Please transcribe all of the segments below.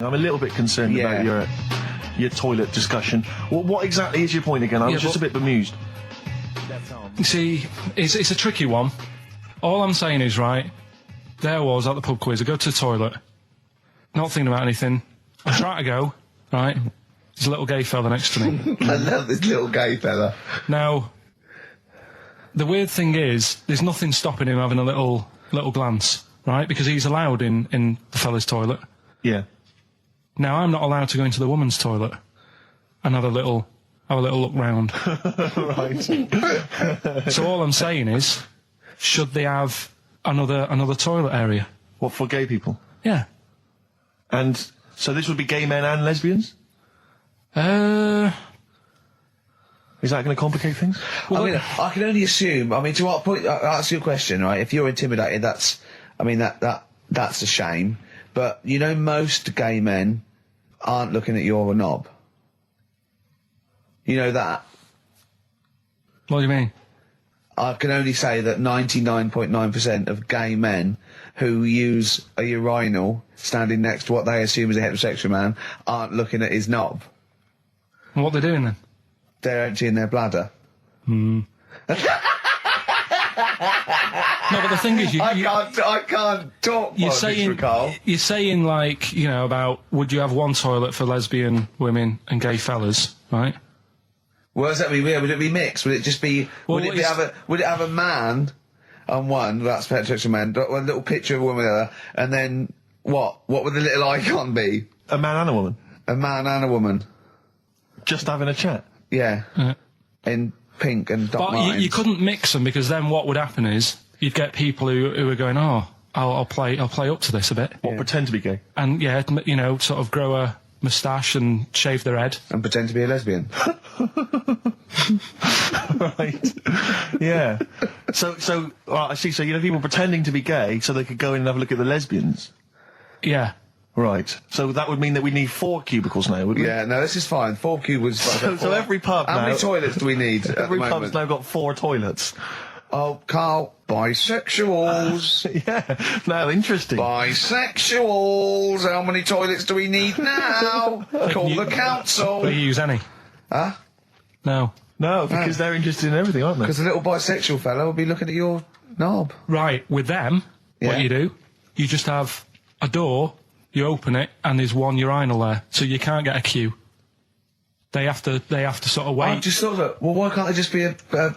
I'm a little bit concerned about your toilet discussion. What exactly is your point again? I was just a bit bemused. You see, it's a tricky one. All I'm saying is, right, there was at the pub quiz, I go to the toilet, not thinking about anything. I try to go, right, there's a little gay fella next to me. I love this little gay fella. Now, the weird thing is, there's nothing stopping him having a little glance, right, because he's allowed in the fella's toilet. Yeah. Now, I'm not allowed to go into the woman's toilet and have a little look round. Right. So all I'm saying is, should they have another toilet area? What, for gay people? Yeah. And so this would be gay men and lesbians? Well, Is that going to complicate things? I mean, I can only assume. I mean, to what point? I'll ask you a question, right? If you're intimidated, that's a shame. But you know, most gay men aren't looking at your knob. You know that. What do you mean? I can only say that 99.9% of gay men who use a urinal standing next to what they assume is a heterosexual man aren't looking at his knob. And what they're doing then? They're emptying their bladder. No, but the thing is, I can't talk. You're saying like, you know, about would you have one toilet for lesbian women and gay fellas, right? Well, does that mean? Would it be mixed? Would it just be? Well, would it have a man on one? That's heterosexual man. One little picture of a woman, there, and then what? What would the little icon be? A man and a woman? A man and a woman. Just having a chat? Yeah. In pink and dot But lines. you couldn't mix them, because then what would happen is you'd get people who are going, oh, I'll play up to this a bit. What, pretend to be gay? And yeah, you know, sort of grow a moustache and shave their head. And pretend to be a lesbian. Right. Yeah. So I see. So you know, people pretending to be gay so they could go in and have a look at the lesbians. Yeah. Right. So that would mean that we need 4 cubicles now, wouldn't we? Yeah. No, this is fine. 4 cubicles. So every pub How now... many toilets do we need? Every pub's now got 4 toilets. Oh, Carl, bisexuals. Yeah. Now, interesting. Bisexuals. How many toilets do we need now? Call the council. Do you use any? Huh? No. No, because they're interested in everything, aren't they? Because the little bisexual fella will be looking at your knob. Right. With them, Yeah. what you do, you just have a door, you open it, and there's one urinal there, so you can't get a queue. They have to sort of wait. I just thought that, well, why can't there just be a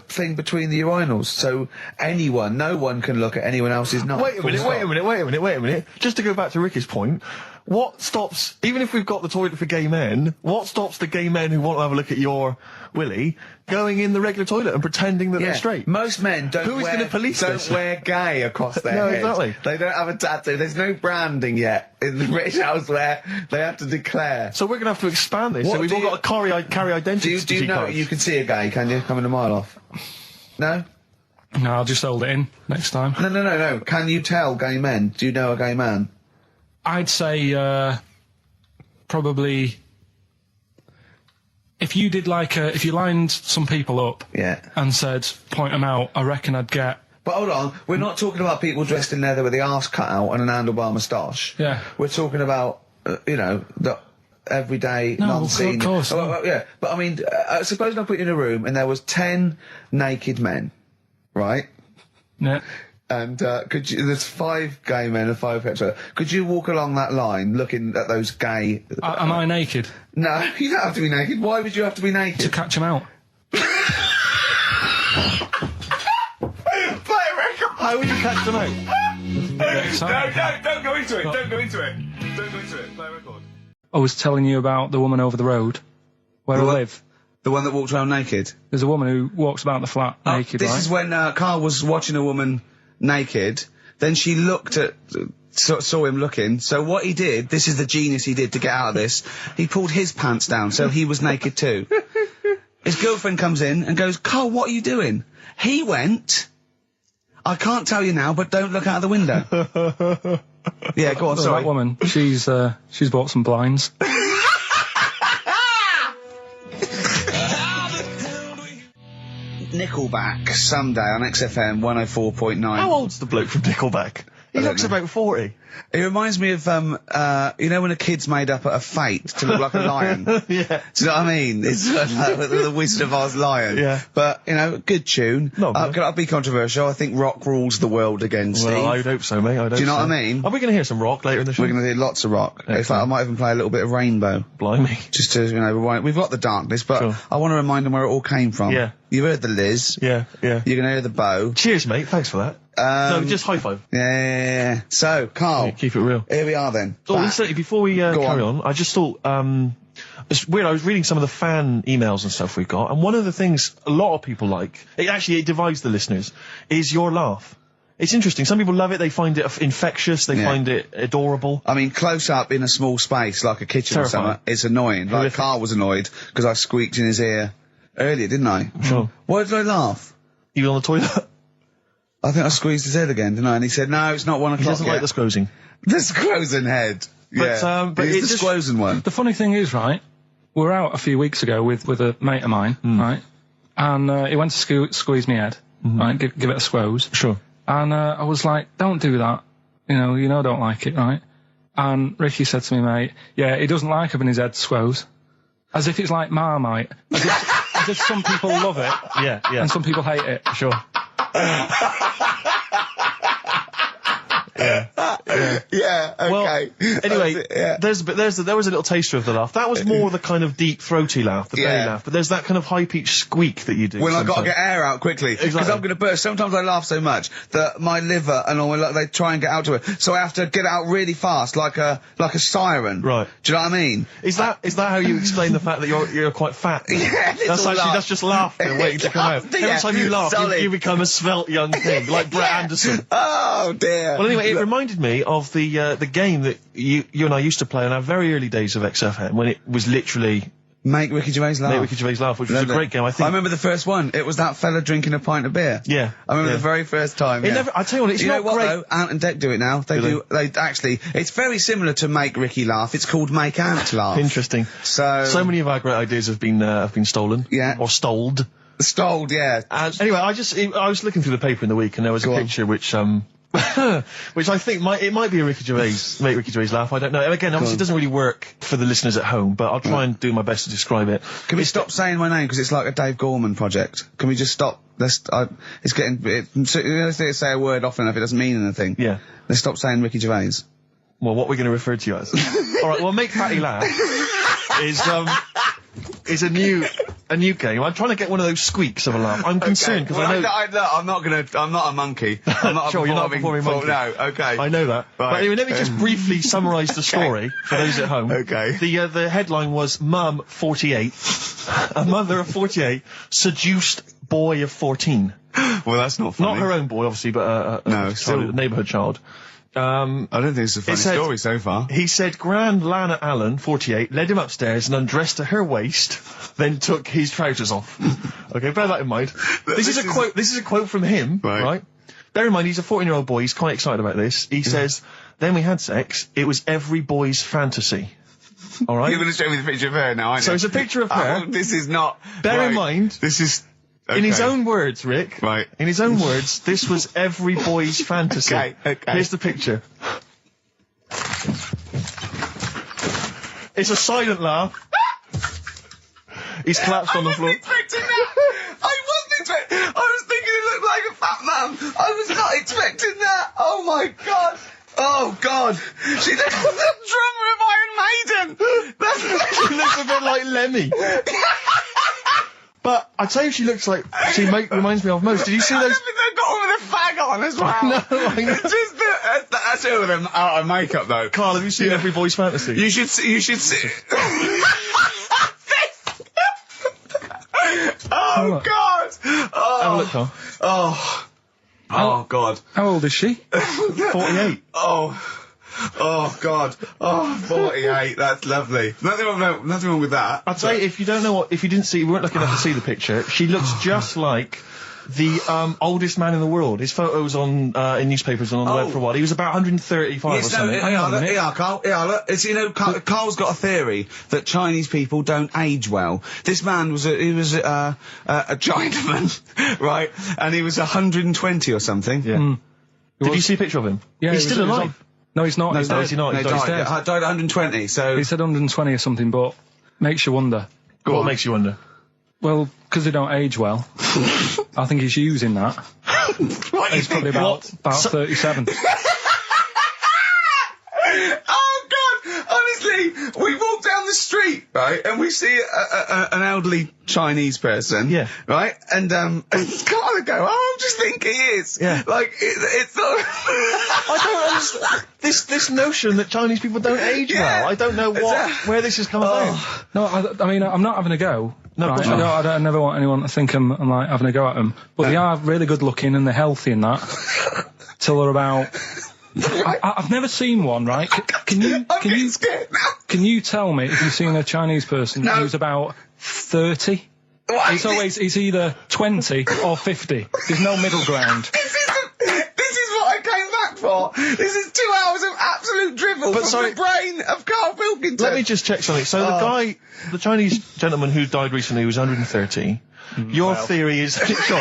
thing between the urinals so no one can look at anyone else's knob? Wait a minute. Just to go back to Ricky's point, what stops, even if we've got the toilet for gay men, what stops the gay men who want to have a look at your willy going in the regular toilet and pretending that they're straight? Most men don't going to police this? wear gay across their No, head. exactly. They don't have a tattoo. There's no branding yet in the British house where they have to declare. So we're going to have to expand this. What so we've do all you- got to carry identity Do you know cards. you can see a gay, can you? Coming a mile off. No? No, I'll just hold it in next time. No. Can you tell gay men? Do you know a gay man? I'd say probably if you did if you lined some people up and said point them out, I reckon I'd get. But hold on, we're not talking about people dressed in leather with the arse cut out and an handlebar moustache. Yeah. We're talking about, the everyday, No, non-seen... of course. Well, yeah, but I mean, suppose I put you in a room and there was 10 naked men, right? Yeah. And there's 5 gay men and 5 hetero. Could you walk along that line looking at those gay... Am I naked? No, you don't have to be naked. Why would you have to be naked? To catch them out. How would you catch them out? Don't go into it. Don't go into it. Play a record. I was telling you about the woman over the road where I live. The one that walked around naked? There's a woman who walks about the flat naked, This right? is when Carl was watching a woman naked. Then she looked at... saw him looking. So what he did, this is the genius he did to get out of this, he pulled his pants down so he was naked too. His girlfriend comes in and goes, Carl, what are you doing? He went... I can't tell you now, but don't look out of the window. Yeah, go on, Well, sorry. that woman, she's bought some blinds. Nickelback, someday on XFM 104.9. How old's the bloke from Nickelback? He don't looks know. about 40. It reminds me of, you know when a kid's made up a fate to look like a lion? Yeah. Do you know what I mean? It's like the Wizard of Oz lion. Yeah. But, you know, good tune. No, man. Can I be controversial? I think rock rules the world again, Steve. Well, I'd hope so, mate. I'd hope Do you know so. what I mean? Are we going to hear some rock later in the show? We're going to hear lots of rock. In fact, Excellent. I might even play a little bit of Rainbow. Blimey. Just to, you know, we've got the darkness, but Sure. I want to remind them where it all came from. Yeah. You've heard the Liz. Yeah, yeah. You're going to hear the bow. Cheers, mate. Thanks for that. No, just high five. Yeah. So, Carl. Yeah, keep it real. Here we are then. Oh, Back. incidentally, before we carry on, I just thought, it's weird, I was reading some of the fan emails and stuff we've got, and one of the things a lot of people like, it divides the listeners, is your laugh. It's interesting. Some people love it, they find it infectious, they find it adorable. I mean, close up in a small space, like a kitchen Terrifying. or something, it's annoying. Like, Horrific. Carl was annoyed because I squeaked in his ear earlier, didn't I? Sure. Why did I laugh? You on the toilet? I think I squeezed his head again, didn't I? And he said, no, it's not 1 o'clock He doesn't yet. like the squozing. The squozing head. But He's it's the just- squozing one. The funny thing is, right, we were out a few weeks ago with a mate of mine, right, and he went to squeeze me head, right, give it a squoze. Sure. And I was like, don't do that. You know I don't like it, right? And Ricky said to me, mate, yeah, he doesn't like having his head squoze. As if it's like Marmite. As if some people love it Yeah, yeah. and some people hate it. Sure. Yeah, okay. Well, anyway, Yeah. there was a little taster of the laugh. That was more the kind of deep, throaty laugh, the belly Yeah. laugh. But there's that kind of high-pitched squeak that you do. When I've got to sometimes. get air out quickly. Because Exactly. I'm going to burst. Sometimes I laugh so much that my liver and all, they try and get out to it. So I have to get it out really fast, like a siren. Right. Do you know what I mean? Is that how you explain the fact that you're quite fat? Yeah, That's just laughter waiting to come out. Yeah, Every time you laugh, solid. you become a svelte young thing, like Brett Anderson. Oh, dear. Well, anyway, it reminded me of the game that you and I used to play in our very early days of XFM, when it was literally Make Ricky Gervais laugh. Make Ricky Gervais laugh, which was a great game. I think. I remember the first one. It was that fella drinking a pint of beer. Yeah. I remember Yeah. the very first time. It yeah. never. I tell you what, it's You not know what great. though? Ant and Dec do it now. Do They actually. It's very similar to Make Ricky Laugh. It's called Make Ant Laugh. Interesting. So many of our great ideas have been stolen. Yeah. Or stoled. Stoled, yeah. And anyway, I was looking through the paper in the week, and there was Go a on. picture which which I think might be a Ricky Gervais, Make Ricky Gervais laugh. I don't know. And again, obviously, it doesn't really work for the listeners at home, but I'll try and do my best to describe it. Can we stop saying my name because it's like a Dave Gorman project? Can we just stop? It's getting. Let's say a word often enough, it doesn't mean anything. Yeah. Let's stop saying Ricky Gervais. Well, what we're going to refer to you as. All right. Well, Make Fatty Laugh is a new game. I'm trying to get one of those squeaks of a laugh. I'm concerned because I know. I'm not a monkey. I'm not Sure, you're not a performing monkey. No, okay. I know that. Right. But anyway, let me just briefly summarise the story for those at home. Okay. The headline was Mum 48, a mother of 48 seduced boy of 14. Well, that's not funny. Not her own boy, obviously, but a still- neighbourhood child. I don't think it's a funny said- story so far. He said Grand Lana Allen, 48, led him upstairs and undressed to her waist, then took his trousers off. Okay, bear that in mind. This is a quote. This is a quote from him, right? Bear in mind, he's a 14-year-old boy. He's quite excited about this. He says, "Then we had sex. It was every boy's fantasy." All right. You're going to show me the picture of her now, aren't you? So it's a picture of her. Oh, this is not. Bear in mind, This is. in his okay. own words, Rick. Right. In his own words, this was every boy's fantasy. Okay. Here's the picture. It's a silent laugh. He's collapsed on the floor. Expecting that. I wasn't expecting. I was thinking it looked like a fat man. I was not expecting that. Oh my god. Oh god. She looks like the drummer of Iron Maiden. She looks a bit like Lemmy. But I tell you, she looks like reminds me of most. Did you see I those? love it, they've got her with a fag on as well. I know. It's just that's her with them out of makeup though. Carl, have you seen Every Boy's Fantasy? You should see. Oh god. Have a look, Carl. Oh god. How old is she? 48. Oh god. Oh, 48. That's lovely. Nothing wrong with that. I'll tell you, if you weren't lucky enough to see the picture, she looks just like the oldest man in the world. His photos on in newspapers and on the web for a while. He was about 135 or something. Carl. Look, it's, Carl's got a theory that Chinese people don't age well. This man was a Chinaman, right? And he was 120 or something. Yeah. Did you see a picture of him? Yeah, he's he still was alive. No, he's not. No, He's no, dead. is he not? No, He's he dead. died at 120, so... He said 120 or something, but makes you wonder. What makes you wonder? Well, because they don't age well. I think he's using that. What He's probably about 37. Oh, God! Honestly, we walk down the street, right, and we see an elderly Chinese person, Yeah. right, and Carl would go, oh, I just think he is. Yeah. Like, it's not... I don't understand this notion that Chinese people don't age Yeah. well. I don't know where this has come about. No, I mean, I'm not having a go. No, right? of course not. I never want anyone to think I'm like having a go at them. But they are really good looking and they're healthy and that. Till they're about... I've never seen one, right? Can you scared now. can you tell me if you've seen a Chinese person No. who's about 30? It's either 20 or 50. There's no middle ground. This is what I came back for. This is 2 hours of absolute drivel from sorry. the brain of Karl Pilkington. Let me just check something. So the Chinese gentleman who died recently was 130. Your theory is sure.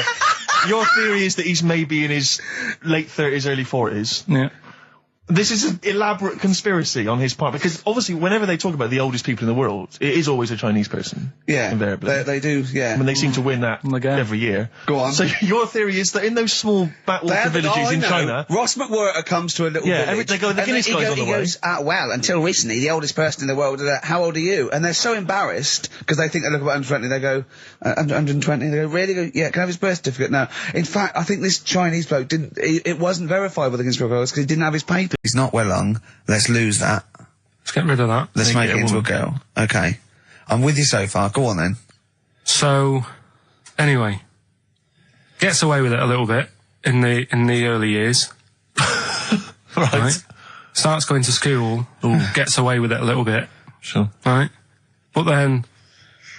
Your theory is that he's maybe in his late 30s, early 40s. Yeah. This is an elaborate conspiracy on his part, because obviously whenever they talk about the oldest people in the world, it is always a Chinese person. Yeah, invariably. they do, yeah. I mean, they seem to win that Again. every year. Go on. So your theory is that in those small backwater villages in China... Ross McWhirter comes to a little village. they go, the and Guinness he guy's on the way. goes, well, until recently, the oldest person in the world, how old are you? And they're so embarrassed, because they think they look about 120, they go, 120, they go, really? Go, yeah, can I have his birth certificate? No. In fact, I think this Chinese bloke didn't, it wasn't verified with the conspiracy because he didn't have his papers. He's not well long. Let's lose that. Let's get rid of that. Let's make it into a girl. Okay. I'm with you so far. Go on then. So, anyway, gets away with it a little bit in the early years. Right. Starts going to school, gets away with it a little bit. Sure. Right. But then,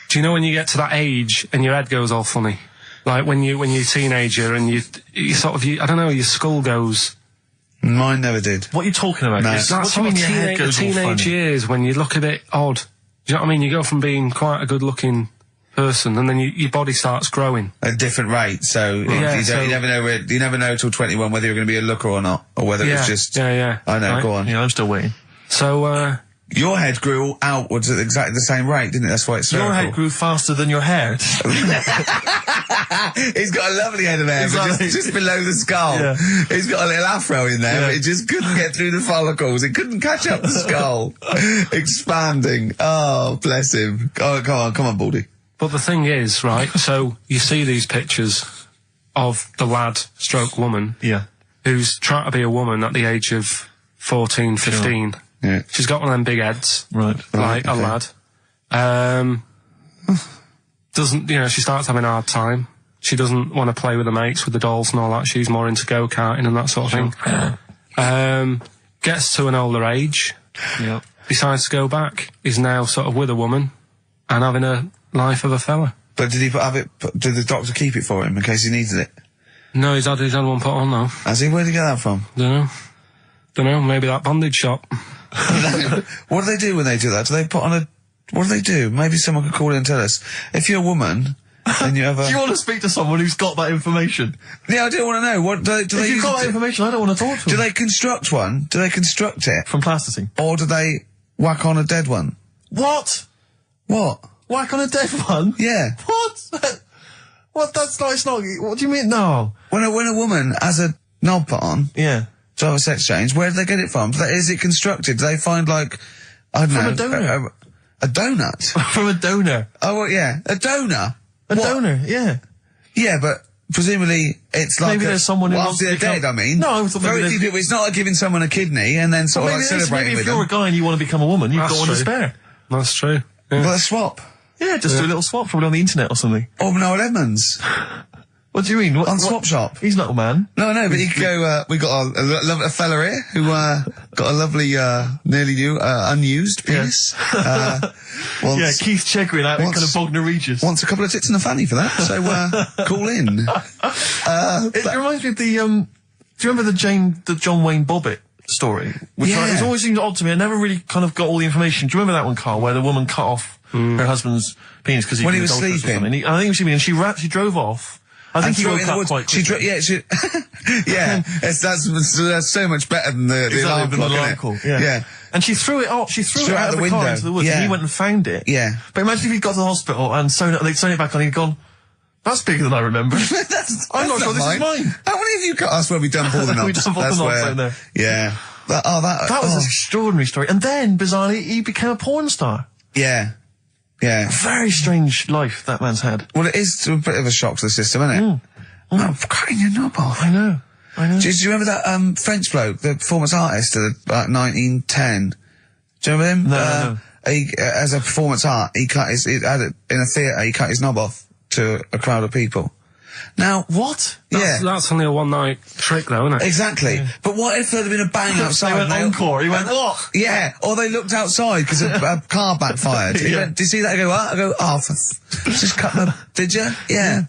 do you know when you get to that age and your head goes all funny? Like when you're a teenager and you sort of, I don't know, your skull goes... Mine never did. What are you talking about? No. What That's do you sort mean of your head goes all teenage funny? years when you look a bit odd. Do you know what I mean? You go from being quite a good-looking person, and then your body starts growing. At a different rate, so you never know till 21 whether you're going to be a looker or not, or whether it's just... Yeah. I know, Right. go on. Yeah, I'm still waiting. So, Your head grew outwards at exactly the same rate, didn't it? That's why it's Your spherical. head grew faster than your hair. He's got a lovely head of hair, but Exactly. just below the skull. Yeah. He's got a little afro in there, Yeah. but it just couldn't get through the follicles. It couldn't catch up the skull. Expanding. Oh, bless him. Oh, come on, Baldy. but the thing is, right, so you see these pictures of the lad stroke woman Yeah. who's trying to be a woman at the age of 14, 15. Yeah. She's got one of them big heads. Right. Like okay. a lad. Doesn't, she starts having a hard time. She doesn't want to play with the mates, with the dolls and all that. She's more into go-karting and that sort of thing. Gets to an older age. Yeah. Decides to go back. Is now sort of with a woman and having a life of a fella. But did did the doctor keep it for him in case he needed it? No, he's had one put on though. Has he? Where'd he get that from? Don't know, maybe that bondage shop. What do they do when they do that? Do they put on what do they do? Maybe someone could call in and tell us. If you're a woman and you have a... Do you want to speak to someone who's got that information? Yeah, I do want to know. What do they If you've got that information, I don't want to talk to Do them. they construct one? Do they construct it? From plasticine. Or do they whack on a dead one? What? What? Whack on a dead one? Yeah. What? What? That's not, it's not, what do you mean? No. When a woman has a knob put on Yeah. to have a sex change, where do they get it from? Is it constructed? Do they find, like, I don't know... From a donor. A donut? From a donor. Oh, well, yeah. A donor? A donor, yeah. Yeah, but presumably it's like... Maybe there's someone who wants after to they're become- dead, I mean. No, I thought maybe Very there's- few people... It's not like giving someone a kidney and then sort of like celebrating maybe with if you're a them. guy and you want to become a woman, you've That's got one to true. spare. That's true. Yeah. Well, a swap. Yeah, just do a little swap, probably on the internet or something. Or Noel Edmonds. What do you mean? On Swap Shop. He's not a man. No, but he could go, we got a fella here who, got a lovely, nearly new, unused penis. Wants, Yeah, Keith Chegwin out in Wants- kind of Bognor Regis. wants a couple of tits and a fanny for that, so, call in. It reminds me of the, do you remember the John Wayne Bobbitt story? Which Yeah. it's always seemed odd to me. I never really kind of got all the information. Do you remember that one, Carl, where the woman cut off her husband's penis because When he was adulterous or sleeping. something? I think he was sleeping, and she drove off I think he threw it woke in the up woods. quite She quickly. yeah. That's so much better than the alarm than the clock, alarm isn't it? call, yeah. And she threw it out. She threw it out of the car window. into the woods, Yeah. and he went and found it. Yeah. But imagine if he'd got to the hospital and they'd sewn it back on, and he'd gone, "That's bigger than I remember." I'm not sure this is mine. How many of you got us where we dump all the knobs? We dump all the That's knobs where- out there. Yeah. That was an extraordinary story. And then, bizarrely, he became a porn star. Yeah. Yeah. Very strange life that man's had. Well, it is a bit of a shock to the system, isn't it? Oh, cutting your knob off. I know. Do you remember that French bloke, the performance artist of about 1910? Do you remember him? No. He, as a performance art, he cut his, in a theatre, he cut his knob off to a crowd of people. Now, What? That's only a one-night trick, though, isn't it? Exactly. But what if there had been a bang outside? They went and encore. He went, what? Yeah, or they looked outside because a car backfired. He went, did you see that? I go, what? I go, oh, just cut my... Did you? Yeah.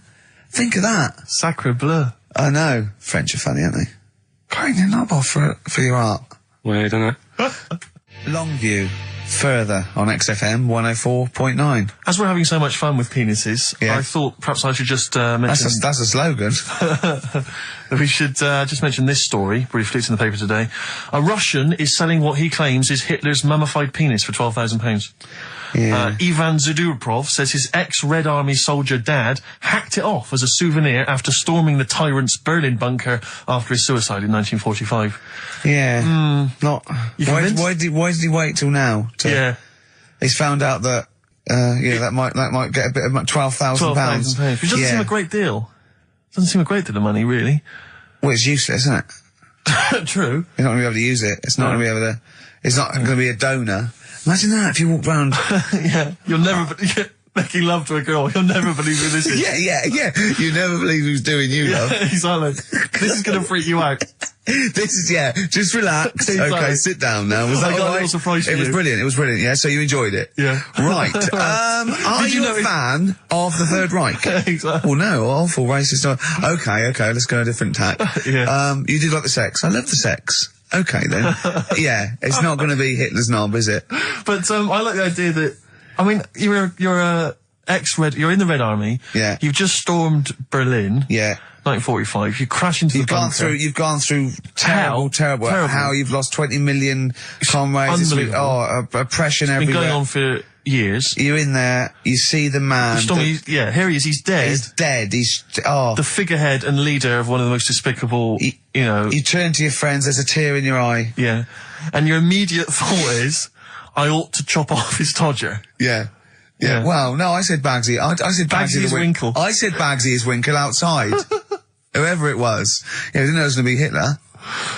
Think of that. Sacre bleu. I know. French are funny, aren't they? Cutting your knob off for your art. Weird, isn't it? Longview. Further on XFM 104.9. As we're having so much fun with penises, Yeah. I thought perhaps I should just mention... That's a slogan. we should just mention this story, briefly. It's in the paper today. A Russian is selling what he claims is Hitler's mummified penis for £12,000. Yeah. Ivan Zadurprov says his ex-Red Army soldier dad hacked it off as a souvenir after storming the tyrant's Berlin bunker after his suicide in 1945. Yeah. Not. You Why convinced? did he wait till now? Yeah. He's found out that. That might get a bit of £12,000. £12,000. Which doesn't seem a great deal. Doesn't seem a great deal of money, really. Well, it's useless, isn't it? True. You're not going to be able to use it. It's not going to be able to. It's not going to be a donor. Imagine that if you walked round. Yeah. You'll never... making love to a girl. You'll never believe who this is. Yeah. You never believe who's doing you, love. Exactly. This is going to freak you out. This is, just relax. Exactly. Okay, sit down now. Was that I got a all right? little surprise for It was you. brilliant. It was brilliant. Yeah, so you enjoyed it. Yeah. Right. Are Did you you know a fan of the Third Reich? Exactly. Well, no, awful racist. Okay, let's go a different tack. Yeah. You did like the sex. I love the sex. Okay then. Yeah, it's not going to be Hitler's knob, is it? But I like the idea that, I mean, you're a you're in the Red Army. Yeah. You've just stormed Berlin. Yeah. 1945. You crash into the bunker. You've gone through terrible. Terrible. How you've lost 20 million comrades. Unbelievable. Oppression It's been everywhere. going on for years. You're in there, you see the man. Here he is. He's dead. He's dead. The figurehead and leader of one of the most despicable, You turn to your friends, there's a tear in your eye. Yeah. And your immediate thought is, I ought to chop off his todger. Yeah. Yeah. Well, no, I said Bagsy. I said Bagsy is Winkle. I said Bagsy is Winkle outside. Whoever it was. Yeah, I didn't know it was going to be Hitler.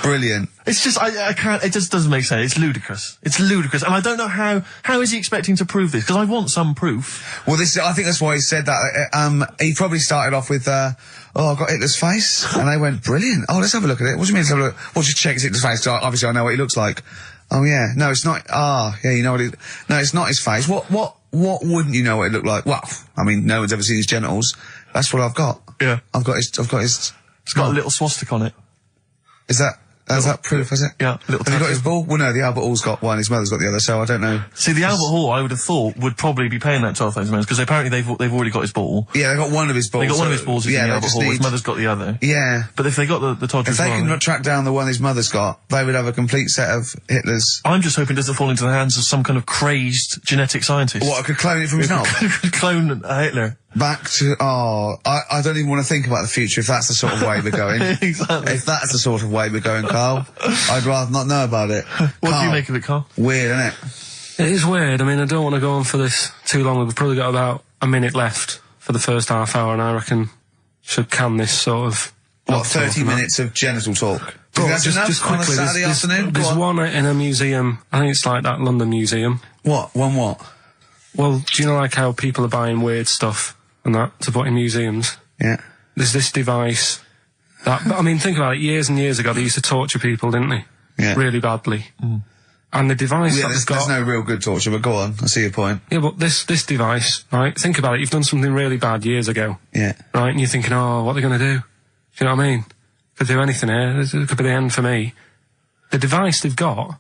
Brilliant. It's just, I can't, it just doesn't make sense. It's ludicrous. It's ludicrous. And I don't know how is he expecting to prove this? Because I want some proof. Well, I think that's why he said that. He probably started off with, I've got Hitler's face. And they went, brilliant. Oh, let's have a look at it. What do you mean let's have a look? Well, just check Hitler's face. So obviously I know what he looks like. Oh, yeah. No, it's not. Yeah, you know what no, it's not his face. What wouldn't you know what it looked like? Well, I mean, no one's ever seen his genitals. That's what I've got. Yeah. I've got his. It's got a little swastika on it. Is that proof, is it? Yeah, little Have you got tattoo. his ball? Well, no, the Albert Hall's got one, his mother's got the other, so I don't know. See, the Albert Hall, I would have thought, would probably be paying that £12,000 because apparently they've already got his ball. Yeah, they got one of his balls. They got one of his balls in the they Albert just Hall. His need- mother's got the other. Yeah. But if they got the Todger If as they well, can track down the one his mother's got, they would have a complete set of Hitler's. I'm just hoping it doesn't fall into the hands of some kind of crazed genetic scientist. What, I could clone it from his knob? Could clone Hitler. Back to, I don't even want to think about the future if that's the sort of way we're going. Exactly. If that's the sort of way we're going, Carl, I'd rather not know about it. What do you make of it, Carl? Weird, isn't it? It is weird. I mean, I don't want to go on for this too long. We've probably got about a minute left for the first half hour, and I reckon should can this sort of... What, 30 minutes of genital talk? Do you think that's enough just on a quickly, Saturday afternoon? Go there's on. one in a museum. I think it's like that London Museum. What? One what? Well, do you know like how people are buying weird stuff and that to put in museums? Yeah. There's this device that, I mean, think about it, years and years ago they used to torture people, didn't they? Yeah. Really badly. And the device Yeah, that there's they've got... no real good torture, but go on, I see your point. Yeah, but this device, right, think about it, you've done something really bad years ago. Yeah. Right, and you're thinking, oh, what are they going to do? Do you know what I mean? Could do anything here, it could be the end for me. The device they've got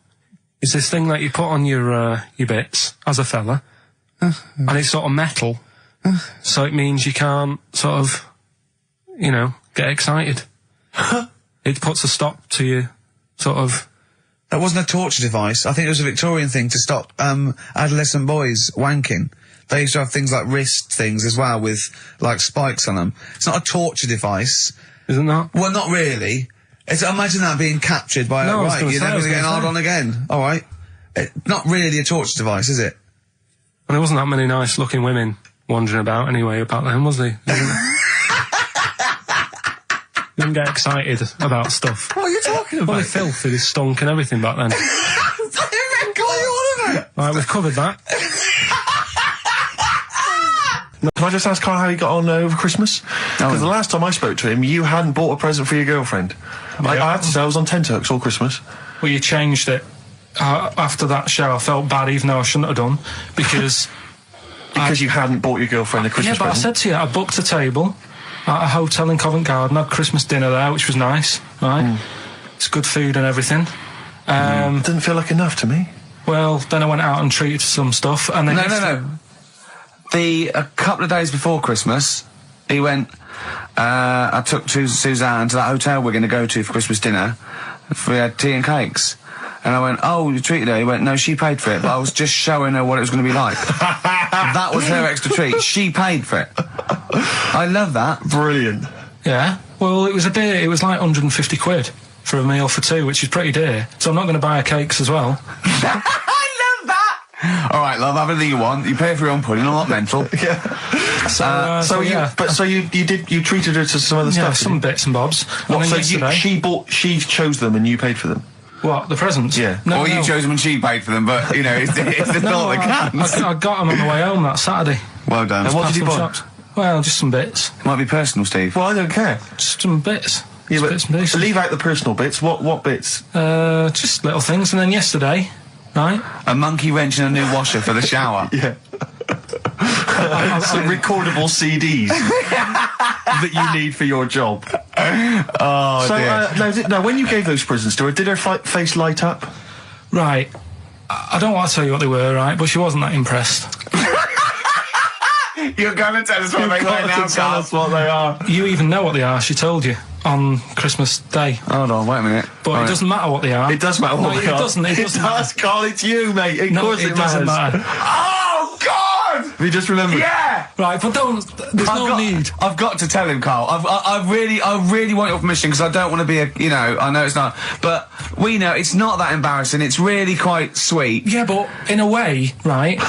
is this thing that you put on your bits, as a fella, and it's sort of metal, so it means you can't sort of, you know, get excited. It puts a stop to you, sort of. That wasn't a torture device. I think it was a Victorian thing to stop adolescent boys wanking. They used to have things like wrist things as well with, like, spikes on them. It's not a torture device. Isn't that? Well, not really. Imagine that being captured by No, right, you're never going to get hard on again. All right. Not really a torture device, is it? And there wasn't that many nice-looking women wandering about anyway about them, was there? You didn't get excited about stuff. What are you talking about? Well, they filthy, they stunk and everything back then. Right, we've covered that. Can I just ask Karl how he got on over Christmas? Because the last time I spoke to him, you hadn't bought a present for your girlfriend. I have to say, I was on tenterhooks all Christmas. Well, you changed it. After that show, I felt bad, even though I shouldn't have done, because... Because you hadn't bought your girlfriend a Christmas present? Yeah, but I said to you, I booked a table at a hotel in Covent Garden, had Christmas dinner there, which was nice, right? It's good food and everything. Didn't feel like enough to me. Well, then I went out and treated some stuff, and then... No. A couple of days before Christmas, he went, I took Suzanne to that hotel we're going to go to for Christmas dinner. We had tea and cakes. And I went, oh, you treated her? He went, no, she paid for it, but I was just showing her what it was going to be like. That was her extra treat. She paid for it. I love that. Brilliant. Yeah. Well, it was it was like 150 quid for a meal for two, which is pretty dear. So I'm not going to buy her cakes as well. All right, love, have anything you want. You pay for your own pudding, I'm not mental. Yeah. So you treated her to some other stuff? Some bits and bobs. What, so she chose them and you paid for them? What, the presents? Yeah. No, you chose them and she paid for them, but, you know, it's the thought that counts. I got them on the way home that Saturday. Well done. And what did you buy? Well, just some bits. It might be personal, Steve. Well, I don't care. Just some bits. Yeah, but bits and pieces. Leave out the personal bits. What bits? Just little things. And then yesterday, right? A monkey wrench and a new washer for the shower. Yeah. Some recordable CDs that you need for your job. Oh, dear. Now, when you gave those presents to her, did her face light up? Right. I don't want to tell you what they were, right? But she wasn't that impressed. You're going to tell us what they were now, tell us what they are. You even know what they are, she told you, on Christmas Day. Hold on, wait a minute. But it doesn't matter what they are. It does matter what they are. It doesn't. It does, Karl, it's you, mate. Of course it doesn't matter. Oh, God! Have you just remembered? Yeah! Right, but there's no need. I've got to tell him, Karl. I really want your permission, because I don't want to be I know it's not, but we know it's not that embarrassing. It's really quite sweet. Yeah, but in a way, right,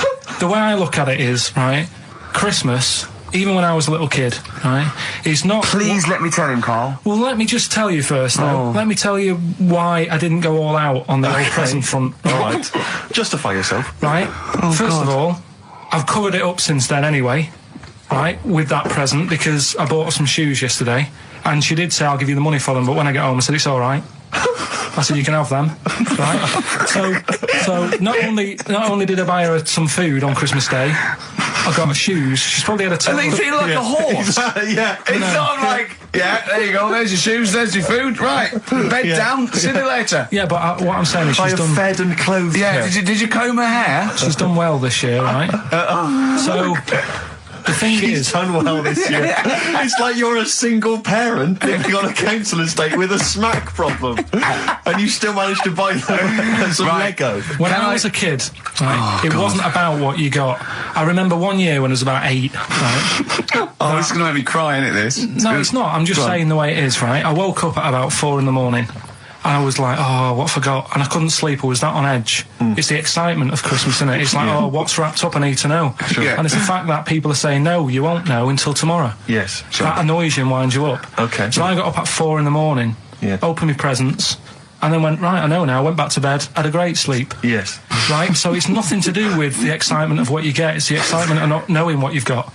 the way I look at it is, right, Christmas, even when I was a little kid, right, is not... Please let me tell him, Karl. Well, let me just tell you first, though. Let me tell you why I didn't go all out on the old present front. All right. Justify yourself. Right. First of all, I've covered it up since then anyway, right, with that present, because I bought her some shoes yesterday, and she did say, I'll give you the money for them, but when I get home, I said, it's all right. I said, you can have them, right? So not only did I buy her some food on Christmas Day, I got her shoes. She's probably had a total... And they feel like a horse. Yeah. It's sort of like, yeah, there you go, there's your shoes, there's your food, right, bed down, see you later. Yeah, but what I'm saying is she's done... fed and clothed. Yeah, did you comb her hair? She's done well this year, right? So... The thing She's done well this year. It's like you're a single parent living on a council estate with a smack problem, and you still managed to buy them some Lego. When I was a kid, right, it wasn't about what you got. I remember one year when I was about 8, right? Oh, it's going to make me cry, isn't it, this? No, it's not. I'm just saying the way it is, right? I woke up at about 4 in the morning. And I was like, oh, what I forgot? And I couldn't sleep. I was that on edge. It's the excitement of Christmas, isn't it? It's like, oh, what's wrapped up? I need to know. Sure. Yeah. And it's the fact that people are saying, no, you won't know until tomorrow. Yes. Sure. That annoys you and winds you up. Okay. So I got up at 4 in the morning, opened my presents, and then went, right, I know now, went back to bed, had a great sleep. Yes. Right? So it's nothing to do with the excitement of what you get. It's the excitement of not knowing what you've got.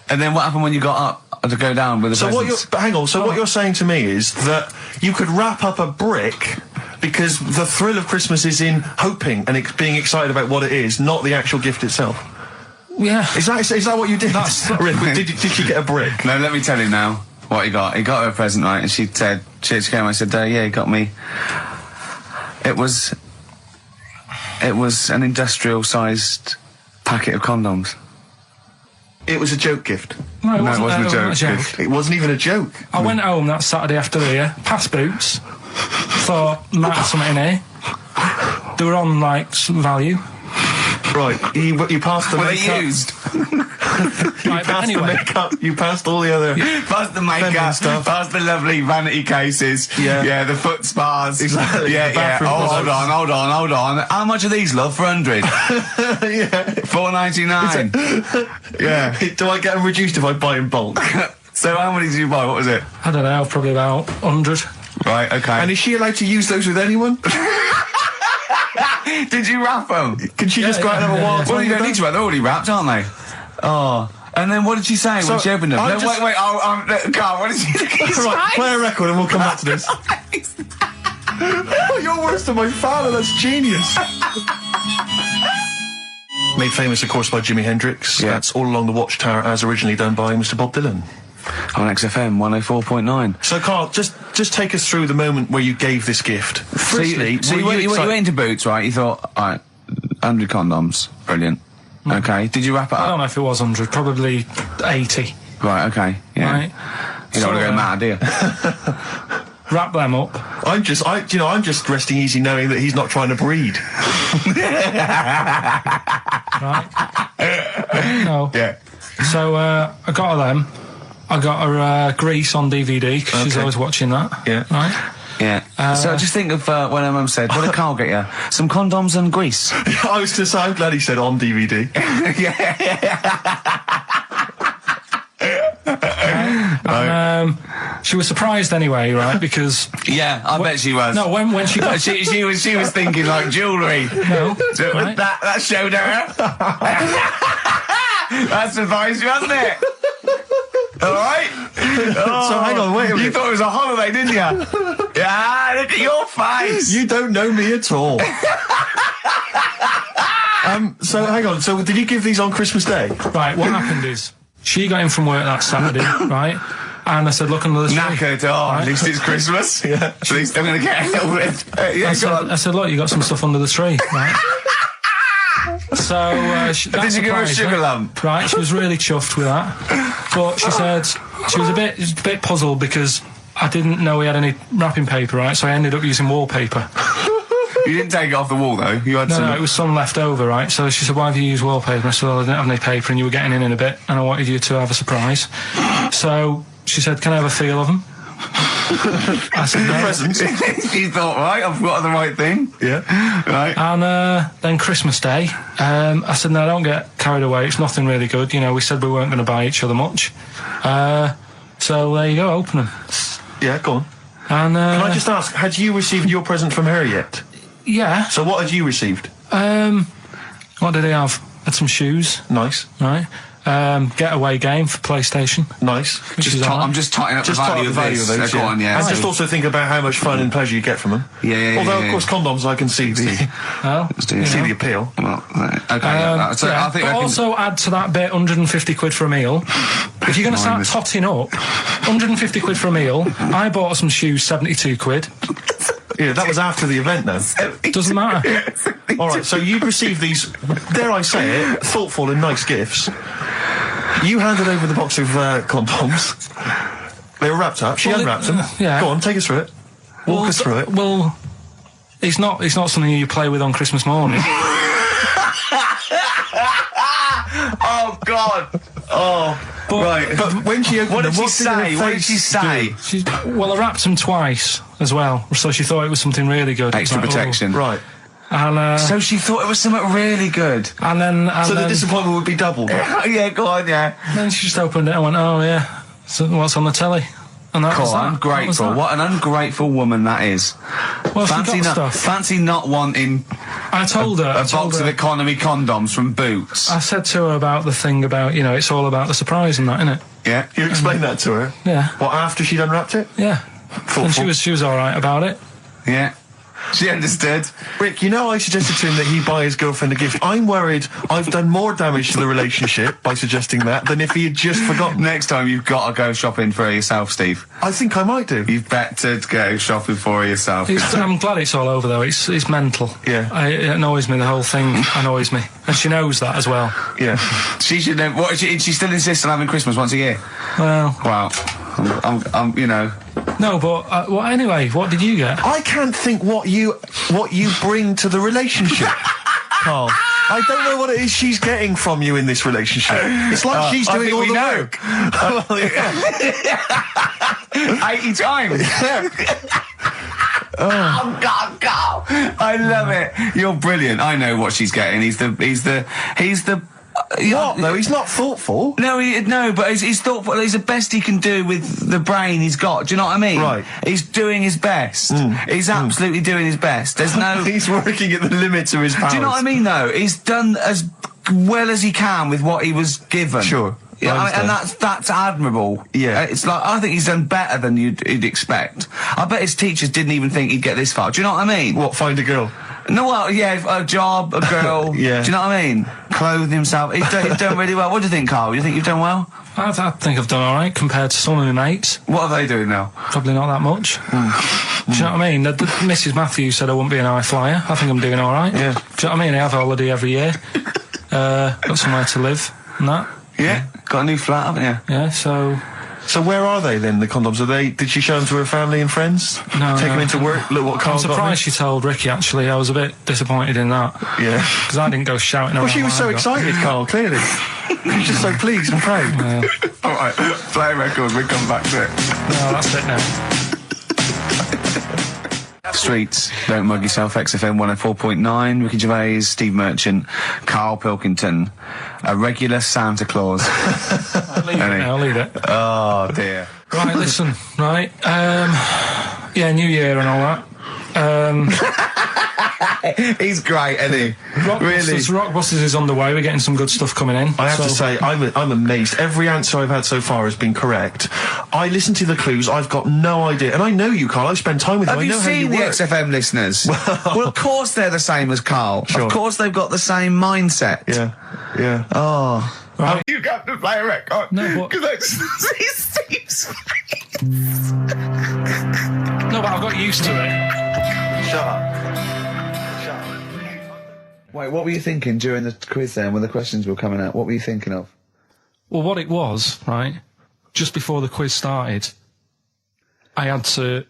And then what happened when you got up to go down with the presents? What you're saying to me is that you could wrap up a brick because the thrill of Christmas is in hoping and being excited about what it is, not the actual gift itself. Yeah. Is that what you did? Did you get a brick? No, let me tell you now what he got. He got her a present, right? And she said, she came, I said, yeah, he got me. It was an industrial-sized packet of condoms. it was a joke gift. No, it wasn't a joke. It wasn't even a joke. I went home that Saturday after here, past Boots, thought, might have something in here. They were on, like, some value. Right, you passed the Were makeup. they used? Right, but Passed the anyway. makeup. You passed all the other. Past the makeup, feminine stuff. past the lovely vanity cases. Yeah. The foot spas. Exactly. Yeah, The yeah. bathroom Oh, products. hold on. How much are these, love, for 100? Yeah. $4.99. Yeah. Do I get them reduced if I buy in bulk? So how many did you buy? What was it? I don't know, probably about 100. Right, okay. And is she allowed to use those with anyone? Did you wrap them? Can she just go out and have a wild Well, time you with don't need to them? wrap. They're already wrapped, aren't they? Oh. And then what did she say when she opened them? I'm No, just- wait. Carl, what did she say? Right, play a record and we'll come back to this. Oh, you're worse than my father, that's genius. Made famous, of course, by Jimi Hendrix. Yeah. That's All Along the Watchtower, as originally done by Mr. Bob Dylan. On XFM 104.9. So, Carl, just take us through the moment where you gave this gift. Firstly, So you went into Boots, right? You thought, alright, 100 condoms. Brilliant. Okay. Did you wrap it I don't up? know if it was 100, probably 80. Right, okay. Yeah. Right? You don't want to go mad, do you? Wrap them up. I'm just resting easy knowing that he's not trying to breed. Right? No. Yeah. So I got her them. I got her Grease on DVD because she's Okay. always watching that. Yeah. Right? Yeah. So just think of when her mum said, what did Carl get you? Some condoms and grease. I was just, I'm glad he said on DVD. And, she was surprised anyway, right? Because Yeah, I bet she was. no, when she got she was thinking like jewellery. no, So right? that showed her. That surprised you, hasn't it? All right. So hang on, wait a You minute. thought it was a holiday, didn't you? Yeah, look at your face. You don't know me at all. So hang on. So did you give these on Christmas Day? Right, what happened is she got in from work that Saturday, right? And I said, look under the tree. Knackered. Oh, at least it's Christmas. Yeah. At least I'm going to get a little bit. Yeah, go on. I said, look, you got some stuff under the tree, right? So that Did you give her a surprised sugar her, lump? Right, she was really chuffed with that. But she said she was a bit puzzled because I didn't know we had any wrapping paper, right? So I ended up using wallpaper. You didn't take it off the wall, though. You had some. No, it was some left over, right? So she said, why have you used wallpaper? I said, well, I didn't have any paper and you were getting in a bit and I wanted you to have a surprise. So she said, can I have a feel of them? I said, The no. presents. You thought, right, I've got the right thing. Yeah. Right. And then Christmas Day, I said, no, don't get carried away. It's nothing really good. You know, we said we weren't going to buy each other much. So there you go, open them. Yeah, go on. And Can I just ask, had you received your present from her yet? yeah. So what had you received? What did he have? Had some shoes, Nice. right? Getaway game for PlayStation. Nice. Which is all I'm right. just totting up Just the talk value the value of of this. those. Go on, yeah. And just also think about how much fun and pleasure you get from them. Yeah. Although, of course, condoms, I can see the Well, do it. see the appeal. Well, okay. Yeah. So yeah, I think but I can. also add to that bit 150 quid for a meal. If you're going to start Minus. totting up, 150 quid for a meal. I bought some shoes, 72 quid. Yeah, that was after the event, though. Doesn't matter. All right, so you received these, dare I say it, thoughtful and nice gifts. You handed over the box of condoms. They were wrapped up. She Well, unwrapped them. yeah. Go on, take us through it. Walk us through it. Well, it's not something you play with on Christmas morning. Oh God. Oh. Right. But when she opened What them, did she her say? What did face she say? Well, I wrapped them twice as well, so she thought it was something really good. Extra Like, oh. protection. do? Right. And So she thought it was something really good. and then So the then, disappointment would be doubled. Yeah, go on, yeah. then she just opened it and went, oh yeah, so what's on the telly? And that was God, that. That was ungrateful. that. What an ungrateful woman that is. Well, she got stuff. Fancy not wanting I told her. a box of economy condoms from Boots. I said to her about the thing about, you know, it's all about the surprise and that, innit? Yeah. You explained that to her? Yeah. What, after she'd unwrapped it? Yeah. Thoughtful. And she was all right about it. Yeah. She understood. Rick, you know I suggested to him that he buy his girlfriend a gift. I'm worried I've done more damage to the relationship by suggesting that than if he had just forgotten. Next time you've got to go shopping for her yourself, Steve. I think I might do. You've better go shopping for her yourself. I'm glad it's all over though. It's mental. Yeah. It annoys me. The whole thing annoys me, and she knows that as well. Yeah. She should know. What? She still insists on having Christmas once a year. Well, Wow. I'm you know. no, but well, anyway, what did you get? I can't think what you bring to the relationship, Carl. I don't know what it is she's getting from you in this relationship. It's like she's doing all the work. 80 times. Oh God, Carl! I love it. You're brilliant. I know what she's getting. He's the. What? No, he's not thoughtful. No, but he's thoughtful. He's the best he can do with the brain he's got. Do you know what I mean? Right. He's doing his best. He's absolutely doing his best. There's no. He's working at the limits of his powers. Do you know what I mean? Though he's done as well as he can with what he was given. Sure. Yeah, and that's admirable. Yeah. It's like, I think he's done better than you'd expect. I bet his teachers didn't even think he'd get this far. Do you know what I mean? What, find a girl? No, well, yeah, a job, a girl. Yeah. Do you know what I mean? Clothing himself. He's done really well. What do you think, Carl? You think you've done well? I think I've done all right compared to some of my mates. What are they doing now? Probably not that much. Do you know what I mean? Mrs. Matthews said I wouldn't be an high flyer. I think I'm doing all right. Yeah. Do you know what I mean? I have a holiday every year. Got somewhere to live and that. Yeah. Got a new flat, haven't you? Yeah, so where are they then, the condoms? Did she show them to her family and friends? No. Take them into work? Look what I'm Carl's got surprised she told Ricky, actually. I was a bit disappointed in that. Yeah. Because I didn't go shouting around. Well, she was so like I got. excited, Carl, clearly. She was just so pleased and proud. Yeah. All right, play a record. We'll come back to it. No, that's it now. Streets, don't mug yourself. XFM 104.9. Ricky Gervais, Steve Merchant, Karl Pilkington, a regular Santa Claus. I'll leave it now, I'll leave it. Oh dear. Right, listen, right. Yeah, New Year and all that. He's great, isn't he? Rockbusters is on the way. We're getting some good stuff coming in. I have to say, I'm amazed. Every answer I've had so far has been correct. I listened to the clues. I've got no idea. And I know you, Carl. I've spent time with you. Have I you know how you seen the work. XFM listeners? Well, of course they're the same as Carl. Sure. Of course they've got the same mindset. Yeah, yeah. Oh. Right. You got to play a record. No, but- Because I see Steve's face. No, but I've got used to it. Shut up. Wait, what were you thinking during the quiz then, when the questions were coming out? What were you thinking of? Well, what it was, right, just before the quiz started, I had to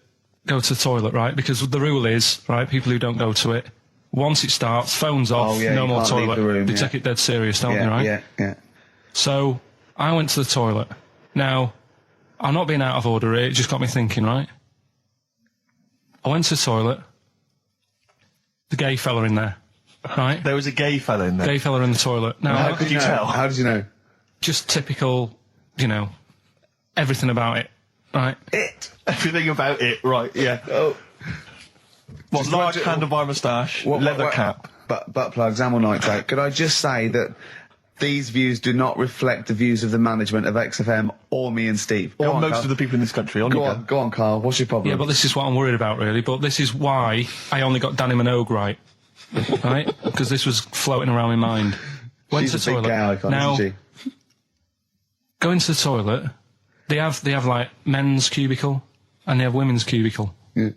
go to the toilet, right, because the rule is, right, people who don't go to it, once it starts, phone's off, Oh, yeah, no you more can't leave toilet. the room, They yeah. take it dead serious, don't they, right? Yeah. So, I went to the toilet. Now, I'm not being out of order here, it just got me thinking, right? I went to the toilet, the gay fella in there, right? There was a gay fella in there. Gay fella in the toilet. Now, How could you tell? How did you know? just typical, everything about it, right? Everything about it, right, yeah. Oh. What, Just large imagine- handlebar moustache, leather cap. Butt plugs, amyl nitrate. Could I just say that these views do not reflect the views of the management of XFM or me and Steve. Go Or on, most Carl. of the people in this country. On you Go on, Carl. What's your problem? Yeah, but this is what I'm worried about, really. But this is why I only got Danny Minogue right. Right? Because this was floating around my mind. Went She's to a the big toilet. gay icon, Now, isn't she? going to the toilet, they have like men's cubicle and they have women's cubicle. Yeah.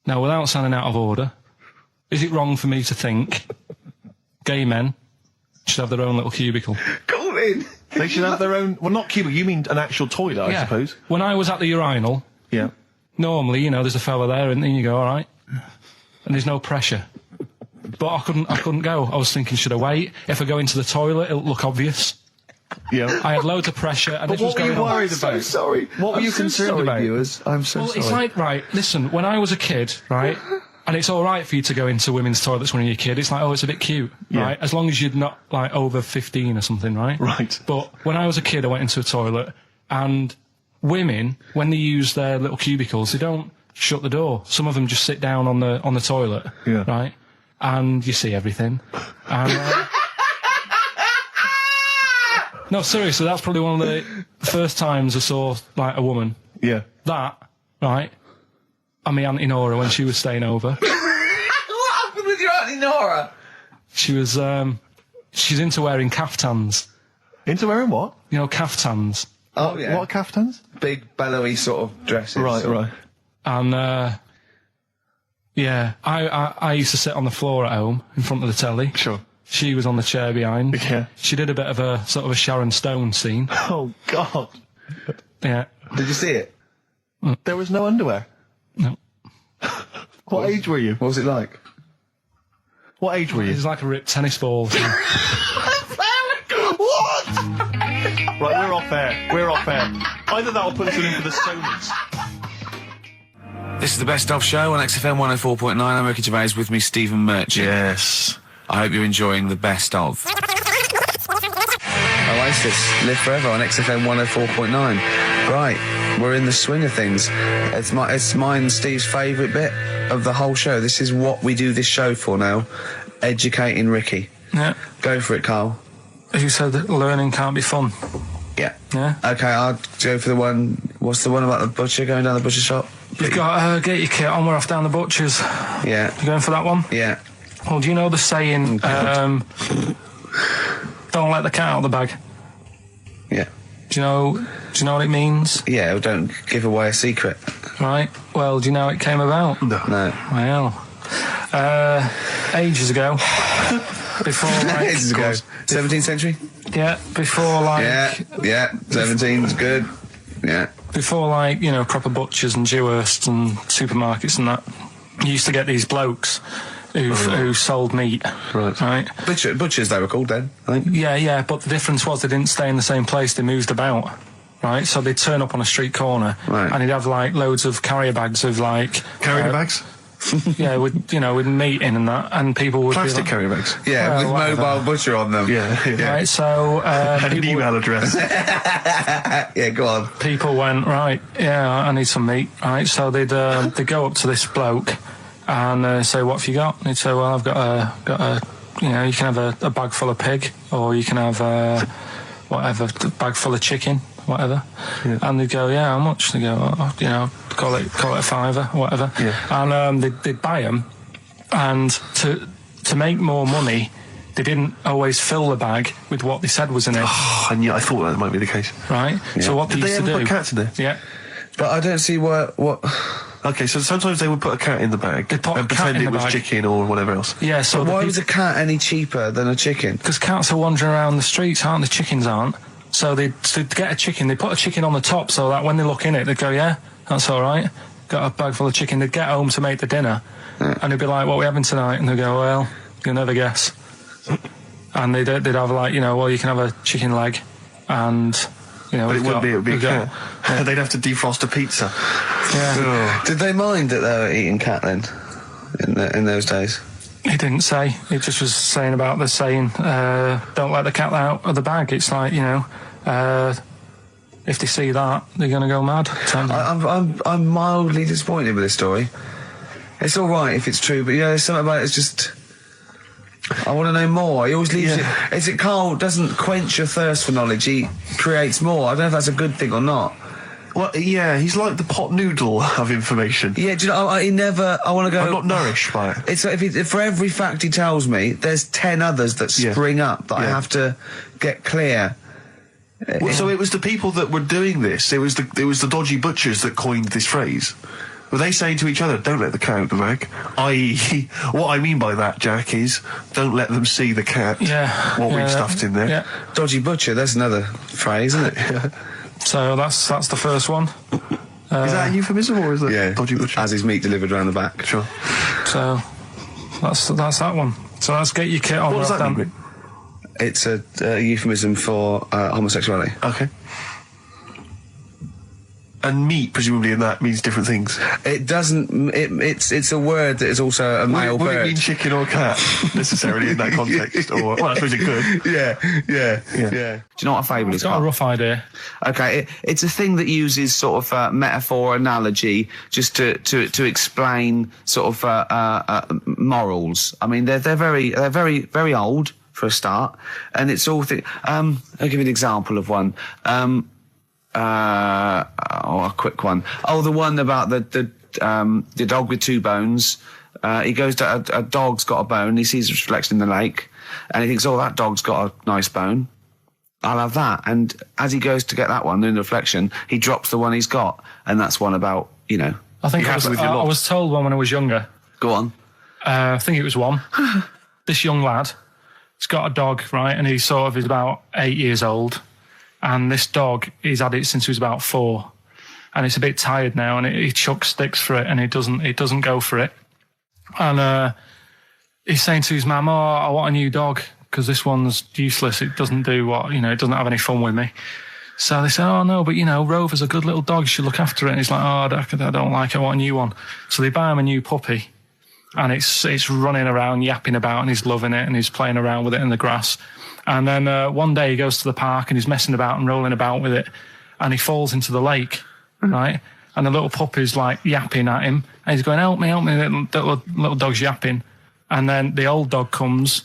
Now, without sounding out of order, is it wrong for me to think gay men should have their own little cubicle? Go in. They should have their own... Well, not cubicle, you mean an actual toilet, I suppose. When I was at the urinal, Yeah. normally, there's a fella there and then you go, all right. And there's no pressure. But I couldn't go. I was thinking, should I wait? If I go into the toilet, it'll look obvious. Yeah. I had loads of pressure and But this was what were going you on. worried about? I'm so sorry. What were I'm you so concerned sorry, about? viewers? I'm so Well, sorry. it's like, right, listen, when I was a kid, right, and it's all right for you to go into women's toilets when you're a kid, it's like, oh, it's a bit cute, Yeah. right, as long as you're not, like, over 15 or something, right? Right. But when I was a kid, I went into a toilet, and women, when they use their little cubicles, they don't shut the door. Some of them just sit down on the toilet, Yeah. right, and you see everything. And, no, seriously, that's probably one of the first times I saw, like, a woman. Yeah. That, right, and my Auntie Nora when she was staying over. What happened with your Auntie Nora? She was, she's into wearing caftans. Into wearing what? You know, caftans. Oh, yeah. What caftans? Big, bellowy sort of dresses. Right. And, yeah, I used to sit on the floor at home in front of the telly. Sure. She was on the chair behind. Yeah. She did a bit of a sort of a Sharon Stone scene. Oh, God. Yeah. Did you see it? There was no underwear. No. What age were you? What was it like? What age were It you? was like a ripped tennis ball. What? Right, we're off air. Either that or put us in for the Stoners. This is the Best Of Show on XFM 104.9. I'm Ricky Gervais, with me Stephen Merchant. Yes. I hope you're enjoying the Best Of. Oasis, Live Forever on XFM 104.9. Right, we're in the swing of things. It's mine and Steve's favourite bit of the whole show. This is what we do this show for now. Educating Ricky. Yeah. Go for it, Carl. Who said that learning can't be fun? Yeah. Yeah. Okay, I'll go for the one. What's the one about the butcher going down the butcher shop? You've got to get your kit on, we're off down the butcher's. Yeah. You going for that one? Yeah. Well, do you know the saying, don't let the cat out of the bag? Yeah. Do you know what it means? Yeah, well, don't give away a secret. Right. Well, do you know how it came about? No. Well, ages ago. Before, like... Ages ago. 17th century? Yeah, before, like... Yeah, 17's good. Yeah. Before, like, you know, proper butchers and Dewhursts and supermarkets and that, you used to get these blokes who sold meat. Right. Butchers, they were called then, I think. Yeah, but the difference was they didn't stay in the same place, they moved about. Right, so they'd turn up on a street corner, right, and he'd have like loads of carrier bags of like Carrier bags? Yeah, with meat in and that, and people would Plastic be like, carrier bags. Yeah, well, with whatever. mobile butcher on them. Yeah. Right, so And an email address. Yeah, go on. people went, right, yeah, I need some meat. Right, so they'd go up to this bloke and say, what have you got? And he'd say, well, I've got a you know, you can have a bag full of pig, or you can have whatever, a bag full of chicken, whatever. Yeah. And they'd go, yeah, how much? They go, oh, you know, call it a fiver, whatever. Yeah. And they'd buy them, and to make more money, they didn't always fill the bag with what they said was in it. And yeah, I thought that might be the case. Right? Yeah. So what Did they they used to ever do... put cats in there? Yeah. But I don't see what... Okay, so sometimes they would put a cat in the bag They'd put a and cat pretend in it the was bag. chicken or whatever else. Yeah, so But why was a cat any cheaper than a chicken? because cats are wandering around the streets, aren't they? Chickens aren't. So they'd get a chicken, they put a chicken on the top so that when they look in it, they'd go, yeah, that's all right. Got a bag full of chicken. They'd get home to make the dinner, and they'd be like, what are we having tonight? And they'd go, well, you'll never guess. And they'd have like, you know, well, you can have a chicken leg, and, you know... But it would be a we've got- cat. They'd have to defrost a pizza. Yeah. Did they mind that they were eating cat then? In those days? He didn't say. He just was saying about the saying, don't let the cat out of the bag. It's like, you know, if they see that, they're going to go mad. I'm mildly disappointed with this story. It's all right if it's true, but yeah, there's something about it. It's just... I want to know more. He always leaves it... Is it Carl doesn't quench your thirst for knowledge, he creates more. I don't know if that's a good thing or not. Well, yeah, he's like the pot noodle of information. Yeah, do you know, he never... I want to go... I'm not nourished by it. It's like if for every fact he tells me, there's 10 others that spring up that I have to get clear. Well, so it was the people that were doing this. It was the dodgy butchers that coined this phrase. Were they saying to each other, don't let the cat out the bag? I.e., what I mean by that, Jack, is don't let them see the cat. Yeah. What we've stuffed in there. Yeah. Dodgy butcher, that's another phrase, isn't it? Yeah. So that's the first one. Is that a euphemism or is it dodgy butcher? As his meat delivered around the back. Sure. So that's that one. So let's get your kit on. What does that mean? It's a euphemism for homosexuality. Okay. And meat, presumably, in that means different things. It doesn't. It's a word that is also a male Would it bird. mean chicken or cat necessarily in that context? Or well, I suppose it could. Yeah. Do you know what a fable is? Got a Carl? rough idea. Okay, It's a thing that uses sort of metaphor, analogy, just to explain sort of morals. I mean, they're very old for a start, and it's all. I'll give you an example of one. A quick one. Oh, the one about the the dog with 2 bones. He goes to a dog's got a bone. He sees a reflection in the lake, and he thinks, "Oh, that dog's got a nice bone. I'll have that." And as he goes to get that one in the reflection, he drops the one he's got, and that's one about, you know. I think You're happy with your I lot. was told one when I was younger. Go on. I think it was one. This young lad, he's got a dog, right, and he's about 8 years old, and this dog, he's had it since he was about 4, and it's a bit tired now, and he chucks sticks for it, and it doesn't go for it, and he's saying to his mum, "Oh, I want a new dog because this one's useless. It doesn't do what, it doesn't have any fun with me." So they say, "Oh no, but Rover's a good little dog. You should look after it." And he's like, "Oh, I don't like it. I want a new one." So they buy him a new puppy. And it's running around, yapping about, and he's loving it, and he's playing around with it in the grass. And then one day he goes to the park, and he's messing about and rolling about with it, and he falls into the lake, right? And the little puppy's like yapping at him, and he's going, "Help me, help me!" The little dog's yapping, and then the old dog comes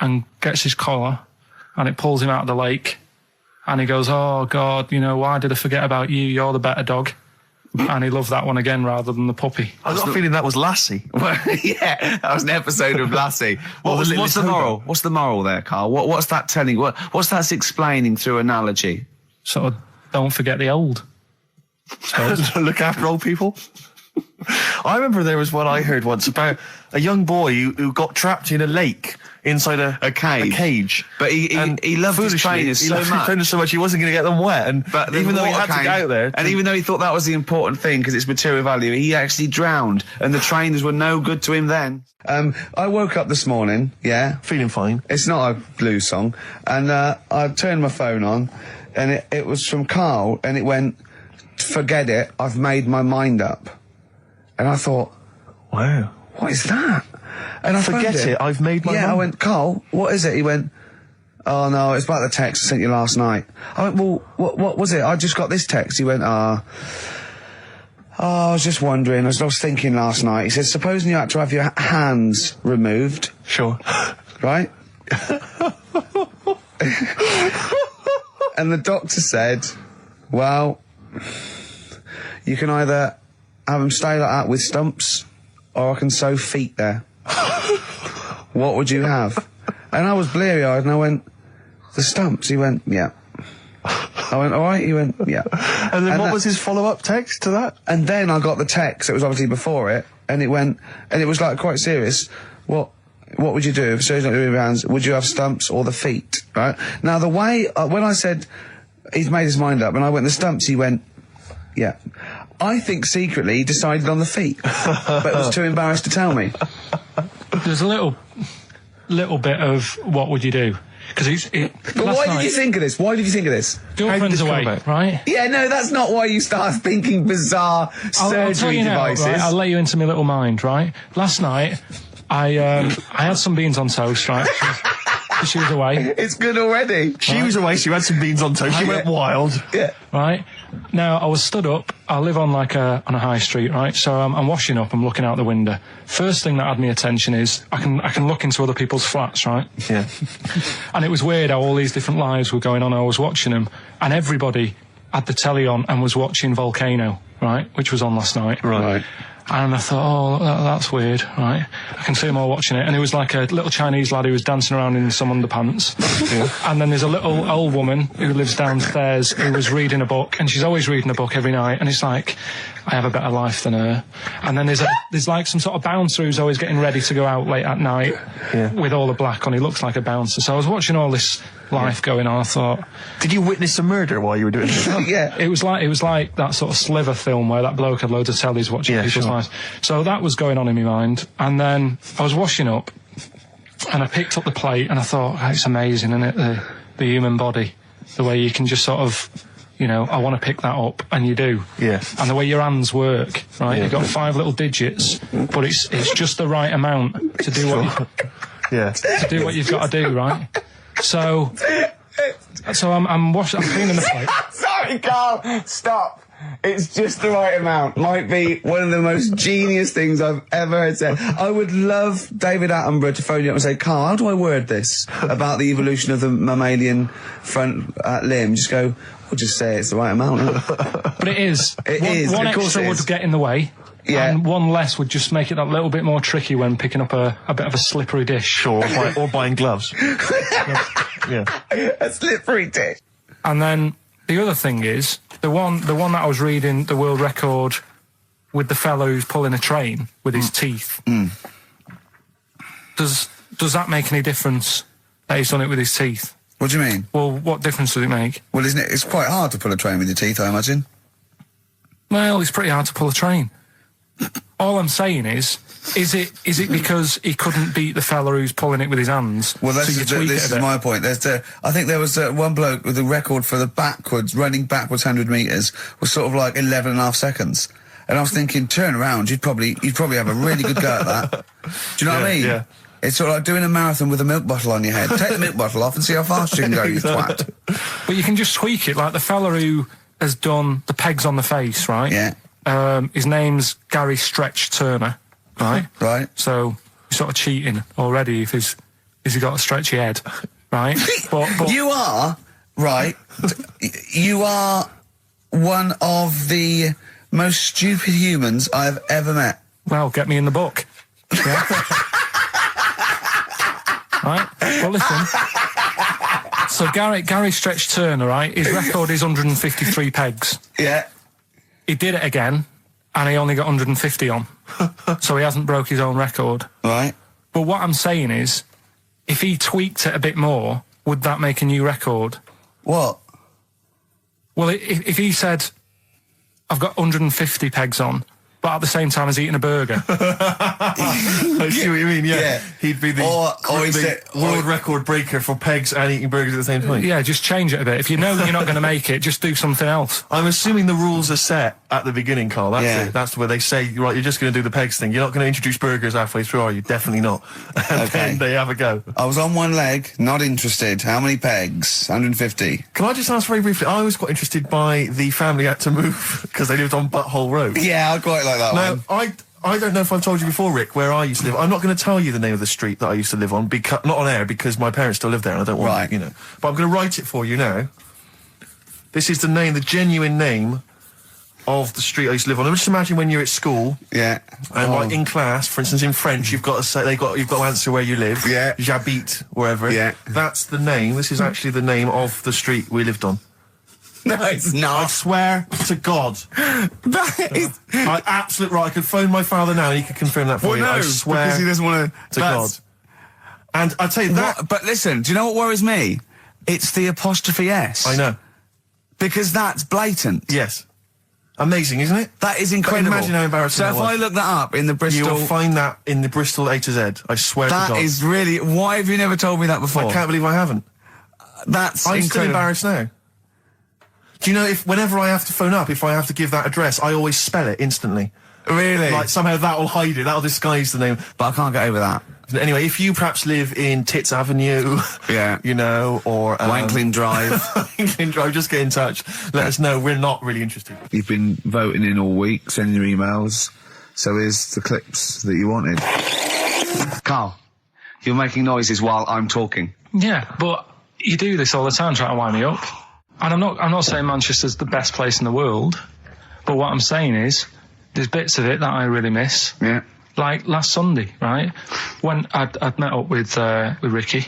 and gets his collar, and it pulls him out of the lake, and he goes, "Oh God, why did I forget about you? You're the better dog." And he loved that one again rather than the puppy. I got a feeling that was Lassie. Well, yeah, that was an episode of Lassie. What's the moral? What's the moral there, Carl? What's that telling? What's that explaining through analogy? Sort of, don't forget the old. Look after old people. I remember there was one I heard once about a young boy who got trapped in a lake inside a cage. But he loved his trainers so much. He wasn't going to get them wet. But even though he had to get out there, and even though he thought that was the important thing because it's material value, he actually drowned, and the trainers were no good to him then. I woke up this morning, feeling fine. It's not a blues song, and I turned my phone on, and it was from Karl, and it went, "Forget it, I've made my mind up." And I thought, wow, what is that? And I forget phoned him. it, I've made my mind. I went, "Karl, what is it?" He went, "Oh no, it's about the text I sent you last night." I went, "Well, what was it? I just got this text." He went, I was just wondering, I was thinking last night. He said, "Supposing you had to have your hands removed." Sure. Right? And the doctor said, "Well, you can either have them stay like that with stumps, or I can sew feet there. What would you have?" And I was bleary-eyed, and I went, "The stumps." He went, "Yeah." I went, "All right." He went, "Yeah." And then what was his follow-up text to that? And then I got the text. It was obviously before it, and it went, and it was like quite serious. What would you do if surgery not doing your hands? Would you have stumps or the feet? Right now, the way when I said he's made his mind up, and I went the stumps, he went, "Yeah." I think secretly he decided on the feet, but was too embarrassed to tell me. There's a little bit of what would you do? Because But why did you think of this? Why did you think of this? Girlfriend's away, right? Yeah, no, that's not why you start thinking bizarre I'll tell you now, devices. right? I'll let you into my little mind, right? Last night, I had some beans on toast, right? She was away. It's good already. She was away, she had some beans on toast, she went wild. Yeah. Right? Now, I was stood up. I live on on a high street, right? So I'm washing up, I'm looking out the window. First thing that had my attention is I can look into other people's flats, right? Yeah. And it was weird how all these different lives were going on. I was watching them, and everybody had the telly on and was watching Volcano, right? Which was on last night. Right. And I thought, oh, that's weird, right? I can see them all watching it. And it was like a little Chinese lad who was dancing around in some underpants. Yeah. And then there's a little old woman who lives downstairs who was reading a book, and she's always reading a book every night. And it's like, I have a better life than her. And then there's like some sort of bouncer who's always getting ready to go out late at night with all the black on. He looks like a bouncer. So I was watching all this life going on. I thought, did you witness a murder while you were doing this? Yeah. It was like that sort of Sliver film where that bloke had loads of tellies watching people's lives. So that was going on in my mind. And then I was washing up, and I picked up the plate, and I thought, oh, it's amazing, isn't it? The human body, the way you can just sort of, I want to pick that up, and you do. Yeah. And the way your hands work, right? Yeah. You've got 5 little digits, but it's just the right amount to do to do what you've got to do, right? So I'm cleaning the plate. Sorry, Carl. Stop. It's just the right amount. Might be one of the most genius things I've ever heard said. I would love David Attenborough to phone you up and say, Carl, how do I word this about the evolution of the mammalian front limb? Just go, we'll just say it's the right amount. But it is. It is. One Of course extra it would is. get in the way. Yeah. And one less would just make it that little bit more tricky when picking up a bit of a slippery dish. Sure, or buying gloves. Yeah. A slippery dish. And then the other thing is, the one that I was reading, the world record with the fellow who's pulling a train with his teeth. Does that make any difference that he's done it with his teeth? What do you mean? Well, what difference does it make? Well, isn't it? It's quite hard to pull a train with your teeth, I imagine. Well, it's pretty hard to pull a train. All I'm saying is it because he couldn't beat the fella who's pulling it with his hands? Well, so this is my point. I think there was one bloke with a record for the running backwards 100 metres was sort of like 11.5 seconds. And I was thinking, turn around, you'd probably have a really good go at that. Do you know what I mean? Yeah. It's sort of like doing a marathon with a milk bottle on your head. Take the milk bottle off and see how fast you can go, you twat. But you can just tweak it, like the fella who has done the pegs on the face, right? Yeah. His name's Gary Stretch Turner, right? Right. So you're sort of cheating already if he's got a stretchy head, right? But You are, right, you are one of the most stupid humans I've ever met. well, get me in the book. Yeah. Right? Well, listen. So Gary Stretch Turner, right? His record is 153 pegs. Yeah. He did it again, and he only got 150 on. So he hasn't broke his own record. Right. But what I'm saying is, if he tweaked it a bit more, would that make a new record? What? Well, if he said, I've got 150 pegs on, but at the same time as eating a burger. I see what you mean, yeah. He'd be the world record breaker for pegs and eating burgers at the same time. Yeah, just change it a bit. If you know you're not going to make it, just do something else. I'm assuming the rules are set at the beginning, Carl. That's it. That's where they say, right, you're just going to do the pegs thing. You're not going to introduce burgers halfway through, are you? Definitely not. And then they have a go. I was on one leg, not interested. How many pegs? 150. Can I just ask very briefly, I was quite interested by the family had to move because they lived on Butthole Road. Yeah, I quite like that Now, one. I don't know if I've told you before, Rick, where I used to live. I'm not going to tell you the name of the street that I used to live on, because not on air, because my parents still live there and I don't want, you know. But I'm going to write it for you now. This is the genuine name of the street I used to live on. Just imagine when you're at school. Yeah. And like in class, for instance, in French, you've got to say you've got to answer where you live. Yeah. J'habite, wherever. Yeah. That's the name. This is actually the name of the street we lived on. No, it's I not. swear to God. That is... Absolute right. I could phone my father now and he could confirm that for you. I swear because he doesn't want to God. And I'd say that... But listen, do you know what worries me? It's the apostrophe S. I know. Because that's blatant. Yes. Amazing, isn't it? That is incredible. Imagine how embarrassing So if I look that up in the Bristol... You'll find that in the Bristol A to Z. I swear to God. That is really... Why have you never told me that before? I can't believe I haven't. That's I'm incredible. still embarrassed now. Do you know, whenever I have to phone up, if I have to give that address, I always spell it instantly. Really? Like, somehow that'll hide it, that'll disguise the name. But I can't get over that. Anyway, if you perhaps live in Tits Avenue, yeah, you know, or... Wanklin Drive. Wanklin Drive, just get in touch. Let us know, we're not really interested. You've been voting in all week, sending your emails, so here's the clips that you wanted. Carl, you're making noises while I'm talking. Yeah, but you do this all the time trying to wind me up. And I'm not saying Manchester's the best place in the world, but what I'm saying is there's bits of it that I really miss. Yeah. Like last Sunday, right? When I'd met up with Ricky,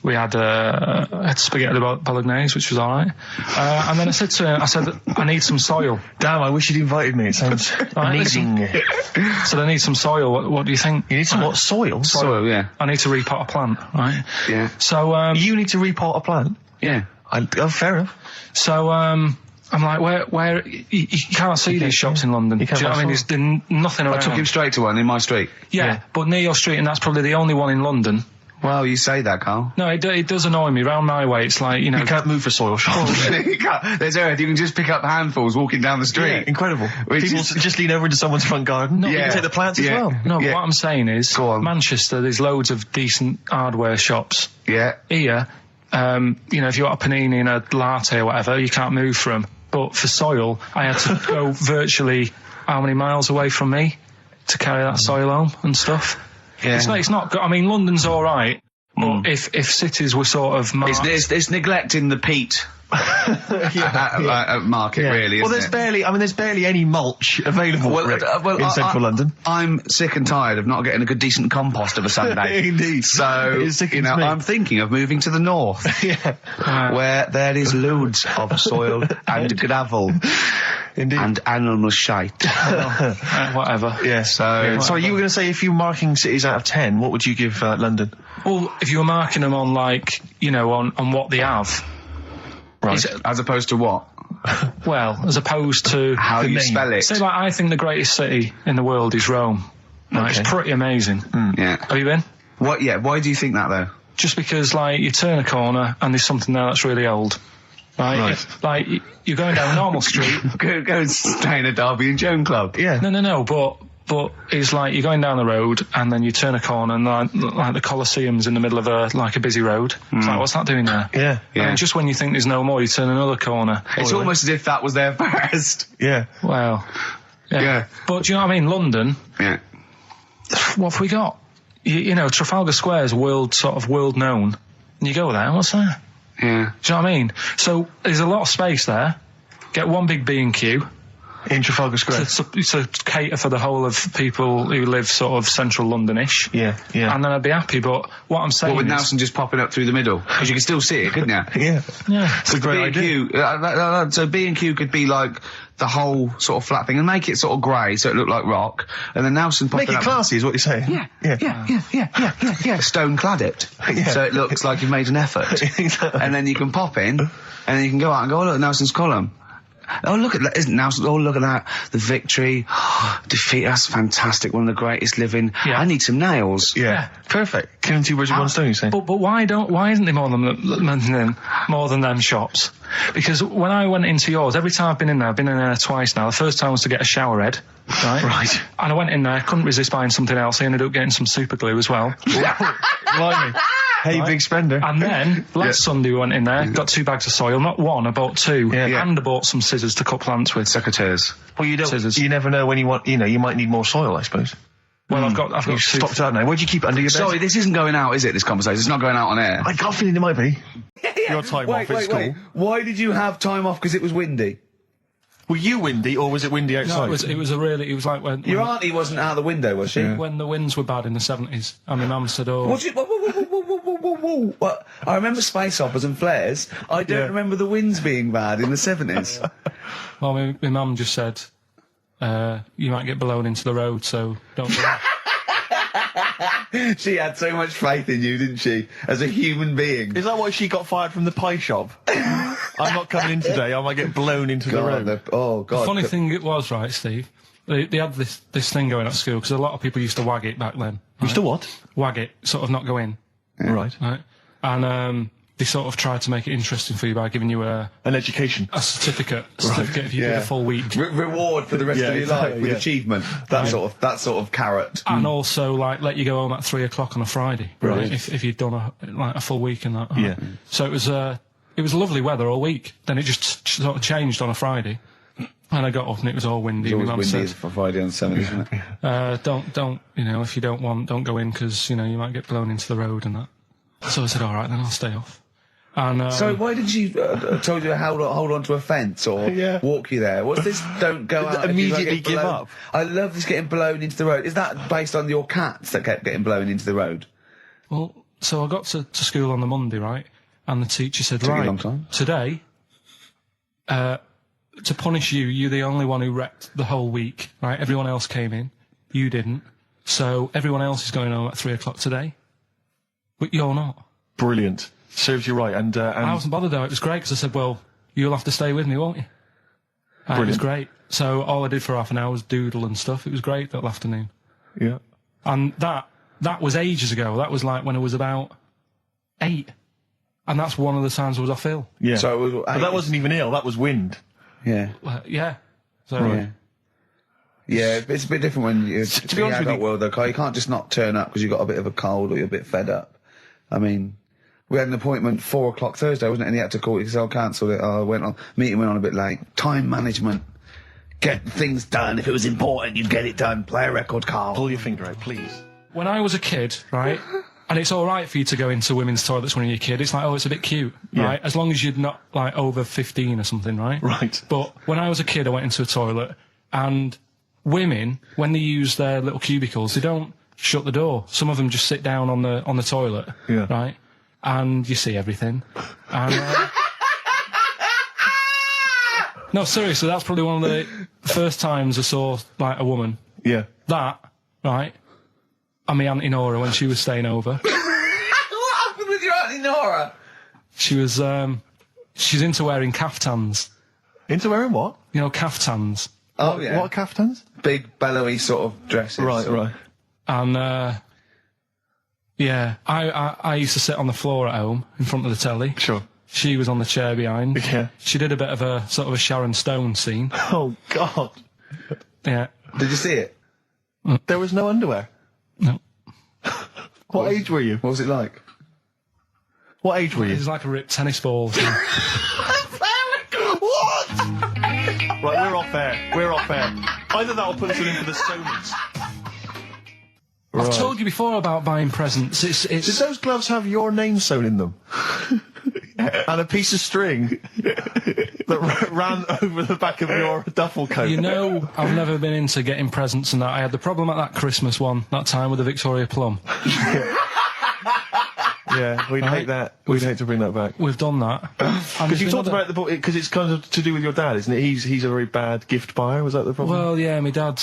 we had spaghetti bolognese, which was all right. And then I said to him, I need some soil. Damn, I wish you'd invited me. It sounds amazing. So I need some soil. What do you think? You need some what? Soil? Soil, yeah. I need to repot a plant, right? Yeah. So you need to repot a plant? Yeah. Fair enough. So I'm like, where you can't see these shops in London. Do you know what I mean? There's nothing around. I took him straight to one in my street. Yeah, but near your street, and that's probably the only one in London. Well, you say that, Carl. No, it does annoy me. Round my way, it's like, you know... You can't move for soil shops. You can't. There's earth. You can just pick up handfuls walking down the street. Yeah, incredible. People just lean over into someone's front garden. No, you can take the plants as well. No, but what I'm saying is, Manchester, there's loads of decent hardware shops. Yeah. Here, you know, if you want a panini and a latte or whatever, you can't move from. But for soil, I had to go virtually how many miles away from me to carry that soil home and stuff. Yeah. It's not good. I mean, London's all right, but if cities were sort of marked, It's neglecting the peat market, really. Well, isn't there's barely any mulch available in central London. I'm sick and tired of not getting a good, decent compost of a Sunday. Indeed. So, It sickens me. I'm thinking of moving to the north, where there is loads of soil and gravel. Indeed. And animal shite. whatever. Yeah. So you were going to say, if you were marking cities out of 10, what would you give London? Well, if you were marking them on, like, you know, on what they have. Right. As opposed to what? Well, as opposed to How you spell it. Say, like, I think the greatest city in the world is Rome. Right, Okay. it's pretty amazing. Yeah. Have you been? What? Yeah. Why do you think that though? Just because, like, you turn a corner and there's something there that's really old. Right. Like, you're going down a normal street. Go and stay in a Derby and Joan club. Yeah. No, but it's like you're going down the road and then you turn a corner and like the Colosseum's in the middle of a busy road. It's like, what's that doing there? Yeah. And just when you think there's no more, you turn another corner. It's almost as if that was there first. Yeah. Well, Yeah. But do you know what I mean? London, Yeah. what have we got? You know, Trafalgar Square is world known. And you go there, what's there? Yeah. Do you know what I mean? So there's a lot of space there. Get one big B&Q. In Trafalgar Square. To cater for the whole of people who live sort of central Londonish. Yeah. And then I'd be happy, but what I'm saying Well, with is... Nelson just popping up through the middle, because you can still see it, couldn't you? Yeah. Yeah. It's a great idea. B&Q, so B&Q could be like the whole sort of flat thing and make it sort of grey so it looked like rock, and then Nelson popping Make it up. classy is what you're saying. Yeah. Stone clad it. Yeah. So it looks like you've made an effort. Exactly. And then you can pop in, and then you can go out and go, oh, look, Nelson's column. Oh, look at that. Isn't Nelson? Oh, look at that. The victory. Defeat. That's fantastic. One of the greatest living. Yeah. I need some nails. Yeah. Perfect. Killing two birds with one stone, you say? But why isn't there more than them shops? Because when I went into yours, every time I've been in there twice now. The first time was to get a shower head, right? Right. And I went in there, couldn't resist buying something else. I ended up getting some super glue as well. Blimey. Hey, Right. big spender. And then last Sunday we went in there, got 2 bags of soil, not one, I bought 2, Yeah. and I bought some scissors to cut plants with. Secateurs. Well, Scissors. you never know when you want, you might need more soil, I suppose. Well, I've got You've 2. stopped out now. Where'd you keep it under your bed? Sorry, this isn't going out, is it, this conversation? It's not going out on air. I got a feeling it might be. Your time off at school. Why did you have time off? Because it was windy? Were you windy, or was it windy outside? No, it was like when Your auntie wasn't out the window, was she? when the winds were bad in the 70s, and my mum said, oh... Whoa. What? I remember space operas and flares. I don't remember the winds being bad in the 70s. Well, my mum just said, you might get blown into the road, so don't do that. She had so much faith in you, didn't she? As a human being. Is that why she got fired from the pie shop? I'm not coming in today, I might get blown into the road. Oh, God. The funny thing it was, right, Steve, they had this thing going at school, because a lot of people used to wag it back then. You still what? Wag it, sort of not go in, Right. right? And they sort of tried to make it interesting for you by giving you a An education. certificate if you did a full week. Reward for the rest of your life with achievement. That sort of carrot. And also, like, let you go home at 3 o'clock on a Friday, Right. If you'd done a full week and that. Yeah. So it was lovely weather all week. Then it just sort of changed on a Friday, and I got up and it was all windy. It's My always mum windy said, for Friday on 7th, isn't it? don't, if you don't want, don't go in, because, you might get blown into the road and that. So I said, all right, then I'll stay off. And So why did she told you to hold on to a fence or walk you there? What's this? Don't go out. Immediately give up. I love this getting blown into the road. Is that based on your cats that kept getting blown into the road? Well, so I got to school on the Monday, right? And the teacher said, Took you a right, long time. today, to punish you, you're the only one who wrecked the whole week, right? Everyone else came in. You didn't. So everyone else is going home at 3 o'clock today. But you're not. Brilliant. Serves you right. And I wasn't bothered though. It was great because I said, well, you'll have to stay with me, won't you? And it was great. So all I did for half an hour was doodle and stuff. It was great that afternoon. yeah. And that was ages ago. That was like when I was about 8. And that's one of the times I was off ill. Yeah. So it was, but that wasn't even ill, that was wind. Yeah. Yeah. So Yeah, it's a bit different when you're to be honest with you, world though, Carl. You can't just not turn up because you've got a bit of a cold or you're a bit fed up. I mean, We had an appointment 4 o'clock Thursday, wasn't it? And he had to call it because I cancelled it. Meeting went on a bit late. Time management. Get things done. If it was important, you'd get it done. Play a record, Carl. Pull your finger out, please. When I was a kid, right, and it's all right for you to go into women's toilets when you're a kid. It's like, oh, it's a bit cute, right? As long as you're not, like, over 15 or something, right? Right. But when I was a kid, I went into a toilet, and women, when they use their little cubicles, they don't shut the door. Some of them just sit down on the toilet, right? And you see everything. And, no, seriously, that's probably one of the first times I saw, like, a woman. Yeah. That, right, and my Auntie Nora when she was staying over. What happened with your Auntie Nora? She was, she's into wearing caftans. Into wearing what? You know, caftans. Oh, yeah. What caftans? Big, bellowy sort of dresses. Right. And, yeah, I used to sit on the floor at home in front of the telly. Sure. She was on the chair behind. Yeah. She did a bit of a sort of a Sharon Stone scene. Oh, God. Yeah. Did you see it? There was no underwear. No. What age were you? What was it like? What age were It you? was like a ripped tennis ball. What? Right, we're off air. We're off air. Either that or put us in for the Sonys. I've told you before about buying presents. Did those gloves have your name sewn in them? And a piece of string that ran over the back of your duffel coat? You know, I've never been into getting presents and that. I had the problem at that Christmas one, that time with the Victoria Plum. Yeah, we'd hate that. We'd hate to bring that back. We've done that. Because you talked about the book, because it's kind of to do with your dad, isn't it? He's a very bad gift buyer. Was that the problem? Well, yeah, my dad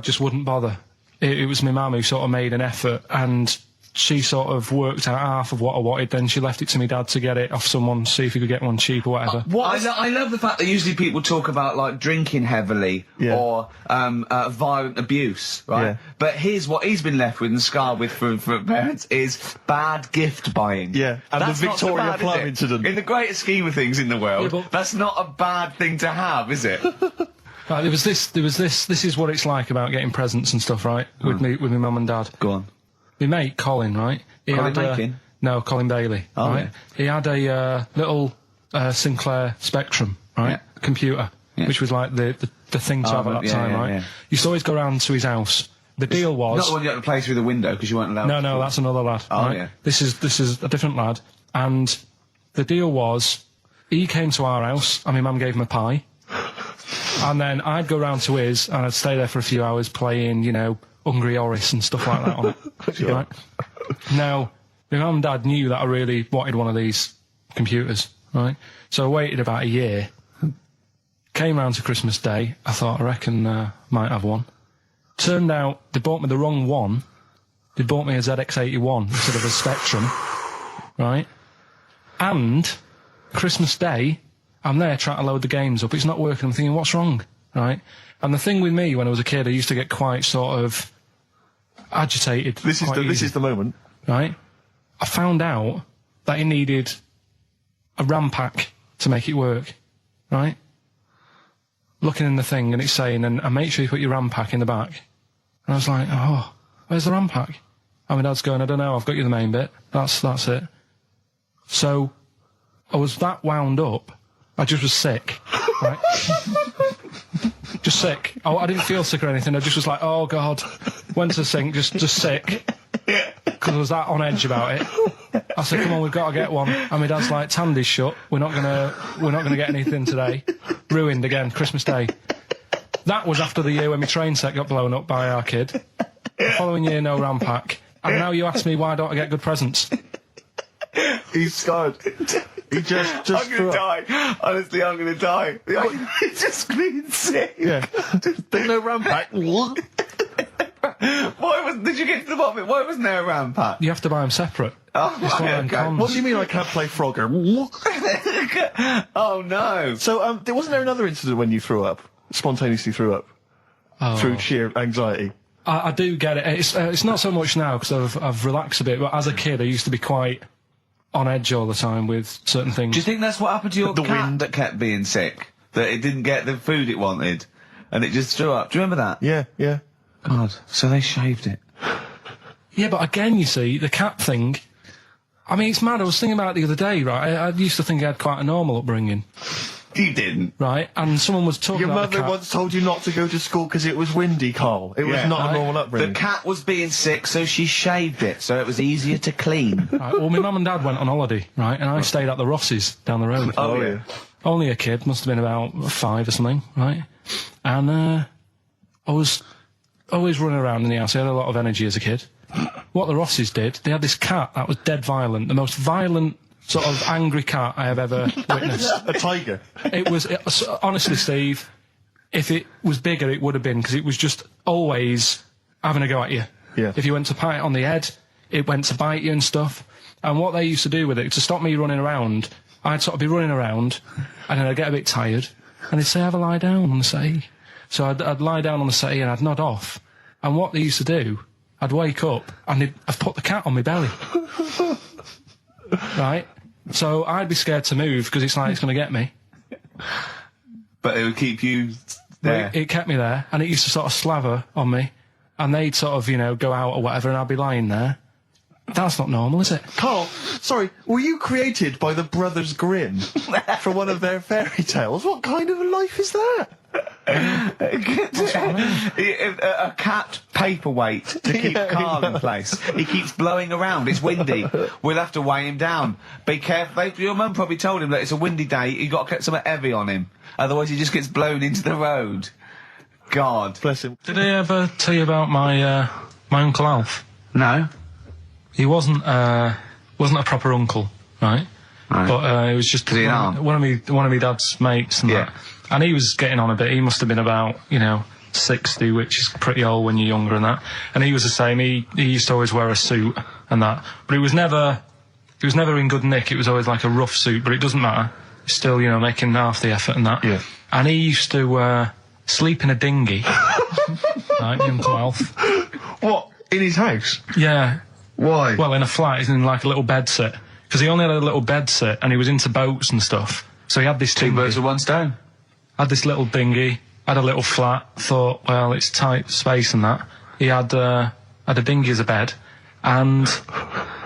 just wouldn't bother. It was my mum who sort of made an effort, and she sort of worked out half of what I wanted, then she left it to me dad to get it off someone, see if he could get one cheap or whatever. I love the fact that usually people talk about, like, drinking heavily or violent abuse, right? Yeah. But here's what he's been left with and scarred with from parents is bad gift buying. Yeah, and That's the not so Victoria bad, Plum is it? incident. In the greater scheme of things in the world, Yeah, but- that's not a bad thing to have, is it? Right, there was this, this is what it's like about getting presents and stuff, right? With my mum and dad. Go on. My mate, Colin, right? He Colin had, Makin? No, Colin Bailey, Oh, right? yeah. He had a Little Sinclair Spectrum, right? Yeah. Computer, which was like the thing to have at that time, right? yeah. Used to always go round to his house. The deal was... Not the one you had to play through the window because you weren't allowed No, that's another lad. Oh, right? yeah. This is a different lad. And the deal was, he came to our house, and my mum gave him a pie. And then I'd go round to his, and I'd stay there for a few hours playing, you know, Hungry Horace and stuff like that on it. Right? Now, my mum and dad knew that I really wanted one of these computers, right? So I waited about a year. Came round to Christmas Day. I thought, I reckon might have one. Turned out they bought me the wrong one. They bought me a ZX81 instead of a Spectrum, right? And Christmas Day, I'm there trying to load the games up. It's not working. I'm thinking, what's wrong, right? And the thing with me when I was a kid, I used to get quite sort of agitated. This is the moment. Right? I found out that it needed a RAM pack to make it work, right? Looking in the thing and it's saying, and make sure you put your RAM pack in the back. And I was like, oh, where's the RAM pack? And my dad's going, I don't know, I've got you the main bit. That's it. So I was that wound up, I just was sick, right? Just sick. I didn't feel sick or anything, I just was like, oh God. Went to the sink, just sick. Because I was that on edge about it. I said, come on, we've got to get one. And my dad's like, Tandy's shut, we're not gonna get anything today. Ruined again, Christmas Day. That was after the year when my train set got blown up by our kid. The following year, no RAM pack. And now you ask me why don't I get good presents? He's scarred. He just I'm gonna die. Honestly, I'm gonna die. It's just clean sick. Yeah. There's no RAM pack. What? Did you get to the bottom of it? Why wasn't there a RAM pack? You have to buy them separate. Oh, It's one of them okay. cons. What do you mean I can't play Frogger? Oh no. So, wasn't there another incident when you threw up? Spontaneously threw up? Through sheer anxiety? I do get it. It's not so much now because I've relaxed a bit, but as a kid I used to be quite on edge all the time with certain things. Do you think that's what happened to your The cat wind. that kept being sick? That it didn't get the food it wanted? And it just threw up? Do you remember that? Yeah. God, so they shaved it. Yeah, but again, you see, the cat thing, I mean, it's mad. I was thinking about it the other day, right? I used to think I had quite a normal upbringing, You didn't. right? And someone was talking Your about the mother cat. once told you not to go to school because it was windy, Carl. It was Yeah. not a normal The upbringing. cat was being sick, so she shaved it, so it was easier to clean. Right, well, my mum and dad went on holiday, right? And I stayed at the Rosses down the road. Oh, yeah. Only a kid, must have been about 5 or something, right? And I was always running around in the house. I had a lot of energy as a kid. What the Rosses did, they had this cat that was dead violent, the most violent sort of angry cat I have ever witnessed. A tiger. It was honestly, Steve, if it was bigger, it would have been, because it was just always having a go at you. Yeah. If you went to pat it on the head, it went to bite you and stuff. And what they used to do with it, to stop me running around, I'd sort of be running around, and then I'd get a bit tired, and they'd say, have a lie down on the settee. So I'd lie down on the settee and I'd nod off. And what they used to do, I'd wake up and I'd put the cat on my belly. Right? So I'd be scared to move because it's like it's going to get me. But it would keep you there. It kept me there, and it used to sort of slaver on me, and they'd sort of, go out or whatever, and I'd be lying there. That's not normal, is it? Carl, sorry, were you created by the Brothers Grimm for one of their fairy tales? What kind of a life is that? A cat paperweight to keep Carl in place. He keeps blowing around. It's windy. We'll have to weigh him down. Be careful. Your mum probably told him that it's a windy day. You got to get something heavy on him, otherwise he just gets blown into the road. God Bless him. Did I ever tell you about my Uncle Alf? no. He wasn't a proper uncle, right? But it was just he an aunt? one of my dad's mates and Yeah. that. And he was getting on a bit. He must have been about 60, which is pretty old when you're younger and that. And he was the same. He used to always wear a suit and that, but it was never in good nick. It was always like a rough suit, but it doesn't matter. He's still making half the effort and that. Yeah. And he used to sleep in a dinghy. Right, my Uncle Alf. What? In his house? Yeah. Why? Well, in a flat, he's in like a little bed sit. Because he only had a little bed sit, and he was into boats and stuff. So he had this Two dinghy. birds with one stone. Had this little dinghy, had a little flat, thought, well, it's tight space and that. He had a dinghy as a bed, and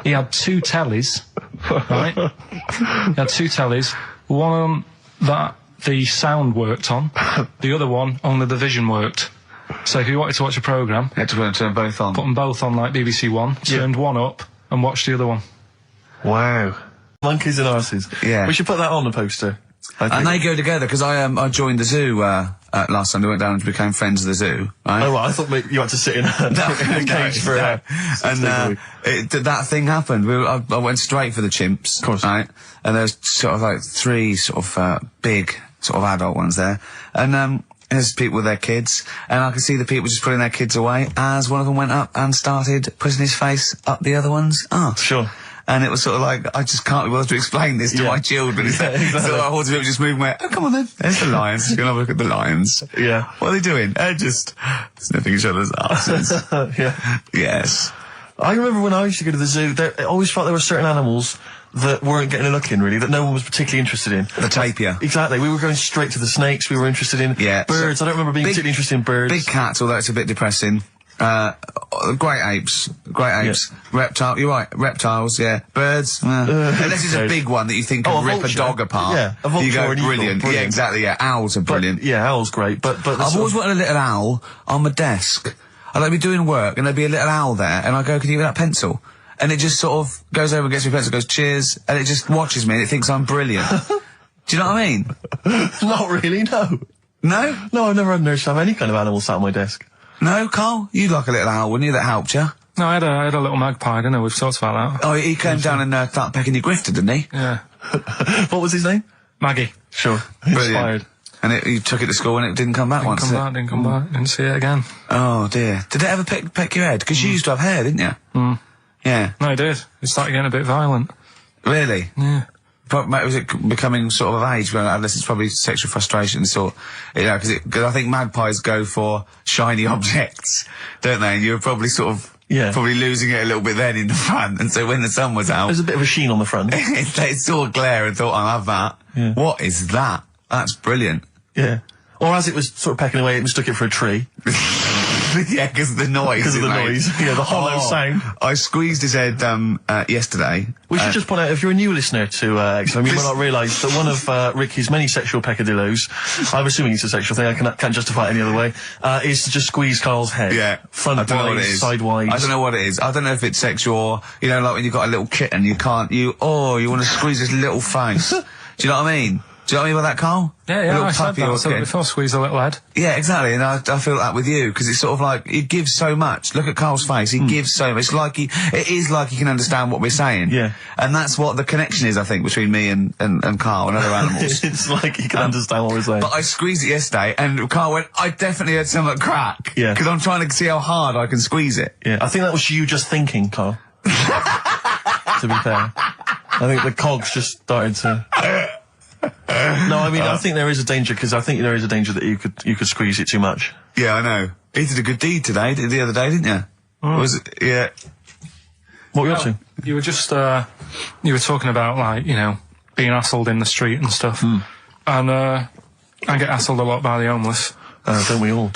he had 2 tellies, right? He had 2 tellies, one that the sound worked on, the other one only the vision worked. So if you wanted to watch a programme, You had to turn both on. put them both on like BBC One, turned one up, and watched the other one. Wow. Monkeys and arses. Yeah. We should put that on the poster. I think. And they go together, because I joined the zoo last Sunday. Went down and became friends of the zoo. Right? Oh, well, I thought maybe you had to sit in a, in a cage for no. And that thing happened. I went straight for the chimps. Of course. Right? And there's sort of like 3 sort of big sort of adult ones there. And there's people with their kids, and I could see the people just putting their kids away as one of them went up and started putting his face up the other one's arse. Sure. And it was sort of like, I just can't be bothered to explain this to my children. It's like, exactly. so I hordes of people just moving away. Oh, come on then. There's the lions. You're going to have a look at the lions. Yeah. What are they doing? They're just sniffing each other's asses. Yeah. Yes. I remember when I used to go to the zoo, I always felt there were certain animals that weren't getting a look in, really, that no one was particularly interested in. The tapir. Exactly. We were going straight to the snakes we were interested in. Yeah. Birds. I don't remember being particularly interested in birds. Big cats, although it's a bit depressing. Great apes. Reptile, you're right. Reptiles, yeah. Birds. Unless it's a big one that you think Oh, could a rip a vulture. dog apart. Yeah, a vulture You go, or an eagle, brilliant. Yeah, brilliant. exactly, yeah. Owls are brilliant. Yeah, owl's great, but I've always wanted a little owl on my desk. I'd like be doing work and there'd be a little owl there, and I go, could you give me that pencil? And it just sort of goes over and gets me a pencil, goes, cheers, and it just watches me and it thinks I'm brilliant. Do you know what I mean? not really, no. No? No, I've never had an urge to have any kind of animal sat on my desk. No, Carl? You'd like a little owl, wouldn't you, that helped you? No, I had a little magpie, didn't I? We've talked about that. Oh, he came down and started pecking your grifter, didn't he? Yeah. What was his name? Maggie. Sure. Brilliant. Inspired. And you took it to school and it didn't come back once, did it? Didn't come back, didn't see it again. Oh, dear. Did it ever peck your head? Because you used to have hair, didn't you? Yeah. No, it did. It started getting a bit violent. Really? Yeah. But was it becoming sort of age when it's probably sexual frustration sort, because I think magpies go for shiny objects, don't they? And you were probably sort of probably losing it a little bit then in the front, and so when the sun was out, There's a bit of a sheen on the front. they saw a glare and thought, I'll have that. Yeah. What is that? That's brilliant. Yeah. Or as it was sort of pecking away, it mistook it for a tree. Yeah, because of the noise. Because of the noise. Yeah, the hollow sound. I squeezed his head yesterday. We should just point out, if you're a new listener to XFM, you might not realise that one of Ricky's many sexual peccadillos, I'm assuming it's a sexual thing, I can't justify it any other way, is to just squeeze Carl's head. Yeah. Front-wise, sidewise. I don't know what it is. I don't know if it's sexual or, you know, like when you've got a little kitten, you want to squeeze his little face. Do you know what I mean? Do you know what I mean by that, Carl? Yeah, I said that. So before squeeze a little head. Yeah, exactly. And I feel that with you, because it's sort of like, he gives so much. Look at Carl's face. He gives so much. It is like he can understand what we're saying. Yeah. And that's what the connection is, I think, between me and Carl and other animals. It's like he can understand what we're saying. But I squeezed it yesterday, and Carl went, I definitely heard something crack. Yeah. Because I'm trying to see how hard I can squeeze it. Yeah, I think that was you just thinking, Carl. To be fair. I think the cogs just started to... No, I mean, I think there is a danger, because I think there is a danger that you could squeeze it too much. Yeah, I know. He did a good deed today, the other day, didn't you? Was it? Yeah. What were you up to? You were just, you were talking about, like, you know, being hassled in the street and stuff. And, I get hassled a lot by the homeless. Don't we all?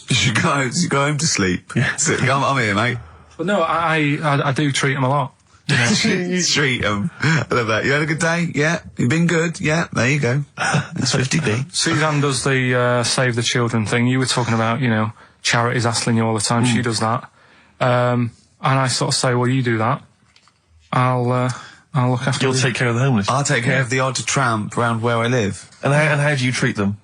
You should go home to sleep. Yeah. I'm here, mate. But no, I do treat them a lot. You know? You treat them. I love that. You had a good day? Yeah. You've been good? Yeah. There you go. It's 50p. Suzanne does the Save the Children thing. You were talking about, you know, charities hassling you all the time. She does that. And I sort of say, well, you do that. I'll look after You'll take care of the homeless. I'll take care of the odd tramp around where I live. And how do you treat them?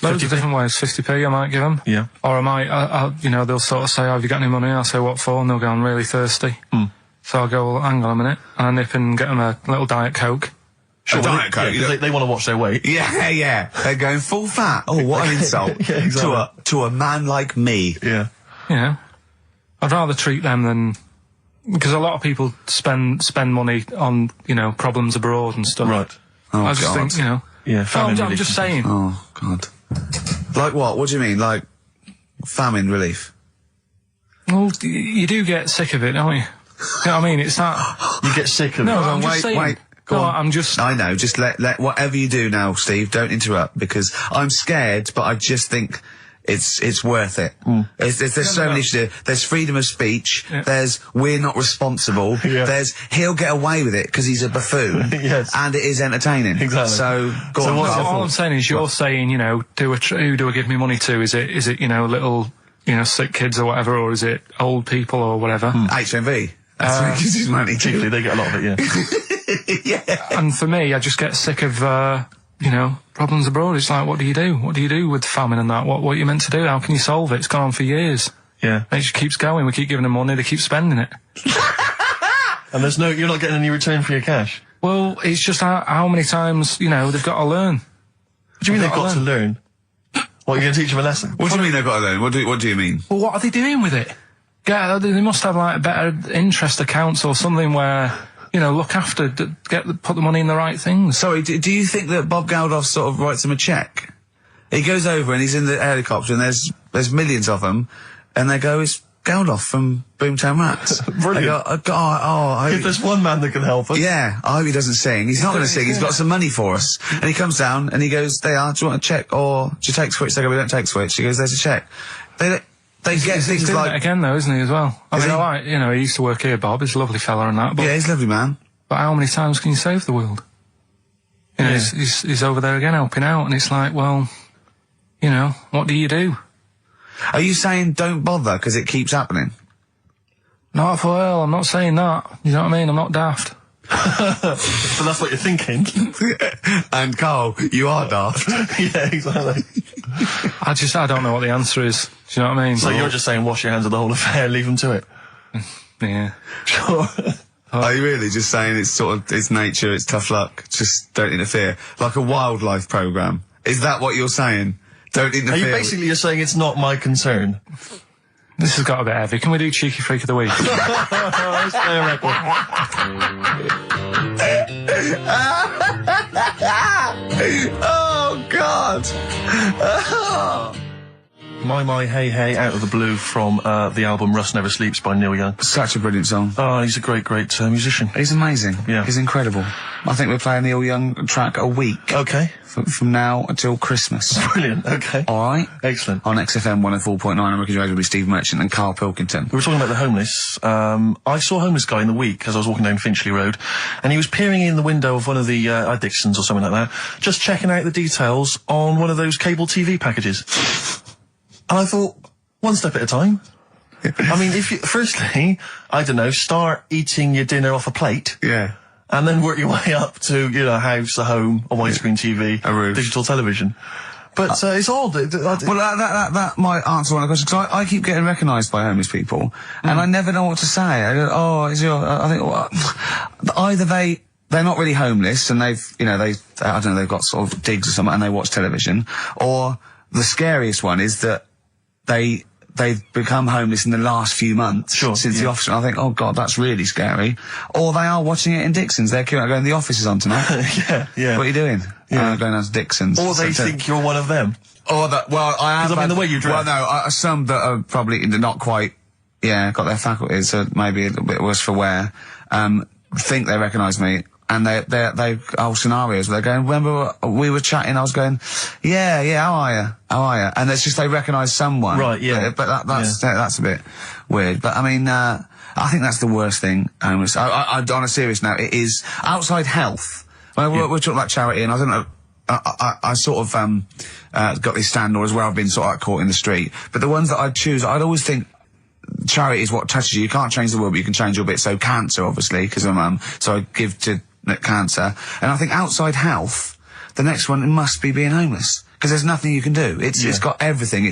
Loads of different ways. 50p I might give them. Yeah. Or I might, you know, they'll sort of say, oh, have you got any money? I'll say, what for? And they'll go, I'm really thirsty. So I'll go, well, hang on a minute. And I nip and get them a little Diet Coke. Sure, Diet Coke. Yeah, they want to watch their weight. Yeah, yeah. They're going full fat. Oh, what an insult. Yeah, exactly. To a man like me. Yeah. You know, I'd rather treat them than... Because a lot of people spend money on, you know, problems abroad and stuff. Right. Oh, I just God. think, you know... Yeah, famine I'm relief. just saying. Oh, God. Like what? What do you mean? Like famine relief? Well, you do get sick of it, don't you? You know what I mean? It's that... You get sick of No, it. I'm just saying. Wait. Go on. I'm just... I know. Just let whatever you do now, Steve, don't interrupt, because I'm scared, but I just think it's worth it. There's so many issues. There's freedom of speech. Yeah. There's we're not responsible. Yeah. There's he'll get away with it because he's a buffoon. Yes. And it is entertaining. Exactly. So go So on. what's Carl. All I'm saying is you're saying, you know, who do I give me money to? Is it, you know, little, you know, sick kids or whatever, or is it old people or whatever? HMV. That's where he gives his money to. Chiefly, they get a lot of it, yeah. Yeah. And for me, I just get sick of, you know, problems abroad. It's like, what do you do? What do you do with famine and that? What are you meant to do? How can you solve it? It's gone on for years. Yeah. And it just keeps going. We keep giving them money. They keep spending it. And you're not getting any return for your cash. Well, it's just how many times, you know, they've got to learn. What do you mean they've got to learn? What, you're going to teach them a lesson? What do you mean they've got to learn? What do you mean? Well, what are they doing with it? Yeah, they must have, like, better interest accounts or something where, you know, look after, put the money in the right things. Sorry, do you think that Bob Geldof sort of writes him a cheque? He goes over and he's in the helicopter and there's millions of them, and they go, it's Geldof from Boomtown Rats. Brilliant. They go, If there's one man that can help us. yeah, I hope he doesn't sing. He's not going to sing. He's got some money for us. And he comes down and he goes, do you want a cheque or do you take Switch? They go, we don't take Switch. He goes, there's a cheque. They get He's things doing like... it again, though, isn't he, as well? I Is mean, he? alright, you know, he used to work here, Bob. He's a lovely fella and that. But, Yeah, he's a lovely man. but how many times can you save the world? You know, Yeah. he's over there again helping out, and it's like, well, you know, what do you do? Are you saying don't bother because it keeps happening? Not for well, I'm not saying that. You know what I mean? I'm not daft. But that's what you're thinking. And Carl, you are daft. Yeah, exactly. I don't know what the answer is. Do you know what I mean? So you're just saying wash your hands of the whole affair, leave them to it. Yeah. Sure. Are you really just saying it's nature, it's tough luck, just don't interfere? Like a wildlife programme. Is that what you're saying? Don't interfere. Are you basically just saying it's not my concern? This has got a bit heavy. Can we do Cheeky Freak of the Week? That's fair record. Oh, God! Oh. My Hey Hey Out of the Blue from the album Rust Never Sleeps by Neil Young. Such a brilliant song. Oh, he's a great musician. He's amazing. Yeah. He's incredible. I think we're playing Neil Young track a week. Okay. From now until Christmas. Brilliant, okay. Alright? Excellent. On XFM 104.9, I'm Ricky Gervais with Steve Merchant and Karl Pilkington. We were talking about the homeless. I saw a homeless guy in the week as I was walking down Finchley Road, and he was peering in the window of one of the Dixons or something like that, just checking out the details on one of those cable TV packages. And I thought, one step at a time. I mean, firstly, I don't know, start eating your dinner off a plate. Yeah. And then work your way up to, a house, a home, a widescreen TV, a roof, digital television. But it's odd. Well, that might answer one of the questions, because I keep getting recognised by homeless people, and I never know what to say. I go, I think, well, either they're not really homeless, and they've got sort of digs or something, and they watch television, or the scariest one is that they've become homeless in the last few months since the office. And I think, oh God, that's really scary. Or they are watching it in Dixon's. They're going, the office is on tonight. yeah. What are you doing? Yeah. Going down to Dixon's. Or they think you're one of them. Or that, well, I am. Because I mean, the way you dress. Well, no, some that are probably not quite, got their faculties, so maybe a little bit worse for wear, think they recognise me. And they whole scenarios where they're going, remember we were chatting, I was going, yeah, how are you? And it's just they recognise someone. Right, yeah. But that's a bit weird. But I mean, I think that's the worst thing. On a serious note, it is outside health. We're talking about charity, and I don't know, I sort of, got these standards where I've been sort of like caught in the street. But the ones that I'd choose, I'd always think, charity is what touches you. You can't change the world, but you can change your bit. So cancer, obviously, because I'm so I give to cancer. And I think outside health, the next one must be being homeless, because there's nothing you can do. It's got everything.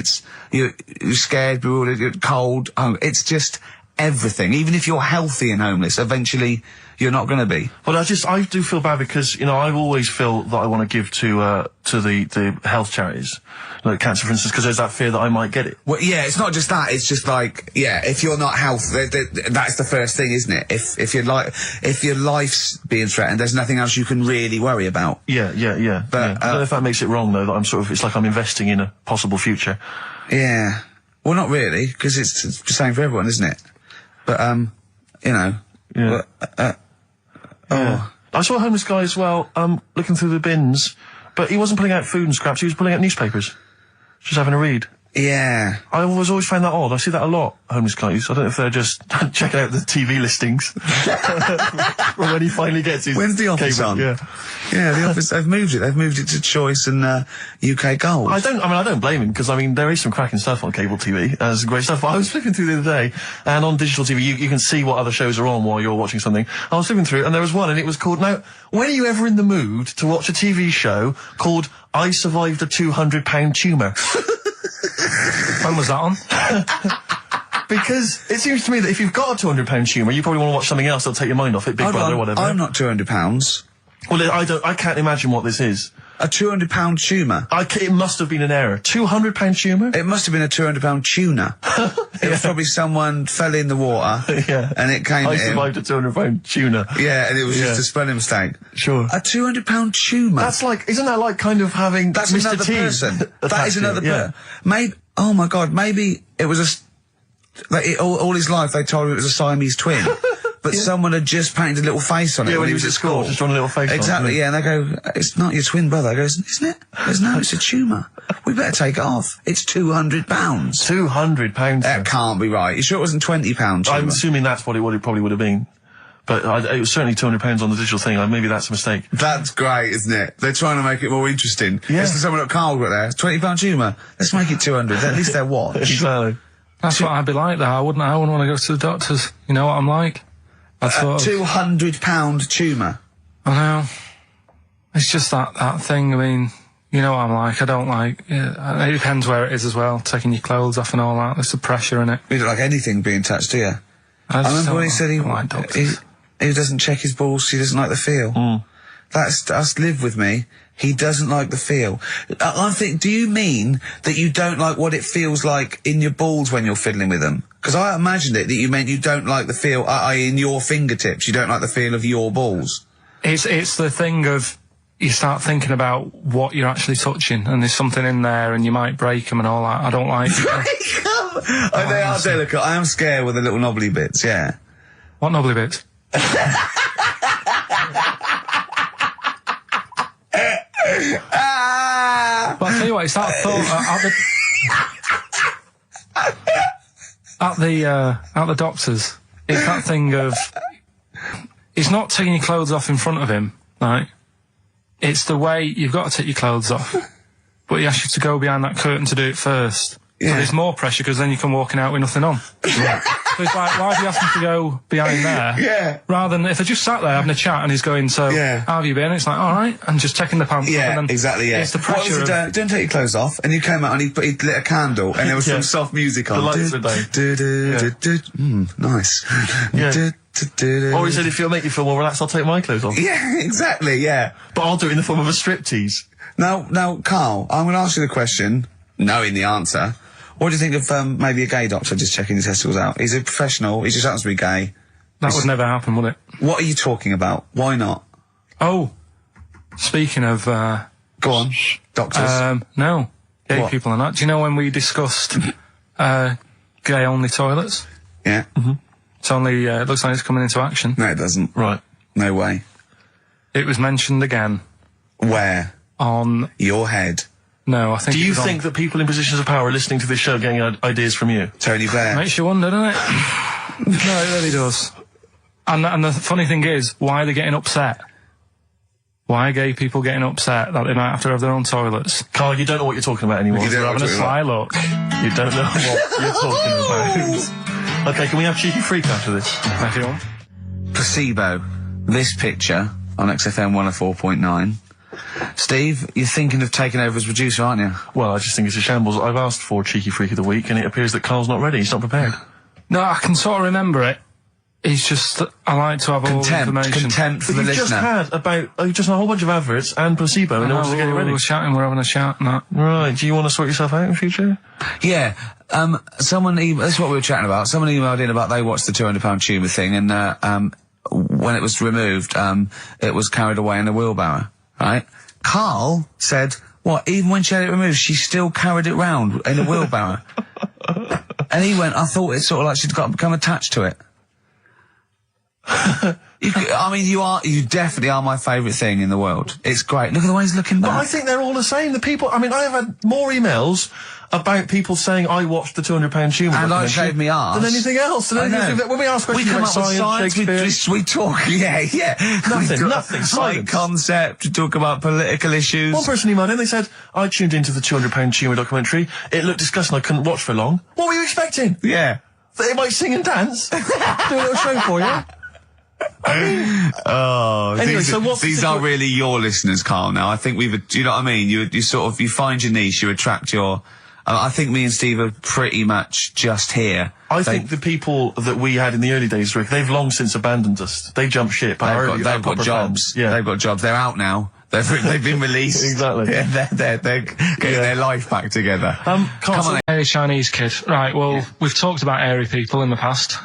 You're scared, bewildered, you're cold. It's just everything. Even if you're healthy and homeless, eventually you're not going to be. Well, I do feel bad because, I've always felt that I want to give to the health charities, like cancer, for instance, because there's that fear that I might get it. Well, yeah, it's not just that. It's just like, if you're not healthy, that's the first thing, isn't it? If your life's being threatened, there's nothing else you can really worry about. Yeah. But, I don't know if that makes it wrong, though, that it's like I'm investing in a possible future. Yeah. Well, not really, because it's the same for everyone, isn't it? But, Yeah. I saw a homeless guy as well, looking through the bins, but he wasn't pulling out food and scraps, he was pulling out newspapers. Just having a read. Yeah. I always found that odd. I see that a lot, homeless guys. I don't know if they're just checking out the TV listings. From when he finally gets his When's the office cable. on? Yeah, the office, they've moved it. They've moved it to Choice and, UK Gold. I don't blame him, because, there is some cracking stuff on cable TV. There's some great stuff. But I was flipping through the other day, and on digital TV, you can see what other shows are on while you're watching something. I was flipping through, and there was one, and it was called, now, when are you ever in the mood to watch a TV show called I Survived a £200 Tumour? When was that on? Because it seems to me that if you've got a £200 tumour, you probably want to watch something else that'll take your mind off it, Big Brother or whatever. I'm not £200. Well, I can't imagine what this is. A £200 tumour? It must have been an error. £200 tumour? It must have been a £200 tuna. It was probably someone fell in the water. And it came I survived a £200 tuna. Yeah, and it was just a spelling mistake. Sure. A £200 tumour? Isn't that like kind of having That's Mr. another T person. That is another person. Yeah. Maybe, oh my God, maybe it was all his life they told him it was a Siamese twin. But someone had just painted a little face on it when he was at school. Just drawn a little face on it. Exactly, and they go, it's not your twin brother. I goes, isn't it? Goes, no, it's a tumour. We better take it off. It's £200. £200. That can't be right. You sure it wasn't £20 tumour? I'm assuming that's what it probably would have been. But it was certainly £200 on the digital thing. Maybe that's a mistake. That's great, isn't it? They're trying to make it more interesting. Yeah. It's someone at Carl got there. £20 tumour. Let's make it 200. At least they're watch. Exactly. That's what I'd be like, though. I wouldn't want to go to the doctors. You know what I'm like? £200 tumour. I know. It's just that thing. I mean, you know what I'm like. I don't like. It depends where it is as well. Taking your clothes off and all that. There's the pressure in it. You don't like anything being touched, do you? I remember when he said he doesn't check his balls. He doesn't like the feel. That's live with me. He doesn't like the feel. I think, do you mean that you don't like what it feels like in your balls when you're fiddling with them? Because I imagined it that you meant you don't like the feel, in your fingertips. You don't like the feel of your balls. It's the thing of, you start thinking about what you're actually touching, and there's something in there, and you might break them and all that. I don't like it. Oh, they are delicate. I am scared with the little knobbly bits, yeah. What knobbly bits? But I'll tell you what, it's that thought at the doctor's. It's that thing of, it's not taking your clothes off in front of him, right? It's the way you've got to take your clothes off, but he asks you to go behind that curtain to do it first. Yeah. So there's more pressure because then you come walking out with nothing on. Yeah. So it's like, why do you ask me to go behind there? Yeah. Rather than if I just sat there having a chat and he's going, so how have you been? It's like, all right, and just taking the pants off. And then exactly. Yeah. It's the pressure. What was it, don't take your clothes off, and you came out and he lit a candle, and there was some soft music on. The lights were down. Nice. Yeah. Or he said, if it'll make you feel more relaxed, I'll take my clothes off. Yeah, exactly. Yeah. But I'll do it in the form of a striptease. Now, Carl, I'm going to ask you the question, knowing the answer. What do you think of maybe a gay doctor just checking his testicles out? He's a professional. He just happens to be gay. That would never happen, would it? What are you talking about? Why not? Oh, speaking of... Go on. Doctors? No. Gay people and that. Do you know when we discussed gay-only toilets? Yeah. Mm-hmm. It's only... it looks like it's coming into action. No, it doesn't. Right. No way. It was mentioned again. Where? On... Your head. No, I think... Do you think that people in positions of power are listening to this show getting ideas from you? Tony Blair. Makes you wonder, doesn't it? No, it really does. And the funny thing is, why are they getting upset? Why are gay people getting upset that they might have to have their own toilets? Carl, you don't know what you're talking about anymore. You're having a sly look. You don't know what you're talking about. Okay, can we have Cheeky Freak after this? If you want. Placebo. This picture on XFM 104.9. Steve, you're thinking of taking over as producer, aren't you? Well, I just think it's a shambles. I've asked for Cheeky Freak of the Week, and it appears that Carl's not ready. He's not prepared. No, I can sort of remember it. It's just, I like to have all the information. Contempt for the listener. You've just had a whole bunch of adverts and placebo in order to get it ready. We're having a chat and that. Right, do you want to sort yourself out in future? Yeah, someone this is what we were chatting about. Someone emailed in about they watched the £200 tumour thing, and when it was removed, it was carried away in a wheelbarrow, right? Carl said, what, even when she had it removed, she still carried it round in a wheelbarrow? And he went, I thought it's sort of like she'd become attached to it. You definitely are my favourite thing in the world. It's great. Look at the way he's looking back. But I think they're all the same. The people, I mean, I have had more emails about people saying I watched the £200 tumour and I shaved me arse than anything else. When we ask questions about science, Shakespeare, we talk, nothing. Science concept. We talk about political issues. One person emailed in. They said I tuned into the £200 tumour documentary. It looked disgusting. I couldn't watch for long. What were you expecting? Yeah, that it might sing and dance, do a little show for you. Anyway, these are really your listeners, Carl. Now, I think do you know what I mean? You find your niche, you attract your. I think me and Steve are pretty much just here. I think the people that we had in the early days, Rick, they've long since abandoned us. They jumped ship. They've got jobs. Yeah, they've got jobs. They're out now. They've been released. Exactly. Yeah, they're getting their life back together. Come on, airy Chinese kid. Right. Well, we've talked about airy people in the past.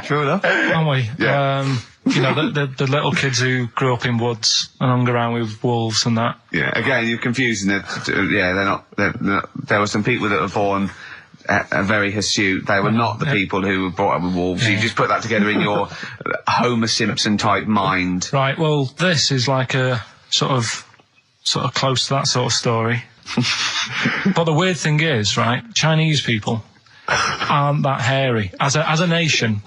True enough. Haven't we? Yeah. The little kids who grew up in woods and hung around with wolves and that. Yeah, again, you're confusing it. Yeah, they're not, there were some people that were born very hirsute. They were not the people who were brought up with wolves. You just put that together in your Homer Simpson type mind. Right, well, this is like a sort of close to that sort of story. But the weird thing is, right, Chinese people aren't that hairy as a nation.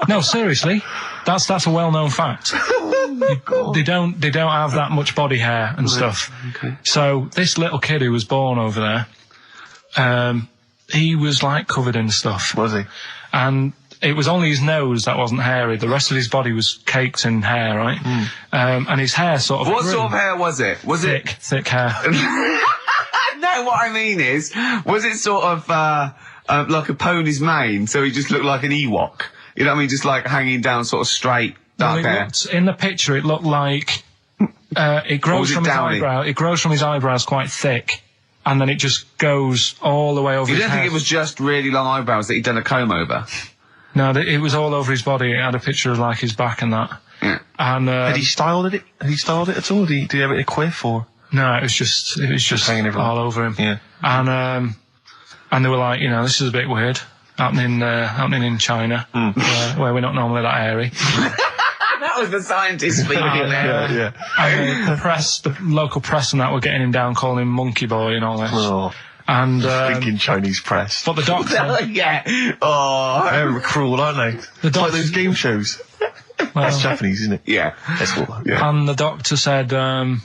No, seriously, that's a well-known fact. They don't have that much body hair and stuff. Okay. So this little kid who was born over there, he was like covered in stuff. Was he? And it was only his nose that wasn't hairy. The rest of his body was caked in hair, right? And his hair sort of What grew. sort of hair was it? Was thick hair. No, what I mean is, was it sort of like a pony's mane, so he just looked like an Ewok? You know what I mean? Just like hanging down sort of straight, dark hair. In the picture, it looked like it grows from his eyebrow. It grows from his eyebrows quite thick, and then it just goes all the way over his head. You don't think it was just really long eyebrows that he'd done a comb over? No, it was all over his body. It had a picture of like his back and that. Yeah. And Had he styled it? Had he styled it at all? Did he have it in a quiff or? no, it was just hanging everywhere. all over him. Yeah. And they were like, this is a bit weird happening in China, where we're not normally that airy. That was the scientist speaking there. Yeah. And the local press and that were getting him down, calling him monkey boy and all this. Oh, And thinking Chinese press. but the doctor, Yeah. Oh. They're cruel, aren't they? It's like those game shows. That's Japanese, isn't it? Yeah. That's what. Yeah. and the doctor said, I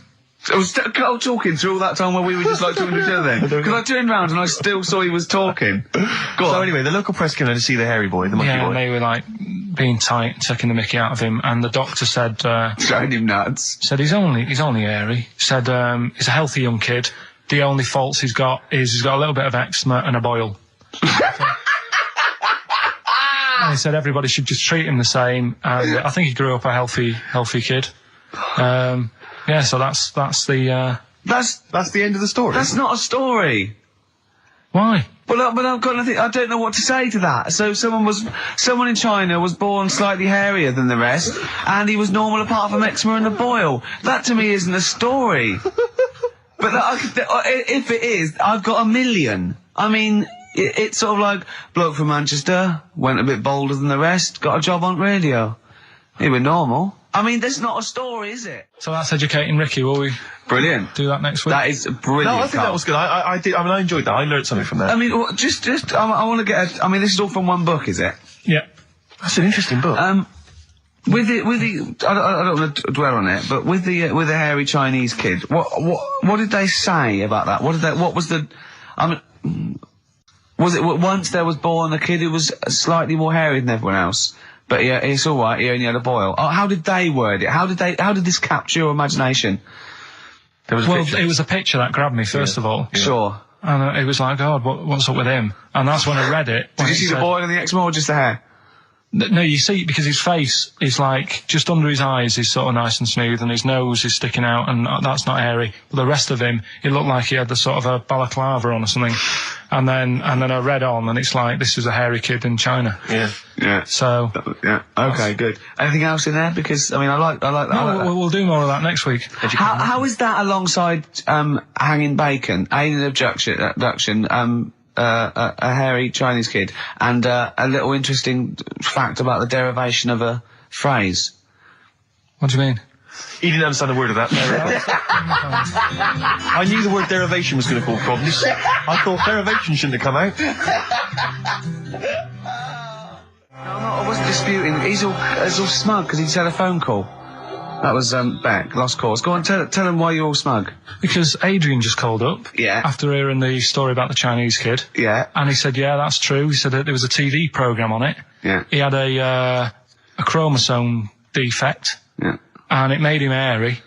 was Carl talking through all that time while we were just like talking to each other then. Because I turned round and I still saw he was talking. Go So on. anyway, the local press came in to see the hairy boy, the monkey yeah, boy. and they were like being tight, taking the mickey out of him, and the doctor said, Showing him nuts. he's only airy. Said he's a healthy young kid. The only faults he's got is he's got a little bit of eczema and a boil. And he said everybody should just treat him the same. And I think he grew up a healthy kid. Yeah, so that's the. That's the end of the story. That's not a story. Why? But I've got nothing. I don't know what to say to that. So someone in China was born slightly hairier than the rest, and he was normal apart from eczema and a boil. That to me isn't a story. But if it is, I've got a million. I mean, it's sort of like bloke from Manchester went a bit bolder than the rest, got a job on radio. He was normal. I mean, that's not a story, is it? So that's educating Ricky. Will we Brilliant. do that next week? That is brilliant. No, I think Carl. that was good. I did. I mean, I enjoyed that. I learned something from that. I mean, I want to get. I mean, this is all from one book, is it? Yeah. That's an interesting book. With the, I don't want to dwell on it, but with the hairy Chinese kid, what did they say about that? What was the, I mean, was it once there was born a kid who was slightly more hairy than everyone else? But yeah, it's all right. He only had a boil. Oh, how did they word it? How did this capture your imagination? There was a picture. It was a picture that grabbed me first of all. Sure. And it was like, God, what's up with him? And that's when I read it. Did you see the boil and the eczema or just the hair? No, you see, because his face is like, just under his eyes is sort of nice and smooth, and his nose is sticking out, and that's not hairy. But the rest of him, it looked like he had the sort of a balaclava on or something. And then I read on, and it's like, this is a hairy kid in China. Yeah. Yeah. So. Yeah. Okay, good. Anything else in there? Because, I mean, I like that. No, we'll do more of that next week. How is that alongside, hanging bacon, alien abduction, a hairy Chinese kid, and a little interesting fact about the derivation of a phrase? What do you mean? He didn't understand a word of that. I knew the word derivation was going to cause problems. I thought derivation shouldn't have come out. I wasn't disputing. He's all smug because he just had a phone call. That was Beck, lost cause. Go on, tell him why you're all smug. Because Adrian just called up. Yeah. After hearing the story about the Chinese kid. Yeah. And he said, yeah, that's true. He said that there was a TV programme on it. Yeah. He had a chromosome defect. Yeah. And it made him hairy.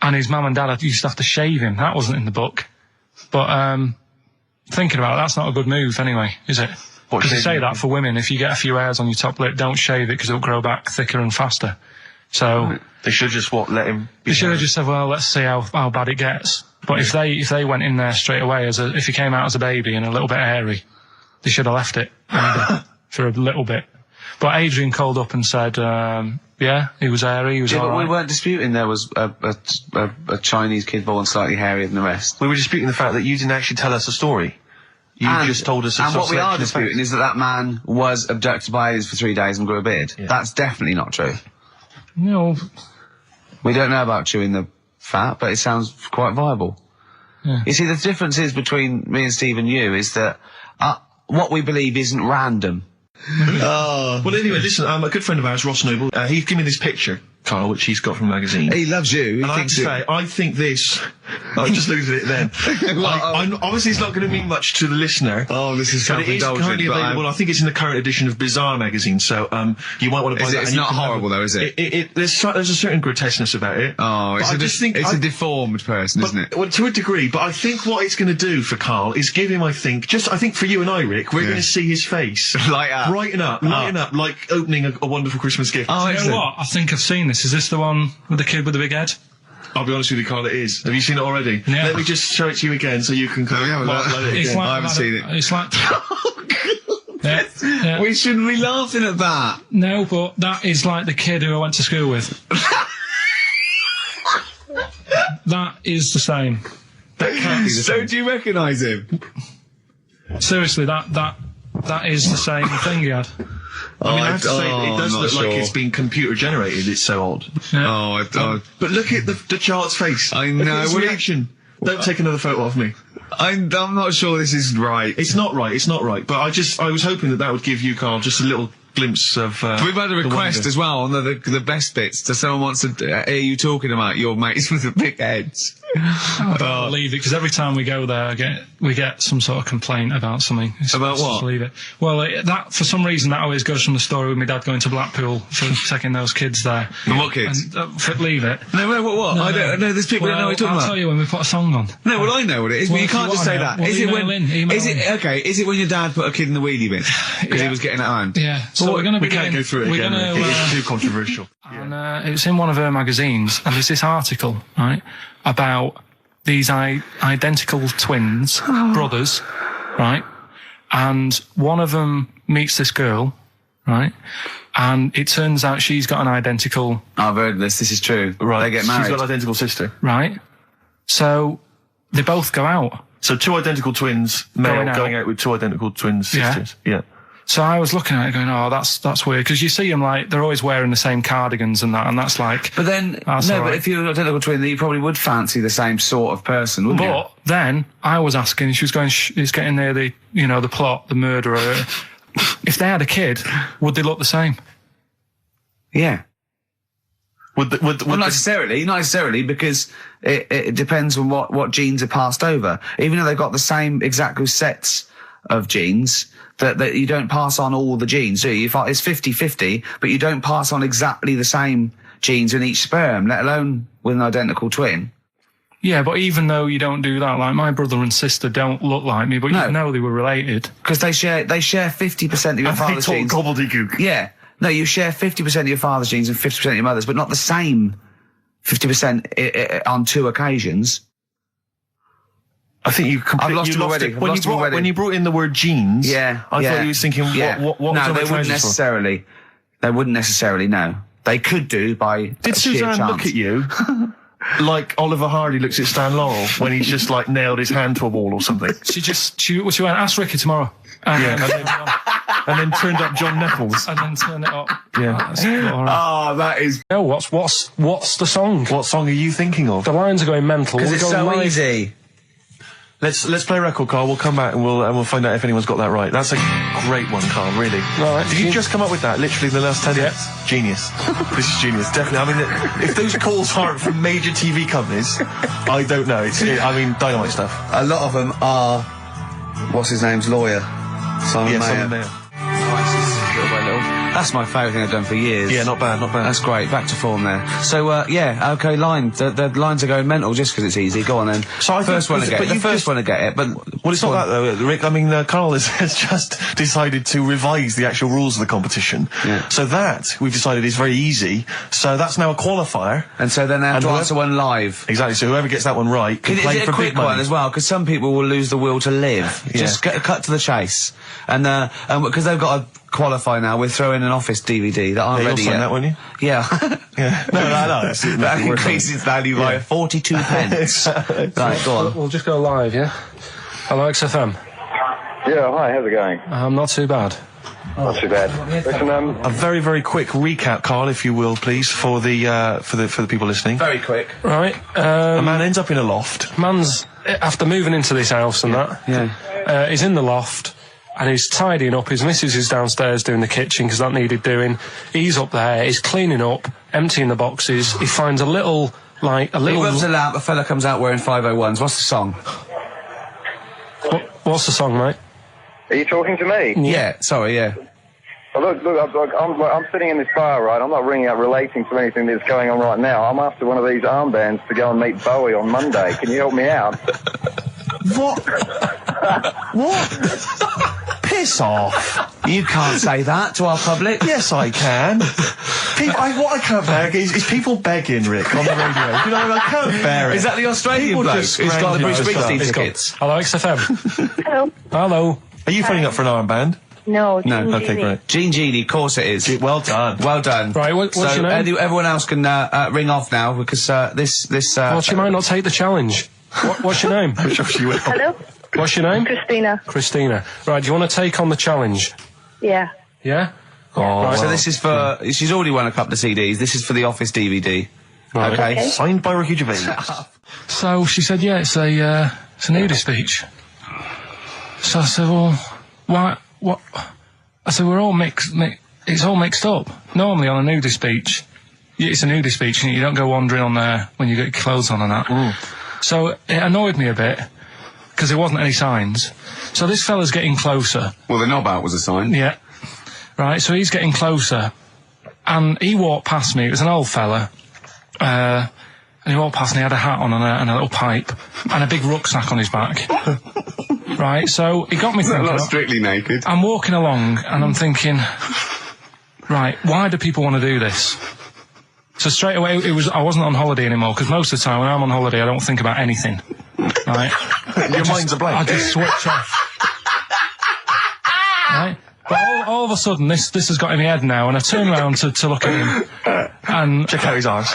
And his mum and dad used to have to shave him. That wasn't in the book. But thinking about it, that's not a good move anyway, is it? Because they say that for women, if you get a few hairs on your top lip, don't shave it because it'll grow back thicker and faster. So they should just let him. They should have just said, well, let's see how bad it gets. But if they went in there straight away if he came out as a baby and a little bit hairy, they should have left it for a little bit. But Adrian called up and said, yeah, he was hairy, he was all but right. we weren't disputing there was a Chinese kid born slightly hairier than the rest. We were disputing the fact that you didn't actually tell us a story. You just told us a And what we are selection of disputing facts. is that man was abducted by aliens for 3 days and grew a beard. Yeah. That's definitely not true. You know, We don't know about chewing the fat, but it sounds quite viable. Yeah. You see, the difference is between me and Steve and you is that what we believe isn't random. Well, anyway, listen, a good friend of ours, Ross Noble, he's given me this picture, Carl, which he's got from a magazine. He loves you. And I have to say, I think this... I was just looking at it then. Obviously, it's not going to mean much to the listener. Oh, this is but it is currently available. I think it's in the current edition of Bizarre magazine, so you might want to buy that. It's not horrible, though, is it? There's a certain grotesqueness about it. Oh, it's a deformed person, isn't it? Well, to a degree, but I think what it's going to do for Carl is give him, I think for you and I, Rick, we're going to see his face. Light up. Lighten up, like opening a wonderful Christmas gift. Oh, you know excellent. what? I think I've seen this. Is this the one with the kid with the big head? I'll be honest with you, Carl, it is. Have you seen it already? Yeah. Let me just show it to you again so you can yeah, highlight it again. It's like I haven't seen it. It's like Yeah. We shouldn't be laughing at that. No, but that is like the kid who I went to school with. That is the same. That can't be the same. So do you recognise him? Seriously, that is the same thing he had. I mean, I have to say, it does look like it's been computer generated. It's so odd. Yeah. But look at the child's face. I know. Look at his reaction. Don't take another photo of me. I'm not sure this is right. It's not right. It's not right. But I was hoping that would give you, Carl, just a little glimpse of. We've had a request as well on the best bits. So someone wants to hear you talking about your mates with the big heads. I don't believe it, because every time we go there, we get some sort of complaint about something. About what? Believe it. Well, that for some reason that always goes from the story with my dad going to Blackpool for taking those kids there. And what kids? And, leave it. No, what? No, I don't know. There's people that know what you're talking about. I'll tell you when we put a song on. No, well, I know what it is, but you can't just say that. Is it when? Is it when your dad put a kid in the wheelie bin because he was getting it home? Yeah. So we're going to be. We can't go through it again. It's too controversial. And it was in one of her magazines, and there's this article, right, about these identical twins, brothers, right? And one of them meets this girl, right? And it turns out she's got an identical... I've heard this. This is true. Right. They get married. She's got an identical sister. Right. So they both go out. So two identical twins, male, going out with two identical twin sisters. Yeah. So I was looking at it going, oh, that's weird. Because you see them, like, they're always wearing the same cardigans and that's like... But then, but if you're an identical twin, then you probably would fancy the same sort of person, wouldn't you? But then I was asking, she was going, it's getting near the, the plot, the murderer. If they had a kid, would they look the same? Yeah. Not necessarily, because it depends on what genes are passed over. Even though they've got the same exact sets of genes, that you don't pass on all the genes, do you? It's 50-50, but you don't pass on exactly the same genes in each sperm, let alone with an identical twin. Yeah, but even though you don't do that, like my brother and sister don't look like me, but you know they were related. Because they share 50% of your father's genes. Gobbledygook. Yeah. No, you share 50% of your father's genes and 50% of your mother's, but not the same 50% on two occasions. I think you completely lost him already. When you brought in the word genes, I thought you were thinking, what no, they wouldn't necessarily. They wouldn't necessarily, no. They could do by Did Suzanne look at you like Oliver Hardy looks at Stan Laurel when he's just like nailed his hand to a wall or something? She went, ask Ricky tomorrow. And then turned up John Nettles. And then turn it up. Yeah. That is... No, what's the song? What song are you thinking of? The lines are going mental. Because it's so easy. Let's play a record, Carl. We'll come back and we'll find out if anyone's got that right. That's a great one, Carl, really. Right. Did you just come up with that literally in the last 10 minutes? Genius. This is genius, definitely. I mean, if those calls aren't from major TV companies, I don't know. Dynamite stuff. A lot of them are, what's his name's lawyer? Simon Mayer. Simon Mayer. That's my favourite thing I've done for years. Yeah, not bad. That's great. Back to form there. So, okay, line. The lines are going mental just because it's easy. Go on then. So I first one to get it. The first one to get it, but... Well, it's not that, though, Rick. I mean, Carl has just decided to revise the actual rules of the competition. Yeah. So that, we've decided, is very easy. So that's now a qualifier. And so then they have to answer one live. Exactly. So whoever gets that one right can play for big money. Is it a quick one as well? Because some people will lose the will to live. Yeah. Just cut to the chase. And because they've got to qualify now, we're throwing an Office DVD that aren't ready yet. You'll sign that, won't you? Yeah. Yeah. No. That increases value by 42 pence. Right, go on. We'll just go live, yeah? Hello, XFM. Yeah, hi, how's it going? Not too bad. Not too bad. Listen, a very, very quick recap, Carl, if you will, please, for the people listening. Very quick. Right. A man ends up in a loft. Man's, after moving into this house and he's in the loft. And he's tidying up. His missus is downstairs doing the kitchen because that needed doing. He's up there. He's cleaning up, emptying the boxes. He finds a little. He rubs a lamp. A fella comes out wearing 501s. What's the song? What's the song, mate? Are you talking to me? Yeah. Sorry. Yeah. Well, look. I'm sitting in this bar, right? I'm not ringing up relating to anything that's going on right now. I'm after one of these armbands to go and meet Bowie on Monday. Can you help me out? What? What? Piss off. You can't say that to our public. Yes, I can. What I can't bear is people begging, Rick, on the radio. You know, I can't bear it. Is that the Australian bloke who's got the Bruce Springsteen tickets? Hello, XFM. Hello. Hello. Are you phoning up for an armband? No, No. Jean Okay, Genie. great. Jean Genie, of course it is. Well done. Well done. Right, what's so your name? everyone else can ring off now because this. Well, she might not take the challenge. What's your name? Hello? What's your name? Christina. Christina. Right, do you want to take on the challenge? Yeah. Yeah? Oh, Right. So this is for. She's already won a couple of CDs. This is for the Office DVD. Right. Okay. Signed by Ricky Gervais. So she said, yeah, it's a nudist beach. So I said, well, why, what? I said, we're all it's all mixed up. Normally on a nudist beach, it's a nudist beach and you don't go wandering on there when you get your clothes on and that. So it annoyed me a bit, because there wasn't any signs. So this fella's getting closer. Well, the knob out was a sign. Yeah. Right, so he's getting closer. And he walked past me, it was an old fella. And he walked past and he had a hat on and a little pipe and a big rucksack on his back. Right, so he got me thinking. Not strictly naked. I'm walking along and I'm thinking, right, why do people want to do this? So straight away, I wasn't on holiday anymore, because most of the time when I'm on holiday, I don't think about anything. Right? Your mind's a blank. I just switch off. Right? But all of a sudden, this has got in my head now, and I turn around to look at him, and Check out his arse.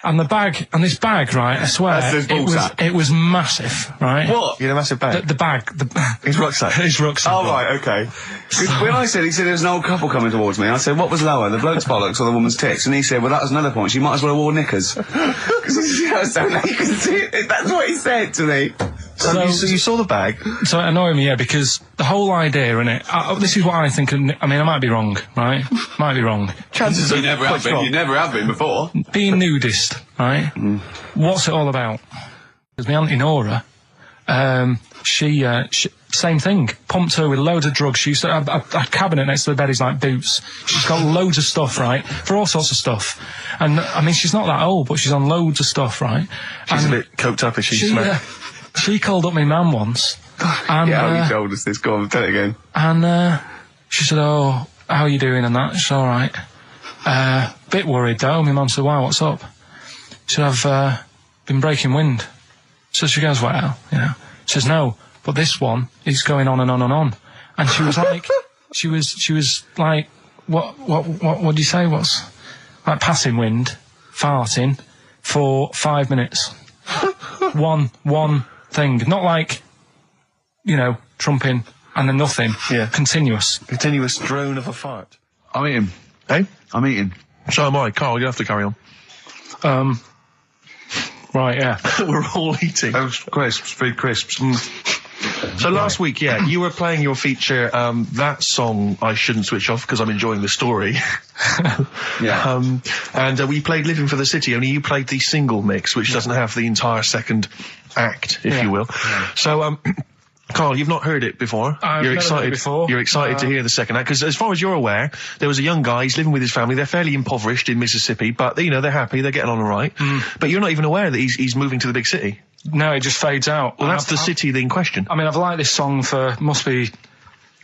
and this bag, right? I swear, That's his ballsack. it was massive, right? What? You had a massive bag. The bag, His rucksack. his rucksack. Oh, right, okay. 'Cause when he said there was an old couple coming towards me, I said, what was lower, the bloke's bollocks or the woman's tits? And he said, well, that was another point. She might as well have worn knickers. Because I was so naked. That's what he said to me. So you saw the bag. So it annoyed me, yeah, because the whole idea in it, this is what I think, I mean, I might be wrong, right? Might be wrong. Chances are You never quite have been. strong. You never have been before. Being nudist, right? What's it all about? Because my auntie Nora, she same thing, pumped her with loads of drugs. She used to have a cabinet next to the bed is like boots. She's got loads of stuff, right? For all sorts of stuff. And, I mean, she's not that old, but she's on loads of stuff, right? She's And a bit coked up, is she? she called up my mum once. And, Yeah, you told us this. Go on, tell it again. and she said, oh, how are you doing and that? She's all right. Bit worried though. My mum said, why, what's up? She said, I've been breaking wind. So she goes, well, you know. She says, no, but this one is going on and on and on. And she was like, she was like, what do you say? What's like passing wind, farting for 5 minutes. one thing, not like, you know, trumping and then nothing. Yeah. Continuous. Continuous drone of a fart. I'm eating. Hey? I'm eating. So am I. Carl, you have to carry on. Right, yeah. We're all eating. Those crisps, food crisps. So last week, yeah, you were playing your feature, that song, I Shouldn't Switch Off Because I'm Enjoying the Story. Yeah. And we played Living for the City, only you played the single mix, which doesn't have the entire second act, if you will. Yeah. So, Carl, you've not heard it before. I've never heard it before. You're excited to hear the second act, because as far as you're aware, there was a young guy, he's living with his family, they're fairly impoverished in Mississippi, but, you know, they're happy, they're getting on all right. But you're not even aware that he's moving to the big city. No, it just fades out. Well, that's the city in question. I mean, I've liked this song for, must be,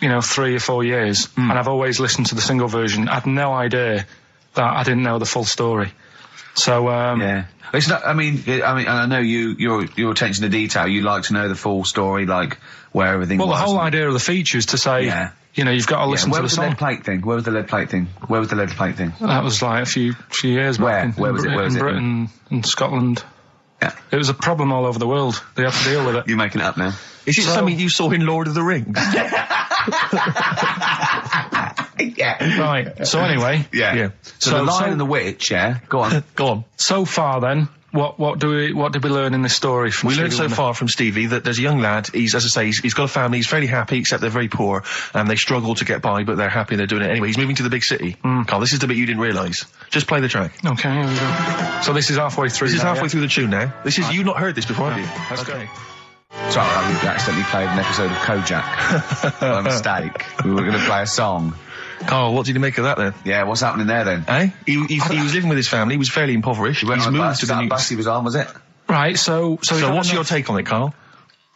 3 or 4 years, and I've always listened to the single version. I had no idea that I didn't know the full story. So, yeah. It's not, I mean, and I know your attention to detail, you like to know the full story, like, where everything was. Well, the whole idea of the feature is to say, you've got to listen to the song. Where was the lead plate thing? Where was the lead plate thing? That was like a few years back. Where was it? Where was in it? Britain and Scotland. Yeah. It was a problem all over the world. They had to deal with it. You're making it up now. Is it something you saw in Lord of the Rings? Yeah. Right. So anyway. Yeah. So the Lion and the Witch, yeah? Go on. Go on. So far then, what did we learn in this story from We Stevie learned so Wonder? far from Stevie that there's a young lad, he's, as I say, he's got a family, he's fairly happy, except they're very poor, and they struggle to get by, but they're happy, they're doing it anyway. He's moving to the big city. Carl, this is the bit you didn't realise. Just play the track. Okay, here we go. So this is halfway through. This is now, halfway yeah? through the tune now. You've not heard this before, have you? Let's Okay. Sorry, I accidentally played an episode of Kojak. By mistake. We were going to play a song. Carl, what did you make of that then? Yeah, what's happening there then? Eh? He was living with his family, he was fairly impoverished. Went He's on a moved bus, to that the new... bus he was on, was it? Right, so what's your take on it, Carl?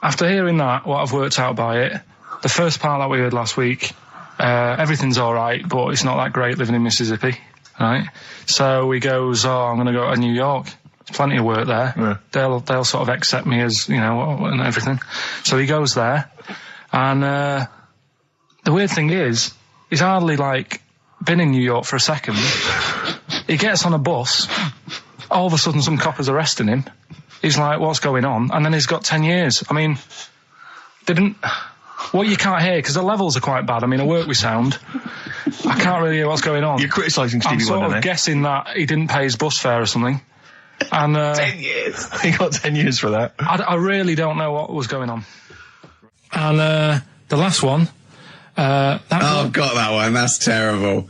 After hearing that, what I've worked out by it, the first part that we heard last week, everything's all right, but it's not that great living in Mississippi, right? So he goes, I'm going to go to New York. There's plenty of work there. Yeah. They'll sort of accept me as, you know, and everything. So he goes there, and the weird thing is, he's hardly, like, been in New York for a second. He gets on a bus, all of a sudden some copper's arresting him. He's like, what's going on? And then he's got 10 years. I mean, what you can't hear, because the levels are quite bad. I mean, I work with sound. I can't really hear what's going on. You're criticising Stevie I'm sort Wonder, of guessing that he didn't pay his bus fare or something. And 10 years. He got 10 years for that. I really don't know what was going on. And the last one... I've got that one. That's terrible.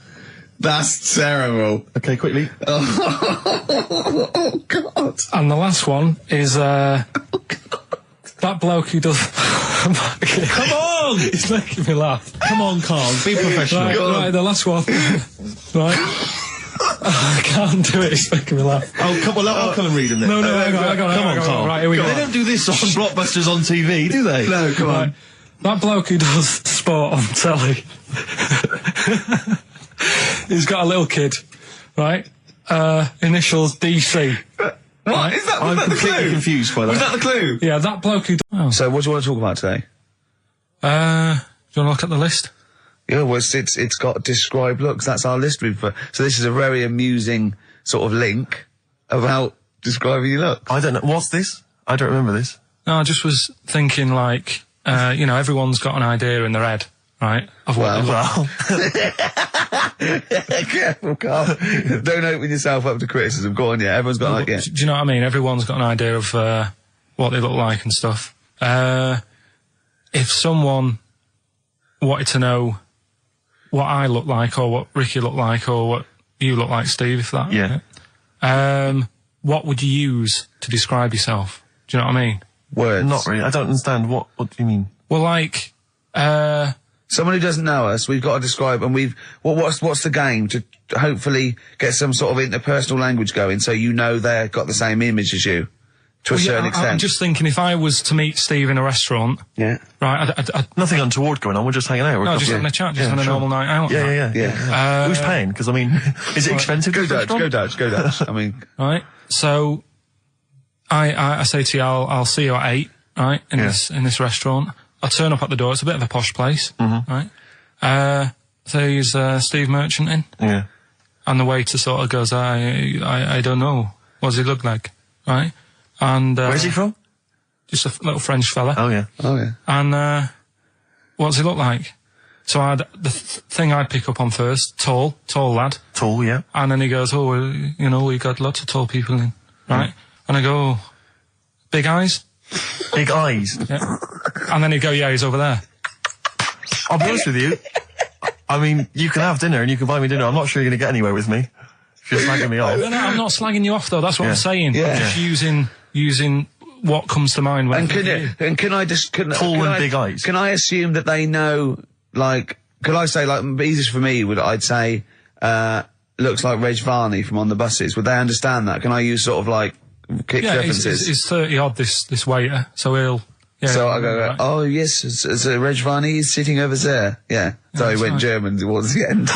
That's terrible. Okay, quickly. Oh, God. And the last one is that bloke who does... Come on! It's making me laugh. Come on, Carl. Be professional. Right, the last one. Right. I can't do it, it's making me laugh. Oh, come on, I'll come and read them then. No, hang on, Come on, Carl. Right, here we go. They don't do this on Blockbusters on TV, do they? No, come on. That bloke who does sport on telly. He's got a little kid, right? Initials DC. What? Right. Is that, I'm was that the completely clue? confused by that. Was that the clue? Yeah, that bloke who... Oh. So what do you want to talk about today? Do you want to look at the list? Yeah, well, it's got describe looks. That's our list we've put. So this is a very amusing sort of link about describing your look. I don't know. What's this? I don't remember this. No, I just was thinking, like, you know, everyone's got an idea in their head, right? Of what Well, Careful, Carl. Don't open yourself up to criticism. Go on, yeah. Everyone's got like, yeah. Do you know what I mean? Everyone's got an idea of what they look like and stuff. If someone wanted to know what I look like, or what Ricky looked like, or what you look like, Steve, if that... Yeah. What would you use to describe yourself? Do you know what I mean? Words. Not really. I don't understand. What do you mean? Well, like... Someone who doesn't know us, we've got to describe, and what's the game to hopefully get some sort of interpersonal language going, so you know they've got the same image as you, to a certain extent. I'm just thinking, if I was to meet Steve in a restaurant, Yeah. right, Nothing untoward going on. We're just hanging out. We're no, a just couple- having a chat, just having a sure. normal night out. Yeah. Who's paying? Because, I mean, is it expensive? Go this Dutch, restaurant? go Dutch. I mean, Right, so I say to you, I'll see you at 8, right, in this restaurant. I'll turn up at the door. It's a bit of a posh place, right? So he's Steve Merchant in, Yeah. and the waiter sort of goes, I don't know. What does he look like, right? And Where's he from? just a little French fella. Oh, yeah. oh yeah. And what does he look like? So the thing I'd pick up on first, tall lad. Tall, yeah. And then he goes, oh, well, you know, we got lots of tall people in, right? And I go, oh, big eyes? Big eyes. Yeah. And then he'd go, yeah, he's over there. I'll be honest with you. I mean, you can have dinner and you can buy me dinner. I'm not sure you're going to get anywhere with me. If you're slagging me off. No, I'm not slagging you off, though. That's what I'm saying. Yeah. I'm just using what comes to mind when And I think of you. can I just Tall and big eyes. Can I assume that they know, like, could I say, like, easiest for me would I'd say looks like Reg Varney from On the Buses. Would they understand that? Can I use sort of like kick Yeah, references? he's 30 odd, this waiter, so he'll... Yeah, So I go, right. oh yes, it's Reg Varney is sitting over there. Yeah. So he that's went right. German towards the end.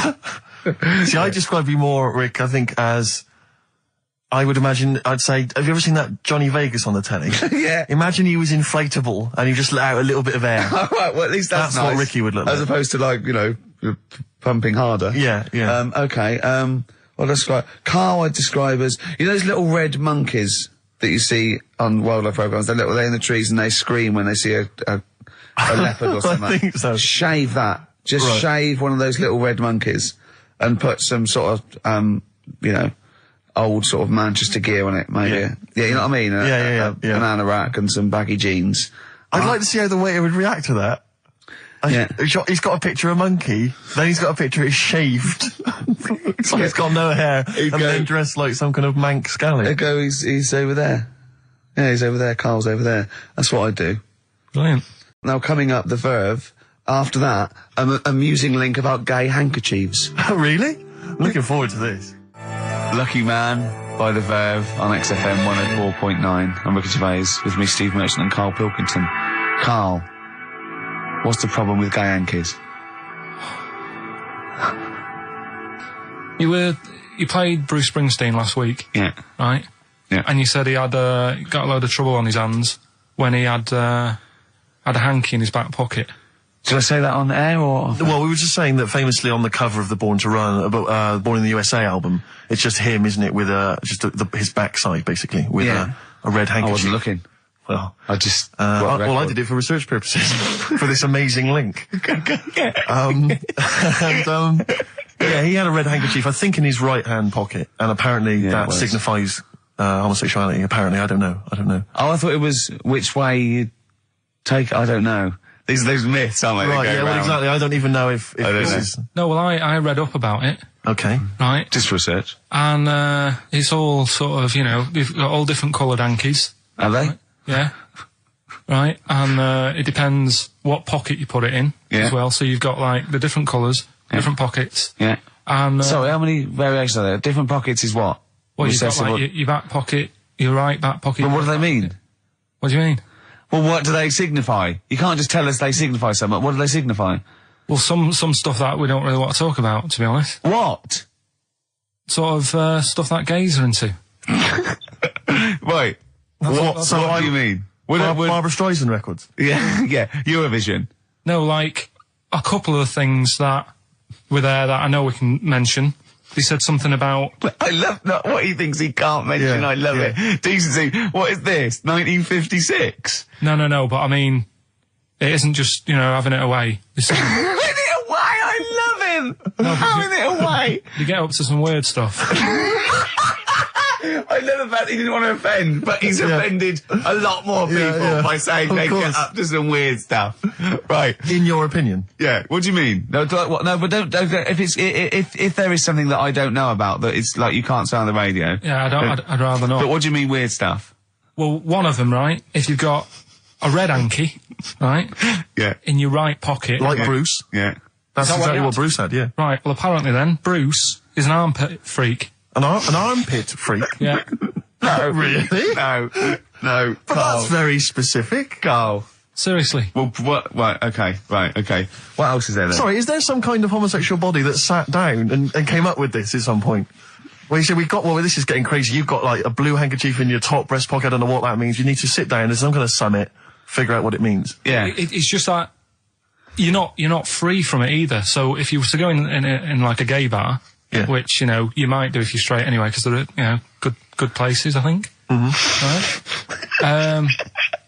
See, I describe you more, Rick, I think, as... I would imagine, I'd say, have you ever seen that Johnny Vegas on the telly? Yeah. Imagine he was inflatable and he just let out a little bit of air. All right, well at least that's That's what nice. Ricky would look As like. opposed to like, you know, pumping harder. Yeah, yeah. Okay, well describe, Carl I'd describe as, you know those little red monkeys that you see on wildlife programs? They're in the trees and they scream when they see a leopard or something. I think so. Shave that. Just Right. shave one of those little red monkeys and put some sort of, you know, old sort of Manchester gear on it, maybe. Yeah, you know what I mean? Yeah. An anorak and some baggy jeans. I'd like to see how the waiter would react to that. Yeah. He's got a picture of a monkey, then he's got a picture he's shaved. It's like he's got no hair, and go- then dressed like some kind of Manx There scally. you go, he's over there. Yeah, he's over there, Carl's over there. That's what I'd do. Brilliant. Now, coming up, the Verve. After that, an amusing link about gay handkerchiefs. Really? I'm looking forward to this. Lucky Man by the Verve on XFM 104.9. I'm Ricky Gervais, with me, Steve Merchant and Karl Pilkington. Karl, what's the problem with gay hankies? You played Bruce Springsteen last week, Yeah. right? Yeah. And you said he had got a load of trouble on his hands when he had a hanky in his back pocket. Did I say that on air or? Well, we were just saying that famously on the cover of the Born to Run, Born in the USA album, it's just him, isn't it, with his backside basically with a red handkerchief. I wasn't looking. Well, I just. I did it for research purposes for this amazing link. Yeah, he had a red handkerchief, I think, in his right hand pocket, and apparently that signifies homosexuality. Apparently, I don't know. Oh, I thought it was which way you take. I don't know. These are those myths, aren't they? Right, yeah, well, exactly. I don't even know if this is... No, well, I read up about it. Okay. Right. Just research. And, it's all sort of, they've got all different coloured hankies. Are they? Right? Yeah. Right. And, it depends what pocket you put it in as well. So you've got, like, the different colours, different pockets. Yeah. And, sorry, how many variations are there? Different pockets is what? Well, you've got, like, your back pocket, your right back pocket. But what do they mean? What do you mean? Well, what do they signify? You can't just tell us they signify something. What do they signify? Well, some stuff that we don't really want to talk about, to be honest. What? Sort of, stuff that gays are into. Wait. What do you mean? Barbra Streisand records? Yeah, yeah. Eurovision. No, like, a couple of the things that were there that I know we can mention. He said something about... I love what he thinks he can't mention. I love it. Decency. What is this? 1956? No, but I mean, it isn't just, having it away. Having it away? I love him! Having it away! You get up to some weird stuff. I love the fact he didn't want to offend, but he's offended a lot more people by saying they get up to some weird stuff. Right. In your opinion? Yeah. What do you mean? No, but don't if there is something that I don't know about that it's like you can't say on the radio. Yeah, I'd rather not. But what do you mean weird stuff? Well, one of them, right? If you've got a red hanky, right? Yeah. In your right pocket. Like Bruce? Yeah. That's exactly what Bruce had, yeah. Right, well apparently then, Bruce is an armpit freak. An armpit freak? Yeah. No. Really? No. But Carl. that's very specific. Carl. Seriously. Well, what? Right, okay. What else is there then? Sorry, is there some kind of homosexual body that sat down and came up with this at some point? Well, you said this is getting crazy. You've got, like, a blue handkerchief in your top breast pocket. I don't know what that means. You need to sit down. There's some kind of summit, figure out what it means. Yeah. It's just that you're not free from it either. So if you were to go in like a gay bar, which, you might do if you're straight anyway, because they're, good places, I think. Mm-hmm. Right?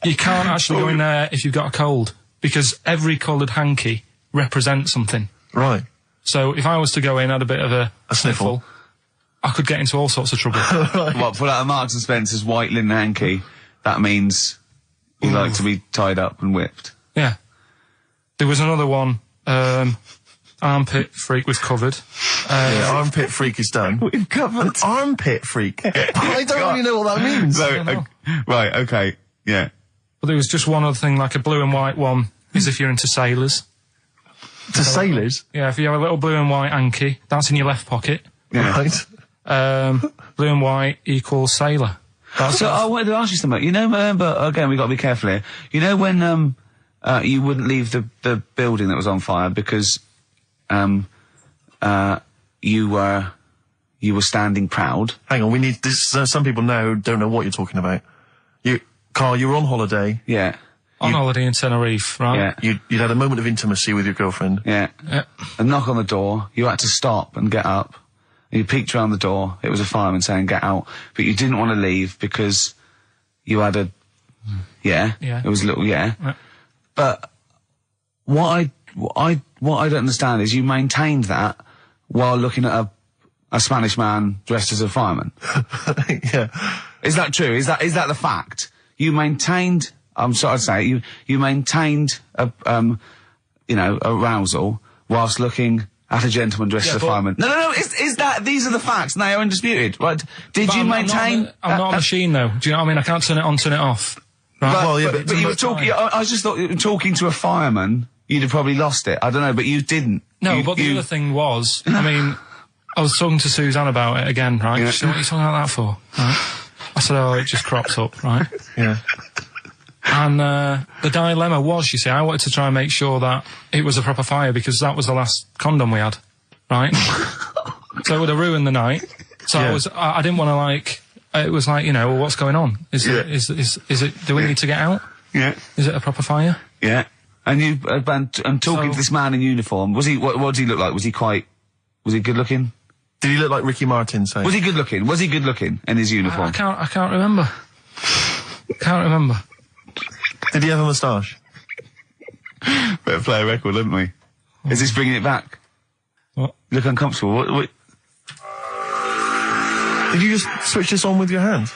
You can't actually go in there if you've got a cold, because every coloured hanky represents something. Right. So if I was to go in, had a bit of a sniffle, I could get into all sorts of trouble. What, pull out a Marks and Spencer's white linen hanky, that means you like to be tied up and whipped. Yeah. There was another one, armpit freak was covered. Armpit freak is done. We've covered. An armpit freak? I don't really know what that means. So, right, okay, yeah. But there was just one other thing, like a blue and white one, is if you're into sailors. To sailors? Yeah, if you have a little blue and white hanky, that's in your left pocket. Yeah. Right. Blue and white equals sailor. So I wanted to ask you something. Remember, again, we've got to be careful here. When you wouldn't leave the building that was on fire because you were standing proud. Hang on, we need this. Some people now don't know what you're talking about. Carl, you were on holiday. Yeah. On holiday in Tenerife, right? Yeah. You'd had a moment of intimacy with your girlfriend. Yeah. A knock on the door. You had to stop and get up. You peeked around the door. It was a fireman saying, "Get out." But you didn't want to leave because you had a... Yeah. Yeah. It was a little... Yeah. But what I don't understand is you maintained that while looking at a Spanish man dressed as a fireman. Yeah. Is that true? Is that the fact? You maintained... I'm sorry to say, you maintained arousal whilst looking at a gentleman dressed as a fireman. No, these are the facts, and they are undisputed, right? Did you maintain... I'm not a machine, though. Do you know what I mean? I can't turn it on, turn it off. Right? But you were talking... I just thought, talking to a fireman, you'd have probably lost it. I don't know, but you didn't. No, but the other thing was, I mean, I was talking to Suzanne about it again, right? Yeah. She said, "What are you talking about that for?" Right? I said, "Oh, it just crops up," right? Yeah. And the dilemma was, you see, I wanted to try and make sure that it was a proper fire because that was the last condom we had, right? So it would have ruined the night. So I didn't want to, like, it was like, well, what's going on? Is it, do we need to get out? Yeah. Is it a proper fire? Yeah. And I'm talking to this man in uniform. Was he, what did he look like? Was he good looking? Did he look like Ricky Martin, say? Was he good looking? Was he good looking in his uniform? I can't remember. Can't remember. Did he have a moustache? Better play a record, didn't we? Is this bringing it back? What? You look uncomfortable. What? Did you just switch this on with your hands?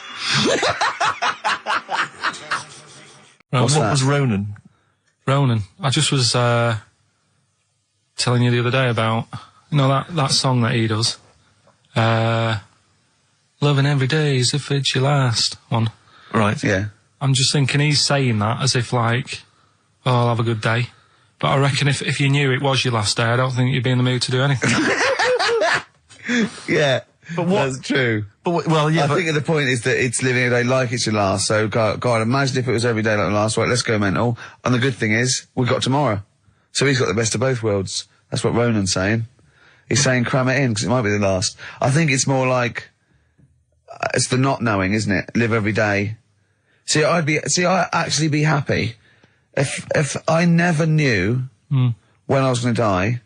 What was Ronan? Ronan. I just was telling you the other day about, that song that he does. Loving every day as if it's your last one. Right. Yeah. I'm just thinking he's saying that as if like, I'll have a good day. But I reckon if you knew it was your last day, I don't think you'd be in the mood to do anything. Yeah. But what? That's true. But I think the point is that it's living a day like it's your last. So, God, imagine if it was every day like the last. Right, let's go mental. And the good thing is, we've got tomorrow. So he's got the best of both worlds. That's what Ronan's saying. He's saying cram it in, because it might be the last. I think it's more like, it's the not knowing, isn't it? Live every day. I'd actually be happy if I never knew when I was going to die,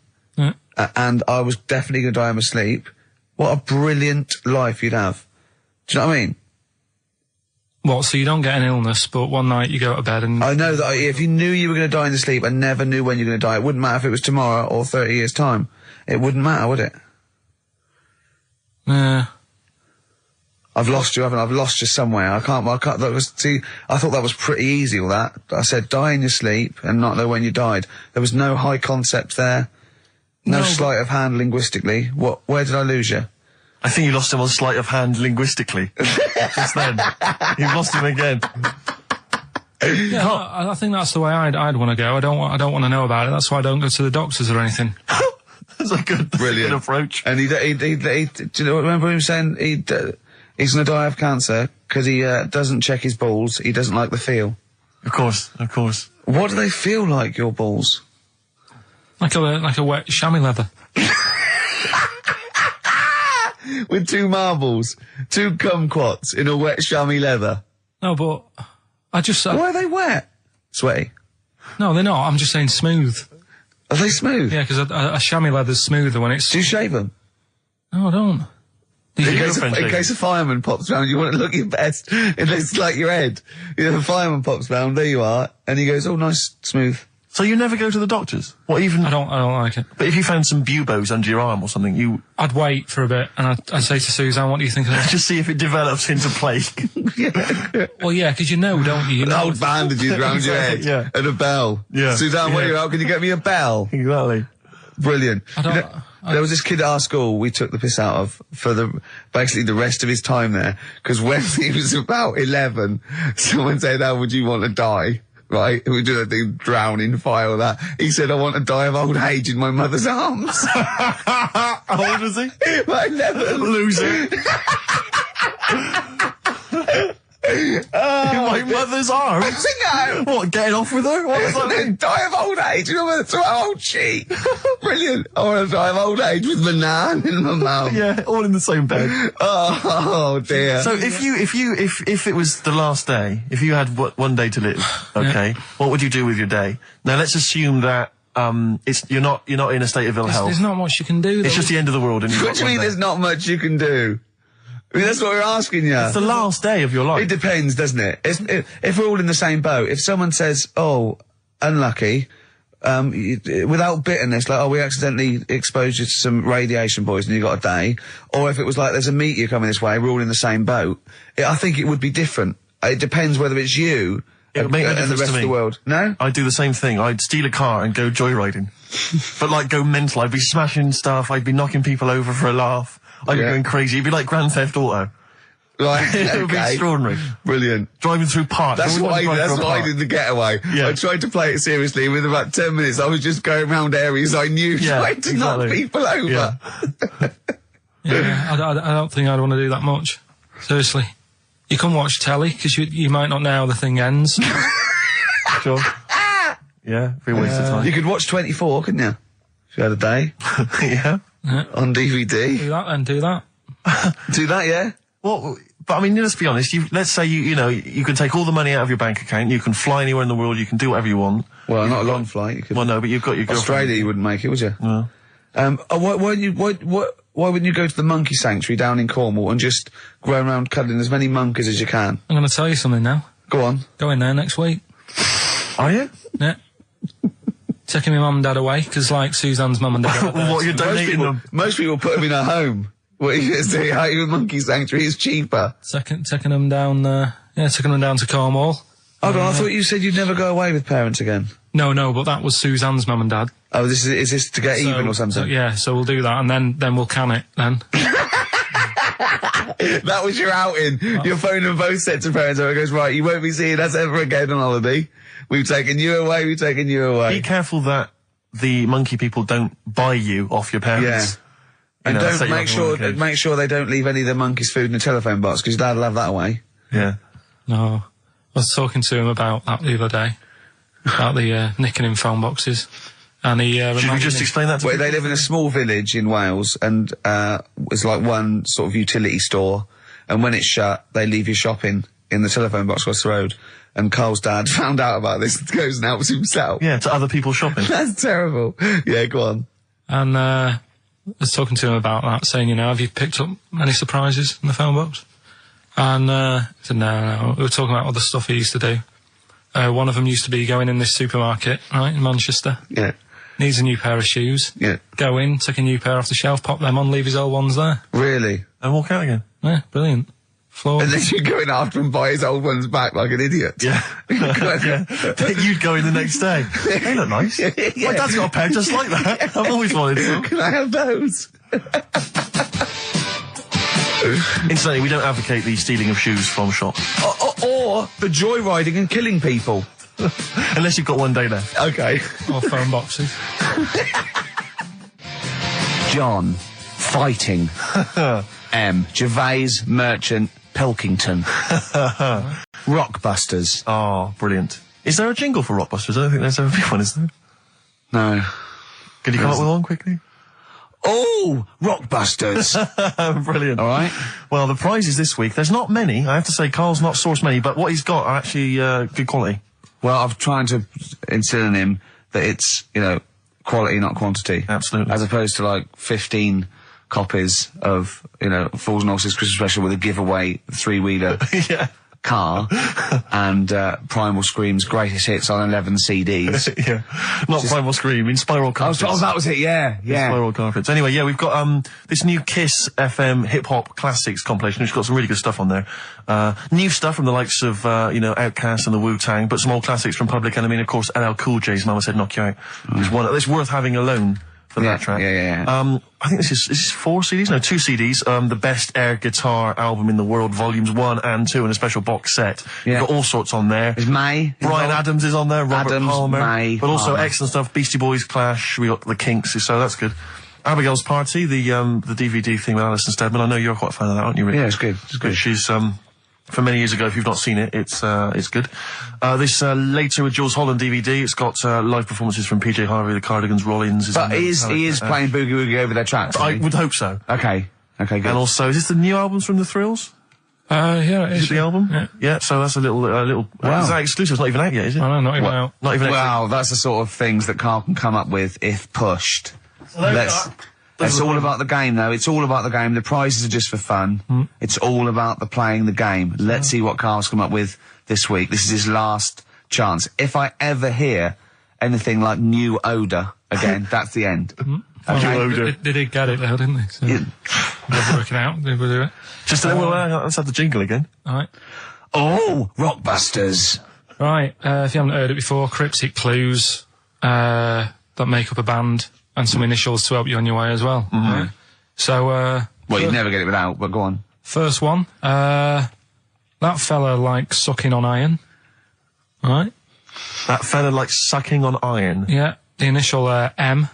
and I was definitely going to die in my sleep. What a brilliant life you'd have. Do you know what I mean? What, so you don't get an illness, but one night you go to bed and... I know that if you knew you were going to die in your sleep and never knew when you were going to die, it wouldn't matter if it was tomorrow or 30 years' time. It wouldn't matter, would it? Yeah. I've lost you, haven't I? I've lost you somewhere. I can't, I thought that was pretty easy, all that. I said die in your sleep and not know when you died. There was no high concept there. No sleight of hand linguistically. Where did I lose you? I think you lost him on sleight of hand linguistically. Just then. You've lost him again. Yeah, I think that's the way I'd want to go. I don't want to know about it. That's why I don't go to the doctors or anything. That's a good, brilliant approach. And do you know, remember him saying he's going to die of cancer because he doesn't check his balls. He doesn't like the feel. Of course. What do they feel like, your balls? Like a wet chamois leather. With two marbles, two kumquats in a wet chamois leather. No, but I just... Why are they wet? Sweaty? No, they're not. I'm just saying smooth. Are they smooth? Yeah, because a chamois leather's smoother when it's... Do you shave them? No, I don't. In case a fireman pops round, you want to look your best. It looks like your head. A fireman pops round, there you are, and he goes, oh, nice, smooth. So you never go to the doctors? What, even... I don't like it. But if you found some buboes under your arm or something, I'd wait for a bit, and I'd say to Suzanne, what do you think of that? Just see if it develops into plague. Well, yeah, because don't you? Old bandages round your head. Yeah. And a bell. Yeah. Suzanne, when you're out, can you get me a bell? Exactly. Brilliant. There was this kid at our school we took the piss out of for basically the rest of his time there, because when he was about 11, someone said, how would you want to die? Right? We do that thing, drown in fire or that. He said, I want to die of old age in my mother's arms. How old is he? Like 11. Loser. In my mother's arms? No. What, getting off with her? What does that mean? Die of old age. You know, so how old she? Brilliant. I want to die of old age with my nan and my mum. Yeah, all in the same bed. Oh dear. So if it was the last day, if you had one day to live, okay, what would you do with your day? Now let's assume that you're not in a state of ill health. There's not much you can do. It's just the end of the world. And what do you mean there's not much you can do? I mean, that's what we're asking you. It's the last day of your life. It depends, doesn't it? If we're all in the same boat, if someone says, oh, unlucky, without bitterness, like, oh, we accidentally exposed you to some radiation poison, you got a day, or if it was like, there's a meteor coming this way, we're all in the same boat, I think it would be different. It depends whether it's you and the rest of the world. No? I'd do the same thing. I'd steal a car and go joyriding. But like, go mental. I'd be smashing stuff, I'd be knocking people over for a laugh. I'd be going crazy. It'd be like Grand Theft Auto. Right. It would be extraordinary. Brilliant. Driving through parks. That's why I did the getaway. Yeah. I tried to play it seriously. Within about 10 minutes, I was just going around areas I knew, trying to knock people over. Yeah, I don't think I'd want to do that much. Seriously. You can watch telly, because you might not know how the thing ends. Sure. Yeah, be a waste of time. You could watch 24, couldn't you? If you had a day. Yeah. On DVD. Do that then, do that. Do that, yeah? What? But I mean, let's be honest. Let's say you can take all the money out of your bank account. You can fly anywhere in the world. You can do whatever you want. Well, not a long flight. You could... Well, no, but you've got your girlfriend. Australia, you wouldn't make it, would you? No. Why wouldn't you go to the monkey sanctuary down in Cornwall and just go around cuddling as many monkeys as you can? I'm going to tell you something now. Go on. Go in there next week. Are you? Yeah. Taking my mum and dad away, because like Suzanne's mum and dad. What, you're donating them? Most people put them in a home. What are you going to say? How your monkey sanctuary is cheaper? Taking them down, taking them down to Cornwall. Hold on, I thought you said you'd never go away with parents again. No, but that was Suzanne's mum and dad. Oh, is this to get even or something? So we'll do that, and then we'll can it, then. That was your outing. Your phone and both sets of parents over. It goes, right, you won't be seeing us ever again on holiday. We've taken you away, Be careful that the monkey people don't buy you off your parents. Yeah. And don't make sure they don't leave any of the monkeys' food in the telephone box, because Dad'll have that away. Yeah. No. I was talking to him about that the other day. About the nicking in phone boxes. And he should we just explain that to They live in a small village in Wales, and it's like one sort of utility store, and when it's shut, they leave your shopping in the telephone box across the road. And Carl's dad found out about this and goes and helps himself. Yeah, to other people shopping. That's terrible. Yeah, go on. And I was talking to him about that, saying, have you picked up any surprises in the phone box? And he said, no. We were talking about other stuff he used to do. One of them used to be going in this supermarket, right, in Manchester. Yeah. Needs a new pair of shoes. Yeah. Go in, take a new pair off the shelf, pop them on, leave his old ones there. Really? And walk out again. Yeah, brilliant. And then you go in after and buy his old ones back like an idiot. Yeah. You'd go in the next day. They look nice. Yeah. My dad's got a pair just like that. I've always wanted some. Can I have those? Incidentally, we don't advocate the stealing of shoes from shops. Or the joyriding and killing people. Unless you've got one day left. Okay. Or phone boxes. John, fighting. Gervais, Merchant, Pilkington. Rockbusters. Oh, brilliant. Is there a jingle for Rockbusters? I don't think there's ever been one, is there? No. Could you come up with one quickly? Oh, Rockbusters. Brilliant. All right. Well, the prizes this week, there's not many. I have to say, Carl's not sourced many, but what he's got are actually good quality. Well, I'm trying to instill in him that it's, quality, not quantity. Absolutely. As opposed to, 15 copies of, Fools and Horses Christmas Special with a giveaway 3-wheeler Yeah. car and Primal Scream's greatest hits on 11 CDs. Yeah. Not Primal Scream, in Spiral Carpets. Oh, that was it, yeah. Spiral Carpets. Anyway, yeah, we've got this new Kiss FM hip-hop classics compilation, which has got some really good stuff on there. New stuff from the likes of, Outkast and the Wu-Tang, but some old classics from Public Enemy, and of course LL Cool J's Mama Said Knock You Out. It's worth having alone for that track. Yeah. I think is this 4 CDs? No, 2 CDs. The Best Air Guitar Album in the World, Volumes 1 and 2, and a special box set. Yeah. You've got all sorts on there. There's May. Bryan Adams is on there, Robert Adams, Palmer. May, but also Palmer. excellent stuff. Beastie Boys, Clash, we got the Kinks, so that's good. Abigail's Party, the DVD thing with Alison Steadman. I know you're quite a fan of that, aren't you, Rick? Yeah, it's good. It's good. She's, from many years ago, if you've not seen it, it's good. This, Later with Jules Holland DVD, it's got, live performances from PJ Harvey, the Cardigans, Rollins. But he is playing Boogie Woogie over their tracks. I would hope so. Okay, good. And also, is this the new albums from The Thrills? Yeah, it Is is. it the album? Yeah. Yeah, so that's a little, Wow. Is that exclusive? It's not even out yet, is it? I know, not even out. Not even out. Wow, that's the sort of things that Carl can come up with if pushed. It's all about the game, though. It's all about the game. The prizes are just for fun. It's all about the playing the game. Let's see what Carl's come up with this week. This is his last chance. If I ever hear anything like new odour again, that's the end. Okay. They did get it though, didn't they? So they're working out. They will do it. Just let's have the jingle again. All right. Oh, Rockbusters. Right. If you haven't heard it before, cryptic clues that make up a band and some initials to help you on your way as well. Right? So, Well, you'd never get it without, but go on. First one. That fella likes sucking on iron. Right. That fella likes sucking on iron. Yeah. The initial M.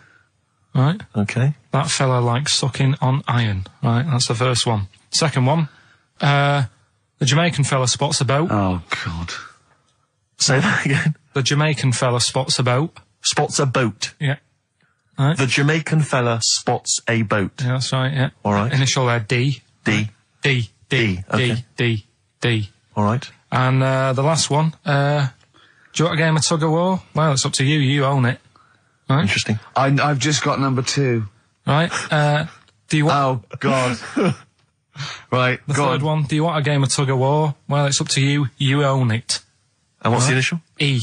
Right. Okay. That fella likes sucking on iron. Right. That's the first one. Second one. The Jamaican fella spots a boat. Oh, God. Say that again. The Jamaican fella spots a boat. Spots a boat. Yeah. Right. The Jamaican fella spots a boat. Yeah, that's right, yeah. All right. Initial D. D. D. D. Okay. D. All right. And the last one, do you want a game of tug of war? Well, it's up to you. You own it. Right? Interesting. I've just got number 2. Right. Do you want... Oh, God. Right, The go third on. one, do you want a game of tug of war? Well, it's up to you. You own it. And what's the initial? E.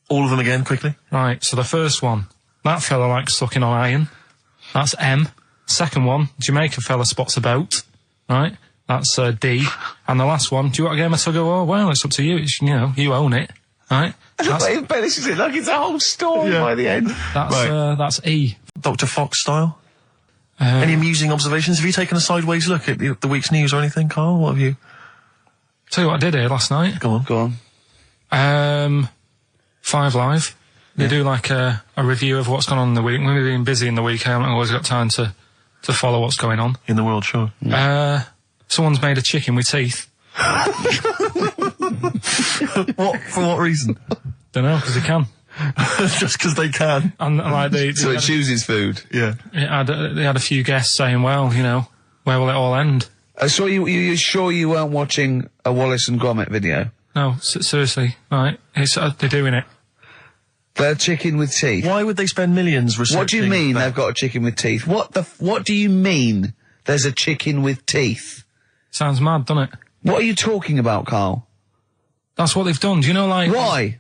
All of them again, quickly. Right, so the first one, that fella likes sucking on iron. That's M. Second one, Jamaica fella spots a boat. Right, that's D. And the last one, do you want a game of tug of war? Well, it's up to you. It's, you own it. Right? That's embellishes it like it's a whole story by the end. That's E. Dr. Fox style. Any amusing observations? Have you taken a sideways look at the week's news or anything, Carl? What have you... Tell you what I did here last night. Go on. 5 Live. They do like a review of what's gone on in the week. When we've been busy in the week, I haven't always got time to follow what's going on. In the world, sure. Someone's made a chicken with teeth. For what reason? Don't know, because they can. Just because they can. And like So it chooses food. Yeah. they had a few guests saying, well, where will it all end? So you're sure you weren't watching a Wallace and Gromit video? No, seriously, right? They're doing it. They're chicken with teeth. Why would they spend millions researching... What do you mean they've got a chicken with teeth? What do you mean there's a chicken with teeth? Sounds mad, doesn't it? What are you talking about, Carl? That's what they've done. Do you know, like... Why?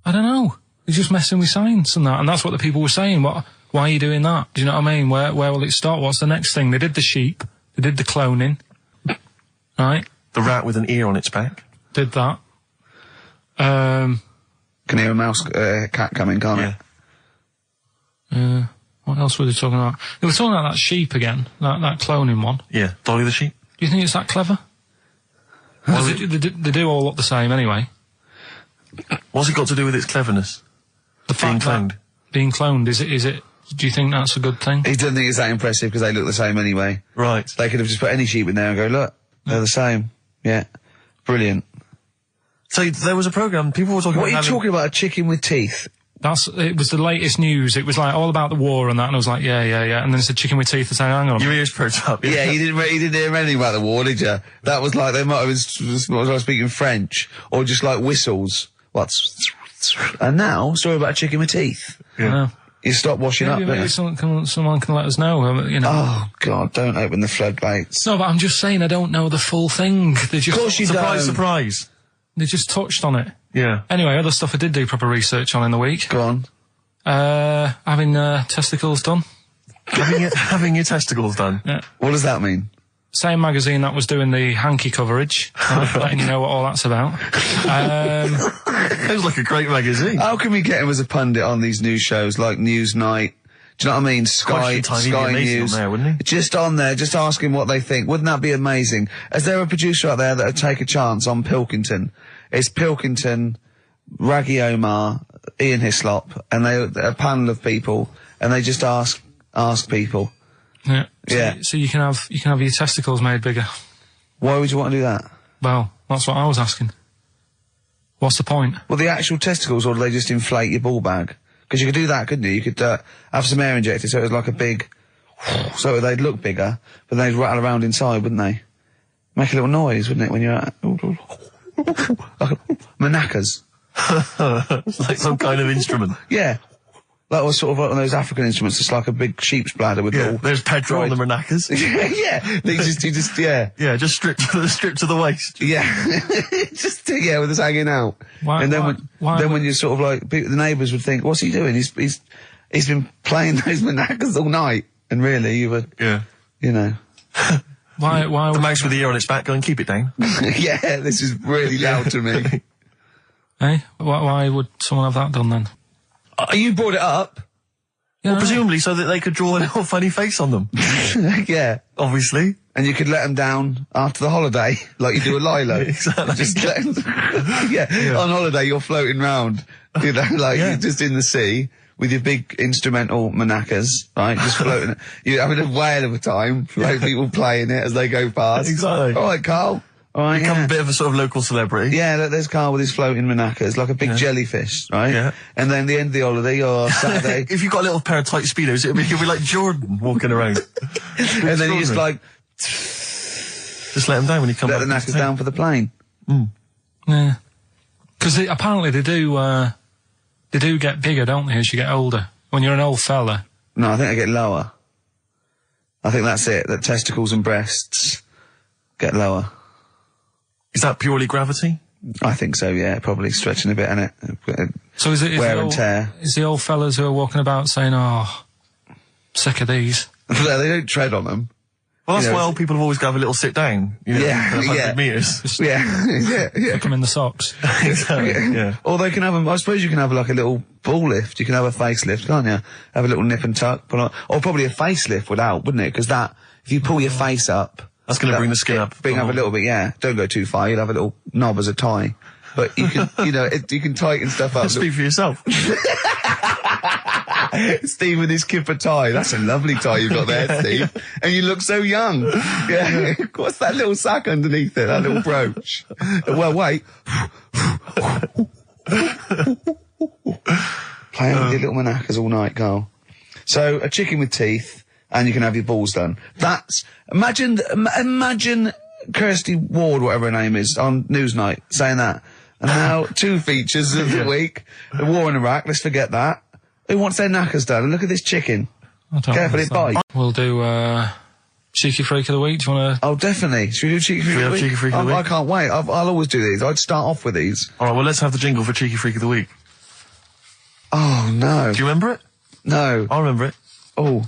I don't know. They're just messing with science and that, and that's what the people were saying. Why are you doing that? Do you know what I mean? Where will it start? What's the next thing? They did the sheep. They did the cloning. Right? The rat with an ear on its back. Did that. Can hear a cat coming, can't Yeah. What else were they talking about? They were talking about that sheep again, that cloning one. Yeah. Dolly the sheep. Do you think it's that clever? They do all look the same anyway. What's it got to do with its cleverness? Being cloned. Being cloned, is it? Do you think that's a good thing? He doesn't think it's that impressive because they look the same anyway. Right. They could have just put any sheep in there and go, look, they're the same. Yeah. Brilliant. So there was a programme, people were talking What about... are you talking about, a chicken with teeth? It was the latest news. It was like all about the war and that, and I was like, yeah. And then it's a chicken with teeth and saying, hang on. Your ears perked up. Yeah, you didn't hear anything about the war, did you? That was like, they might have been speaking French, or just like whistles. And now, story about a chicken with teeth. Yeah. I know. You stop washing up, Maybe someone can let us know, Oh, God, don't open the floodgates. No, but I'm just saying I don't know the full thing. They just, Of course you Surprise, don't. surprise. They just touched on it. Yeah. Anyway, other stuff I did do proper research on in the week. Go on. Having testicles done. Having your testicles done. Yeah. What does that mean? Same magazine that was doing the hanky coverage, letting you know what all that's about. Sounds like a great magazine. How can we get him as a pundit on these news shows like Newsnight? Do you know what I mean? Sky News. On there, wouldn't he? Just on there, just ask him what they think. Wouldn't that be amazing? Is there a producer out there that would take a chance on Pilkington? It's Pilkington, Raggy Omar, Ian Hislop, and a panel of people, and they just ask people. Yeah. Yeah. So you can have your testicles made bigger. Why would you want to do that? Well, that's what I was asking. What's the point? Well, the actual testicles, or do they just inflate your ball bag? Because you could do that, couldn't you? You could have some air injected so it was like a big... So they'd look bigger, but they'd rattle around inside, wouldn't they? Make a little noise, wouldn't it, when you're at... Like manacas. Like some kind of instrument. Yeah. That was sort of like one of those African instruments, just like a big sheep's bladder with Yeah, all... there's Pedro on the maracas. Yeah. You just, yeah. Yeah, just stripped to the waist. Yeah. Just, yeah, with us hanging out. Why- and then why- when you're sort of like, the neighbours would think, what's he doing? He's been playing those manacas all night. And really, you were, Yeah. you know. Why The would... mouse with the ear on its back, go and keep it down. Yeah, this is really loud to me. Why would someone have that done then? You brought it up. Yeah, Well, presumably so that they could draw a little funny face on them. Yeah. Obviously. And you could let them down after the holiday, like you do a Lilo. Exactly. Just let 'em- yeah. On holiday, you're floating round, you know, like Yeah. you're just in the sea with your big instrumental manacas, right? Just floating. You're having a whale of a time, like people playing it as they go past. Exactly. All right, Carl. All right, Become yeah. a bit of a sort of local celebrity. Yeah, there's Carl with his floating manacas, like a big jellyfish, right? Yeah. And then the end of the holiday, or Saturday, If you've got a little pair of tight speedos, you'll be like Jordan walking around. and then you just like, Just let them down when you come Let back. the knackers down for the plane. Yeah. Because apparently they do get bigger, don't they, as you get older? When you're an old fella. No, I think they get lower. I think that's it, that testicles and breasts get lower. Is that purely gravity? I think so, yeah. Probably stretching a bit, innit? So is it Wear and tear. Is the old fellas who are walking about saying, "Oh, sick of these"? No, they don't tread on them. Well, that's You know, why old people have always got to have a little sit down. You know, Yeah, for 100 yeah. meters. Yeah. Put them in the socks. Exactly, yeah. Or they can have I suppose you can have like a little ball lift. You can have a facelift, can't you? Have a little nip and tuck. Or probably a facelift would help, wouldn't it? Because if you pull your face up... That's going to bring the skin up. Bring up a little bit, yeah. Don't go too far. You'll have a little knob as a tie. But you can, you can tighten stuff up. Speak for yourself. Steve with his kipper tie. That's a lovely tie you've got there, Steve. And you look so young. Yeah. What's that little sack underneath it? That little brooch. Well, wait. Playing with your little manakas all night, Carl. So, a chicken with teeth, and you can have your balls done. Imagine Kirsty Ward, whatever her name is, on Newsnight, saying that. And now, 2 features of the week. The war in Iraq, let's forget that. Who wants their knackers done? And look at this chicken. Careful, it bites. We'll do, Cheeky Freak of the Week. Do you want to... Oh, definitely. Should we do Cheeky Freak of the Week? Cheeky Freak of the Week? I can't wait. I'll always do these. I'd start off with these. Alright, well, let's have the jingle for Cheeky Freak of the Week. Oh, no. Do you remember it? No. I remember it. Oh,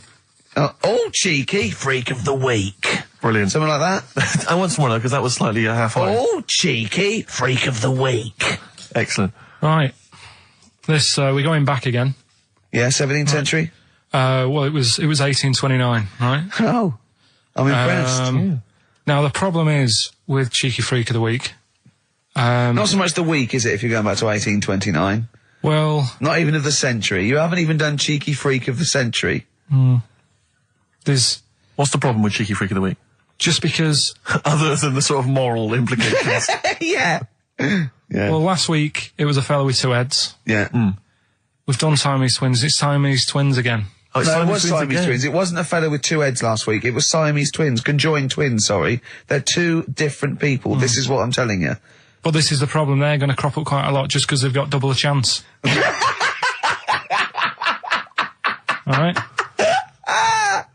Cheeky Freak of the Week. Brilliant. Something like that? I want some more though, because that was slightly half-high. Oh, Cheeky Freak of the Week. Excellent. Right. We're going back again. Yeah, 17th century? Well, it was 1829, right? Oh, I'm impressed. Now, the problem is with Cheeky Freak of the Week. Not so much the week, is it, if you're going back to 1829? Well... Not even of the century. You haven't even done Cheeky Freak of the century. There's... What's the problem with Cheeky Freak of the Week? Just because... Other than the sort of moral implications. Yeah. Well, last week, it was a fella with 2 heads. Yeah. We've done Siamese twins. It's Siamese twins again. Oh, it's No, it was Siamese again. twins. It wasn't a fellow with 2 heads last week. It was Siamese twins. Conjoined twins, sorry. They're 2 different people. This is what I'm telling you. But this is the problem. They're going to crop up quite a lot just because they've got double a chance. All right?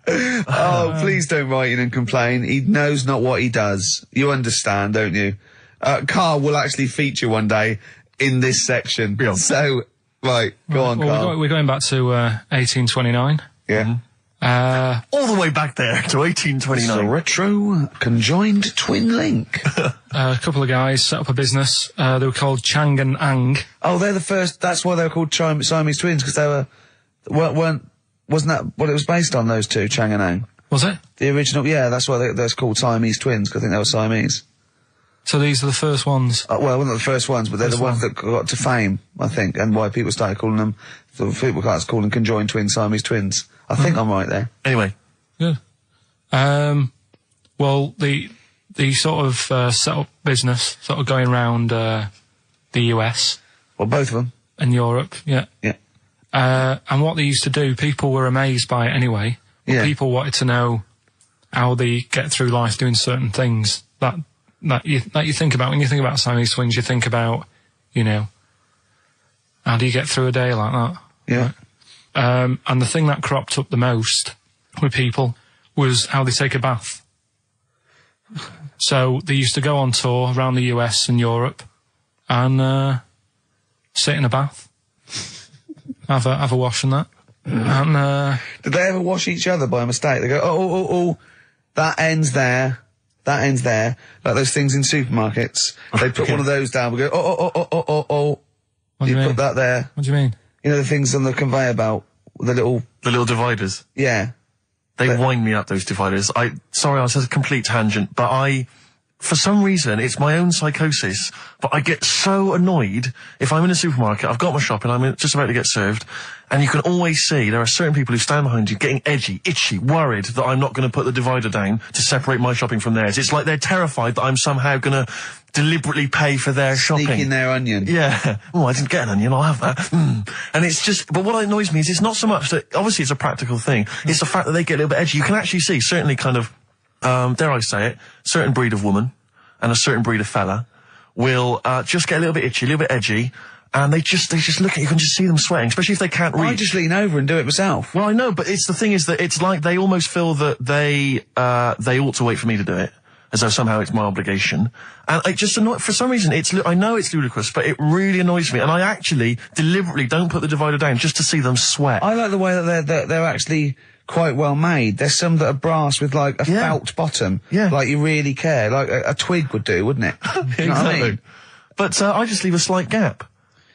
Oh, please don't write in and complain. He knows not what he does. You understand, don't you? Carl will actually feature one day in this section. Yeah. So, right, go on, Well, Carl. we're going back to 1829. Yeah. All the way back there to 1829. It's a retro conjoined twin link. A couple of guys set up a business. They were called Chang and Ang. Oh, they're the first. That's why they were called Siamese twins, because they wasn't that what it was based on? Those 2, Chang and Ang. Was it? The original, yeah. That's why they're called Siamese twins, because I think they were Siamese. So these are the first ones. Well, not the first ones, but they're the ones that got to fame, I think, and why people started calling them. People started calling them conjoined twins, Siamese twins. I think I'm right there. Anyway. Good. Well, the sort of set up business, sort of going around the US Well, both of them. and Europe, yeah. Yeah. And what they used to do, people were amazed by it anyway. But Yeah. people wanted to know how they get through life doing certain things that you think about. When you think about Siamese twins, you think about, how do you get through a day like that? Yeah. And the thing that cropped up the most with people was how they take a bath. So they used to go on tour around the US and Europe and sit in a bath, have a wash and that. And Did they ever wash each other by mistake? They go, oh, that ends there. That ends there. Like those things in supermarkets. They put one of those down. We go, oh. What do you mean? Put that there. What do you mean? You know the things on the conveyor belt? The little dividers. Yeah. They wind me up, those dividers. Sorry, I was a complete tangent, but for some reason, it's my own psychosis, but I get so annoyed if I'm in a supermarket, I've got my shopping, I'm just about to get served, and you can always see there are certain people who stand behind you getting edgy, itchy, worried that I'm not going to put the divider down to separate my shopping from theirs. It's like they're terrified that I'm somehow going to deliberately pay for their shopping. Sneak in their onion. Yeah. Oh, I didn't get an onion, I'll have that. And it's just, but what annoys me is it's not so much that, obviously it's a practical thing, it's the fact that they get a little bit edgy. You can actually see, certainly kind of dare I say it, certain breed of woman and a certain breed of fella will just get a little bit itchy, a little bit edgy, and they just look at you, you can just see them sweating, especially if they can't reach. I just lean over and do it myself. Well, I know, but the thing is that it's like they almost feel that they ought to wait for me to do it, as though somehow it's my obligation. And it just for some reason, I know it's ludicrous, but it really annoys me, and I actually deliberately don't put the divider down just to see them sweat. I like the way that they're actually quite well made. There's some that are brass with like a felt bottom. Yeah. Like you really care. Like a twig would do, wouldn't it? You know what I mean? But I just leave a slight gap.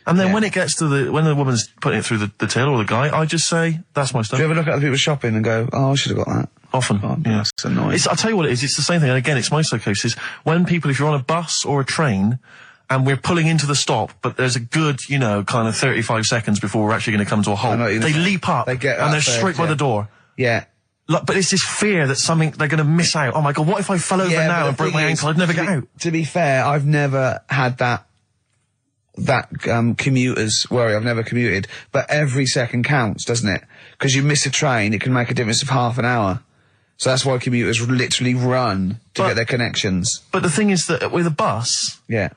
And then when it gets to when the woman's putting it through the till or the guy, I just say, that's my stuff. Do you ever look at other people shopping and go, oh, I should have got that? Often. Oh, yeah. That's annoying. I'll tell you what it is, it's the same thing, and again, it's my psychosis. When people, if you're on a bus or a train, and we're pulling into the stop, but there's a good, kind of 35 seconds before we're actually going to come to a halt, they leap up, and they're straight by the door. Yeah. But it's this fear that they're going to miss out. Oh my God, what if I fell over now and broke my ankle? I'd never get out. To be fair, I've never had that commuter's worry. I've never commuted, but every second counts, doesn't it? Because you miss a train, it can make a difference of half an hour. So that's why commuters literally run to get their connections. But the thing is that with a bus, there's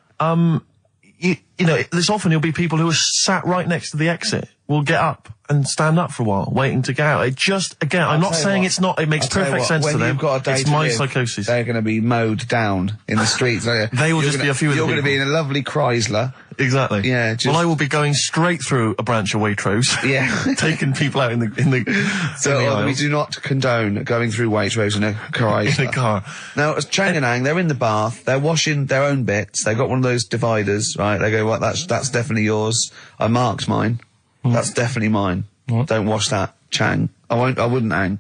often there'll be people who are sat right next to the exit will get up and stand up for a while, waiting to get out. It just, again, I'm not saying it's not, it makes perfect sense to them. It's my psychosis. They're going to be mowed down in the streets. They will just be a few of the You're going to be in a lovely Chrysler. Exactly. Yeah. Well, I will be going straight through a branch of Waitrose. Yeah. Taking people out in the So we do not condone going through Waitrose in a Chrysler. In a car. Now, as Chang and Ang, they're in the bath, they're washing their own bits, they've got one of those dividers, right? They go, well, that's definitely yours. I marked mine. That's definitely mine. What? Don't wash that, Chang. I wouldn't, Ang.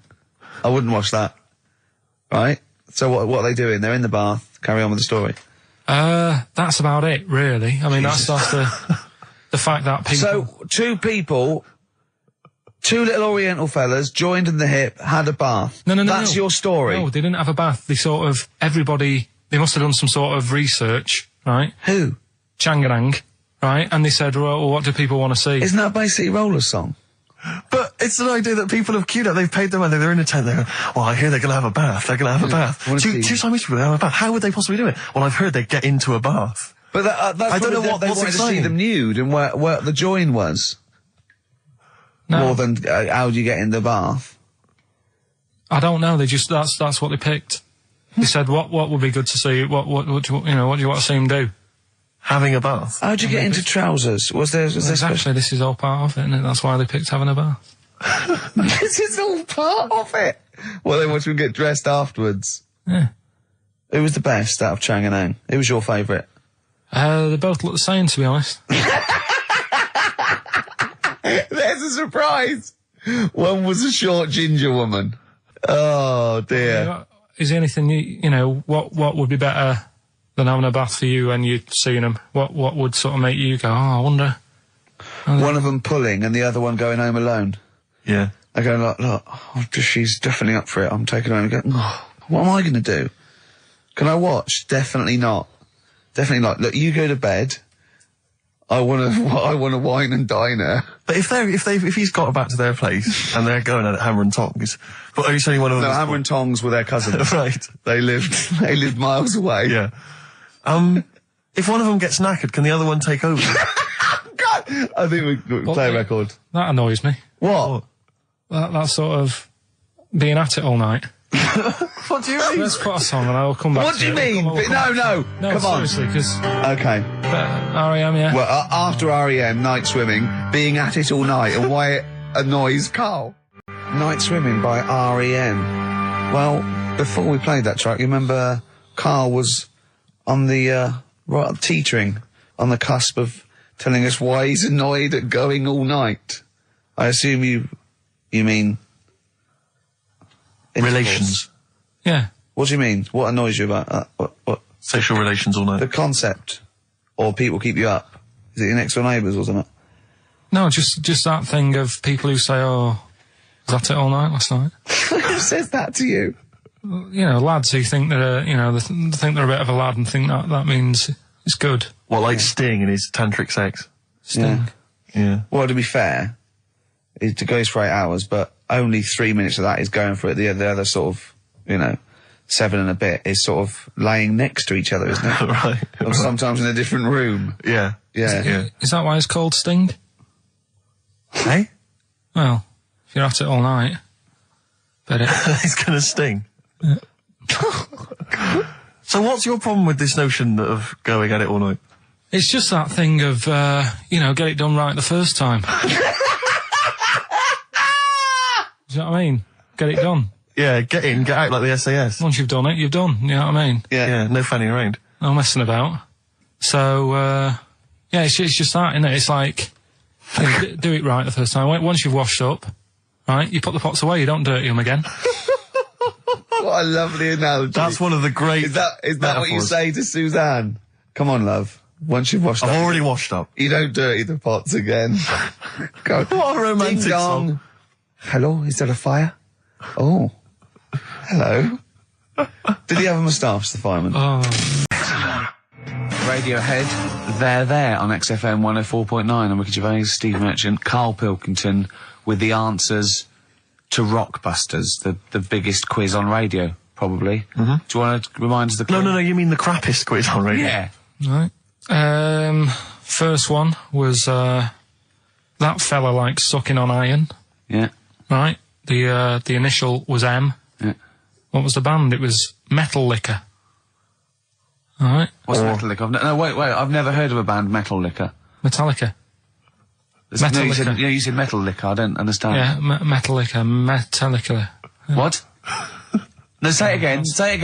I wouldn't wash that. Right? So what are they doing? They're in the bath. Carry on with the story. That's about it, really. I mean, that's the fact that people... So, two little Oriental fellas joined in the hip, had a bath. No. That's your story. No, they didn't have a bath. They they must have done some sort of research, right? Who? Changarang, right? And they said, well, what do people want to see? Isn't that a Bay City Rollers song? But it's an idea that people have queued up. They've paid their money. They're in a tent. They go, well, I hear they're going to have a bath. They're going to have a bath. Two Siamese people have a bath. How would they possibly do it? Well, I've heard they get into a bath. But that's I don't know what they what's wanted to see exciting. them nude and where the join was. No. More than how do you get in the bath? I don't know. They just that's what they picked. They said, what would be good to see? What do you want to see them do? Having a bath. How'd you get into trousers? Was there Exactly. This is all part of it, isn't it? That's why they picked having a bath. This is all part of it. Well, they want you to get dressed afterwards. Yeah. Who was the best out of Chang and Ang? Who was your favourite? They both look the same, to be honest. There's a surprise. One was a short ginger woman. Oh dear. Is there anything what would be better than having a bath for you when you're seeing them? What would sort of make you go, I wonder? One of them pulling and the other one going home alone. Yeah. I go, look, she's definitely up for it. I'm taking her home and going, what am I going to do? Can I watch? Definitely not. Definitely not. Look, you go to bed. I want to wine and dine her. But if he's got back to their place and they're going at Hammer and Tongs, but are you saying one of them? No, Hammer and Tongs were their cousins. Right. They lived miles away. Yeah. If one of them gets knackered, can the other one take over? God, I think we play a record. That annoys me. What? That sort of being at it all night. What do you mean? Let's put a song and I'll come back What to do you mean? No, come on. Seriously, because Okay. R.E.M., yeah. Well, after R.E.M., Night Swimming, being at it all night, and why it annoys Carl. Night Swimming by R.E.M. Well, before we played that track, you remember Carl was on the, teetering, on the cusp of telling us why he's annoyed at going all night. I assume you mean... Relations. Yeah. What do you mean? What annoys you about that? What? Sexual relations all night. The concept? Or people keep you up? Is it your next door neighbours or something? No, just that thing of people who say, was that it all night last night? Who says that to you? Lads who think they're, they think they're a bit of a lad and think that means it's good. What, like Sting and his tantric sex? Sting. Yeah. Well, to be fair, it goes for 8 hours, but only 3 minutes of that is going for it. The other sort of, 7 and a bit is sort of laying next to each other, isn't it? Right. Or sometimes in a different room. Yeah. Yeah. Is that why it's called Sting? Hey? Well, if you're at it all night, bet it. It's gonna sting. So what's your problem with this notion of going at it all night? It's just that thing of, get it done right the first time. Do you know what I mean? Get it done. Yeah, get in, get out like the SAS. Once you've done it, you've done. You know what I mean? Yeah, no fanning around. No messing about. So, it's just that, innit? It's like, do it right the first time. Once you've washed up, right, you put the pots away, you don't dirty them again. What a lovely analogy. That's one of the great Is that what you metaphors. say to Suzanne? Come on, love. Once you've washed up, I've already washed up. you don't dirty the pots again. Go. What a romantic Ding dong. song. Hello, is there a fire? Oh. Hello. Did he have a moustache, the fireman? Oh. Radiohead, they're there on XFM 104.9. I'm Ricky Gervais, Steve Merchant, Karl Pilkington with the answers to Rockbusters, the biggest quiz on radio, probably. Mm-hmm. Do you want to remind us the quiz? No, you mean the crappiest quiz on radio? Yeah. Right. First one was, that fella likes sucking on iron. Yeah. Right. The initial was M. Yeah. What was the band? It was Metal Liquor. Alright. What's Metal Liquor? No, wait, I've never heard of a band, Metal Liquor. Metallica. No, you Liquor. you said Metal Liquor, I don't understand. Yeah, Metal Liquor. Metallica. What? No, say it again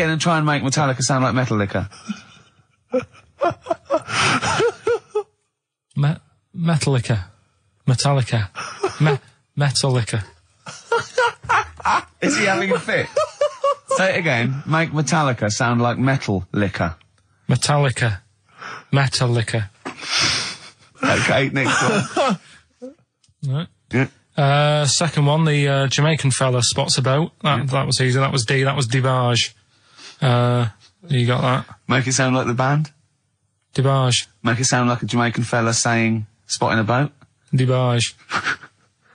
and try and make Metallica sound like Metal Liquor. Metallica. Metallica. Metallica. Is he having a fit? Say it again. Make Metallica sound like Metal Liquor. Metallica. Metallica. Okay, next one. Right. Yeah. Second one, the Jamaican fella spots a boat. That was easy. That was D. That was Debage. You got that? Make it sound like the band. Debage. Make it sound like a Jamaican fella saying, spotting a boat. Debage.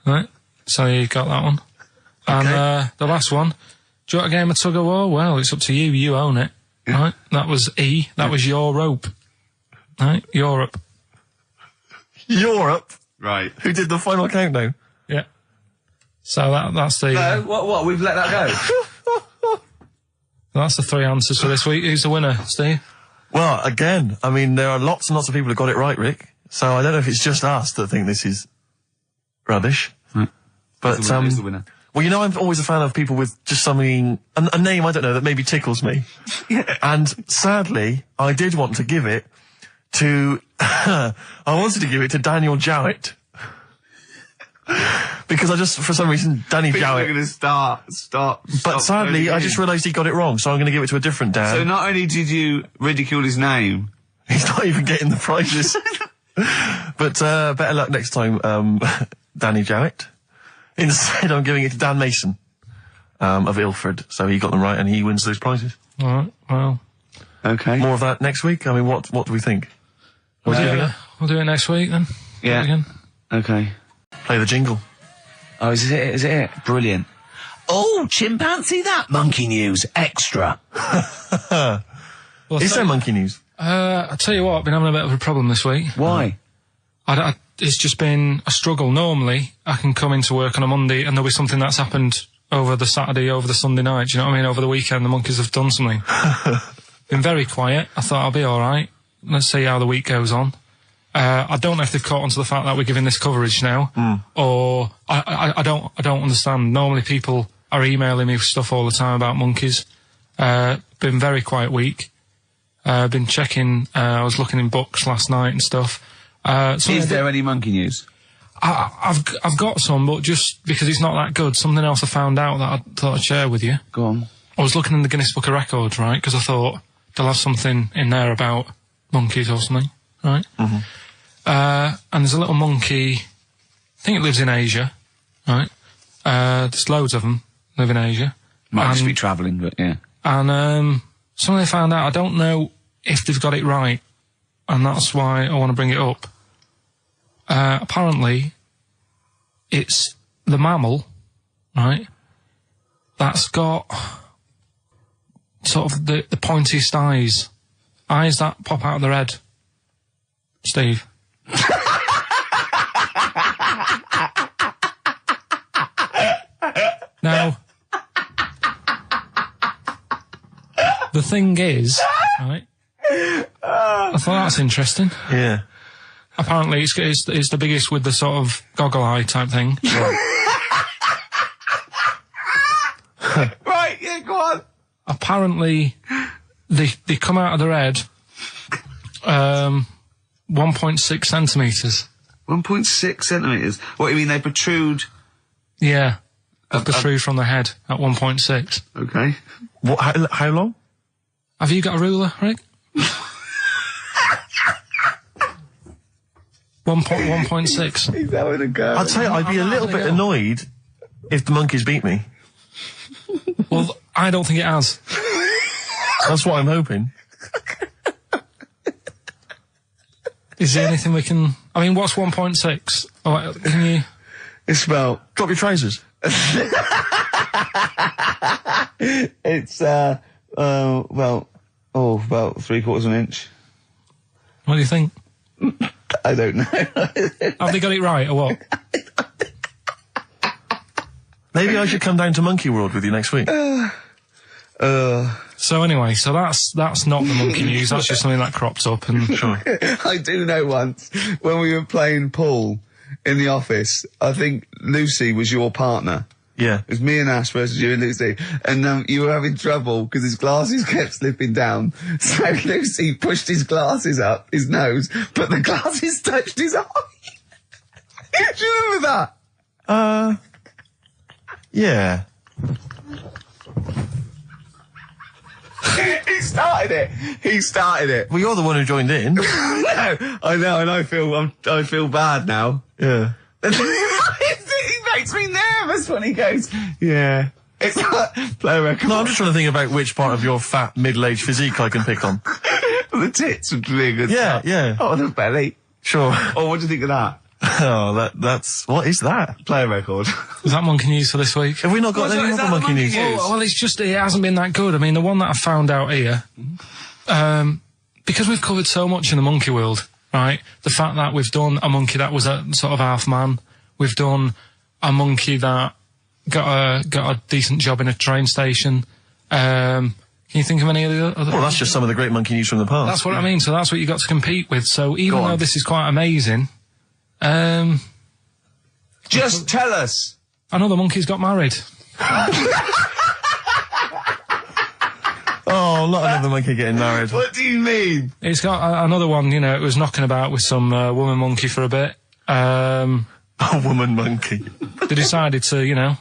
Right. So you got that one. And the last one. Do you want a game of tug of war? Well, it's up to you. You own it. Yeah. Right. That was E. That was your rope. Right. Europe. Europe? Right. Who did the final countdown? Yeah. So that's the... No, what? We've let that go? That's the 3 answers for this week. Who's the winner, Steve? Well, again, I mean, there are lots and lots of people who got it right, Rick. So I don't know if it's just us that think this is rubbish. Right. But, Who's the winner? well, you know, I'm always a fan of people with just something, a name, I don't know, that maybe tickles me. Yeah. And sadly, I did want to give it to, I wanted to give it to Daniel Jowett. Because I just, for some reason, Danny We're Jowett. going to start. But sadly, I just realised he got it wrong, so I'm going to give it to a different Dan. So not only did you ridicule his name, He's not even getting the prizes. But better luck next time, Danny Jowett. Instead, I'm giving it to Dan Mason of Ilford. So he got them right, and he wins those prizes. All right. Well, okay. More of that next week. I mean, what do we think? we'll do it next week then. Yeah. Again. Okay. Play the jingle. Oh, is it? Is it? Brilliant. Oh, chimpanzee that monkey news extra. Well, Is there monkey news? I'll tell you what, I've been having a bit of a problem this week. Why? It's just been a struggle. Normally, I can come into work on a Monday and there'll be something that's happened over the Saturday, over the Sunday night. Do you know what I mean? Over the weekend, the monkeys have done something. Been very quiet. I thought I'll be alright. Let's see how the week goes on. I don't know if they've caught on to the fact that we're giving this coverage now, or I don't understand. Normally people are emailing me stuff all the time about monkeys. Been very quiet week. Been checking, I was looking in books last night and stuff. Is there any monkey news? I've got some, but just because it's not that good, something else I found out that I thought I'd share with you. Go on. I was looking in the Guinness Book of Records, right, because I thought they'll have something in there about monkeys or something, right? Mm-hmm. And there's a little monkey, I think it lives in Asia, right? There's loads of them live in Asia. Might just be travelling, but yeah. And something they found out, I don't know if they've got it right, and that's why I want to bring it up. Apparently, it's the mammal, right, that's got sort of the pointiest eyes that pop out of their head. Steve. Now, the thing is, right, I thought that's interesting. Yeah. Apparently it's the biggest with the sort of goggle eye type thing. Right, yeah, go on. Apparently they come out of their head 1.6 centimetres. 1.6 centimetres? What, you mean they protrude? Yeah. They protrude from the head at 1.6. Okay. What? How long? Have you got a ruler, Rick? 1.6. He's having a go. I'd say I'd be a little bit annoyed if the monkeys beat me. Well, I don't think it has. That's what I'm hoping. Is there anything we can... I mean, what's 1.6? Oh, can you... It's about... Drop your trousers. It's, about 3/4 of an inch. What do you think? I don't know. Have they got it right, or what? Maybe I should come down to Monkey World with you next week. So anyway, so that's not the monkey news, that's just something that cropped up and... Sure. I do know once, when we were playing pool in the office, I think Lucy was your partner. Yeah. It was me and Ash versus you and Lucy. And you were having trouble because his glasses kept slipping down. So Lucy pushed his glasses up his nose, but the glasses touched his eye. Do you remember that? Yeah. He started it. Well, you're the one who joined in. No, I know, and I feel bad now. Yeah. He makes me nervous when he goes, yeah. It's like, play a record. No, I'm just trying to think about which part of your fat, middle-aged physique I can pick on. The tits would be a good Yeah, start. yeah. Oh, the belly. Sure. Oh, what do you think of that? Oh, that's... What is that? Play a record. Is that monkey news for this week? Have we not got any other monkey news? Well, it's just, it hasn't been that good. I mean, the one that I found out here, because we've covered so much in the monkey world, right? The fact that we've done a monkey that was a sort of half man, we've done a monkey that got a decent job in a train station. Can you think of any of the other? Well, that's just some of the great monkey news from the past. That's what I mean. So that's what you got to compete with. So even though this is quite amazing, Just tell us. another monkey's got married. Oh, not another monkey getting married. What do you mean? It's got another one. You know, it was knocking about with some woman monkey for a bit. A woman monkey. They decided to, you know,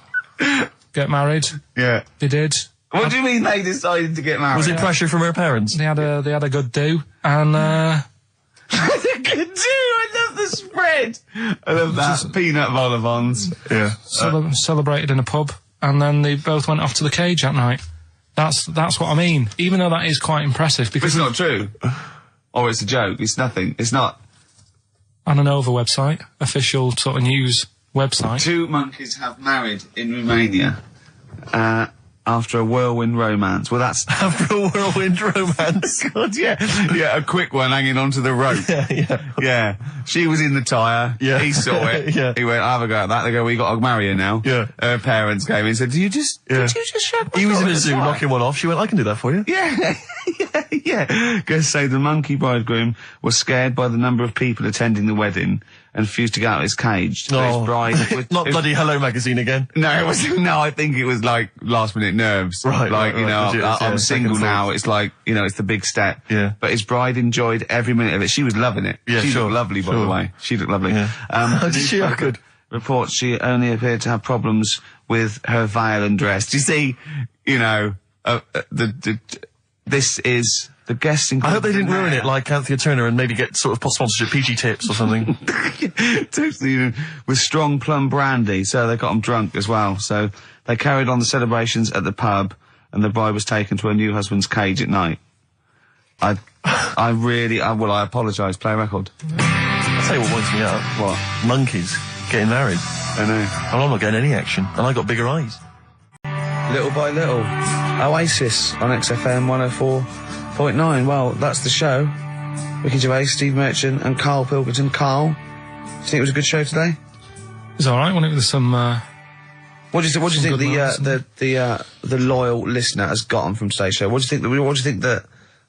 get married. Yeah. They did. What do you mean they decided to get married? Was it pressure from her parents? They had a good do, and Good do. I love the spread. I love that. Peanut vol-au-vents. Yeah. celebrated in a pub, and then they both went off to the cage that night. That's what I mean. Even though that is quite impressive, But because it's not true. Or it's a joke. It's nothing. It's not. on an Nova website, official sort of news website. 2 monkeys have married in Romania after a whirlwind romance. Well, that's... After a whirlwind romance. God, yeah. Yeah, a quick one hanging onto the rope. Yeah. She was in the tyre. Yeah. He saw it. Yeah. He went, I'll have a go at that. They go, we got to marry her now. Yeah. Her parents came in and said, did you just shag my He was in daughter a zoo twice?" knocking one off. She went, I can do that for you. Yeah. Yeah. Guests say the monkey bridegroom was scared by the number of people attending the wedding and refused to get out of his cage. So his bride... Not bloody Hello Magazine again. No, it was no. I think it was like last minute nerves. Right, like right, you know, legit, I'm yeah, single second now. thoughts. It's like you know, it's the big step. Yeah. But his bride enjoyed every minute of it. She was loving it. Yeah, she sure, looked lovely, by sure. the way. She looked lovely. Yeah. Did she? Oh, good. Reports she only appeared to have problems with her veil and dress. Do you see? You know, this is. The guests I hope they didn't ruin it like Anthea Turner and maybe get sort of sponsorship PG tips or something. Totally, with strong plum brandy, so they got them drunk as well. So they carried on the celebrations at the pub, and the bride was taken to her new husband's cage at night. I apologise. Play a record. I'll tell you what winds me up. What? Monkeys getting married. I know. And I'm not getting any action. And I got bigger eyes. Little by Little. Oasis on XFM 104.9. Well, that's the show. Ricky Gervais, Steve Merchant and Karl Pilkington. Karl, do you think it was a good show today? It was alright, wasn't it, with some, What do you think good lines, the loyal listener has gotten from today's show? What do you think that,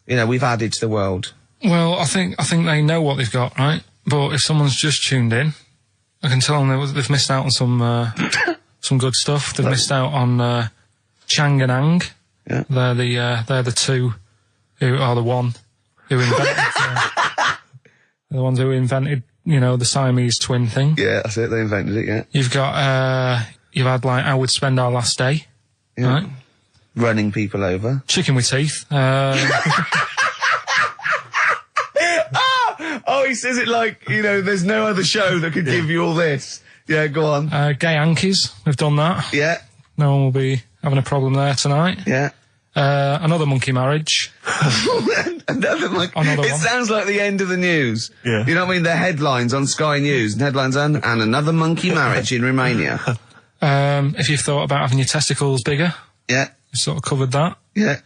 you know, we've added to the world? well, I think they know what they've got, right? But if someone's just tuned in, I can tell them they've missed out on some good stuff. They've missed out on, Chang and Ang. Yeah. They're the two who are the one who invented, the ones who invented, you know, the Siamese twin thing. Yeah, that's it. They invented it, yeah. You've got, you've had, like, How We'd Spend Our Last Day. Yeah. Right? Running people over. Chicken with teeth. Oh, he says it like, you know, there's no other show that could give you all this. Yeah, go on. Gay Yankees. We've done that. Yeah, No one will be having a problem there tonight. yeah. Another monkey marriage. Another Another it one. sounds like the end of the news. Yeah. You know what I mean? The headlines on Sky News, and headlines and another monkey marriage in Romania. If you've thought about having your testicles bigger, Yeah, we've sort of covered that. yeah.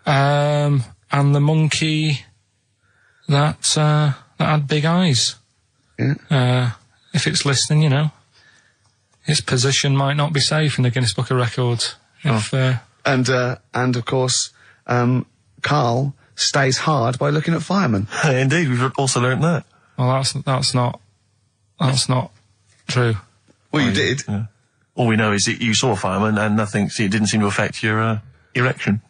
And the monkey that had big eyes. Yeah. If it's listening, you know, its position might not be safe in the Guinness Book of Records. If, And of course, Karl stays hard by looking at firemen. Indeed, we've also learnt that. well, that's not true. Well, you did. Yeah. All we know is that you saw a fireman and nothing, see, it didn't seem to affect your erection.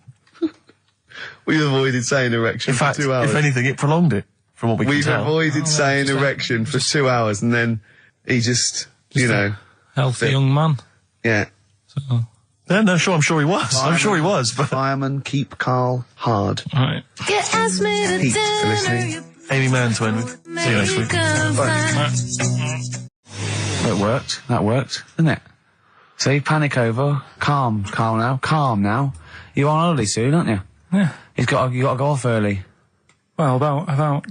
We avoided saying erection In fact, for 2 hours. if anything, it prolonged it, from what we can We've tell. avoided saying just- erection for 2 hours, and then he just you know, Healthy young man. yeah. So, Yeah, no, sure, I'm sure he was. I'm sure he was, but Firemen keep Karl hard. right. You asked me to Heaps for dinner, listening. you Amy Mann to end with. See you next week. That worked, didn't it? See, panic over, calm now. You're on holiday soon, aren't you? Yeah. You got to go off early. Well, about How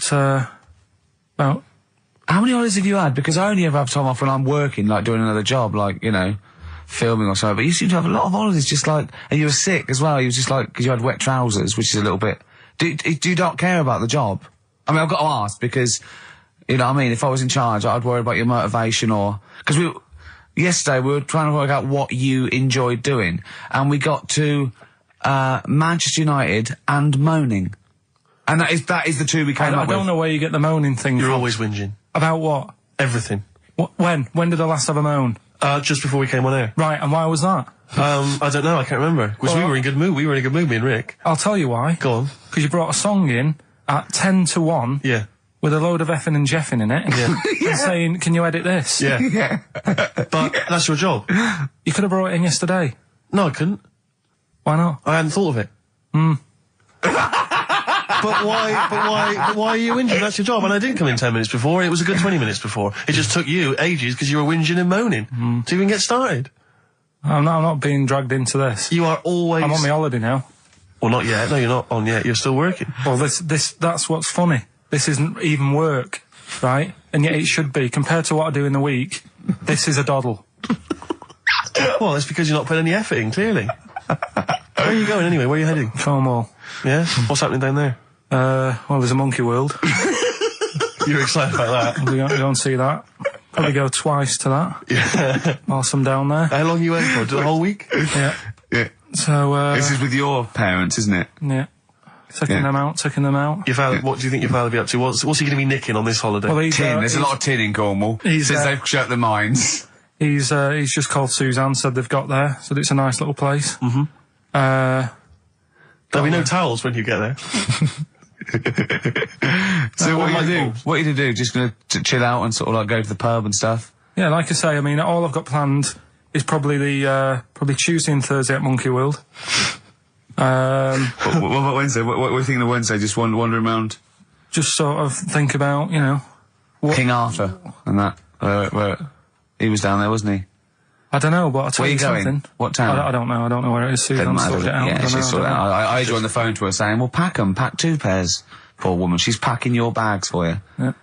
many holidays have you had? Because I only ever have time off when I'm working, like doing another job, like, you know, filming or something. But you seem to have a lot of holidays, just like, and you were sick as well. You was just like, because you had wet trousers, which is a little bit. Do you not care about the job? I mean, I've got to ask because, you know what I mean? If I was in charge, I'd worry about your motivation or, because yesterday we were trying to work out what you enjoyed doing, and we got to, Manchester United and moaning. And that is the two we came I up with. don't know where you get the moaning thing You're from. always whinging. About what? Everything. When did I last have a moan? Just before we came on air. Right, and why was that? I don't know, I can't remember. Because we were in good mood. We were in a good mood, me and Rick. I'll tell you why. Go on. Because you brought a song in at 10 to 1 Yeah. with a load of effing and jeffing in it. Yeah. And saying, can you edit this? Yeah. But that's your job. You could have brought it in yesterday. No, I couldn't. Why not? I hadn't thought of it. But why are you whinging? That's your job. And I didn't come in 10 minutes before. It was a good 20 minutes before. It just took you ages because you were whinging and moaning to even get started. I'm not being dragged into this. You are always... I'm on my holiday now. Well, not yet. No, you're not on yet. You're still working. Well, that's what's funny. This isn't even work, right? And yet it should be. Compared to what I do in the week, this is a doddle. Well, it's because you're not putting any effort in, clearly. Where are you going anyway? Where are you heading? Cornwall. Yeah? What's happening down there? Well, there's a monkey world. You're excited about that? We don't see that. Probably go twice to that. Yeah. Whilst I'm down there. How long are you waiting for? The whole week? Yeah. Yeah. So, This is with your parents, isn't it? yeah. Taking them out. Your father, what do you think your father will be up to? What's he going to be nicking on this holiday? Well, he's, Tin. There's a lot of tin in Cornwall. he's, Since they've shut the mines. He's just called Suzanne, said they've got there, said it's a nice little place. There'll be no towels when you get there. So what like are you do? balls. What are you to do? Just gonna chill out and sort of like go to the pub and stuff? Yeah, like I say, I mean, all I've got planned is probably probably Tuesday and Thursday at Monkey World. What about Wednesday? What are you thinking of Wednesday? Just wandering around? Just sort of think about, you know, King Arthur and that. Where he was down there, wasn't he? I don't know, but I'll tell Where you you going? something. What town? I don't know. I don't know where it is. Suzanne Doesn't sorted it matter. out. Yeah, I don't she's know, sorted it I don't know. out. I had you on the phone to her saying, well, pack 'em, pack 2 pairs. Poor woman, she's packing your bags for you. Yeah.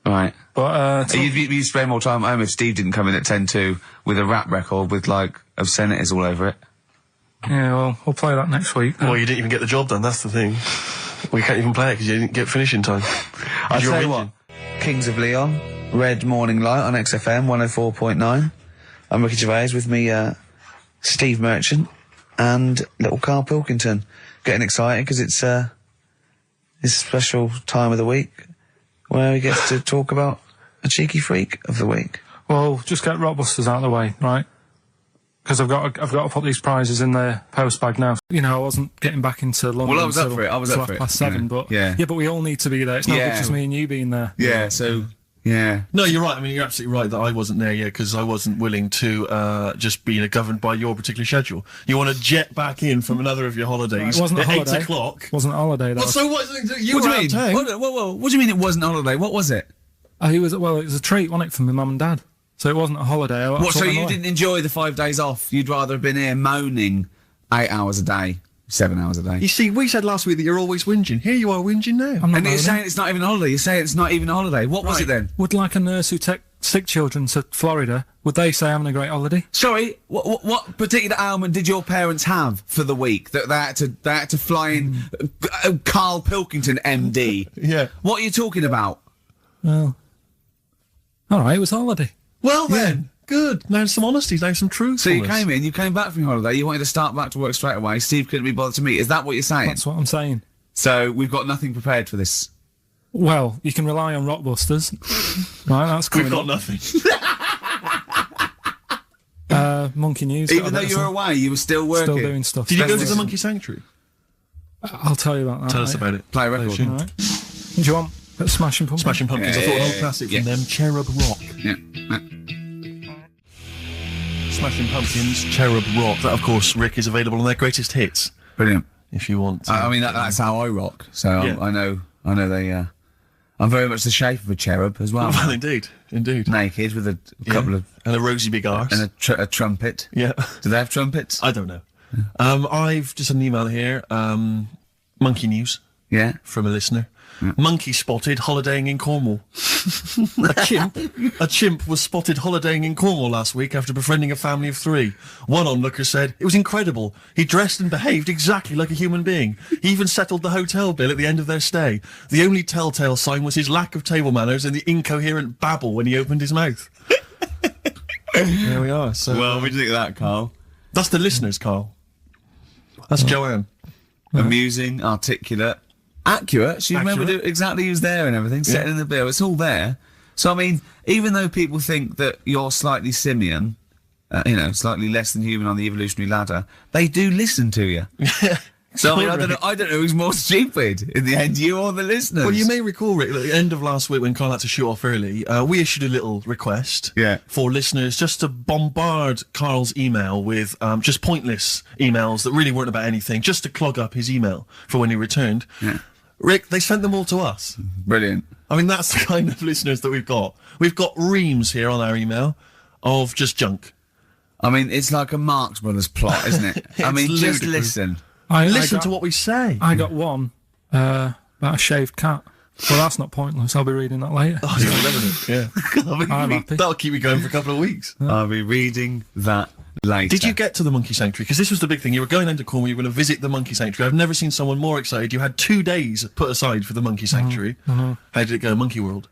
Right. But, You'd spend more time at home if Steve didn't come in at 10-2 with a rap record with, like, obscenities all over it. Yeah, well, we'll play that next week. Well, you didn't even get the job done, that's the thing. We can't even play it because you didn't get finished in time. I'll You're tell you whinging. what. Kings of Leon, Red Morning Light on XFM 104.9. I'm Ricky Gervais, with me, Steve Merchant and little Karl Pilkington. Getting excited because it's a special time of the week where he gets to talk about a cheeky freak of the week. Well, just get Rockbusters out of the way, right? Because I've got to put these prizes in the post bag now. You know, I wasn't getting back into London. Well, I was up till- for it. I was till up for it. 7:30, Yeah. but Yeah. but we all need to be there. It's not Yeah. just me and you being there. Yeah, so, yeah. No, you're right. I mean, you're absolutely right that I wasn't there yet because I wasn't willing to just be governed by your particular schedule. You want to jet back in from another of your holidays It wasn't a at holiday. 8 o'clock. It wasn't a holiday. That Well, was, so what? You What were do out you of mean? town. What do you mean it wasn't a holiday? What was it? it was a treat, wasn't it, for my mum and dad? So it wasn't a holiday. I What, took so them you away. didn't enjoy the 5 days off? You'd rather have been here moaning 8 hours a day, 7 hours a day. You see, we said last week that you're always whinging. Here you are whinging now. I'm not And you're moaning. saying it's not even a holiday. You're saying it's not even a holiday. What was it then? Would like a nurse who take sick children to Florida, would they say having a great holiday? Sorry, what particular ailment did your parents have for the week that they had to fly in? Karl Pilkington, MD. Yeah. What are you talking about? Well, all right, it was a holiday. Well then, good. Now some honesty, now some truth. So you came back from your holiday. You wanted to start back to work straight away. Steve couldn't be bothered to meet. Is that what you're saying? That's what I'm saying. So we've got nothing prepared for this. Well, you can rely on Rockbusters. Right, that's coming We've got up. nothing. Monkey News. Even though you were away, you were still working. Still doing stuff. Did you go to That's- the Monkey Sanctuary? I'll tell you about that. Tell us mate. about it. Play a record. Sure. All right. Do you want a bit of Smashing Pumpkins? Smashing Pumpkins. Yeah, I thought an yeah, old yeah, classic yeah. from them, Cherub Rock. Yeah. Smashing Pumpkins, Cherub Rock. That, of course, Rick, is available on their greatest hits. Brilliant. If you want. I mean, that's how I rock. So Yeah. I know they. I'm very much the shape of a cherub as well. Well, indeed, indeed. Naked with a couple of and a rosy big arse. and a trumpet. Yeah. Do they have trumpets? I don't know. I've just had an email here. Monkey news Yeah. from a listener. Monkey spotted holidaying in Cornwall. A chimp was spotted holidaying in Cornwall last week after befriending a family of 3. One onlooker said, "It was incredible. He dressed and behaved exactly like a human being. He even settled the hotel bill at the end of their stay. The only telltale sign was his lack of table manners and the incoherent babble when he opened his mouth." There we are. So Well, what do you think of that, Carl? that's the listeners, Carl. That's Joanne. Amusing, articulate, accurate. She remembered Accurate. exactly who's there and everything. Setting in the bill. It's all there. So I mean, even though people think that you're slightly simian, slightly less than human on the evolutionary ladder, they do listen to you. So I mean, I don't know who's more stupid in the end, you or the listeners. Well, you may recall, Rick, at the end of last week when Carl had to shoot off early, we issued a little request for listeners just to bombard Carl's email with just pointless emails that really weren't about anything, just to clog up his email for when he returned. Yeah. Rick, they sent them all to us. Brilliant. I mean, that's the kind of listeners that we've got. We've got reams here on our email of just junk. I mean, it's like a Marx Brothers plot, isn't it? I mean, It's just ludicrous. listen. Listen to what we say. I got one about a shaved cat. Well, that's not pointless. I'll be reading that later. Oh, you'll love it. Yeah. I'm happy. That'll keep you going for a couple of weeks. I'll be reading that later. Did you get to the Monkey Sanctuary? Because this was the big thing. You were going into Cornwall, you were going to visit the Monkey Sanctuary. I've never seen someone more excited. You had 2 days put aside for the Monkey Sanctuary. How did it go, Monkey World?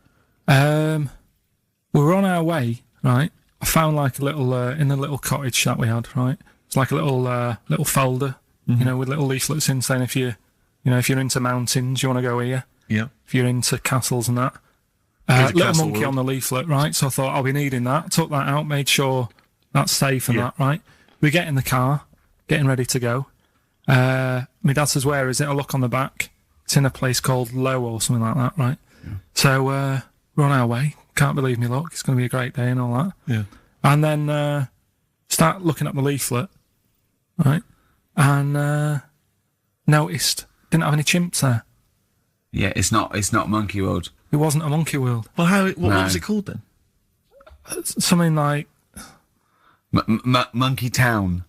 We were on our way, right? I found like a little in the little cottage that we had, right? It's like a little folder, with little leaflets in saying if you're into mountains, you want to go here. Yeah. If you're into castles and that. Here's a Little castle monkey world. on the leaflet, right? So I thought I'll be needing that. Took that out, made sure that's safe and Yeah. that, right? We get in the car, getting ready to go. My dad says, "Where is it?" I look on the back. It's in a place called Low or something like that, right? Yeah. So we're on our way. Can't believe me luck. It's going to be a great day and all that. Yeah. And then start looking at the leaflet, right? And noticed didn't have any chimps there. Yeah, it's not Monkey World. It wasn't a monkey world. Well, what No. was it called then? Something like, Monkey Town.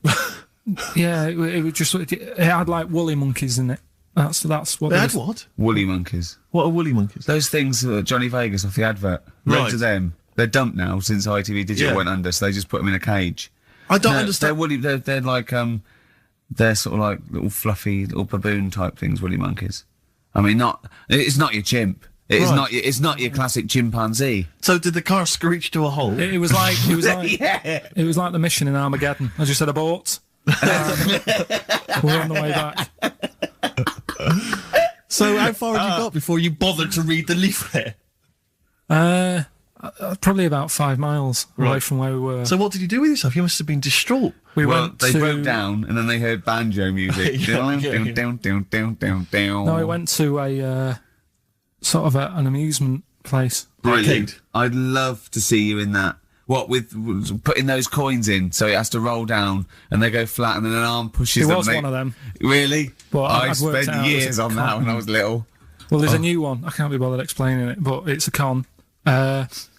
yeah, it was just, it had like woolly monkeys in it. That's what They they had was- what? Woolly monkeys. What are woolly monkeys? Those things, Johnny Vegas off the advert. Right. Right to them. They're dumped now since ITV Digital Yeah. went under, so they just put them in a cage. I don't No, understand. They're woolly. They're like They're sort of like little fluffy, little baboon type things, woolly monkeys. I mean, it's not your chimp. It's not your classic chimpanzee. So did the car screech to a halt? It was like Yeah. it was like the mission in Armageddon. As you said, abort. We're on the way back. So how far had you got before you bothered to read the leaflet? Probably about 5 miles away Right. from where we were. So what did you do with yourself? You must have been distraught. we Well, went they to, broke down and then they heard banjo music. Yeah. No, we went to a sort of an amusement place. Brilliant. I'd love to see you in that. What with putting those coins in, so it has to roll down and they go flat, and then an arm pushes It them. was one of them. Really? But I I'd worked spent out it was years a on that when I was little. Well, there's a new one. I can't be bothered explaining it, but it's a con.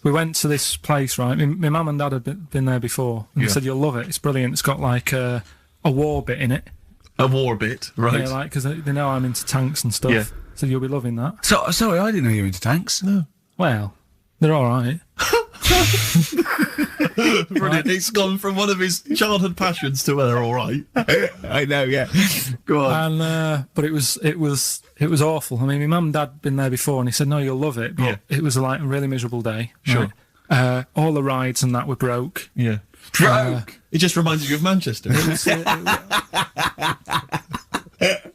We went to this place, right? My mum and dad had been there before, and they said you'll love it. It's brilliant. It's got like a war bit in it. A war bit, right? Yeah, like because they know I'm into tanks and stuff. Yeah. So you'll be loving that. So sorry, I didn't know you were into tanks. No. Well, they're all right. Brilliant. It's gone from one of his childhood passions to they're all right. I know, yeah. Go on. And but it was awful. I mean, my mum and dad had been there before, and he said, "No, you'll love it." But Yeah. it was like a really miserable day. Sure. Right? All the rides and that were broke. Yeah. Broke. It just reminds you of Manchester.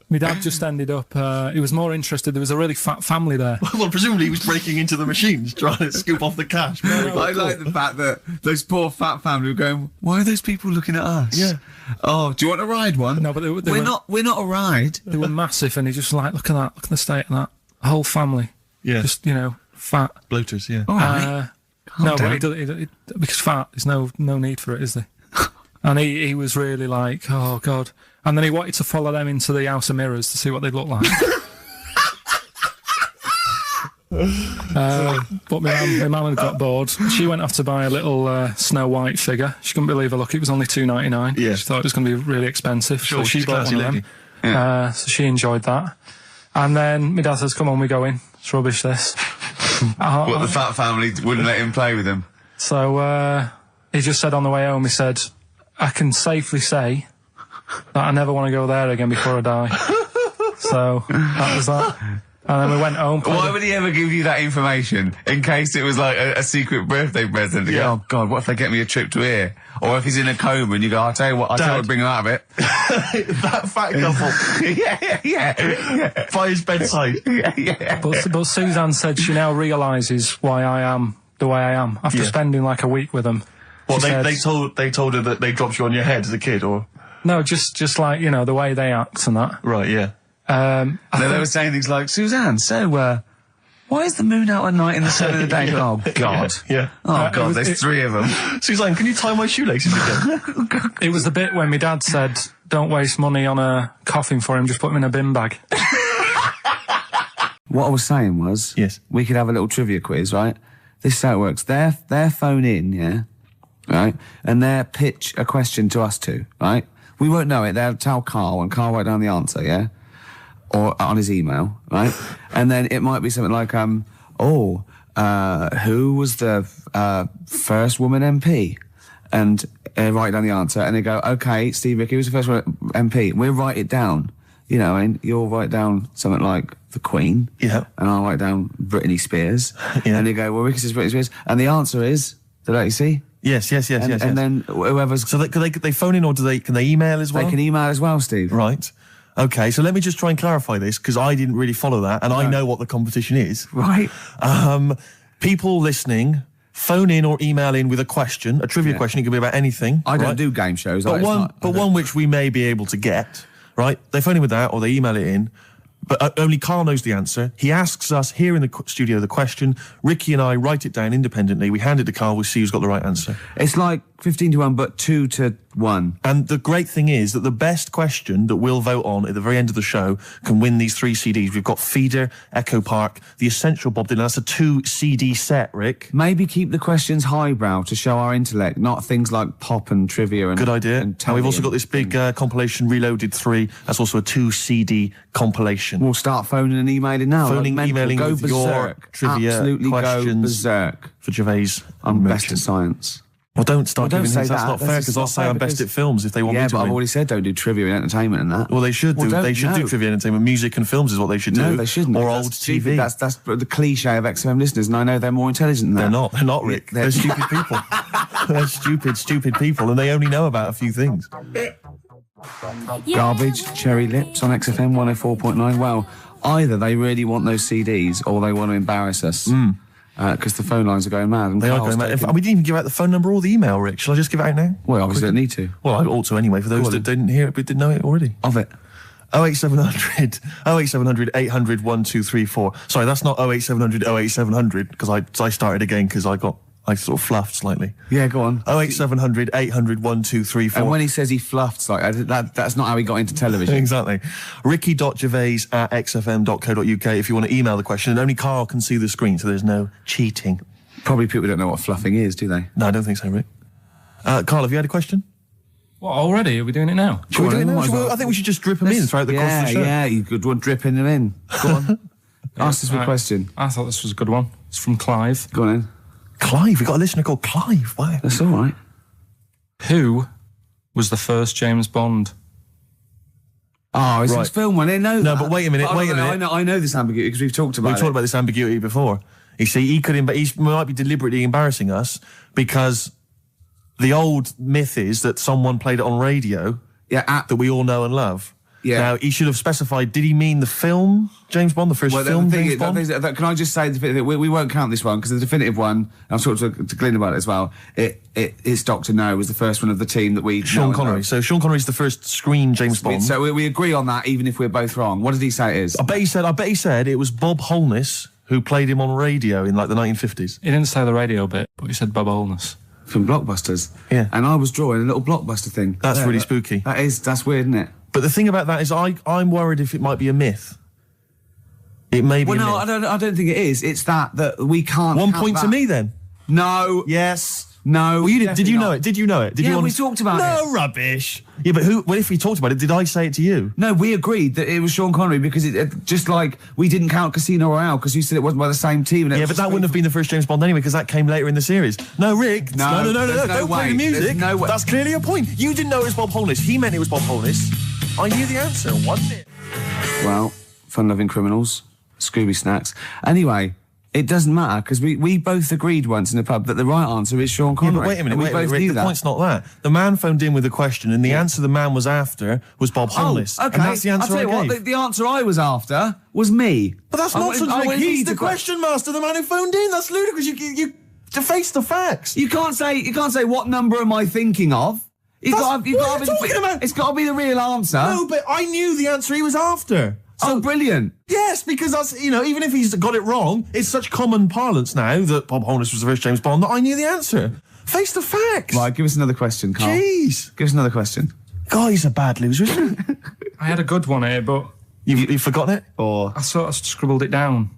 My dad just ended up. He was more interested. There was a really fat family there. Well, presumably he was breaking into the machines, trying to scoop off the cash. I like the fact that those poor fat family were going, why are those people looking at us? Yeah. Oh, do you want to ride one? No, but we're not a ride. They were massive, and he just like, look at that, look at the state of that whole family. Yeah. Just fat. Bloaters, yeah. All right. No, down. but because fat, there's no need for it, is there? And he was really like, oh god. And then he wanted to follow them into the House of Mirrors to see what they'd look like. But my mum had got bored. She went off to buy a little Snow White figure. She couldn't believe her luck. It was only $2.99. Yeah. She thought it was going to be really expensive. Sure, so she she's a bought classy one of them. So she enjoyed that. And then my dad says, come on, we go in. It's rubbish, this. What, the fat family wouldn't let him play with them? So he just said on the way home, he said, I can safely say that I never want to go there again before I die. So that was that. And then we went home. Why would he ever give you that information? In case it was like a secret birthday present. You go, oh God, what if they get me a trip to here? Or if he's in a coma and you go, I'll tell you what, bring him out of it. That fat couple. yeah. By his bedside. Yeah. But Suzanne said she now realises why I am the way I am after spending like a week with them. Well, She said- they told her that they dropped you on your head as a kid, or No, just like, the way they act and that. right, yeah. Then they were saying things like, Suzanne, so, why is the moon out at night and the sun in the day? Oh, God. Yeah. Oh, God, there's 3 of them. Suzanne, can you tie my shoelaces again? It was the bit when my dad said, don't waste money on a coffin for him, just put him in a bin bag. What I was saying was, Yes. we could have a little trivia quiz, right? This is how it works. Their phone in, yeah, right? And they'll pitch a question to us two, right? We won't know it. They'll tell Carl, and Carl write down the answer, yeah? Or on his email, right? And then it might be something like, who was the first woman MP? And write down the answer, and they go, okay, Steve Ricky, who was the first woman MP? We'll write it down, and you'll write down something like the Queen. Yeah. And I'll write down Britney Spears. Yeah. And they go, well, Ricky says Britney Spears. And the answer is, did you see? Yes. And then whoever's... So they phone in, or can they email as well? They can email as well, Steve. Right. Okay, so let me just try and clarify this, because I didn't really follow that, and I know what the competition is. Right. People listening, phone in or email in with a question, a trivia question. It could be about anything. I don't right? do game shows. But one which we may be able to get, right? They phone in with that, or they email it in. But only Carl knows the answer. He asks us here in the studio the question. Ricky and I write it down independently. We hand it to Carl. We see who's got the right answer. It's like 15-1, but 2-1. And the great thing is that the best question that we'll vote on at the very end of the show can win these 3 CDs. We've got Feeder, Echo Park, The Essential Bob Dylan. That's a 2 CD set, Rick. Maybe keep the questions highbrow to show our intellect, not things like pop and trivia and... Good idea. And And we've also got this big compilation, Reloaded 3. That's also a 2 CD compilation. We'll start phoning and emailing now. Phoning, like mental. emailing go with berserk. your trivia Absolutely questions go berserk. for Gervais. I'm and best at Merchant. science. Well, don't start Well, don't giving say hints. That's that. not That's fair just because I'll not say fair I'm best because- at films if they want Yeah, me to but I've win. already said don't do trivia and entertainment and that. Well, they should do. don't- They should do no. trivia and entertainment. Music and films is what they should do. No, they shouldn't. Or That's old stupid. TV. That's the cliche of XFM listeners, and I know they're more intelligent than that. They're not. They're not, Rick. They're- They're stupid people. They're stupid people, and they only know about a few things. Garbage, Cherry Lips on XFM 104.9. Well, either they really want those CDs or they want to embarrass us. Because the phone lines are going mad. And They are Carl's going mad. taking- We didn't even give out the phone number or the email, Rick. Shall I just give it out now? Well, obviously don't need to. Well, I ought to anyway, for those that didn't hear it but didn't know it already. Of it. 08700 800 1234. Sorry, that's not 08700 08700 because I started again because I sort of fluffed slightly. Yeah, go on. 08700 800 1234. And when he says he fluffed, like that's not how he got into television. Exactly. ricky.gervais@xfm.co.uk if you want to email the question, and only Carl can see the screen, so there's no cheating. Probably people don't know what fluffing is, do they? No, I don't think so, Rick. Carl, have you had a question? What, already? Are we doing it now? Should we do it now? might as well. I think we should just drip them in throughout the course of the show. Yeah, you could one dripping them in. Go on. Ask us a Right. question. I thought this was a good one. It's from Clive. Go on in. Clive, we've got a listener called Clive. Wow. That's all right. Who was the first James Bond? Oh, it's Right. this film one. I know No, that. but wait a minute, But wait a minute. I know this ambiguity because we've talked about We've it. talked about this ambiguity before. You see, he might be deliberately embarrassing us because the old myth is that someone played it on radio Yeah, that we all know and love. Yeah. Now, he should have specified, did he mean the film James Bond, the first well, film the thing James is, Bond? can I just say, we won't count this one because the definitive one, and I've talked to Glyn about it as well, it's Dr. No was the first one of the team that we know Sean and Connery. love. So Sean Connery's the first screen James Bond. So we agree on that even if we're both wrong. What did he say it is? I bet he said it was Bob Holness who played him on radio in like the 1950s. He didn't say the radio bit, but he said Bob Holness. From Blockbusters. Yeah. And I was drawing a little Blockbuster thing. That's Yeah, really that- spooky. That's weird, isn't it? But the thing about that is I'm worried if it might be a myth. It may be Well, a no, myth. I don't think it is. It's that we can't. 1 count point to that. me then. No. Yes. No. Well, you did. Did definitely you know not. it? Did you know it? Did Yeah, you we talked about it. No rubbish. Yeah, but who? Well, if we talked about it, did I say it to you? No, we agreed that it was Sean Connery because it just like we didn't count Casino Royale because you said it wasn't by the same team. And it Yeah, was but just that wouldn't have been the first James Bond anyway because that came later in the series. No, Rick. No, No. there's no Don't play way. the music. There's no way. That's clearly a point. You didn't know it was Bob Holness. He meant it was Bob Holness. I knew the answer. 1-0. Well, fun-loving criminals, Scooby snacks. Anyway, it doesn't matter because we both agreed once in a pub that the right answer is Sean Yeah, Connery. but wait a minute. And we Wait a minute, both Rick. knew The that. point's not that. The man phoned in with a question, and the answer the man was after was Bob Holness. Oh, okay. And that's the answer I'll tell you I gave. what, the answer I was after was me. But that's I nonsense, wanted- I Rick. wanted He's me the to question master, the man who phoned in. That's ludicrous. You to face the facts. You can't say what number am I thinking of. You've That's- got to, what are you talking about? It's got to be the real answer. No, but I knew the answer he was after. Oh, brilliant. Yes, because that's, even if he's got it wrong, it's such common parlance now that Bob Holness was the first James Bond that I knew the answer. Face the facts. Right, give us another question, Carl. Jeez. Give us another question. God, he's a bad loser, isn't he? I had a good one here, but You've forgotten it? Or I sort of scribbled it down.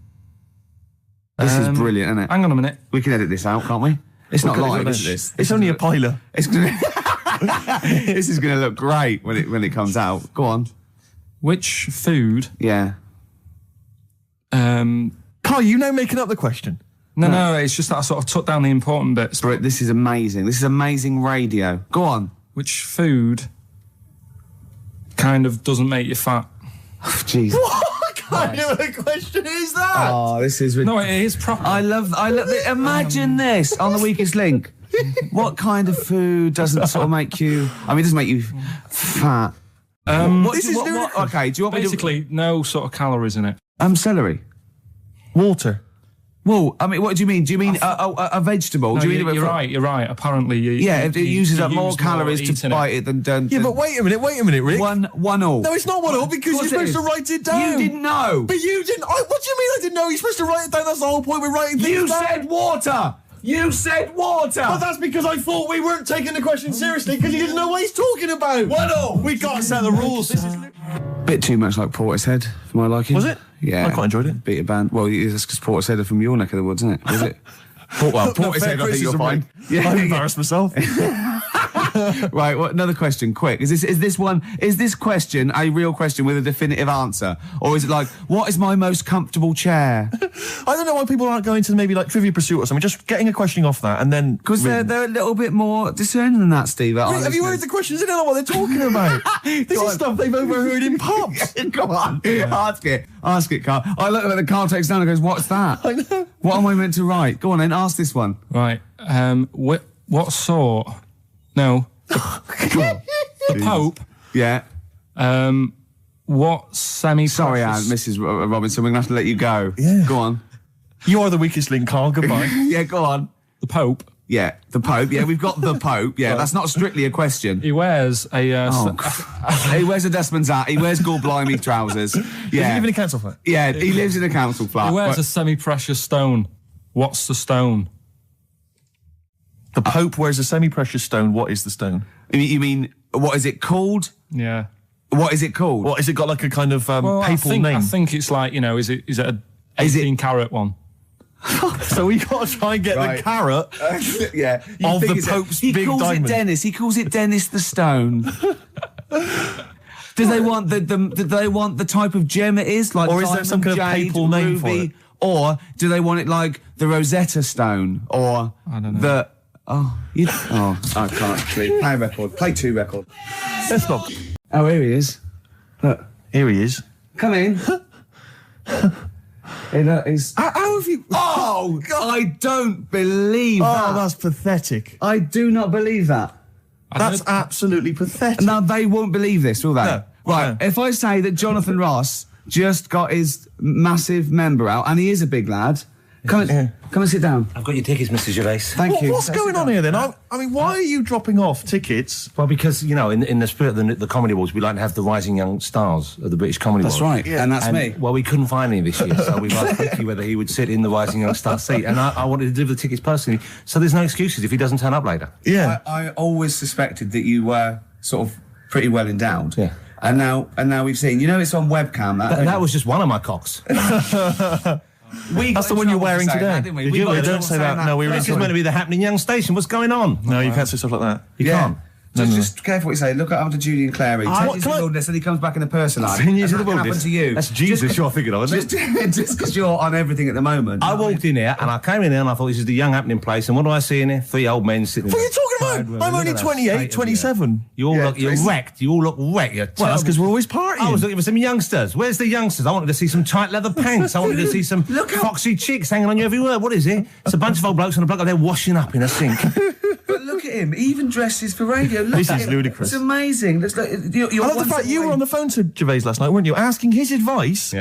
this is brilliant, isn't it? Hang on a minute. We can edit this out, can't we? It's not live, is this? It's only a piler. It's gonna this is going to look great when it comes out. Go on. Which food? Yeah. Carl, you now making up the question. No, it's just that I sort of took down the important bits. But this is amazing. This is amazing radio. Go on. Which food kind of doesn't make you fat? Jeez. What kind of a question is that? Oh, this is No, it is proper. I love it. Imagine this on the weakest link. What kind of food doesn't sort of make you? I mean, it doesn't make you fat. This is ludicrous. Okay, do you want Basically, no sort of calories in it. me to? Celery. Water. Well, I mean, what do you mean? Do you mean a vegetable? No, do you mean you're right. You're right. Apparently, Yeah, it uses up more use calories to eating bite it than. Yeah, but wait a minute, Rick. One all. No, it's not 1-0 because you're Of course it supposed is. to write it down. You didn't know. But you didn't. What do you mean I didn't know? You're supposed to write it down. That's the whole point. We're writing things You down. said water. You said water. But that's because I thought we weren't taking the question seriously because you didn't know what he's talking about. 1-0. We got to set the rules. This is. Bit too much like Portishead for my liking. Was it? Yeah. I quite enjoyed it. Beat a band. Well, that's because Portishead are from your neck of the woods, isn't it? Was it? Well, No, fair Portishead, I think you'll criticism, find. Rick. I'm embarrassed myself. Right, another question, quick. Is this question a real question with a definitive answer? Or is it like, what is my most comfortable chair? I don't know why people aren't going to maybe like Trivia Pursuit or something, just getting a question off that and then... Because they're a little bit more discerning than that, Steve. Have you heard the questions? They don't know what they're talking about. This is stuff they've overheard in pubs. Go on, ask it, Carl. I look at the Carl takes down and goes, what's that? I know. What am I meant to write? Go on then, ask this one. Right. What sort? No. The Pope. Yeah. What semi-precious... Sorry, Anne, Mrs. Robinson, we're going to have to let you go. Yeah. Go on. You are the weakest link, Carl. Goodbye. Yeah, go on. The Pope. Yeah, the Pope. Yeah, we've got the Pope. Yeah, that's not strictly a question. He wears a... He wears a Desmond's hat. He wears Gorblimey trousers. Does he live in a council flat? Yeah, he lives in a council flat. He wears a semi-precious stone. What's the stone? The Pope wears a semi-precious stone. What is the stone? You mean, what is it called? Yeah. What is it called? What, has it got like a kind of papal name? I think it's like, is it a 18-carat one? So we got to try and get the carrot Yeah. of the Pope's big He calls diamond. it Dennis. He calls it Dennis the Stone. Do they want the type of gem it is? Like, or is there some kind of jade, papal name for ruby, it? Or do they want it like the Rosetta Stone? Or I don't know. I can't. Play a record. Play 2 record. Let's stop. Oh, here he is. Look. Here he is. Come in. How have you... Oh, I don't believe that. Oh, that's pathetic. I do not believe that. That's absolutely pathetic. Now, they won't believe this, will they? No. Right, No. if I say that Jonathan Ross just got his massive member out, and he is a big lad, come and sit down. I've got your tickets, Mr. Gervais. Thank you. What's going on here then? I mean, why are you dropping off tickets? Well, because, in the spirit of the Comedy Awards, we like to have the rising young stars of the British Comedy That's Awards. right, and that's me. Well, we couldn't find any this year, so we've asked Ricky whether he would sit in the rising young star seat, and I wanted to deliver the tickets personally, so there's no excuses if he doesn't turn up later. Yeah. I always suspected that you were sort of pretty well endowed. Yeah. And now we've seen. It's on webcam. That was just one of my cocks. That's the one you're wearing today. Don't say that. No, we were This is meant to be the happening young station. What's going on? No, you can't say stuff like that. You can't. Just careful what you say. Look after Julian Clary. Take you to the wilderness and he comes back in a person. 10 years in the What happened wilderness. to you? That's Jesus you're thinking of, isn't it? Just because you're on everything at the moment. I walked in here and I came in there and I thought this is the young happening place, and what do I see in here? 3 old men sitting What are there. you talking about? I'm only 28, 27. You're wrecked. You all look wrecked. Well, that's because we're always partying. I was looking for some youngsters. Where's the youngsters? I wanted to see some tight leather pants. I wanted to see some foxy chicks hanging on you every word. What is it? It's a bunch of old blokes and a bloke up there washing up in a sink. But look at him. He even dresses for radio. Look This at is him. ludicrous. It's amazing. You're I love the fact you were on the phone to Gervais last night, weren't you? Asking his advice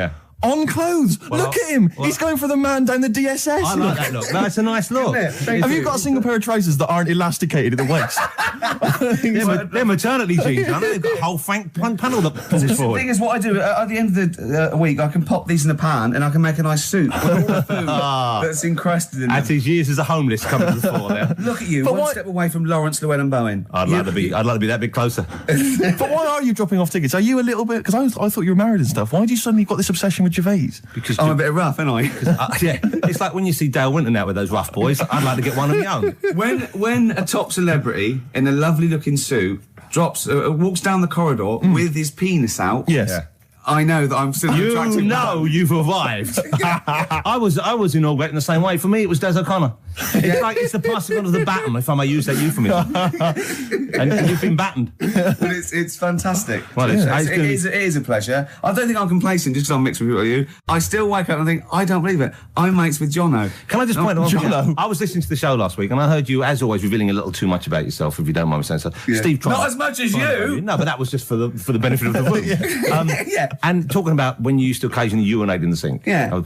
on clothes. Look at him. He's going for the man down the DSS. I like that look. That's a nice look. Have you got a single pair of trousers that aren't elasticated at the waist? They're maternity jeans, aren't they? They've got a whole frank panel that pushes The forward. thing is, what I do at the end of the week, I can pop these in the pan and I can make a nice soup with all the food that's encrusted in At them. his years as a homeless coming to the fore there. Look at you, But one why- step away from Lawrence Llewellyn Bowen. I'd like to be that bit closer. But why are you dropping off tickets? Are you a little bit... Because I thought you were married and stuff. Why do you suddenly got this obsession with Gervais? Because I'm a bit rough, aren't I? yeah, it's like when you see Dale Winton out with those rough boys. I'd like to get one of my own. When a top celebrity in a lovely looking suit walks down the corridor with his penis out, Yes. Yeah. I know that I'm still an You attractive know man. you've arrived. I was inaugurated in the same way. For me, it was Des O'Connor. It's the passing on of the baton, if I may use that euphemism. and you've been battened. But it's fantastic. Well, it's it good. is a pleasure. I don't think I'm complacent just because I'm mixed with you. I still wake up and think, I don't believe it. I'm mates with Jono. Can I just point out one thing? Jono. I was listening to the show last week and I heard you, as always, revealing a little too much about yourself, if you don't mind me saying so. Steve tried. Not as much as you. No, but that was just for the benefit of the room. Yeah. And talking about when you used to occasionally urinate in the sink. Yeah.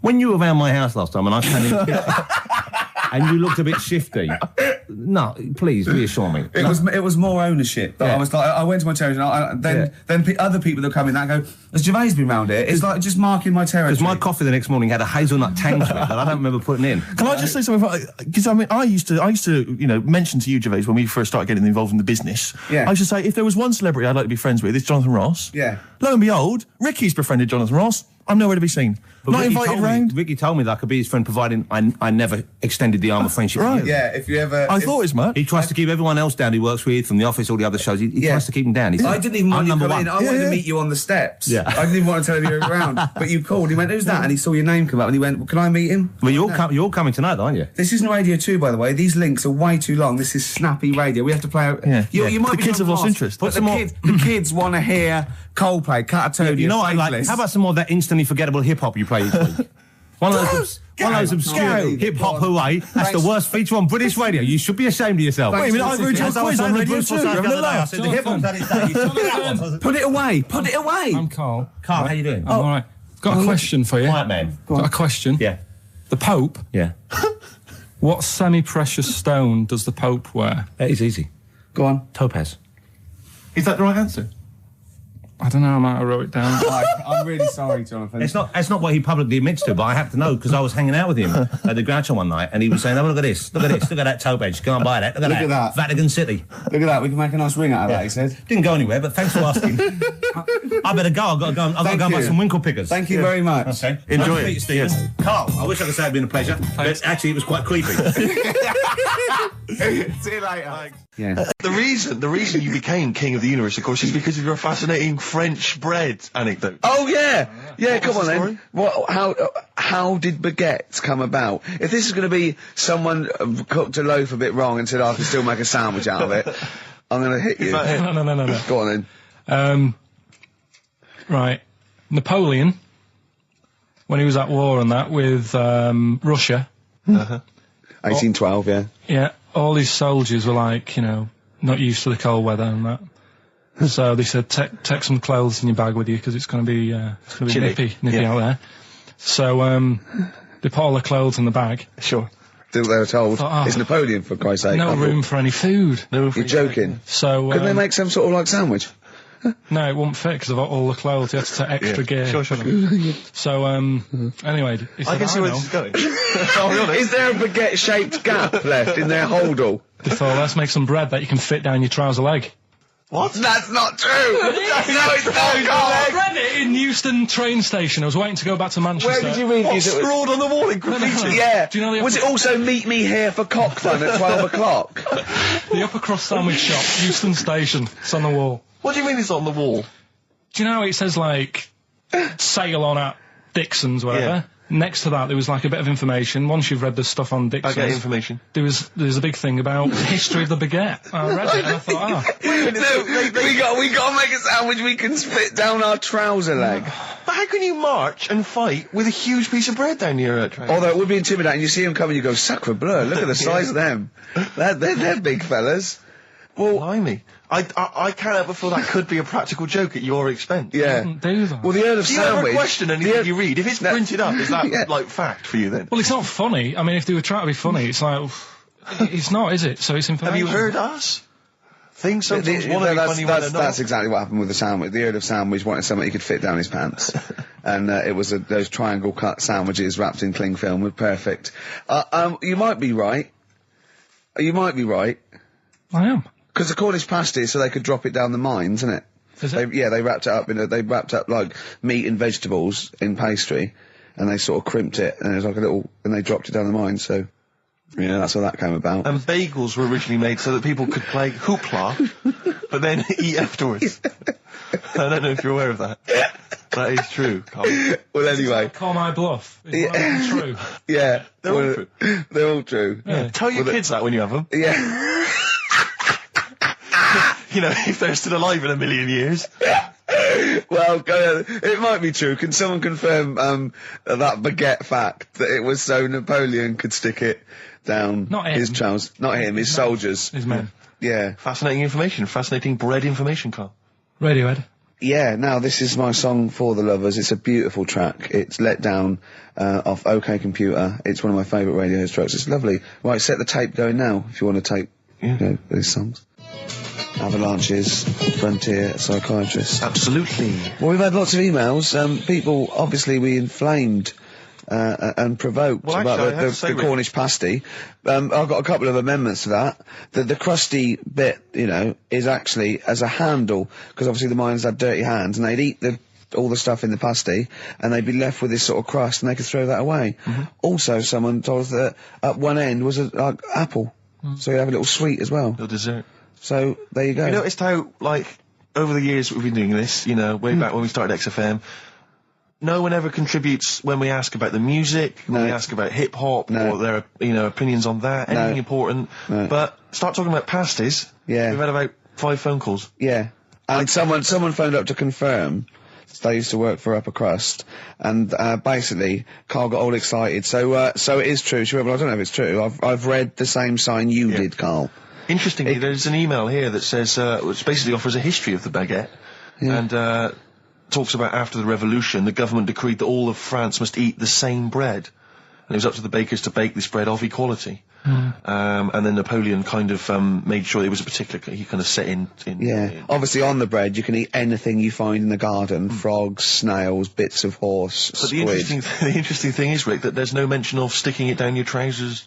When you were around my house last time and I came in and you looked a bit shifty. No, please reassure me. It was more ownership. But Yeah. I was like, I went to my territory, and then other people that come in that go, has Gervais been round here? It's like just marking my territory. Because my coffee the next morning had a hazelnut tang to it that I don't remember putting in. Can I just say something? Because I mean, I used to, mention to you, Gervais, when we first started getting involved in the business. Yeah. I used to say, if there was one celebrity I'd like to be friends with, it's Jonathan Ross. Yeah. Lo and behold, Ricky's befriended Jonathan Ross. I'm nowhere to be seen. But Not invited round. Ricky told me that I could be his friend, providing I never extended the arm of friendship. Right. To you. Yeah, if you ever... I thought as much. He tries to keep everyone else down he works with, from the office, all the other shows. He tries to keep them down. I didn't even want you to number come one. in. I wanted to meet you on the steps. Yeah. I didn't even want to tell you you were around. But you called. He went, who's that? And he saw your name come up and he went, well, can I meet him? Well, you're coming tonight, aren't you? This isn't Radio 2, by the way. These links are way too long. This is snappy radio. We have to play out... Yeah. You might The be kids have lost past, interest. But the kids want to hear Coldplay, Catatonia, You know what I like? Faithless. How about some more of that instantly forgettable hip hop you play each week? One of those obscure hip hop hooray. That's the worst feature on British radio. You should be ashamed of yourself. Wait a minute, I've heard your As I was quiz on saying to Radio Bruce 2. Forsyth Having the a other day, I laugh. said the hip hop's had its day. You should be that one. Put it away. Put it away. I'm Carl. Carl, how you doing? I'm all right. Got a question for you. Quiet man. Got a question. Yeah. The Pope. Yeah. What semi-precious stone does the Pope wear? That is easy. Go on. Topaz. Is that the right answer? I don't know. I might have wrote it down. I'm really sorry, Jonathan. It's not what he publicly admits to, but I have to know because I was hanging out with him at the Groucho one night, and he was saying, "Oh, look at this, look at this, look at that topaz. Can I buy that? Look at that. Vatican City." Look at that. We can make a nice ring out of that, he said. Didn't go anywhere, but thanks for asking. I better go. I've got to go. I've got to go and buy some winkle pickers. Thank you very much. Okay. Enjoy Nice to meet you, it. Stephen. Yes. Carl, I wish I could say it'd been a pleasure, but actually it was quite creepy. See you later. Yeah. The reason you became king of the universe, of course, is because of your fascinating French bread anecdote. Oh yeah, yeah. Come on the then. story? How did baguettes come about? If this is going to be someone cooked a loaf a bit wrong and said I can still make a sandwich out of it, I'm going to hit you. No. Go on then. Right. Napoleon, when he was at war and that with Russia, 1812. Yeah. yeah, all his soldiers were like, not used to the cold weather and that. So they said, take some clothes in your bag with you because it's going to be Chilly. nippy Yeah. out there. So they put all the clothes in the bag. Sure. They were told Oh. it's Napoleon for Christ's sake. No room for any food. No, You're joking. So Couldn't they make some sort of like sandwich? no, it wouldn't fit because of all the clothes. You had to take extra gear. Sure. So anyway, he said, I can see where know. this is going. I'll be honest. Is there a baguette-shaped gap left in their holdall? They thought, let's make some bread that you can fit down your trouser leg. What? That's not true. No, it's not. I Carl. read it in Euston train station. I was waiting to go back to Manchester. Where did you read What, this? scrawled on the wall in graffiti? Yeah. Do you know the Was it also meet me here for cock fun at 12 o'clock? The upper crust sandwich shop, Euston station. It's on the wall. What do you mean it's on the wall? Do you know it says like sail on at Dixon's, whatever? Yeah. Next to that, there was like a bit of information. Once you've read the stuff on I Dixon's, get information. there's a big thing about history of the baguette. I read it and I thought, No, we got to make a sandwich we can split down our trouser leg. But how can you march and fight with a huge piece of bread down your train? Although it would be intimidating. You see them coming, you go, sacre bleu, look at the size of them. They're big fellas. Well, Blimey. I can't help but feel that could be a practical joke at your expense. yeah. didn't do that. Well, the Earl of Do you ever Sandwich... question anything you read? If it's No. printed up, is that Yeah. like fact for you then? Well, it's not funny. I mean, if they were trying to be funny, it's like, it's not, is it? So it's information. Have you heard us? Things sometimes want to be funny when they're not. That's exactly what happened with the sandwich. The Earl of Sandwich wanted something he could fit down his pants. And it was those triangle cut sandwiches wrapped in cling film were perfect. You might be right. You might be right. I am. Because the Cornish pasty, so they could drop it down the mines, isn't it? Is it? They wrapped it up they wrapped up like meat and vegetables in pastry, and they sort of crimped it, and it was like and they dropped it down the mine. So, yeah, that's how that came about. And bagels were originally made so that people could play hoopla, but then eat afterwards. I don't know if you're aware of that. That is true, Carl. Well, anyway, Call my bluff. Is one of them true? yeah, They're all true. They're all true. Yeah. Tell your kids that when you have them. Yeah. You know, if they're still alive in a million years. Well, it might be true. Can someone confirm that baguette fact that it was so Napoleon could stick it down Not him. his trousers? Not him, his soldiers. His men. Yeah. Fascinating information. Fascinating bread information, Carl. Radiohead. Yeah, now this is my song for the lovers. It's a beautiful track. It's Let Down off OK Computer. It's one of my favourite Radiohead tracks. It's lovely. Right, set the tape going now if you want to tape these songs. Avalanches, Frontier, Psychiatrist. Absolutely. Well, we've had lots of emails. People, obviously, we inflamed and provoked Well, about actually, I have to say, the Rick- Cornish pasty. I've got a couple of amendments to that. The crusty bit, is actually as a handle, because obviously the miners had dirty hands, and they'd eat the all the stuff in the pasty, and they'd be left with this sort of crust, and they could throw that away. Also, someone told us that at one end was a apple, so you have a little sweet as well. Little dessert. So there you go. You noticed how, like, over the years we've been doing this, you know, way back when we started XFM, no one ever contributes when we ask about the music, when we ask about hip-hop, or their, you know, opinions on that, anything important. But start talking about pasties. Yeah. We've had about 5 phone calls. Yeah. And someone phoned up to confirm. They used to work for Upper Crust, and basically Carl got all excited. So it is true. She went, well, I don't know if it's true. I've read the same sign you did, Carl. Interestingly, there's an email here that says, which basically offers a history of the baguette, and talks about after the revolution, the government decreed that all of France must eat the same bread, and it was up to the bakers to bake this bread of equality. And then Napoleon kind of made sure it was a particular, he kind of set in. Obviously on the bread you can eat anything you find in the garden, frogs, snails, bits of horse, But squid. the interesting thing is, Rick, that there's no mention of sticking it down your trousers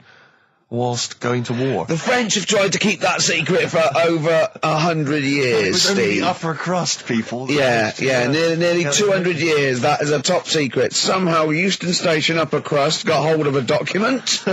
whilst going to war. The French have tried to keep that secret for over 100 years, It was only Steve. the upper crust people. Nearly 200 years, that is a top secret. Somehow Euston Station upper crust got hold of a document,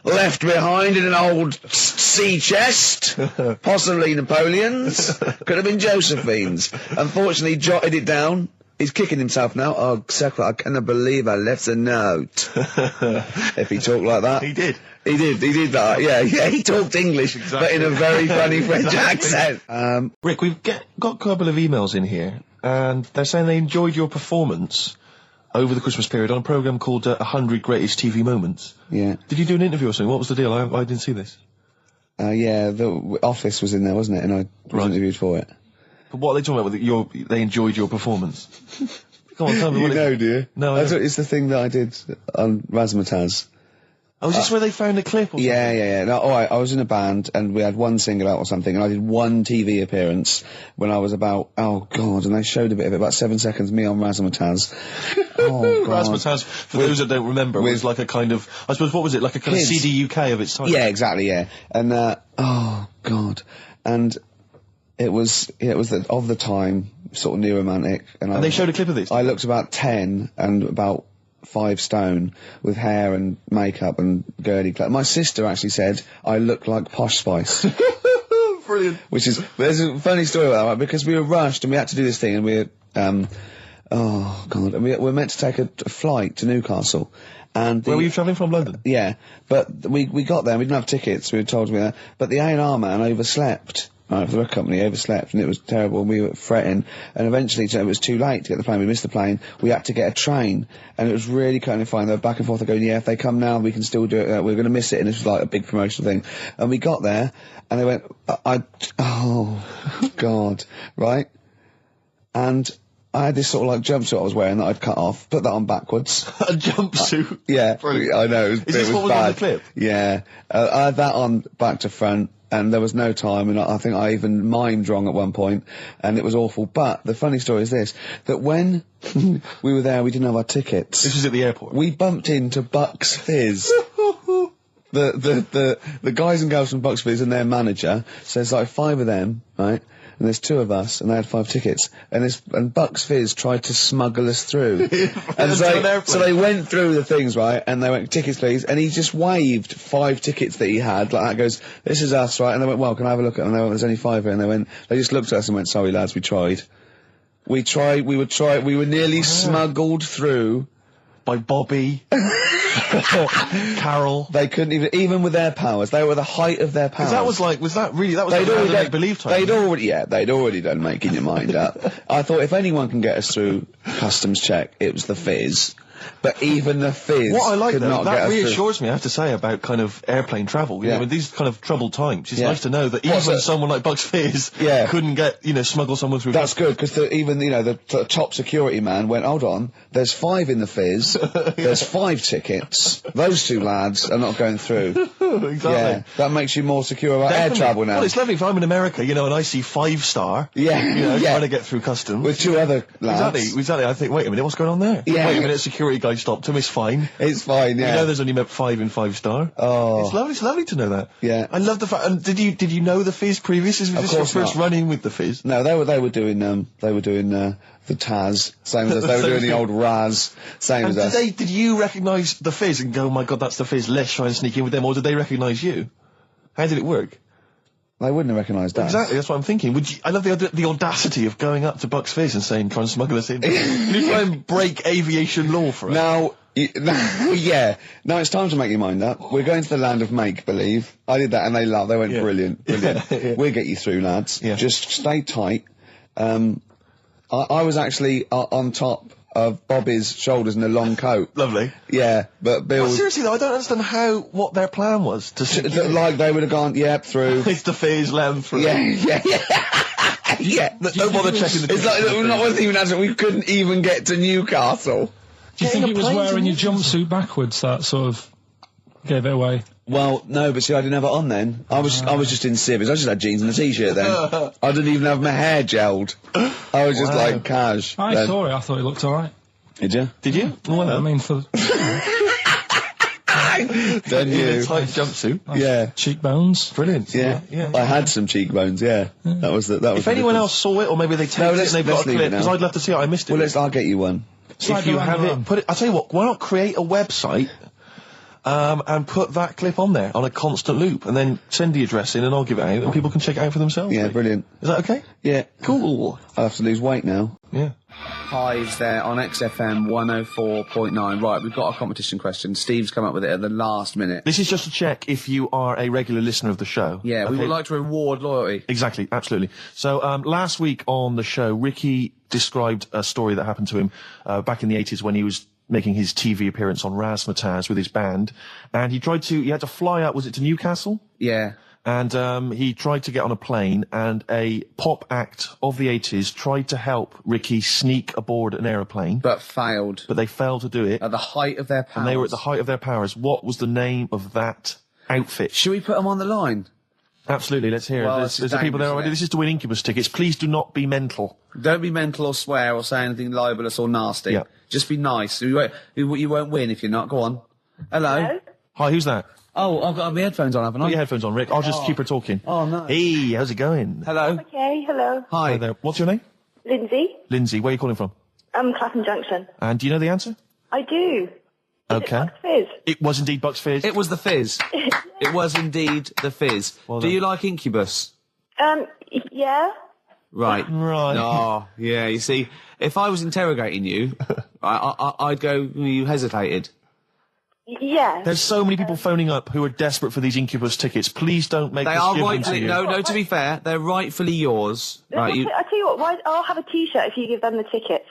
left behind in an old sea chest, possibly Napoleon's, could have been Josephine's. Unfortunately, jotted it down. He's kicking himself now. Oh, Secretary, I cannot believe I left a note. If he talked like that. He did. He did that, yeah, he talked English, but in a very funny French accent. Rick, we've got a couple of emails in here, and they're saying they enjoyed your performance over the Christmas period on a programme called 100 Greatest TV Moments. Yeah. Did you do an interview or something? What was the deal? I didn't see this. Yeah, the Office was in there, wasn't it? And I was interviewed for it. But what are they talking about? They enjoyed your performance. Come on, tell me You what know, do you? No, I don't. It's the thing that I did on Razzmatazz. Oh, is this where they found a clip or something? Yeah. No, I was in a band, and we had one single out or something, and I did one TV appearance when I was about, oh God, and they showed a bit of it, about 7 seconds, me on Razzmatazz. Oh, God. Razzmatazz, for those that don't remember, was like a kind of, I suppose, what was it, like a kind of CD UK of its time? Yeah, exactly, yeah. And, oh God. And it was of the time, sort of new romantic. And they showed a clip of this? I looked about 10 and about 5 stone with hair and makeup and girly clothes. My sister actually said I look like Posh Spice. Brilliant. There's a funny story about that, right? Because we were rushed and we had to do this thing, and we oh God, and we were meant to take a flight to Newcastle. And where were you travelling from? London? Yeah, but we got there and we didn't have tickets, we were told to be there, but the A&R man overslept. Right, for the company, overslept, and it was terrible, and we were fretting, and eventually it was too late to get the plane, we missed the plane, we had to get a train, and it was really kind of fine. They were back and forth, going, yeah, if they come now, we can still do it, we're going to miss it, and this was like a big promotional thing. And we got there, and they went, oh, God, right? And I had this sort of like jumpsuit I was wearing that I'd cut off, put that on backwards. A jumpsuit? Yeah, Brilliant. I know, Is this what was bad. on the clip? Yeah, I had that on back to front, and there was no time, and I think I even mimed wrong at one point, and it was awful. But the funny story is this, that when we were there, we didn't have our tickets. This was at the airport? We bumped into Bucks Fizz. The guys and girls from Bucks Fizz and their manager, so there's like 5 of them, right? And there's 2 of us, and they had 5 tickets. And Bucks Fizz tried to smuggle us through. And so they went through the things, right? And they went, tickets please. And he just waved 5 tickets that he had, like that, goes, this is us, right? And they went, well, can I have a look at them? And they went, there's only 5 here. And they just looked at us and went, sorry lads, we tried. We were nearly smuggled through. By Bobby. Carol. They couldn't even with their powers, they were the height of their powers. That was like make-believe time. They'd already done making your mind up. I thought if anyone can get us through customs check, it was the Fizz. But even the Fizz what I like could though, not that get us reassures me, I have to say, about kind of airplane travel. You know, in these kind of troubled times, it's nice to know that even someone like Bucks Fizz couldn't get, smuggle someone through. That's good, because even, the top security man went, hold on, there's 5 in the Fizz, there's 5 tickets, those 2 lads are not going through. Exactly. Yeah, that makes you more secure about air travel now. Well, it's lovely if I'm in America, and I see 5-star, trying to get through customs. With 2 other lads. Exactly, I think, wait a minute, what's going on there? Yeah. Wait a minute, security security guy stopped him. It's fine. It's fine, You yeah. know, there's only 5 in 5-star. Oh. It's lovely. It's lovely to know that. Yeah. I love the fact. And did you know the Fizz previous? Was this your course first not. run-in with the Fizz? No, they were doing the Taz, same as us. They were doing the old Raz, same And as us. did you recognise the Fizz and go, oh my God, that's the Fizz, let's try and sneak in with them, or did they recognise you? How did it work? They wouldn't have recognised us. Exactly, that's what I'm thinking. I love the audacity of going up to Bucks Fizz and saying, try and smuggle us in. Can you try and break aviation law for us? Now, yeah. Now it's time to make your mind up. We're going to the land of make-believe. I did that and they laughed. They went, brilliant. Yeah. We'll get you through, lads. Yeah. Just stay tight. I was actually on top of Bobby's shoulders in a long coat. Lovely. Yeah, but Bill... Well, seriously though, I don't understand what their plan was. Like they would have gone, yep, through. It's the Fizz, let them through. Yeah. Yeah. Don't bother checking the It's like, not one thing even we couldn't even get to Newcastle. Do you think Getting a it was plane to wearing your Newcastle. jumpsuit backwards that sort of gave it away? Well, no, but see, I didn't have it on then. I was just in civvies. I just had jeans and a t-shirt then. I didn't even have my hair gelled. I was just Wow. like cash. I then. saw it. I thought it looked all right. Did you? Did you? Well, I mean, for Then in a you. tight jumpsuit. Yeah. cheekbones. Brilliant. Yeah. I had some cheekbones. Yeah. That was the. That was. If the anyone difference. else saw it, or maybe they taped No, it let's- and they've got let's a leave clip, it now. because I'd love to see it. I missed it. Well, I'll get you one. If you have it, put it. I'll tell you what. Why not create a website, and put that clip on there on a constant loop, and then send the address in, and I'll give it out, and people can check it out for themselves. Yeah, Like, brilliant. Is that okay? Yeah. Cool. I'll have to lose weight now. Yeah. Hives there on XFM 104.9. Right, we've got a competition question. Steve's come up with it at the last minute. This is just to check if you are a regular listener of the show. Yeah, we Okay. would like to reward loyalty. Exactly, absolutely. So last week on the show, Ricky described a story that happened to him back in the 80s when he was making his TV appearance on Razzmatazz with his band, and he had to fly up, was it to Newcastle? Yeah. And he tried to get on a plane, and a pop act of the 80s tried to help Ricky sneak aboard an aeroplane, But failed. but they failed to do it, At the height of their powers. and they were at the height of their powers. What was the name of that outfit? Should we put them on the line? Absolutely, let's hear Well, it. it's There's the people there dangerous, already. isn't it? This is to win Incubus tickets. Please do not be mental. Don't be mental or swear or say anything libelous or nasty. Yeah. Just be nice. You won't win if you're not. Go on. Hello? Hi, who's that? Oh, I've got my headphones on, haven't I? Put your headphones on, Rick. I'll just keep her talking. Oh, no. Hey, how's it going? Hello? Okay, hello. Hi Hi. there. What's your name? Lindsay. Lindsay. Where are you calling from? Clapham Junction. And do you know the answer? I do. Okay. Bucks Fizz? It was indeed Bucks Fizz. It was the Fizz. It was indeed the Fizz. Well Do done. you like Incubus? Yeah. Right. Right. Oh, yeah, you see, if I was interrogating you, I'd go, you hesitated. Yeah. There's so many people phoning up who are desperate for these Incubus tickets. Please don't make They us are give them to rightfully, you. no, to be fair, they're rightfully yours. Right, you, I tell you what, I'll have a T-shirt if you give them the tickets.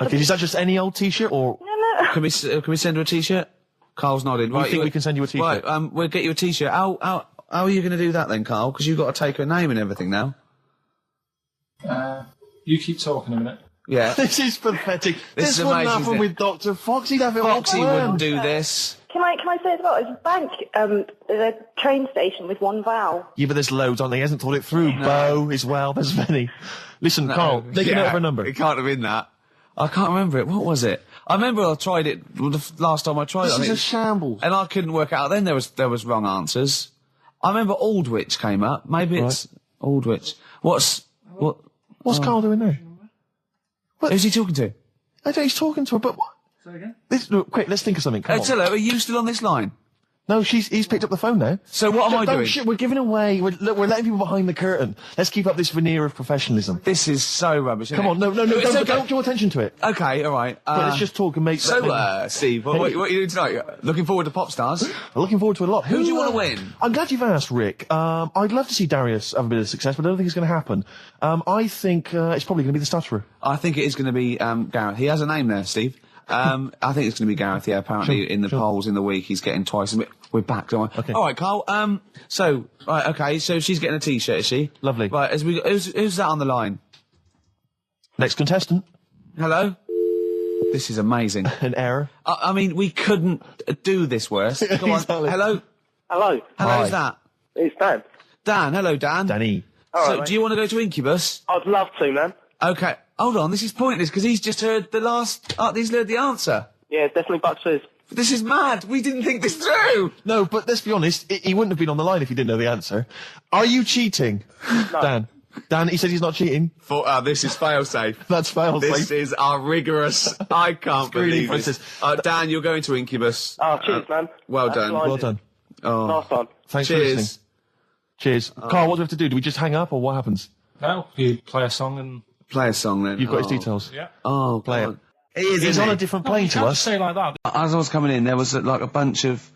Okay, is that just any old T-shirt, or No. can we send her a T-shirt? Carl's nodding. you think we can send you a T-shirt? Right, we'll get you a T-shirt. How are you going to do that then, Carl? Because you've got to take her name and everything now. You keep talking a minute. Yeah. This is pathetic. This This is wouldn't amazing, happen isn't it? with Dr. Fox. He'd have it all Foxy planned. wouldn't do this. Can I say as well, it's a bank, there's a train station with one vowel. Yeah, but there's loads, aren't there? He hasn't thought it through. Bo as well. There's many. Listen, Carl, take a note of her number. It can't have been that. I can't remember it. What was it? I remember I tried it the last time I tried This it. I is a think- shambles. and I couldn't work out. Then there was wrong answers. I remember Aldwych came up. Maybe it's Aldwych. What's Carl doing there? Who's he talking to? I don't. He's talking to her, but what? Say again. Look, quick, let's think of something. Come on. Hello, are you still on this line? No, he's picked up the phone now. So what am I Don't doing? shit, we're giving away. We're letting people behind the curtain. Let's keep up this veneer of professionalism. This is so rubbish. Come on, no, It's okay. don't draw attention to it. Okay, all right. But let's just talk and make. So, Steve, what are you doing tonight? Looking forward to Pop Stars? I'm looking forward to it a lot. Who do you wanna win? I'm glad you've asked, Rick. I'd love to see Darius have a bit of success, but I don't think it's going to happen. I think it's probably going to be the stutterer. I think it is going to be Gareth. He has a name there, Steve. I think it's going to be Gareth. Yeah, apparently in the polls in the week he's getting twice. We're back, don't we? Okay. All right, Carl. So she's getting a T-shirt, is she? Lovely. Right. Who's that on the line? Next contestant, Hello. This is amazing. an error. I mean, we couldn't do this worse. Come on. Exactly. Hello. Hello, Hi. Who's that? it's Dan. Dan. Hello, Dan. Danny. So, mate. do you want to go to Incubus? I'd love to, man. Okay. Hold on. This is pointless because he's just heard the last. He's heard the answer. Yeah, it's definitely Bucks Fizz. This is mad. We didn't think this through. No, but let's be honest, he wouldn't have been on the line if he didn't know the answer. Are you cheating? No. Dan, he said he's not cheating. This is failsafe. That's fail-safe. This is our rigorous. I can't believe this. Dan, you're going to Incubus. Oh, cheers, man. Well That's done. blinded. Well done. Nice one. Thanks for listening. Cheers. Carl, what do we have to do? Do we just hang up or what happens? No, you play a song and... Play a song then. You've got his details. Yeah. Oh, Play it. God. He's on a different plane You to can't us. say like that. As I was coming in, there was like a bunch of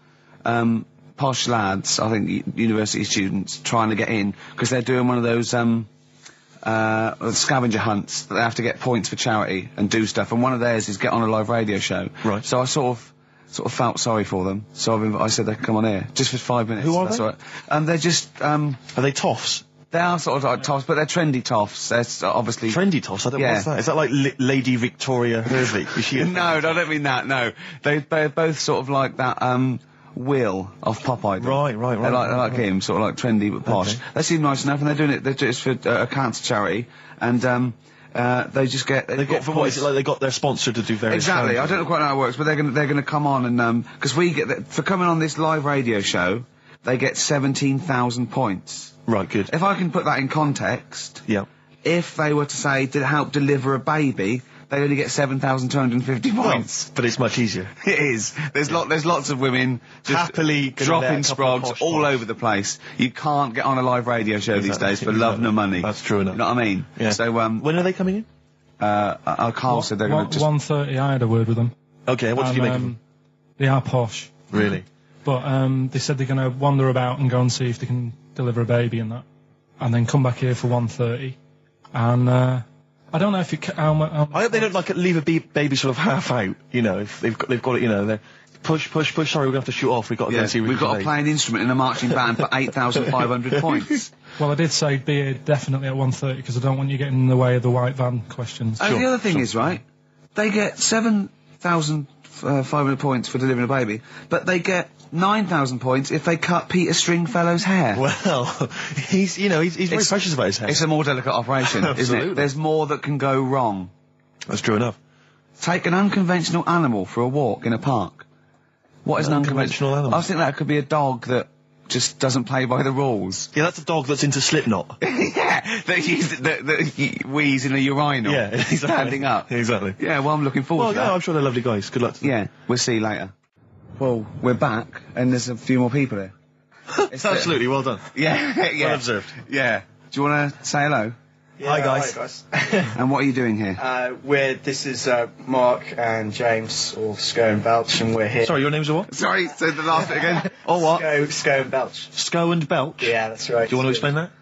posh lads, I think university students, trying to get in because they're doing one of those scavenger hunts that they have to get points for charity and do stuff. And one of theirs is get on a live radio show. Right. So I sort of felt sorry for them. So I said they could come on here just for 5 minutes. Who are That's they? all right. They're just Are they toffs? they are sort of like toffs, but they're trendy toffs. They're obviously Trendy toffs? I don't know Yeah. what's that. Is that like Lady Victoria Hervey? Is she a- No, I don't mean that. No, they're both sort of like that. Will of Pop Idol. Right. They're like him, sort of like trendy but posh. Okay. They seem nice enough, and they're doing it. They're just for a cancer charity, and they just get. They've got, for what is it, like they got their sponsor to do various Exactly. I charities? don't know quite how it works, but they're gonna come on and because we get for coming on this live radio show, they get 17,000 points. Right, good. If I can put that in context, Yeah. if they were to say to help deliver a baby, they only get 7,250 points. But it's much easier. It is. There's lots of women just Happily gonna let dropping a couple of sprogs posh all boys. over the place. You can't get on a live radio show these days for love nor money. That's true enough. You know what I mean? Yeah. So When are they coming in? Carl said they're going to just. 1:30, I had a word with them. Okay, what did you make of them? They are posh. Really? But they said they're going to wander about and go and see if they can deliver a baby and that. And then come back here for 1:30. And I don't know if it... I hope they don't like leave a baby sort of half out. You know, if they've got it. You know, they're push. Sorry, we're gonna have to shoot off. We've got to go Yeah, and see. we've got to play an instrument in a marching band for 8,500 points. Well, I did say be here definitely at 1:30 because I don't want you getting in the way of the white van questions. And the other thing is, right, they get 7,500 points for delivering a baby, but they get 9,000 points if they cut Peter Stringfellow's hair. Well, he's very precious about his hair. It's a more delicate operation, isn't Absolutely. it? There's more that can go wrong. That's true enough. Take an unconventional animal for a walk in a park. What is an Unconventional animal? I think that could be a dog that just doesn't play by the rules. Yeah, that's a dog that's into Slipknot. Yeah, that wheeze in a urinal. Yeah, exactly. Standing up. Exactly. Yeah, well, I'm looking forward Well, to yeah, that. I'm sure they're lovely guys. Good luck to them. Yeah, we'll see you later. Well, we're back, and there's a few more people here. Absolutely, well done. Yeah, yeah. Well observed. Yeah. Do you want to say hello? Hi guys. And what are you doing here? This is Mark and James, or Sco and Belch, and we're here. Sorry, your name's what? Sorry, say the last bit again. Or what? Sco and Belch. Sco and Belch? Yeah, that's right. Do you want to explain that?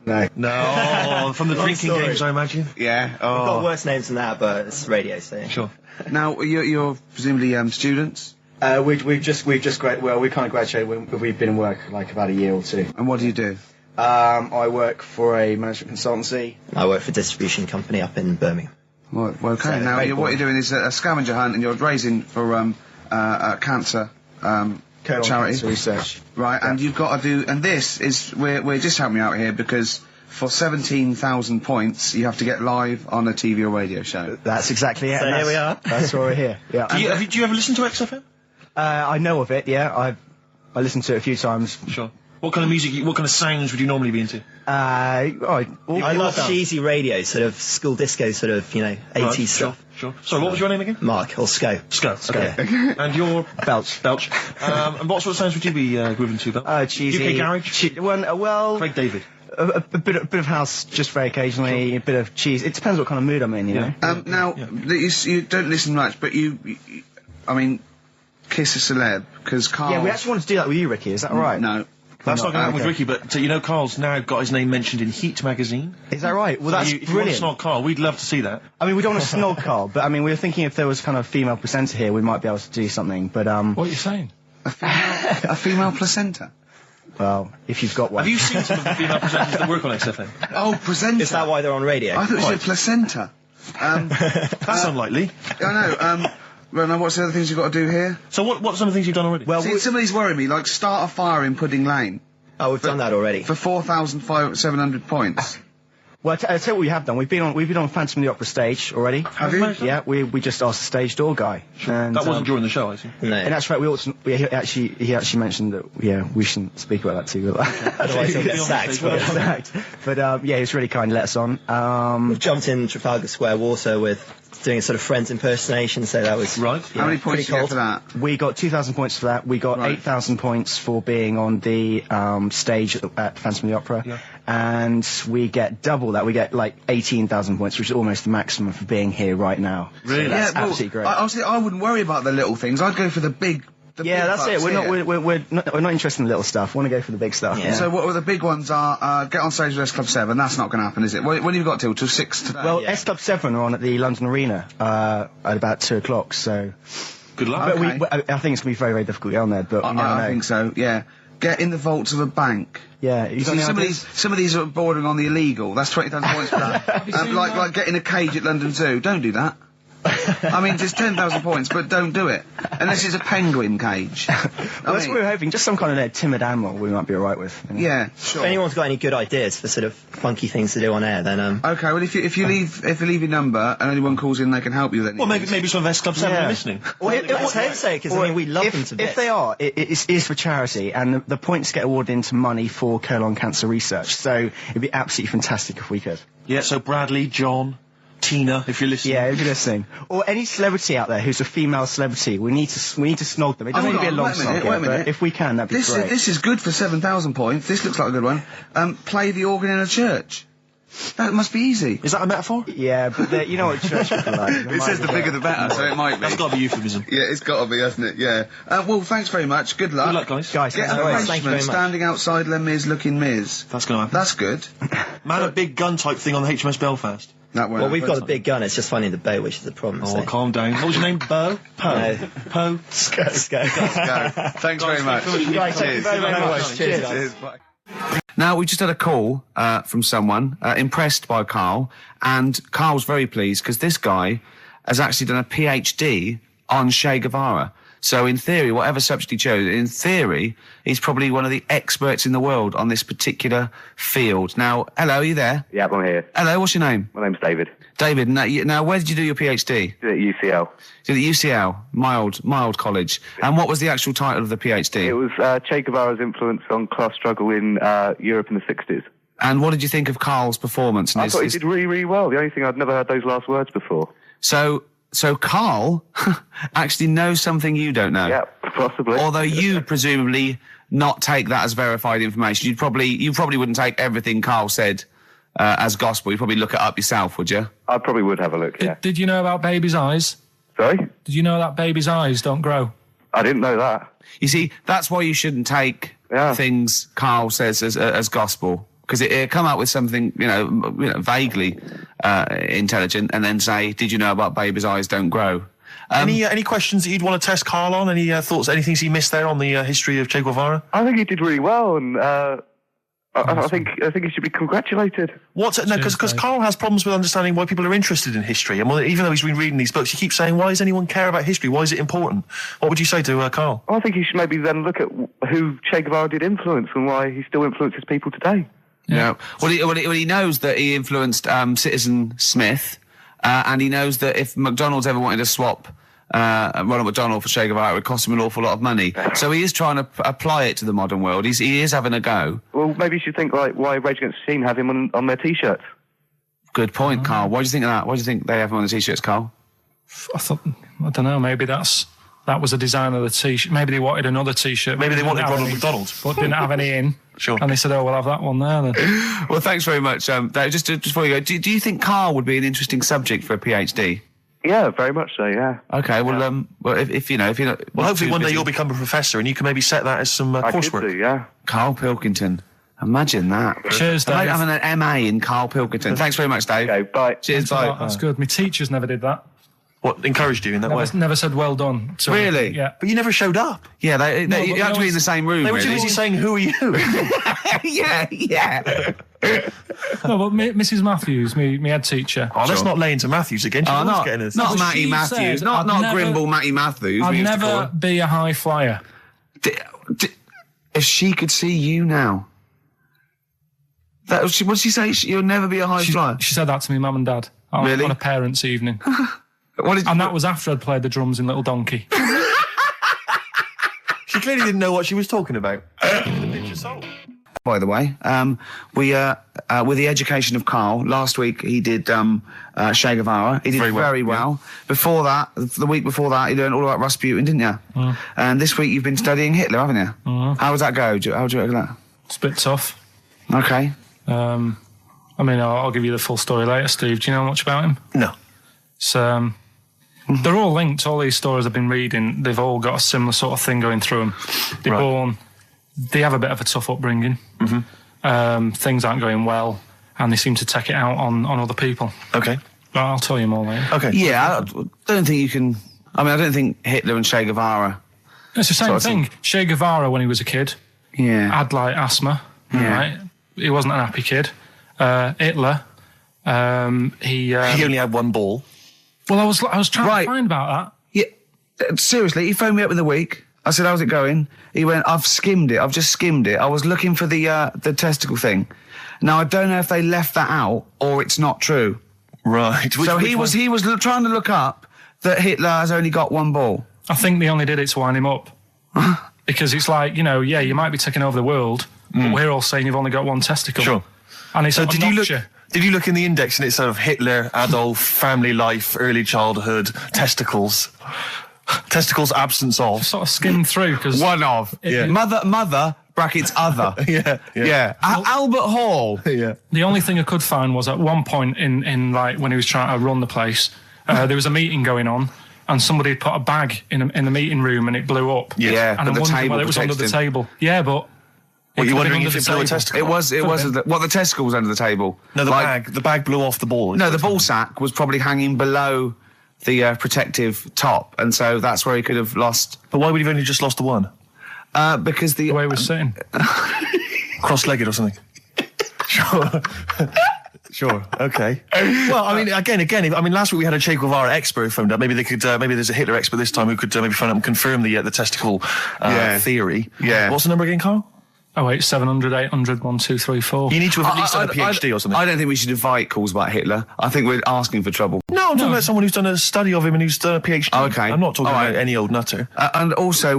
No. No, from the drinking story. games, I imagine. Yeah. We've got worse names than that, but it's radio, so. Sure. Now, you're presumably students? We've just well, we kind of graduated. We've been in work like about a year or two. And what do you do? I work for a management consultancy. I work for a distribution company up in Birmingham. Well, okay. So, Now, very what you're doing is a scavenger hunt, and you're raising for cancer charity. Cancer research. Right, and you've got to do, and this is, we're just helping you out here because for 17,000 points, you have to get live on a TV or radio show. That's exactly it. So and here we are. That's why we're here. Yeah. Do you ever listen to XFM? I know of it. Yeah. I listened to it a few times. Sure. What kind of music, what kind of sounds would you normally be into? I love cheesy radio, sort of school disco, sort of 80s Right, stuff. Sure. Sorry, what was your name again? Mark or Sco. Sco. Okay. And you're Belch. Belch. And what sort of sounds would you be grooving to, Belch? Cheesy. UK garage. Well, Craig David. a bit of house just very occasionally, a bit of cheese. It depends what kind of mood I'm in, you know. Now, you don't listen much, but you I mean, kiss a celeb, because Carl... Yeah, we actually want to do that with you, Ricky. Is that all right? No. That's not going to happen with okay. Ricky, but Carl's now got his name mentioned in Heat magazine. Is that right? Well, So that's if you want to brilliant. snog Carl, we'd love to see that. I mean, we don't want to snog Carl, but I mean, we were thinking if there was kind of a female presenter here, we might be able to do something. But What are you saying? A female placenta? well, if you've got one. Have you seen some of the female presenters that work on XFM? Oh, presenter. Is that why they're on radio? I thought you said placenta. That's unlikely. I know, well, now what's the other things you've got to do here? So what are some of the things you've done already? Well, See, somebody's worrying me, like start a fire in Pudding Lane Oh, we've done that already. for 4,700 points. Well, I'll tell you what we have done. We've been on Phantom of the Opera stage already. Have you? Yeah, we just asked the stage door guy. And, That wasn't during the show, I see. No. And that's right. He actually mentioned that. Yeah, we shouldn't speak about that too. Otherwise he'll get sacked. But yeah, he was really kind to let us on. We've jumped in Trafalgar Square Water with doing a sort of Friends impersonation, so that was Right. How many points did you get for that? We got 2,000 points for that. We got 8,000 points for being on the stage at Phantom of the Opera. Yeah. And we get double that. We get like 18,000 points, which is almost the maximum for being here right now. Really? So that's well, absolutely great. I wouldn't worry about the little things. I'd go for the big. Yeah, that's it. We're not interested in the little stuff. We want to go for the big stuff. Yeah. So what were the big ones are, get on stage with S Club 7, that's not going to happen, is it? When have you got till 6 today? Well, S Club 7 are on at the London Arena at about 2 o'clock, so... Good luck. Okay. But I think it's going to be very, very difficult to get on there, but you never know. I think so, yeah. Get in the vaults of a bank. Yeah, you got any ideas? Some of these are bordering on the illegal. That's 20,000 points for that. Like getting a cage at London Zoo. Don't do that. I mean, it's 10,000 points, but don't do it. Unless it's a penguin cage. Well, that's what we were hoping. Just some kind of timid animal we might be alright with. You know? Yeah, sure. If anyone's got any good ideas for sort of funky things to do on air, then Okay, well, if you leave your number and anyone calls in, they can help you then. Well, maybe some of S Club 7 are listening. Well, let's hope so, because I mean, we love them to bits. If they are, it is for charity, and the points get awarded into money for colon cancer research. So it'd be absolutely fantastic if we could. Yeah, so Bradley, John, Tina, if you're listening. Yeah, if you're listening, or any celebrity out there who's a female celebrity, we need to snog them. It doesn't need to be a long snog, wait a minute. but if we can, that'd be great. This is good for 7,000 points. This looks like a good one. Play the organ in a church. That must be easy. Is that a metaphor? Yeah, but you know what church people are like. It says the bigger the better, so it might be. That's got to be euphemism. Yeah, it's got to be, hasn't it? Yeah. Well, thanks very much. Good luck. Good luck, guys. Get an thank you very arrangement much. standing outside Les Mis looking Miz. That's going to happen. That's good. Man, a big gun type thing on the HMS Belfast. That won't well, we've happen. got a big gun. It's just finding the boat, which is the problem. Oh, so. calm down. What was your name? Bo? Poe? No. Poe? Let's go. Go. Thanks very much. Guys, thank you very, very much. Cheers. Cheers. Bye. Now, we just had a call from someone impressed by Karl, and Karl's very pleased because this guy has actually done a PhD on Che Guevara. So in theory, whatever subject he chose, in theory, he's probably one of the experts in the world on this particular field. Now, hello, are you there? Yeah, I'm here. Hello, what's your name? My name's David. David, now where did you do your PhD? Did it at UCL. Did it at UCL, mild college. And what was the actual title of the PhD? It was Che Guevara's influence on class struggle in Europe in the 60s. And what did you think of Karl's performance? I thought he did really, really well. The only thing, I'd never heard those last words before. So Karl actually knows something you don't know. Yeah, possibly. Although you presumably not take that as verified information. You probably wouldn't take everything Karl said as gospel. You'd probably look it up yourself, would you? I probably would have a look, yeah. Did you know about baby's eyes? Sorry? Did you know that baby's eyes don't grow? I didn't know that. You see, that's why you shouldn't take things Karl says as gospel. Because it come out with something, vaguely intelligent, and then say, "Did you know about baby's eyes don't grow?" Any questions that you'd want to test Karl on? Any thoughts? Any things he missed there on the history of Che Guevara? I think he did really well, and I think he should be congratulated. Because Karl has problems with understanding why people are interested in history, and even though he's been reading these books, he keeps saying, "Why does anyone care about history? Why is it important?" What would you say to Karl? I think he should maybe then look at who Che Guevara did influence and why he still influences people today. Yeah. Well, he knows that he influenced Citizen Smith, and he knows that if McDonald's ever wanted to swap Ronald McDonald for Che Guevara, it would cost him an awful lot of money. So he is trying to apply it to the modern world. He is having a go. Well, maybe you should think like why Rage Against the Machine have him on their T-shirts. Good point, Karl. Why do you think of that? Why do you think they have him on the T-shirts, Karl? I don't know, maybe that was the design of the T-shirt. Maybe they wanted another T-shirt. Maybe they wanted Ronald McDonald. But didn't have any in. Sure. And they said, we'll have that one there then. Well, thanks very much. Just before you go, do you think Karl would be an interesting subject for a PhD? Yeah, very much so, yeah. Okay, well, if you're not... Well, hopefully one day you'll become a professor and you can maybe set that as some coursework. I could do, yeah. Karl Pilkington. Imagine that. Cheers, Dave. Having an MA in Karl Pilkington. Thanks very much, Dave. Okay, bye. Cheers, bye. That's good. My teachers never did that. What, encouraged you in that way? Never said well done. So, really? Yeah. But you never showed up. Yeah, you have to be in the same room. They were too really. busy saying, "Who are you?" yeah. No, but Mrs. Matthews, me head teacher. Oh, let's not lay into Matthews again. Not Matty Matthews. Not Grimble Matty Matthews. I'd never be a high flyer. If she could see you now, What did she say? You'll never be a high flyer? She said that to me, mum and dad. Really? On a parents' evening. And that was after I'd played the drums in Little Donkey. She clearly didn't know what she was talking about. By the way, with the education of Karl, last week he did Che Guevara. He did very well. Before that, the week before that, you learned all about Rasputin, didn't you? Mm. And this week you've been studying Hitler, haven't you? Mm. How does that go? How do you reckon that? It's a bit tough. Okay. I mean, I'll give you the full story later, Steve. Do you know much about him? No. So, they're all linked. All these stories I've been reading, they've all got a similar sort of thing going through them. They have a bit of a tough upbringing. Mm-hmm. Things aren't going well, and they seem to take it out on other people. Okay. But I'll tell you more later. Okay. Yeah, I don't think you can... I mean, I don't think Hitler and Che Guevara... It's the same thing. Che Guevara, when he was a kid, had, like, asthma, right? He wasn't an happy kid. Hitler, he only had one ball. Well, I was trying to find about that. Yeah, seriously, he phoned me up in the week. I said, how's it going? He went, I've skimmed it. I've just skimmed it. I was looking for the testicle thing. Now, I don't know if they left that out or it's not true. Right. He was trying to look up that Hitler has only got one ball. I think they only did it to wind him up. Because it's like, you might be taking over the world, but we're all saying you've only got one testicle. Sure. And it's so did you look in the index and it's sort of Hitler, Adolf, family life, early childhood, testicles? Testicles, absence of. Just sort of skim through because one of mother brackets other. Albert Hall. Yeah. The only thing I could find was at one point in like when he was trying to run the place, there was a meeting going on, and somebody had put a bag in the meeting room and it blew up. Yeah, and I'm wondering whether it was under the table. Yeah, but. What, you're wondering if it blew a testicle? It was. The testicle was under the table. No, the bag blew off the ball. No, the ball sack was probably hanging below the protective top, and so that's where he could have lost. But why would he have only just lost the one? Because the way he was sitting, cross-legged or something. Sure. Sure. Okay. Well, I mean, again. I mean, last week we had a Che Guevara expert phoned up. Maybe they could. Maybe there's a Hitler expert this time who could maybe phone up and confirm the testicle theory. Yeah. What's the number again, Karl? 08700 800 1234. You need to have at least done a PhD or something. I don't think we should invite calls about Hitler. I think we're asking for trouble. No, I'm talking about someone who's done a study of him and who's done a PhD. Oh, okay. I'm not talking about any old nutter. And also,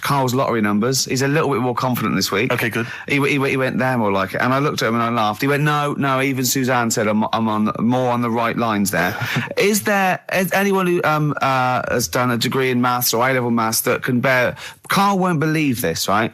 Karl's lottery numbers. He's a little bit more confident this week. Okay, good. He went there more like it. And I looked at him and I laughed. He went, no, even Suzanne said I'm on more on the right lines there. Is anyone who has done a degree in maths or A-level maths that can bear... Karl won't believe this, right?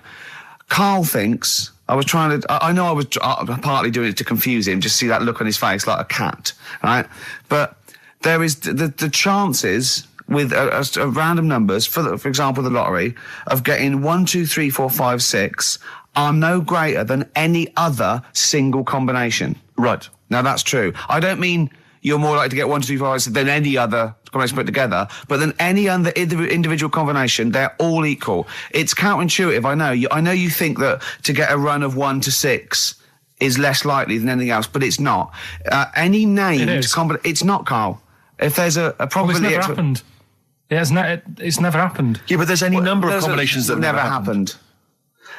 Karl thinks, I know I was partly doing it to confuse him, just see that look on his face like a cat, right? But there is the chances with a random numbers, for example, the lottery, of getting 1, 2, 3, 4, 5, 6 are no greater than any other single combination. Right. Now that's true. I don't mean you're more likely to get 1, 2, 3, 4, 5, 6 than any other combination put together, but than any other individual combination, they're all equal. It's counterintuitive, I know. I know you think that to get a run of 1 to 6 is less likely than anything else, but it's not. Any named combination... It's not, Karl. If there's a probability... Well, it's never happened. It's never happened. Yeah, but there's any number of combinations that never happened.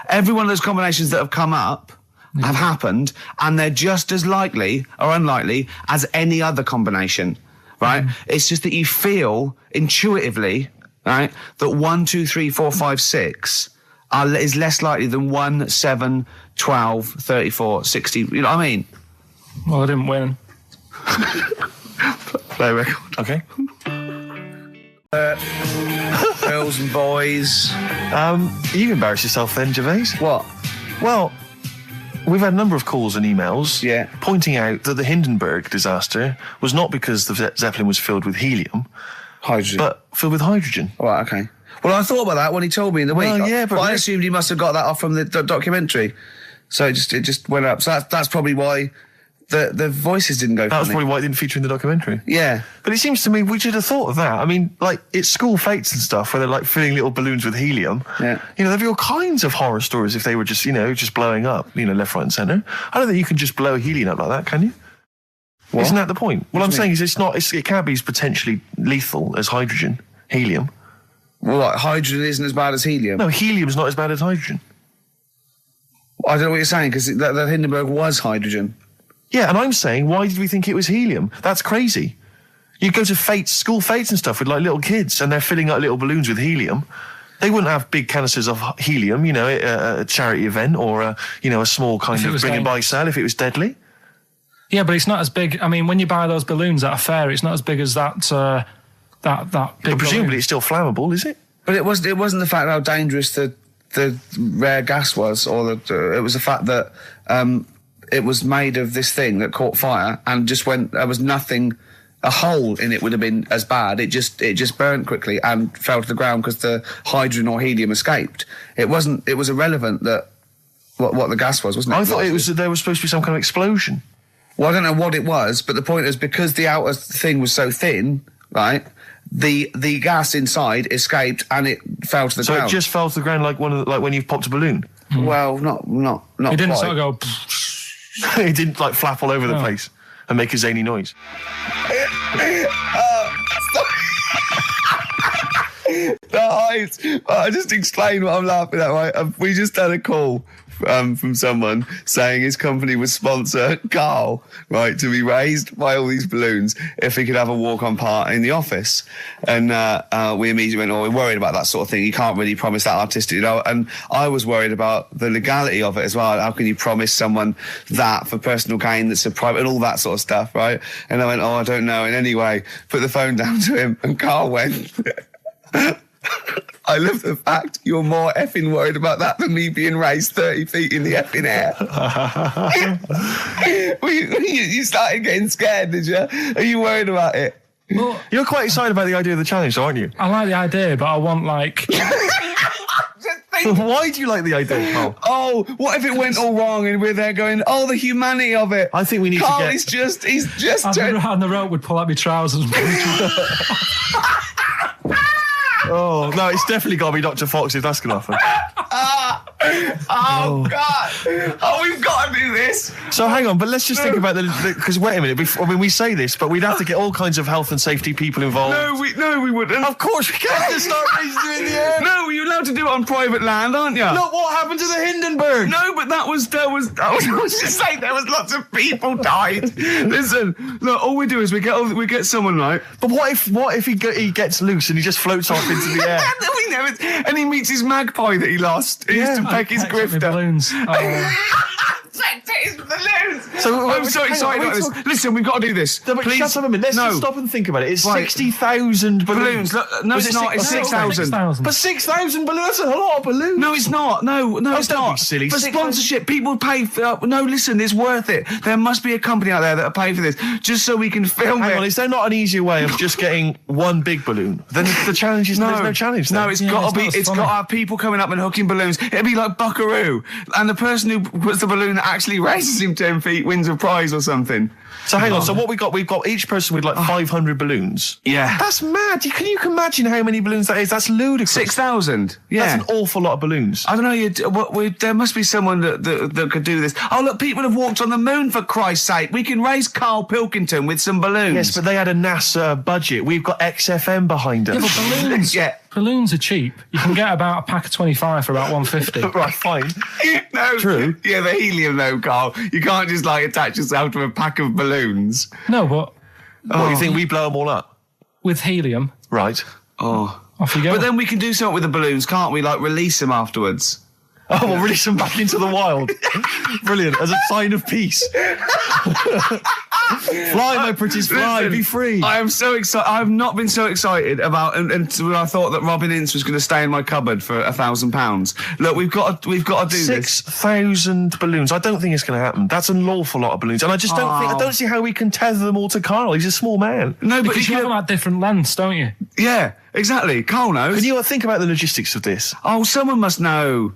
Every one of those combinations that have come up have happened, and they're just as likely or unlikely as any other combination, right? It's just that you feel intuitively, right, that 1, 2, 3, 4, 5, 6 is less likely than 1, 7, 12, 34, 60. You know what I mean? Well, I didn't win. Play record. Okay. Girls and boys. You embarrass yourself then, Gervais. What? Well, we've had a number of calls and emails pointing out that the Hindenburg disaster was not because the Zeppelin was filled with helium, but filled with hydrogen. Oh, right, okay. Well, I thought about that when he told me in the week. Well, yeah, but I assumed he must have got that off from the documentary. So it just went up. So that's probably why the voices didn't go. That was probably why it didn't feature in the documentary. Yeah. But it seems to me we should have thought of that. I mean, like, it's school fates and stuff where they're like filling little balloons with helium. Yeah. You know, there'd be all kinds of horror stories if they were just, just blowing up, left, right and centre. I don't think you can just blow a helium up like that, can you? What? Isn't that the point? What I'm saying is it can't be as potentially lethal as hydrogen, helium. Well, like, hydrogen isn't as bad as helium? No, helium's not as bad as hydrogen. I don't know what you're saying, because the Hindenburg was hydrogen. Yeah, and I'm saying, why did we think it was helium? That's crazy. You go to school fetes and stuff with like little kids, and they're filling up little balloons with helium. They wouldn't have big canisters of helium, you know, at a charity event or a small kind of bring and buy sale if it was deadly. Yeah, but it's not as big. I mean, when you buy those balloons at a fair, it's not as big as that big. But presumably balloon. It's still flammable, is it? But it wasn't the fact how dangerous the rare gas was, or it was the fact that it was made of this thing that caught fire and just went. There was nothing. A hole in it would have been as bad. It just burnt quickly and fell to the ground because the hydrogen or helium escaped. It was irrelevant that what the gas was, wasn't it? I thought there was supposed to be some kind of explosion. Well, I don't know what it was, but the point is, because the outer thing was so thin, right? The gas inside escaped and it fell to the ground. So it just fell to the ground like when you've popped a balloon. Well, not. It didn't quite. sort of go. It didn't like flap all over the place and make a zany noise. The height. I'll just explain what I'm laughing at, right? We just had a call from someone saying his company would sponsor Karl, right, to be raised by all these balloons if he could have a walk-on part in the office. And we immediately went, we're worried about that sort of thing. You can't really promise that artistic, you know. And I was worried about the legality of it as well. How can you promise someone that for personal gain that's a private, and all that sort of stuff, right? And I went, I don't know. And anyway, put the phone down to him, and Karl went... I love the fact you're more effing worried about that than me being raised 30 feet in the effing air. You started getting scared, did you? Are you worried about it? Well, you're quite excited about the idea of the challenge, aren't you? I like the idea, but I want like... Why do you like the idea, Karl? Oh, what if it went all wrong and we're there going, the humanity of it? I think we need Karl, to get... he's just... And the rope would pull out my trousers. Oh, no, it's definitely got to be Dr. Fox if that's going to happen. God. Oh, we've got to do this. So hang on, but let's just think about because wait a minute, we say this, but we'd have to get all kinds of health and safety people involved. No, we wouldn't. Of course we can't just start raising you in the air. No, you're allowed to do it on private land, aren't you? Look what happened to the Hindenburg. No, but I was just saying there was lots of people died. Listen, look, all we do is we get someone, right? But what if he gets loose and he just floats off into the air? And he meets his magpie that he lost. He used to peck his grifter. Balloons. So I'm so excited about this. Listen, we've got to do this. No, but please. Shut up a minute. Let's just stop and think about it. It's 60,000 balloons. No, it's not. It's 6,000. But 6,000 balloons, that's a lot of balloons. No, it's not. No, it's don't not. be silly. For sponsorship, people pay for... no, listen, it's worth it. There must be a company out there that'll pay for this, just so we can film Hang it. on, is there not an easier way of just getting one big balloon? Then the challenge is there's no challenge then. No, it's got to have people coming up and hooking balloons. It'd be like Buckaroo. And the person who puts the balloon that actually raises him 10 feet wins a prize or something. So hang on, so what we've got each person with like 500 balloons. Yeah. That's mad. Can you imagine how many balloons that is? That's ludicrous. 6,000. Yeah. That's an awful lot of balloons. I don't know, there must be someone that could do this. Oh, look, people have walked on the moon, for Christ's sake. We can raise Karl Pilkington with some balloons. Yes, but they had a NASA budget. We've got XFM behind us. Yeah, but balloons, balloons are cheap. You can get about a pack of 25 for about 150. Right, fine. No. True. Yeah, the helium though, Karl. You can't just attach yourself to a pack of balloons. No, but... What, you think we blow them all up? With helium. Right. Oh. Off you go. But then we can do something with the balloons, can't we? Like release them afterwards. Oh, we'll release them back into the wild. Brilliant. As a sign of peace. Fly, my pretties, fly. Listen, be free. I am so excited. I have not been so excited about until I thought that Robin Ince was going to stay in my cupboard for £1,000. Look, we've got to do this. 6,000 balloons. I don't think it's going to happen. That's an awful lot of balloons, and I just I don't see how we can tether them all to Karl. He's a small man. No, but because you have them at different lengths, don't you? Yeah, exactly. Karl knows. Can you think about the logistics of this? Oh, someone must know.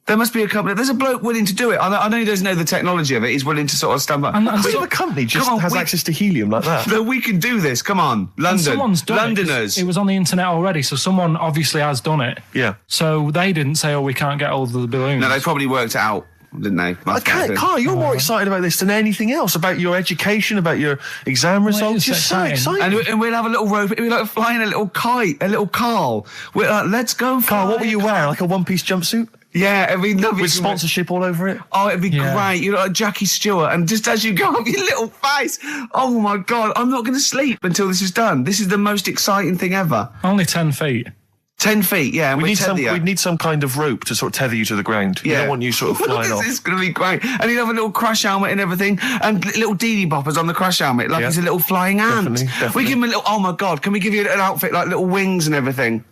There must be a company. There's a bloke willing to do it. I know he doesn't know the technology of it. He's willing to sort of stump up. And so the company just has access to helium like that. No, we can do this. Come on, London. Someone's done Londoners. It was on the internet already, so someone obviously has done it. Yeah. So they didn't say, we can't get all of the balloons. No, they probably worked it out, didn't they? Karl, you're more excited about this than anything else, about your education, about your exam results. You're so excited. And we'll have a little rope. We're like flying a little kite, a little Karl. We're like, let's go fly. Karl, what will you wear? Like a one-piece jumpsuit? Yeah, it'd be lovely. With sponsorship all over it. Oh, it'd be great. You're like Jackie Stewart, and just as you go up your little face, oh my God, I'm not going to sleep until this is done. This is the most exciting thing ever. Only 10 feet. 10 feet, yeah. We'd need some kind of rope to sort of tether you to the ground. Yeah. We don't want you sort of flying off. This is going to be great. And he'd have a little crash helmet and everything, and little dee-dee boppers on the crash helmet, like he's a little flying ant. Definitely. We give him a little, oh my God, can we give you an outfit like little wings and everything?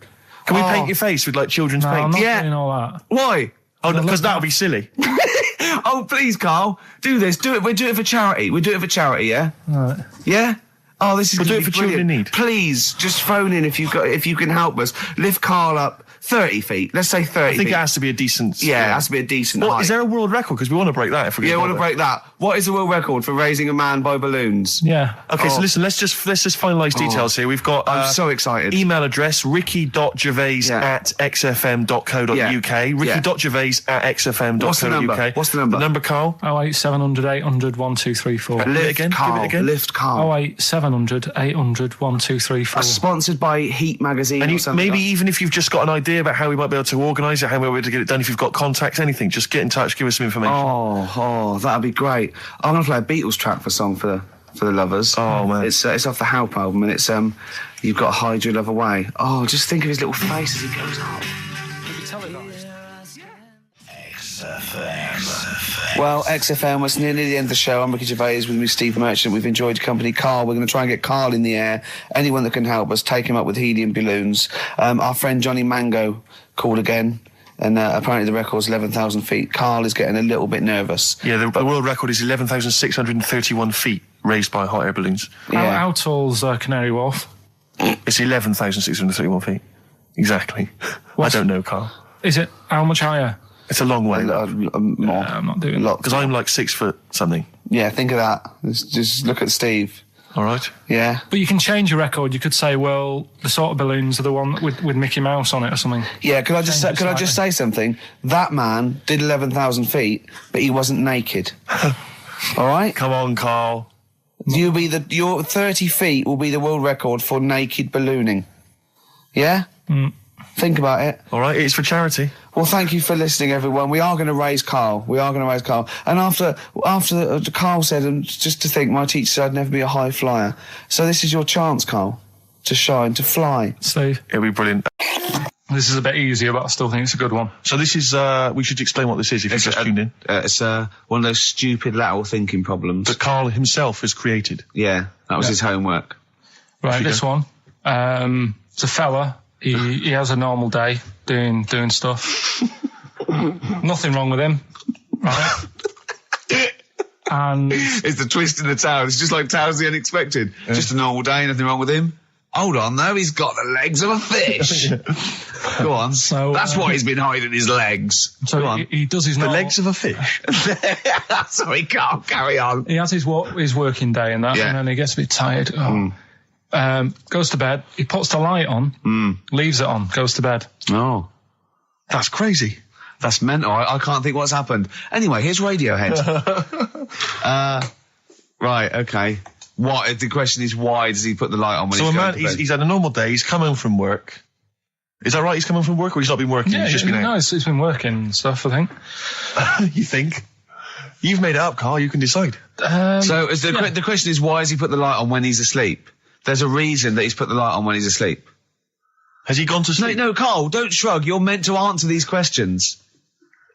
Can we paint your face with like children's paint? I'm not doing all that. Why? Oh, because that would be silly. Oh, please, Carl, do this. Do it. We'll do it for charity. We do it for charity, yeah? Right. Yeah? Oh, this is We'll do gonna it be for children in brilliant. need. Please, just phone in if you can help us. Lift Carl up 30 feet. Let's say 30 I think feet. it has to be a decent... Yeah, it has to be a decent Well, height. is there a world record? Because we want to break that if we're Yeah, I going want to break that. What is the world record for raising a man by balloons? Yeah. Okay, so listen, let's just finalise details here. We've got... I'm so excited. Email address, ricky.gervais@xfm.co.uk. Ricky.gervais@xfm.co.uk. What's the number? What's the number? The number, Carl? 08700 800 1234. Give it again. Carl. Give it again. Lift Carl. 08700 800 1234. Sponsored by Heat Magazine And or something. maybe even if you've just got an idea about how we might be able to organise it, how we might be able to get it done, if you've got contacts, anything, just get in touch, give us some information. Oh, that'd be great. I'm going to play a Beatles track for song for the lovers. Oh, man. It's off the Help album, and it's You've Got to Hide Your Love Away. Oh, just think of his little face as he goes up. Well, XFM, it's nearly the end of the show. I'm Ricky Gervais with me, Steve Merchant. We've enjoyed your company. Carl, we're going to try and get Carl in the air. Anyone that can help us, take him up with helium balloons. Our friend Johnny Mango called again, and apparently the record's 11,000 feet. Carl is getting a little bit nervous. Yeah, the world record is 11,631 feet raised by hot air balloons. How tall's Canary Wharf? It's 11,631 feet. Exactly. I don't know, Carl. Is it how much higher? It's a long way. More. I'm not doing that. Because I'm like 6 foot something. Yeah, think of that. Just look at Steve. All right. Yeah. But you can change your record. You could say, well, the sort of balloons are the one with Mickey Mouse on it or something. Yeah, could I just say something? That man did 11,000 feet, but he wasn't naked. All right? Come on, Carl. Your 30 feet will be the world record for naked ballooning. Yeah? Think about it. All right, it's for charity. Well, thank you for listening, everyone. We are going to raise Carl. And after Carl said, and just to think, my teacher said I'd never be a high flyer. So this is your chance, Carl, to shine, to fly. Steve. It'll be brilliant. This is a bit easier, but I still think it's a good one. So this is, we should explain what this is if you've just tuned in. It's one of those stupid lateral thinking problems. That Carl himself has created. Yeah, that was his homework. Right, this one. It's a fella. He has a normal day doing stuff. Nothing wrong with him. Right? And it's the twist in the tale. It's just like Tales of the Unexpected. Yeah. Just a normal day, nothing wrong with him. Hold on, though, he's got the legs of a fish. Go on. So, that's why he's been hiding his legs. So Go on. He does his the legs of a fish. Sorry, Carl, carry on. He has his working day and that, and then he gets a bit tired. Goes to bed. He puts the light on, leaves it on, goes to bed. Oh, that's crazy. That's mental. I can't think what's happened. Anyway, here's Radiohead. Right, okay. What? The question is, why does he put the light on when he's going to bed? He's had a normal day. He's come home from work. Is that right? He's come home from work, or he's not been working? Yeah, he's just been out. No, he's been working and stuff, I think. You think? You've made it up, Carl. You can decide. So the question is, why has he put the light on when he's asleep? There's a reason that he's put the light on when he's asleep. Has he gone to sleep? No, Carl, don't shrug. You're meant to answer these questions.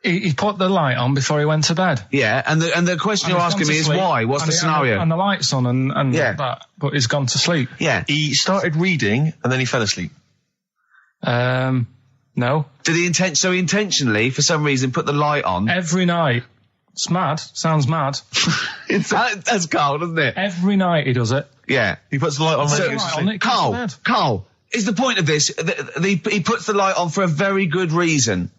He put the light on before he went to bed. Yeah, and the question you're asking me is why? What's the scenario? And the light's on and that, but he's gone to sleep. Yeah. He started reading and then he fell asleep. No. Did he intentionally, for some reason, put the light on? Every night. It's mad. Sounds mad. That's Carl, doesn't it? Every night he does it. Yeah. He puts the light on when he goes to sleep. Carl, is the point of this, he puts the light on for a very good reason.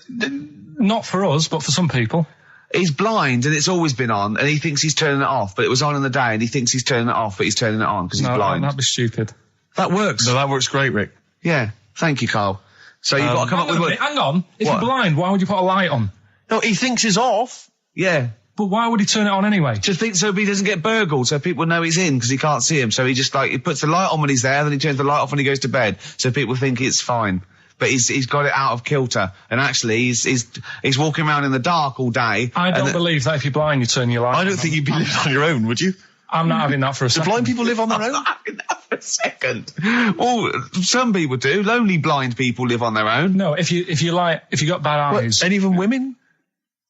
Not for us, but for some people. He's blind and it's always been on and he thinks he's turning it off, but it was on in the day and he thinks he's turning it off, but he's turning it on because he's blind. That'd be stupid. That works. No, that works great, Rick. Yeah. Thank you, Carl. So you've got to come up with... Hang on. If you're blind, why would you put a light on? No, he thinks it's off. Yeah. But why would he turn it on anyway? Just think so he doesn't get burgled, so people know he's in because he can't see him. So he just he puts the light on when he's there, then he turns the light off when he goes to bed, so people think it's fine. but he's got it out of kilter, and actually he's walking around in the dark all day. I don't believe that if you're blind, you turn your light on. I don't think you'd be living on your own, would you? I'm not having that for a Do second. blind people live on their I'm own? not having that for a second. Well, some people do. Lonely blind people live on their own. No, if you got bad eyes. Any of them women?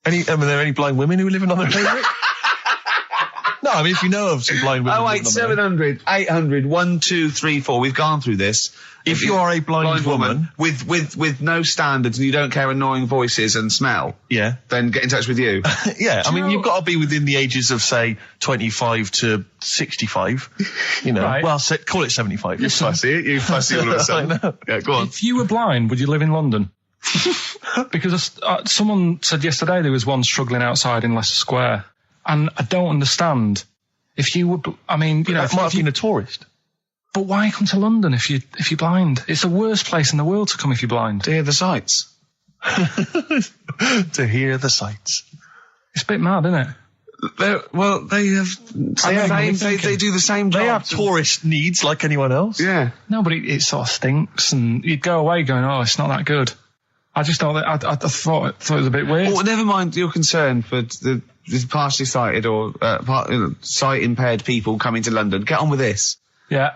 Are there any blind women who are living on their own? No, I mean, if you know of some blind women. 08700 800 1234. We've gone through this. If you are a blind woman with no standards and you don't care annoying voices and smell, yeah, then get in touch with you. Yeah, I mean, you've got to be within the ages of, say, 25 to 65. You know, Right. well, call it 75. You fussy, you fussy all of a sudden. I know. Yeah, go on. If you were blind, would you live in London? Because someone said yesterday there was one struggling outside in Leicester Square, and I don't understand. If you would, I mean, you know, That might have been a tourist. But why come to London if you're blind? It's the worst place in the world to come if you're blind. To hear the sights. To hear the sights. It's a bit mad, isn't it? They do the same job. They have tourist needs like anyone else. Yeah. No, but it sort of stinks, and you'd go away going, "Oh, it's not that good." I just thought that I thought it was a bit weird. Well, never mind your concern for the partially sighted or sight impaired people coming to London. Get on with this. Yeah.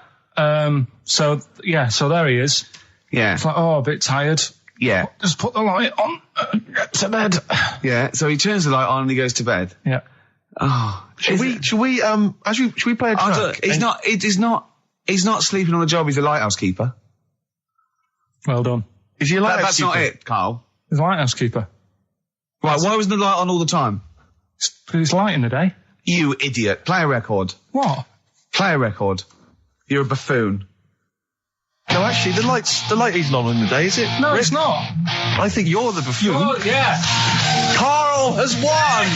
So there he is. Yeah. It's like, oh, a bit tired. Yeah. Just put the light on. Get to bed. Yeah. So he turns the light on and he goes to bed. Yeah. Oh. Should we play a track? He's not sleeping on the job. He's a lighthouse keeper. Well done. Is he a lighthouse That's keeper? not it, Carl. He's a lighthouse keeper. Right. Why wasn't the light on all the time? Because it's light in the day. You idiot. Play a record. What? Play a record. You're a buffoon. No, actually, the light isn't on in the day, is it? No, it's not. I think you're the buffoon. Yeah. Carl has won!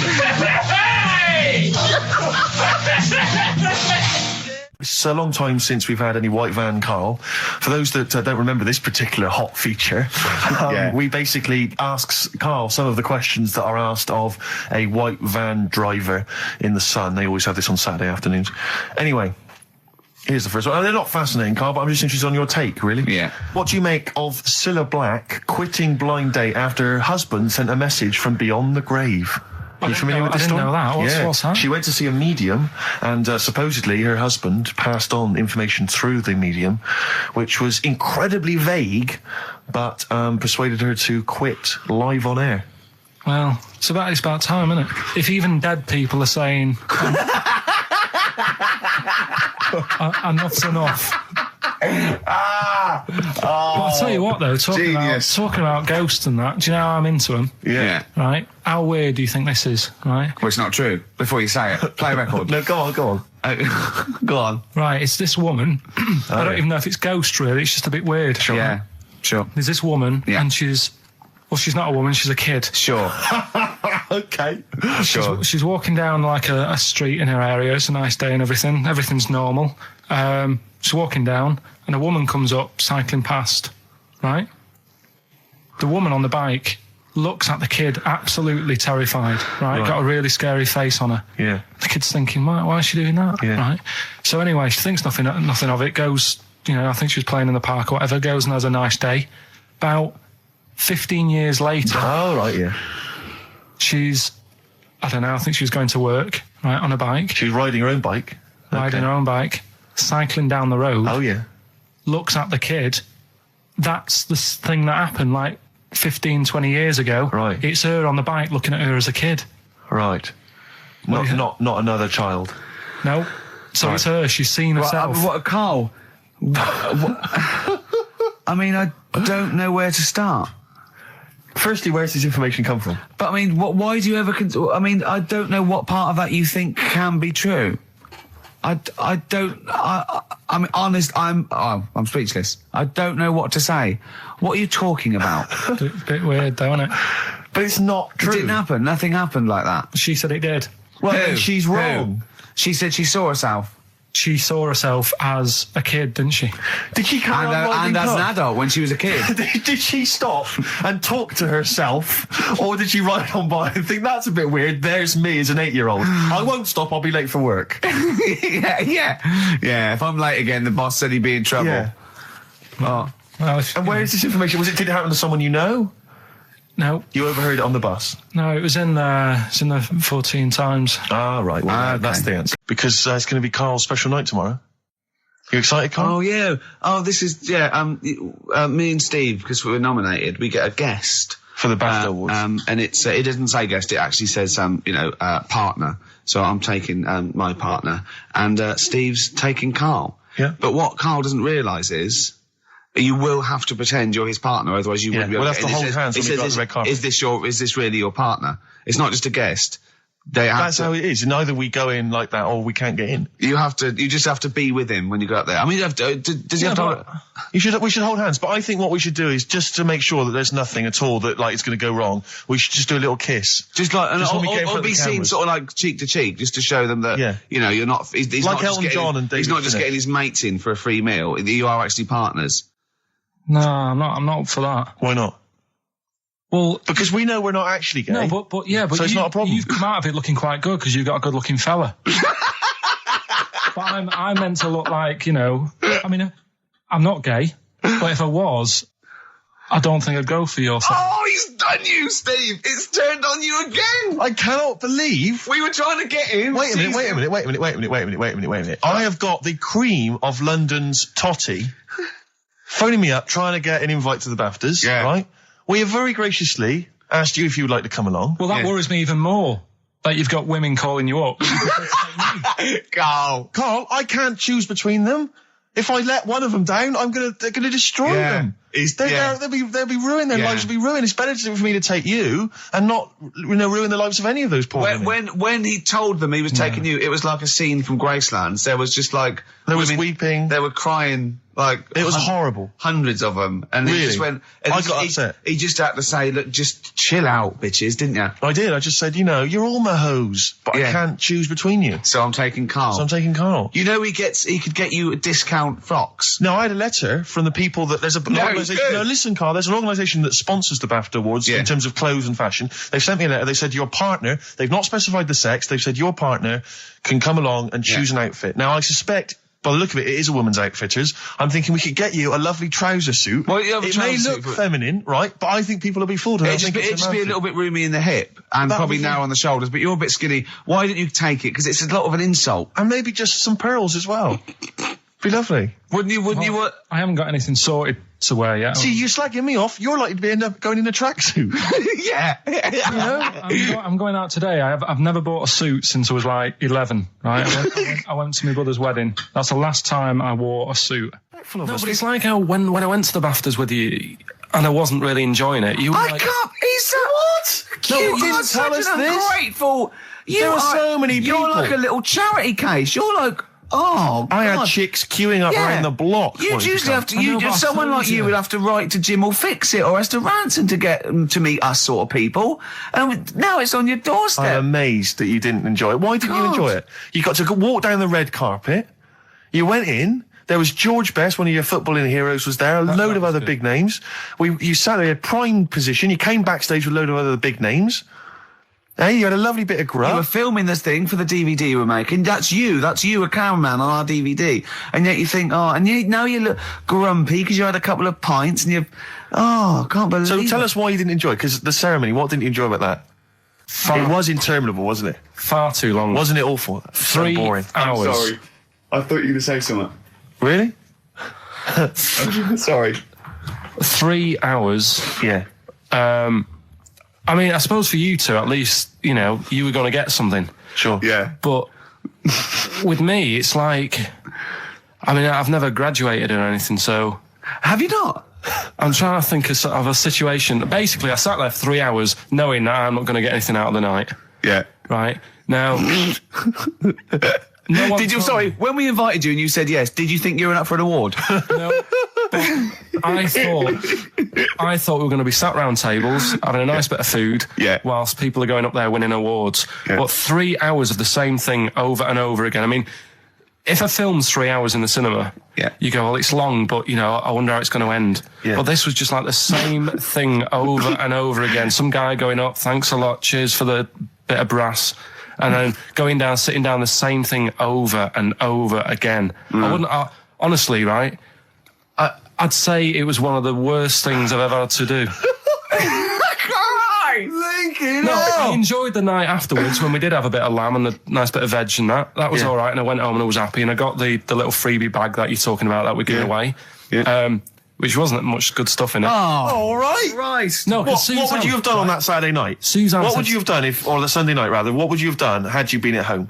It's a long time since we've had any white van Carl. For those that don't remember this particular hot feature, we basically ask Carl some of the questions that are asked of a white van driver in the Sun. They always have this on Saturday afternoons. Anyway, here's the first one. They're not fascinating, Carl, but I'm just interested on your take, really. Yeah. What do you make of Cilla Black quitting Blind Date after her husband sent a message from beyond the grave? Are you familiar with this I didn't story? know that. What's that? She went to see a medium, and supposedly her husband passed on information through the medium, which was incredibly vague, but persuaded her to quit live on air. Well, it's about time, isn't it? If even dead people are saying, enough's enough. But I'll tell you what, though, talking about ghosts and that, do you know how I'm into them? Yeah. Right? How weird do you think this is, right? Well, it's not true. Before you say it, play a record. No, go on. Go on. Right, it's this woman. I don't even know if it's ghost, really. It's just a bit weird. Sure. Yeah, sure. There's this woman, and she's not a woman, she's a kid. Sure. Okay. Sure. She's walking down like a street in her area. It's a nice day and everything. Everything's normal. She's walking down, and a woman comes up, cycling past, right? The woman on the bike looks at the kid, absolutely terrified, right? Got a really scary face on her. Yeah. The kid's thinking, why is she doing that? Yeah. Right? So anyway, she thinks nothing of it, goes, I think she was playing in the park or whatever, goes and has a nice day. About 15 years later... Oh, right, yeah. She's, I don't know, I think she was going to work, right, on a bike. She was riding her own bike. Riding her own bike, cycling down the road. Oh, yeah. Looks at the kid. That's the thing that happened, like, 15, 20 years ago. Right. It's her on the bike looking at her as a kid. Right. Not another child. No. So it's her. She's seen herself. Carl? I mean, I don't know where to start. Firstly, where's this information come from? But I mean, why do you ever... I mean, I don't know what part of that you think can be true. I mean, honest, I'm speechless. I don't know what to say. What are you talking about? A bit weird, though, isn't it? But it's not true. It didn't happen. Nothing happened like that. She said it did. Well, then she's wrong. She said she saw herself. She saw herself as a kid, didn't she? Did she carry on riding and as pub? an adult when she was a kid. Did she stop and talk to herself? Or did she ride on by and think, that's a bit weird, there's me as an 8-year-old. I won't stop, I'll be late for work. Yeah, if I'm late again, the boss said he'd be in trouble. Yeah. Oh. Well, And where is this information? Did it happen to someone you know? No. You overheard it on the bus? No, it was in the 14 Times. Ah, right. Well, that's the answer. Because it's going to be Karl's special night tomorrow. You excited, Karl? Oh, yeah. Oh, this is, me and Steve, because we were nominated, we get a guest. For the BAFTA Awards. And it doesn't say guest, it actually says, partner. So I'm taking, my partner. And, Steve's taking Karl. Yeah. But what Karl doesn't realise is, you will have to pretend you're his partner, otherwise you wouldn't be able we'll to have to hold hands when we go on the red carpet. Is this really your partner? It's not just a guest. That's how it is. And either we go in like that or we can't get in. You just have to be with him when you go up there. I mean, does he have to? We should hold hands. But I think what we should do is just to make sure that there's nothing at all that it's going to go wrong. We should just do a little kiss. Just like, or be seen sort of like cheek to cheek, just to show them that, you're not, he's like not Elton John and David he's not just Finnick. getting his mates in for a free meal. You are actually partners. No, I'm not up for that. Why not? Well, because we know we're not actually gay. No, but so it's not a problem. You've come out of it looking quite good because you've got a good-looking fella. But I'm meant to look like, I mean, I'm not gay, but if I was, I don't think I'd go for your thing. Oh, he's done you, Steve. It's turned on you again. I cannot believe we were trying to get him. Wait a minute. I have got the cream of London's totty phoning me up, trying to get an invite to the BAFTAs, right? We have very graciously asked you if you would like to come along. Well, that worries me even more. That you've got women calling you up. Karl, I can't choose between them. If I let one of them down, they're gonna destroy them. They'll be ruined. Their lives will be ruined. It's better for me to take you and not, ruin the lives of any of those poor women. When he told them he was taking you, it was like a scene from Graceland. There was just like there was weeping. They were crying. Like it was horrible. Hundreds of them, and really? He just went. And I got upset. He just had to say, "Look, just chill out, bitches," didn't you? I did. I just said, you're all my hoes, but I can't choose between you. So I'm taking Karl. He could get you a discount frocks. No, I had a letter from the people that there's an organisation. No, listen, Karl. There's an organisation that sponsors the BAFTA Awards in terms of clothes and fashion. They've sent me a letter. They said your partner. They've not specified the sex. They've said your partner can come along and choose an outfit. Now I suspect, by the look of it, it is a woman's outfitters. I'm thinking we could get you a lovely trouser suit. Well, it may look feminine, right? But I think people will be fooled. It'd just be a little bit roomy in the hip and probably narrow on the shoulders, but you're a bit skinny. Why didn't you take it? Because it's a lot of an insult. And maybe just some pearls as well. Be lovely. Wouldn't you? I haven't got anything sorted to wear yet. See, you're slagging me off. You're likely to end up going in a tracksuit. Yeah. I'm going out today. I've never bought a suit since I was like 11, right? I went to my brother's wedding. That's the last time I wore a suit. No, but it's like how when I went to the BAFTAs with you and I wasn't really enjoying it, you were I can't. He's what? No, you didn't tell us this. Ungrateful. There are so many people. You're like a little charity case. You're like. Oh, I had chicks queuing up around the block. You'd usually have to. Someone like you would have to write to Jim or Fix It or Esther Ranson to get to meet us sort of people. And now it's on your doorstep. I'm amazed that you didn't enjoy it. Why didn't you enjoy it? You got to walk down the red carpet. You went in. There was George Best, one of your footballing heroes, was there. A load of other big names. You sat there in prime position. You came backstage with a load of other big names. Hey, you had a lovely bit of grub. You were filming this thing for the DVD you were making. That's you, a cameraman on our DVD. And yet you think, now you look grumpy because you had a couple of pints and I can't believe So tell us why you didn't enjoy it, because the ceremony, what didn't you enjoy about that? It was interminable, wasn't it? Far too long. Wasn't it awful? 3 boring. hours. I'm sorry. I thought you were going to say something. Really? Sorry. 3 hours. Yeah. I mean, I suppose for you two, at least, you were going to get something. Sure. Yeah. But with me, it's like, I've never graduated or anything, so... Have you not? I'm trying to think of a situation. Basically, I sat there for 3 hours knowing that I'm not going to get anything out of the night. Yeah. Right? Now... when we invited you and you said yes, did you think you were up for an award? No. I thought we were going to be sat round tables, having a nice bit of food, whilst people are going up there winning awards. Yeah. But 3 hours of the same thing over and over again. I mean, if a film's 3 hours in the cinema, you go, well, it's long, but, I wonder how it's going to end. Yeah. But this was just like the same thing over and over again. Some guy going up, thanks a lot, cheers for the bit of brass. And then going down, sitting down, the same thing over and over again. I wouldn't, honestly, right? I'd say it was one of the worst things I've ever had to do. Lincoln, No, I enjoyed the night afterwards when we did have a bit of lamb and a nice bit of veg and that. That was all right, and I went home and I was happy, and I got the little freebie bag that you're talking about that we're giving away, which wasn't much good stuff in it. Oh, all right. Christ. No, What would you have done on that Saturday night? Suzanne What said- would you have done or the Sunday night rather? What would you have done had you been at home?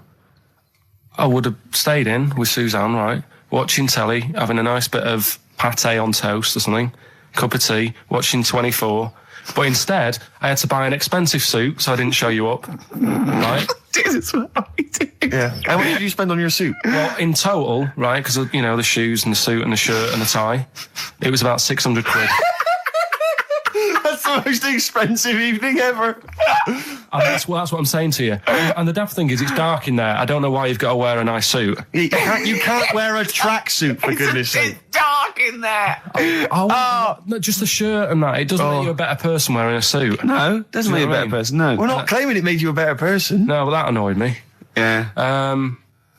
I would have stayed in with Suzanne, right, watching telly, having a nice bit of pate on toast or something, cup of tea, watching 24. But instead, I had to buy an expensive suit so I didn't show you up, right? Jesus, what are we doing? Yeah. How much did you spend on your suit? Well, in total, right, because, you know, the shoes and the suit and the shirt and the tie, it was about 600 quid. That's the most expensive evening ever. And that's what I'm saying to you. And the daft thing is, it's dark in there. I don't know why you've got to wear a nice suit. You can't wear a tracksuit, for goodness sake. It's dark in there. No, just the shirt and that. It doesn't make you a better person wearing a suit. No, doesn't Do make you you know a what I better mean? person, no. We're not claiming it made you a better person. No, but that annoyed me. Yeah.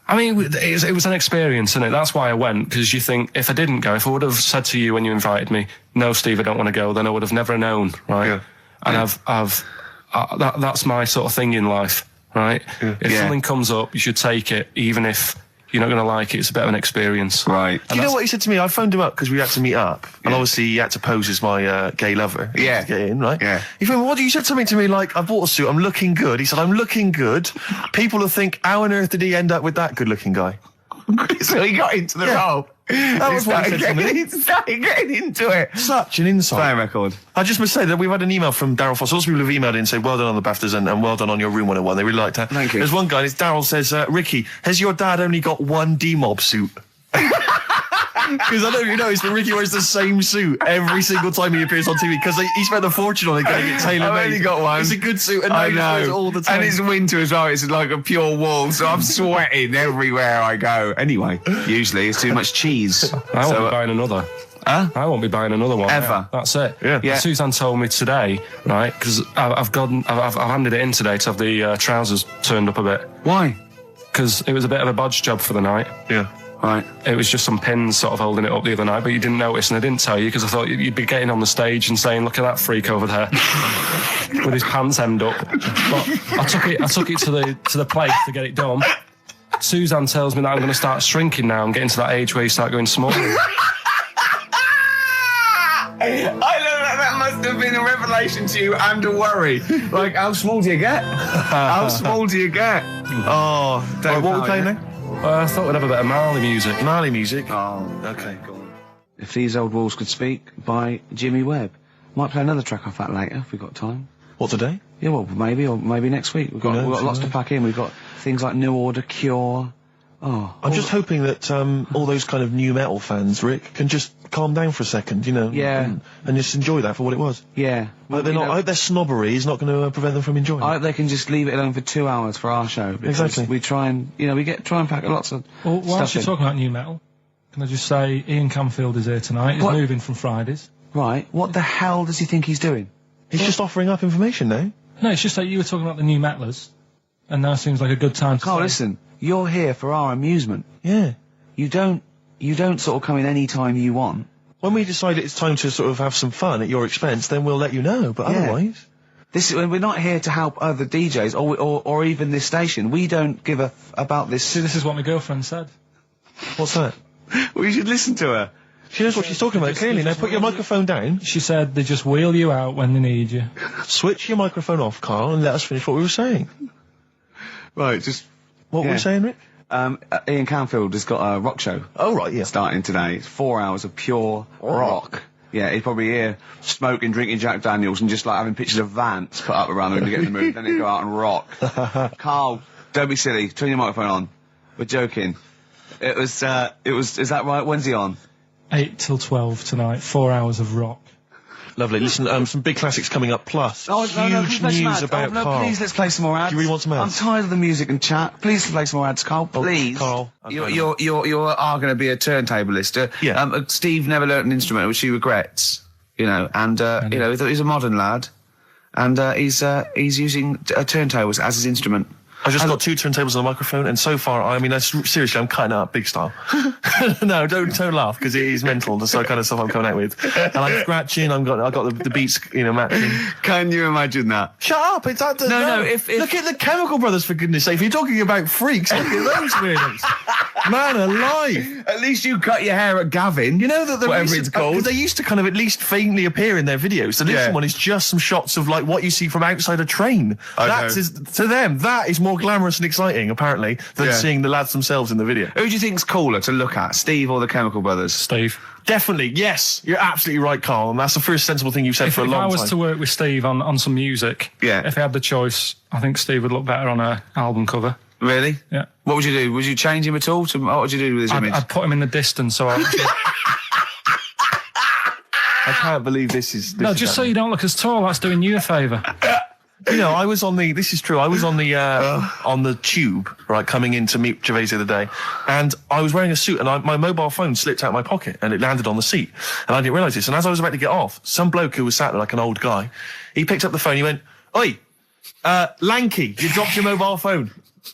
I mean, it was an experience, innit? That's why I went, because you think, if I didn't go, if I would have said to you when you invited me, no, Steve, I don't want to go, then I would have never known, right? Yeah. And that's my sort of thing in life, right? If something comes up, you should take it, even if you're not going to like it. It's a bit of an experience. Right. Do you know what he said to me? I phoned him up because we had to meet up, and obviously he had to pose as my gay lover. Yeah. To get in, right? Yeah. He phoned, you said something to me like, I bought a suit, I'm looking good. He said, I'm looking good. People will think, how on earth did he end up with that good-looking guy? So he got into the role. That was what he said to me. He started getting into it. Such an insight. Play a record. I just must say that we've had an email from Daryl Foss. Lots of people have emailed in and said, well done on the BAFTAs and well done on your Room 101. They really liked that. Thank you. There's one guy, and it's Daryl says, Ricky, has your dad only got one D-Mob suit? Because I don't know if you noticed, but Ricky wears the same suit every single time he appears on TV because he spent a fortune on it getting it tailor-made. I've only got one. It's a good suit, and now I he just wears it all the time. And it's winter as well. It's like a pure wool, so I'm sweating everywhere I go. Anyway, usually it's too much cheese. I won't be buying another. Huh? I won't be buying another one. Ever. That's it. Yeah. Suzanne told me today, right, because I've handed it in today to have the trousers turned up a bit. Why? Because it was a bit of a bodge job for the night. Yeah. Right. It was just some pins sort of holding it up the other night, but you didn't notice, and I didn't tell you because I thought you'd be getting on the stage and saying, "Look at that freak over there with his pants hemmed up." But I took it to the place to get it done. Suzanne tells me that I'm going to start shrinking now and getting to that age where you start going small. I know that must have been a revelation to you and a worry. Like, how small do you get? How small do you get? Oh, Don't what are we know, playing yeah. now? I thought we'd have a bit of Marley music. Marley music. Oh, Okay. go on. If These Old Walls Could Speak by Jimmy Webb. Might play another track off that later if we've got time. What, today? Yeah, well, maybe next week. We've got lots to pack in. We've got things like New Order, Cure. I'm just hoping that all those kind of new metal fans, Rick, can just calm down for a second, you know, Yeah. and just enjoy that for what it was. Yeah. I hope their snobbery is not going to prevent them from enjoying I it. hope they can just leave it alone for 2 hours for our show. Because Exactly. we try and, try and pack lots of Well, whilst stuff you're in. talking about new metal, can I just say Ian Camfield is here tonight. He's What? moving from Fridays. Right. What the hell does he think he's doing? He's just offering up information now. No, it's just that you were talking about the new metalers, and now seems like a good time to Carl, say- listen. You're here for our amusement. Yeah. You don't sort of come in any time you want. When we decide it's time to sort of have some fun at your expense, then we'll let you know, but Yeah. otherwise... We're not here to help other DJs or even this station. We don't give a about this. See, this is what my girlfriend said. What's that? We should listen to her. She knows what she's talking about, clearly. Now put your microphone down. She said they just wheel you out when they need you. Switch your microphone off, Carl, and let us finish what we were saying. Right, just What were Yeah. we saying, Rick? Ian Canfield has got a rock show. Oh, right, yeah. Starting today. It's 4 hours of pure rock. Yeah, he's probably here smoking, drinking Jack Daniels and just like having pictures of Vance put up around him to get in the mood. Then he'd go out and rock. Carl, don't be silly. Turn your microphone on. We're joking. Is that right? When's he on? 8 till 12 tonight, 4 hours of rock. Lovely. Listen, some big classics coming up, plus huge please play some news ads. about no, Carl. please, let's play some more ads. Do you really want some ads? I'm tired of the music and chat. Please play some more ads, Carl. Please. Carl. You are going to be a turntablist. Yeah. Steve never learnt an instrument, which he regrets. And he's a modern lad, and he's using a turntable as his instrument. I just got 2 turntables and a microphone, and so far, I mean, seriously, I'm cutting it up big style. No, don't laugh, because it is mental, the kind of stuff I'm coming out with. And I'm scratching, I got the beats, matching. Can you imagine that? Shut up! It's that. No. Look at the Chemical Brothers, for goodness sake. If you're talking about freaks, look at those weirdos. Man alive! At least you cut your hair at Gavin. You know that whatever it's called. They used to kind of at least faintly appear in their videos. The next one is just some shots of like what you see from outside a train. To them, that is more glamorous and exciting, apparently, than seeing the lads themselves in the video. Who do you think's cooler to look at, Steve or the Chemical Brothers? Steve. Definitely, yes. You're absolutely right, Carl, and that's the first sensible thing you've said for a long time. If I was to work with Steve on some music, if I had the choice, I think Steve would look better on an album cover. Really? Yeah. What would you do? Would you change him at all? What would you do with his image? I'd put him in the distance, so I can't believe this is... just so you don't look as tall, that's doing you a favour. I was on the... This is true. I was on the tube, right, coming in to meet Gervais the other day, and I was wearing a suit, and my mobile phone slipped out of my pocket, and it landed on the seat, and I didn't realise this. And as I was about to get off, some bloke who was sat there like an old guy, he picked up the phone, he went, "Oi, Lanky, you dropped your mobile phone."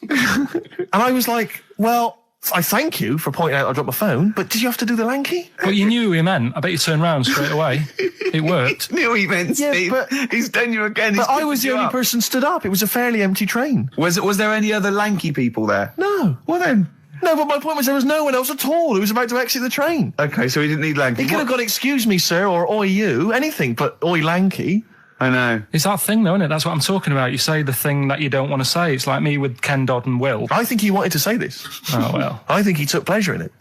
And I was like, well... I thank you for pointing out I dropped my phone, but did you have to do the Lanky? But you knew who he meant. I bet you turned round straight away. It worked. Knew what he meant, Steve. But he's done you again. But I was the only person stood up. It was a fairly empty train. Was there any other lanky people there? No. Well then. No, but my point was there was no one else at all who was about to exit the train. Okay, so he didn't need lanky. He could have gone, "Excuse me, sir," or "Oi, you," anything, but "Oi, Lanky." I know. It's that thing, though, isn't it? That's what I'm talking about. You say the thing that you don't want to say. It's like me with Ken Dodd and Will. I think he wanted to say this. Oh, well. I think he took pleasure in it.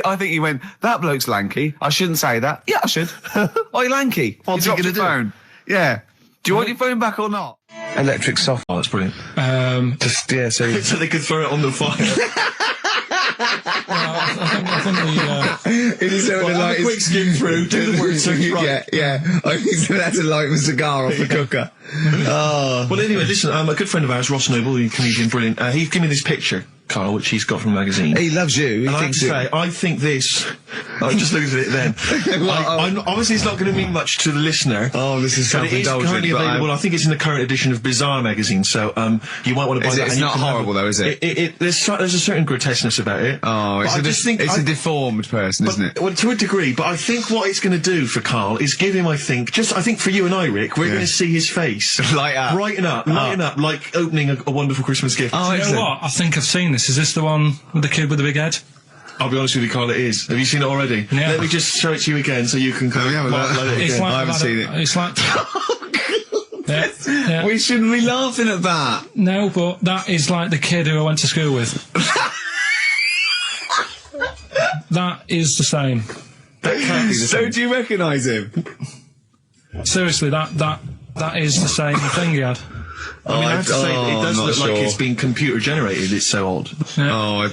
I think he went, "That bloke's lanky. I shouldn't say that." "Yeah, I should." "Oi, Lanky. What's he going to do?" Phone. Yeah. "Do you want your phone back or not?" Electric soft. Oh, that's brilliant. So they could throw it on the fire. I think It is so a quick skim through, do the words right. Yeah. I think so that's light a cigar off the cooker. Oh. Well, anyway, listen, a good friend of ours, Ross Noble, the comedian, brilliant, he gave me this picture, Carl, which he's got from a magazine. He loves you. And I have to say, I think this... I just looked at it then. Obviously, it's not going to mean much to the listener. Oh, this is self-indulgent. But it is currently available. I think it's in the current edition of Bizarre magazine, so you might want to buy that. It's not horrible, though, is it? There's a certain grotesqueness about it. Oh, it's a deformed person, isn't it? Well, to a degree, but I think what it's going to do for Carl is give him, I think for you and I, Rick, we're going to see his face. Lighten up, like opening a wonderful Christmas gift. Oh, you know what? I think I've seen this. Is this the one with the kid with the big head? I'll be honest with you, Carl, it is. Have you seen it already? Yeah. Let me just show it to you again so you can kind of it again. I haven't seen it. It's like... Yeah. We shouldn't be laughing at that. No, but that is like the kid who I went to school with. That is the same. That can't be the same. So do you recognise him? Seriously, that is the same thing he had. I mean, I have to say, it does look like it's been computer generated. It's so odd. Yeah.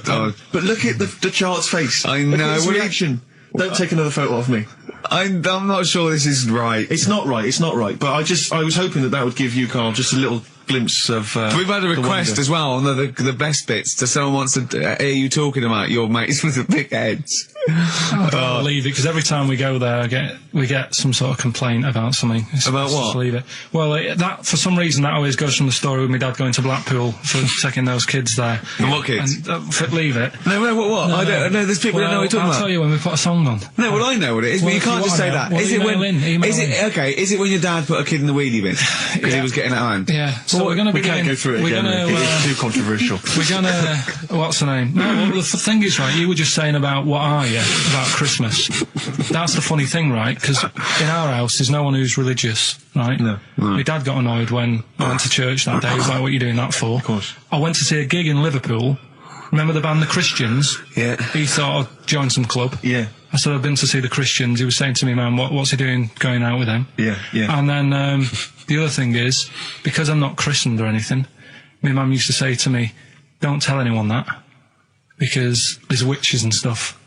But look at the child's face. I know. Look at his reaction. Don't take another photo of me. I'm not sure this is right. It's not right. But I was hoping that would give you, Carl, just a little glimpse of. We've had a request as well on the best bits. To someone wants to hear you talking about your mates with the big heads. I don't believe it, because every time we go there, we get some sort of complaint about something. About what? Just leave it. Well, that for some reason that always goes from the story with my dad going to Blackpool for taking those kids there. And what kids? And, leave it. No, what? I don't know. There's people that know what you're talking about. I'll tell you when we put a song on. No, well, I know what it is, but you can't just say that. Is it when? Is it when your dad put a kid in the wheelie bin because he was getting it home? Yeah. So we're going to we can't go through it again. It's too controversial. We're going to. What's the name? No, well, the thing is, right, you were just saying about what are you about Christmas. That's the funny thing, right? Because in our house there's no one who's religious, right? No. My dad got annoyed when I went to church that day. He was like, "What are you doing that for?" Of course. I went to see a gig in Liverpool. Remember the band The Christians? Yeah. He thought I'd join some club. Yeah. I said I've been to see The Christians. He was saying to me, "Man, what's he doing going out with them?" Yeah. And then the other thing is, because I'm not christened or anything, my mum used to say to me, "Don't tell anyone that, because there's witches and stuff."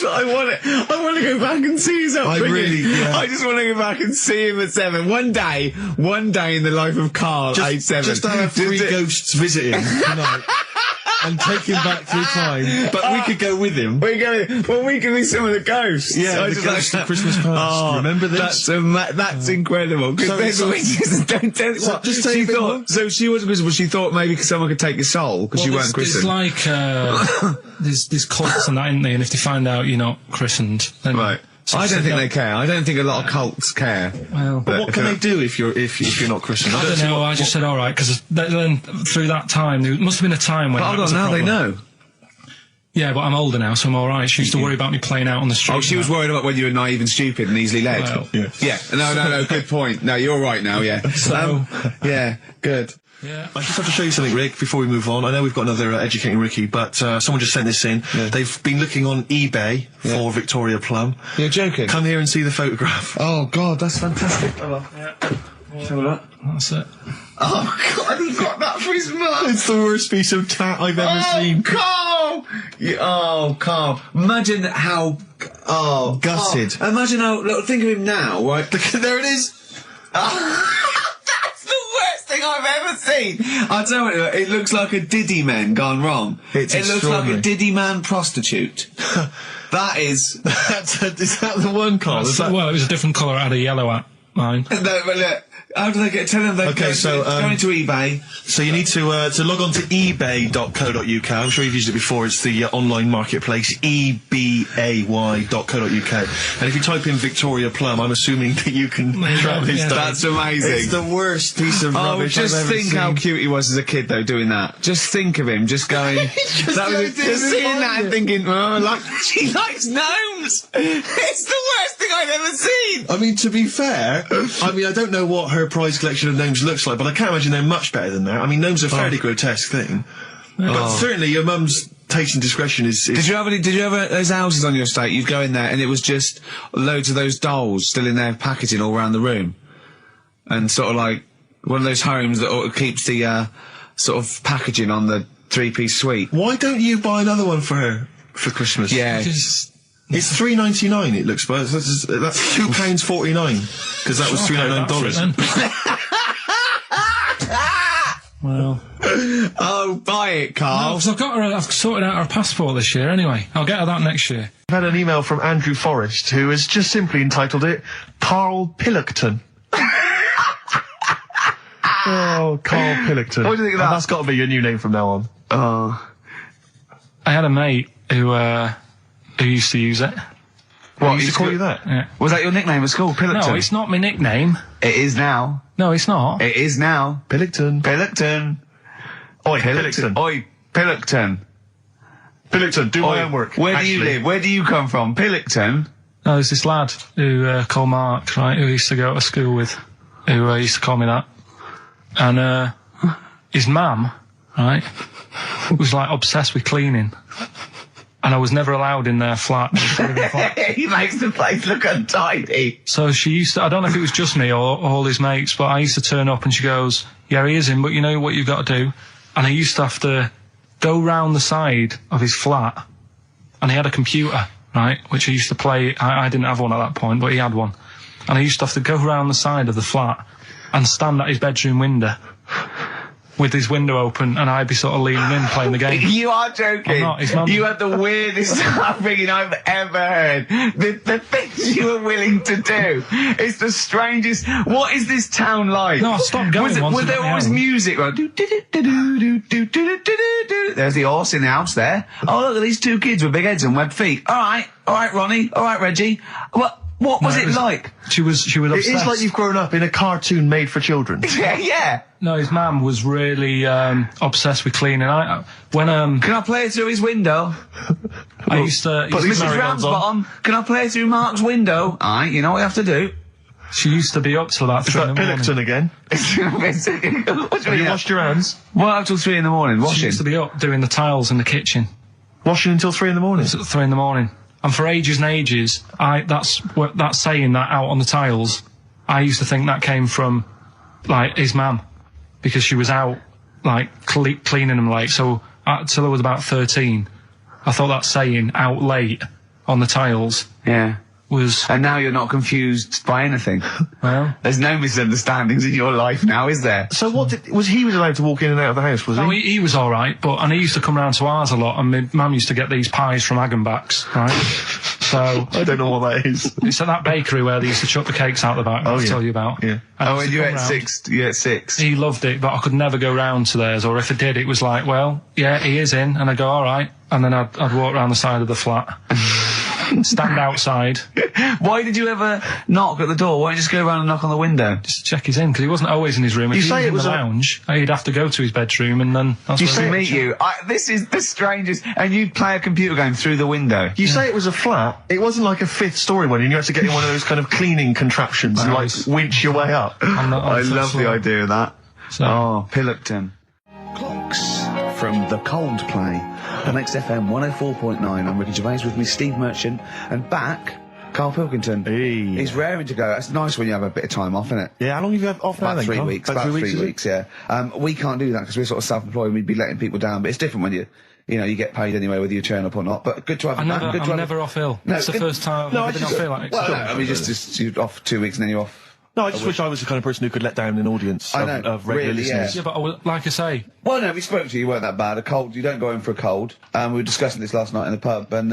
I want to go back and see his upbringing. I just want to go back and see him at 7. One day in the life of Carl, age 7. Just to have 3 ghosts visiting tonight. and take him back through time. But we could go with him. We could be some of the ghosts. Yeah, the ghosts of Christmas past. Remember this? That's incredible. Because don't tell me what. Just say so she wasn't Christmas, but she thought maybe someone could take your soul because you weren't christened. It's like there's cults and that, isn't there? And if they find out you're not christened, then right. I don't think they care. I don't think a lot of cults care. Well, but what can they do if you're not christened? I don't know. I just said all right because then through that time there must have been a time when. But hold on, now they know. Yeah, but I'm older now, so I'm all right. She used to worry about me playing out on the street. Oh, she was worried about whether you were naive and stupid and easily led. Well, yeah. No. Good point. No, you're right now. Yeah. So, yeah. Good. Yeah. I just have to show you something, Rick, before we move on. I know we've got another Educating Ricky, but someone just sent this in. Yeah. They've been looking on eBay for Victoria Plum. You're joking? Come here and see the photograph. Oh, God, that's fantastic. Yeah. Have a look. That's it. Oh, God, he got that for his mum. It's the worst piece of tat I've ever seen. Carl! Carl. Imagine how... Oh, gutted. Carl. Imagine how... Look, think of him now, right? There it is. That's the worst thing I've ever seen. I'll tell you, it looks like a Diddy man gone wrong. It looks like a Diddy man prostitute. That is... Is that the one, Carl? Well, it was a different colour. It had a yellow at mine. No, but look, how do they get... Tell them they go into eBay. So you need to log on to ebay.co.uk. I'm sure you've used it before. It's the online marketplace, ebay.co.uk. And if you type in Victoria Plum, I'm assuming that you can track this down. That's amazing. It's the worst piece of rubbish I've ever think seen. how cute he was as a kid, though, doing that. Just think of him, just going... just seeing that and thinking, she likes gnomes! It's the worst thing I've ever seen! I mean, to be fair, I don't know what her prize collection of gnomes looks like, but I can't imagine they're much better than that. I mean, gnomes are a fairly grotesque thing. But certainly your mum's taste and discretion is... Did you ever those houses on your estate, you'd go in there and it was just loads of those dolls still in their packaging all around the room? And sort of like one of those homes that keeps the sort of packaging on the three-piece suite. Why don't you buy another one for her for Christmas? Yeah. It's $3.99 it looks, but that's £2.49 because that was $399. Well, oh, buy it, Carl. No, 'cause I've sorted out her passport this year anyway. I'll get her that next year. I've had an email from Andrew Forrest who has just simply entitled it Karl Pilkington. Oh, Karl Pilkington. What do you think of that? That's got to be your new name from now on. Oh. I had a mate who used to use it. What, he used to call you that? Yeah. Was that your nickname at school, Pilkington? No, it's not my nickname. It is now. No, it's not. It is now. Pilkington. Oi, Pilkington. Oi, Pilkington. Pilkington, do my homework. Where do you live? Where do you come from? Pilkington? No, there's this lad who called Mark, right, who used to go to school with, who used to call me that. And his mum, right, was like obsessed with cleaning. And I was never allowed in their flat. He makes the place look untidy. So she used to, I don't know if it was just me or all his mates, but I used to turn up and she goes, yeah, he is in, but you know what you've got to do? And I used to have to go round the side of his flat, and he had a computer, right, which I used to play. I didn't have one at that point, but he had one. And I used to have to go round the side of the flat and stand at his bedroom window with his window open, and I'd be sort of leaning in playing the game. You are joking. I'm not. His mum. You had the weirdest upbringing I've ever heard. The things you were willing to do. It's the strangest. What is this town like? No, I stopped going once. Was there always music? Right? There's the horse in the house there. Oh, look at these two kids with big heads and webbed feet. All right, Ronnie. All right, Reggie. What was it like? She was obsessed. It's like you've grown up in a cartoon made for children. Yeah. No, his mum was really obsessed with cleaning. Can I play it through his window? I used to... Put Mrs. Ramsbottom, can I play it through Mark's window? Aye, you know what you have to do. She used to be up till about 3 in the morning. Pilkington again? Have you washed your hands? Well, up till 3 in the morning, washing. She used to be up doing the tiles in the kitchen. Washing until 3 in the morning? It was at 3 in the morning. And for ages and ages, that's saying that out on the tiles, I used to think that came from, like, his mum. Because she was out, like, cleaning them late. So, till I was about 13, I thought that saying, out late, on the tiles, yeah, was... And now you're not confused by anything. Well... There's no misunderstandings in your life now, is there? So what was he allowed to walk in and out of the house, was he? Oh, he was alright, and he used to come round to ours a lot, and my mum used to get these pies from Hagenbach's, right? So... I don't know what that is. It's at that bakery where they used to chuck the cakes out the back, I'll tell you about. Yeah. And you ate six. He loved it, but I could never go round to theirs, or if I did, it was like, well, yeah, he is in, and I'd go, alright, and then I'd walk round the side of the flat. Stand outside. Why did you ever knock at the door? Why don't you just go around and knock on the window? Just to check he's in, because he wasn't always in his room. If You he say was it in was the a- lounge, he'd have to go to his bedroom, and then... That's You where say he'd it- Meet you. This is the strangest. And you'd play a computer game through the window. You say it was a flat. It wasn't like a fifth-story one, and you had to get in one of those kind of cleaning contraptions and, like, winch your way up. on I the love first the floor. idea of that. So- Oh, Pilkington. Clocks from the Coldplay on XFM 104.9. I'm Ricky Gervais, with me Steve Merchant, and back Karl Pilkington. Hey. He's raring to go. It's nice when you have a bit of time off, isn't it? Yeah, how long have you had off now About then, 3 Carl? weeks. About About 3 3 weeks, weeks, yeah. We can't do that because we're sort of self-employed and we'd be letting people down. But it's different when you get paid anyway whether you turn up or not. But good to have I'm you back. Good to I'm have never off ill. No, It's the good- first time No, I've ever been off ill. Like, Well, no, I mean, just you're off 2 weeks and then you're off. No, I just wish I was the kind of person who could let down an audience I know, of regular really, listeners. yeah, but like I say, Well, no, we spoke to you. You weren't that bad. A cold, you don't go home for a cold. We were discussing this last night in the pub, and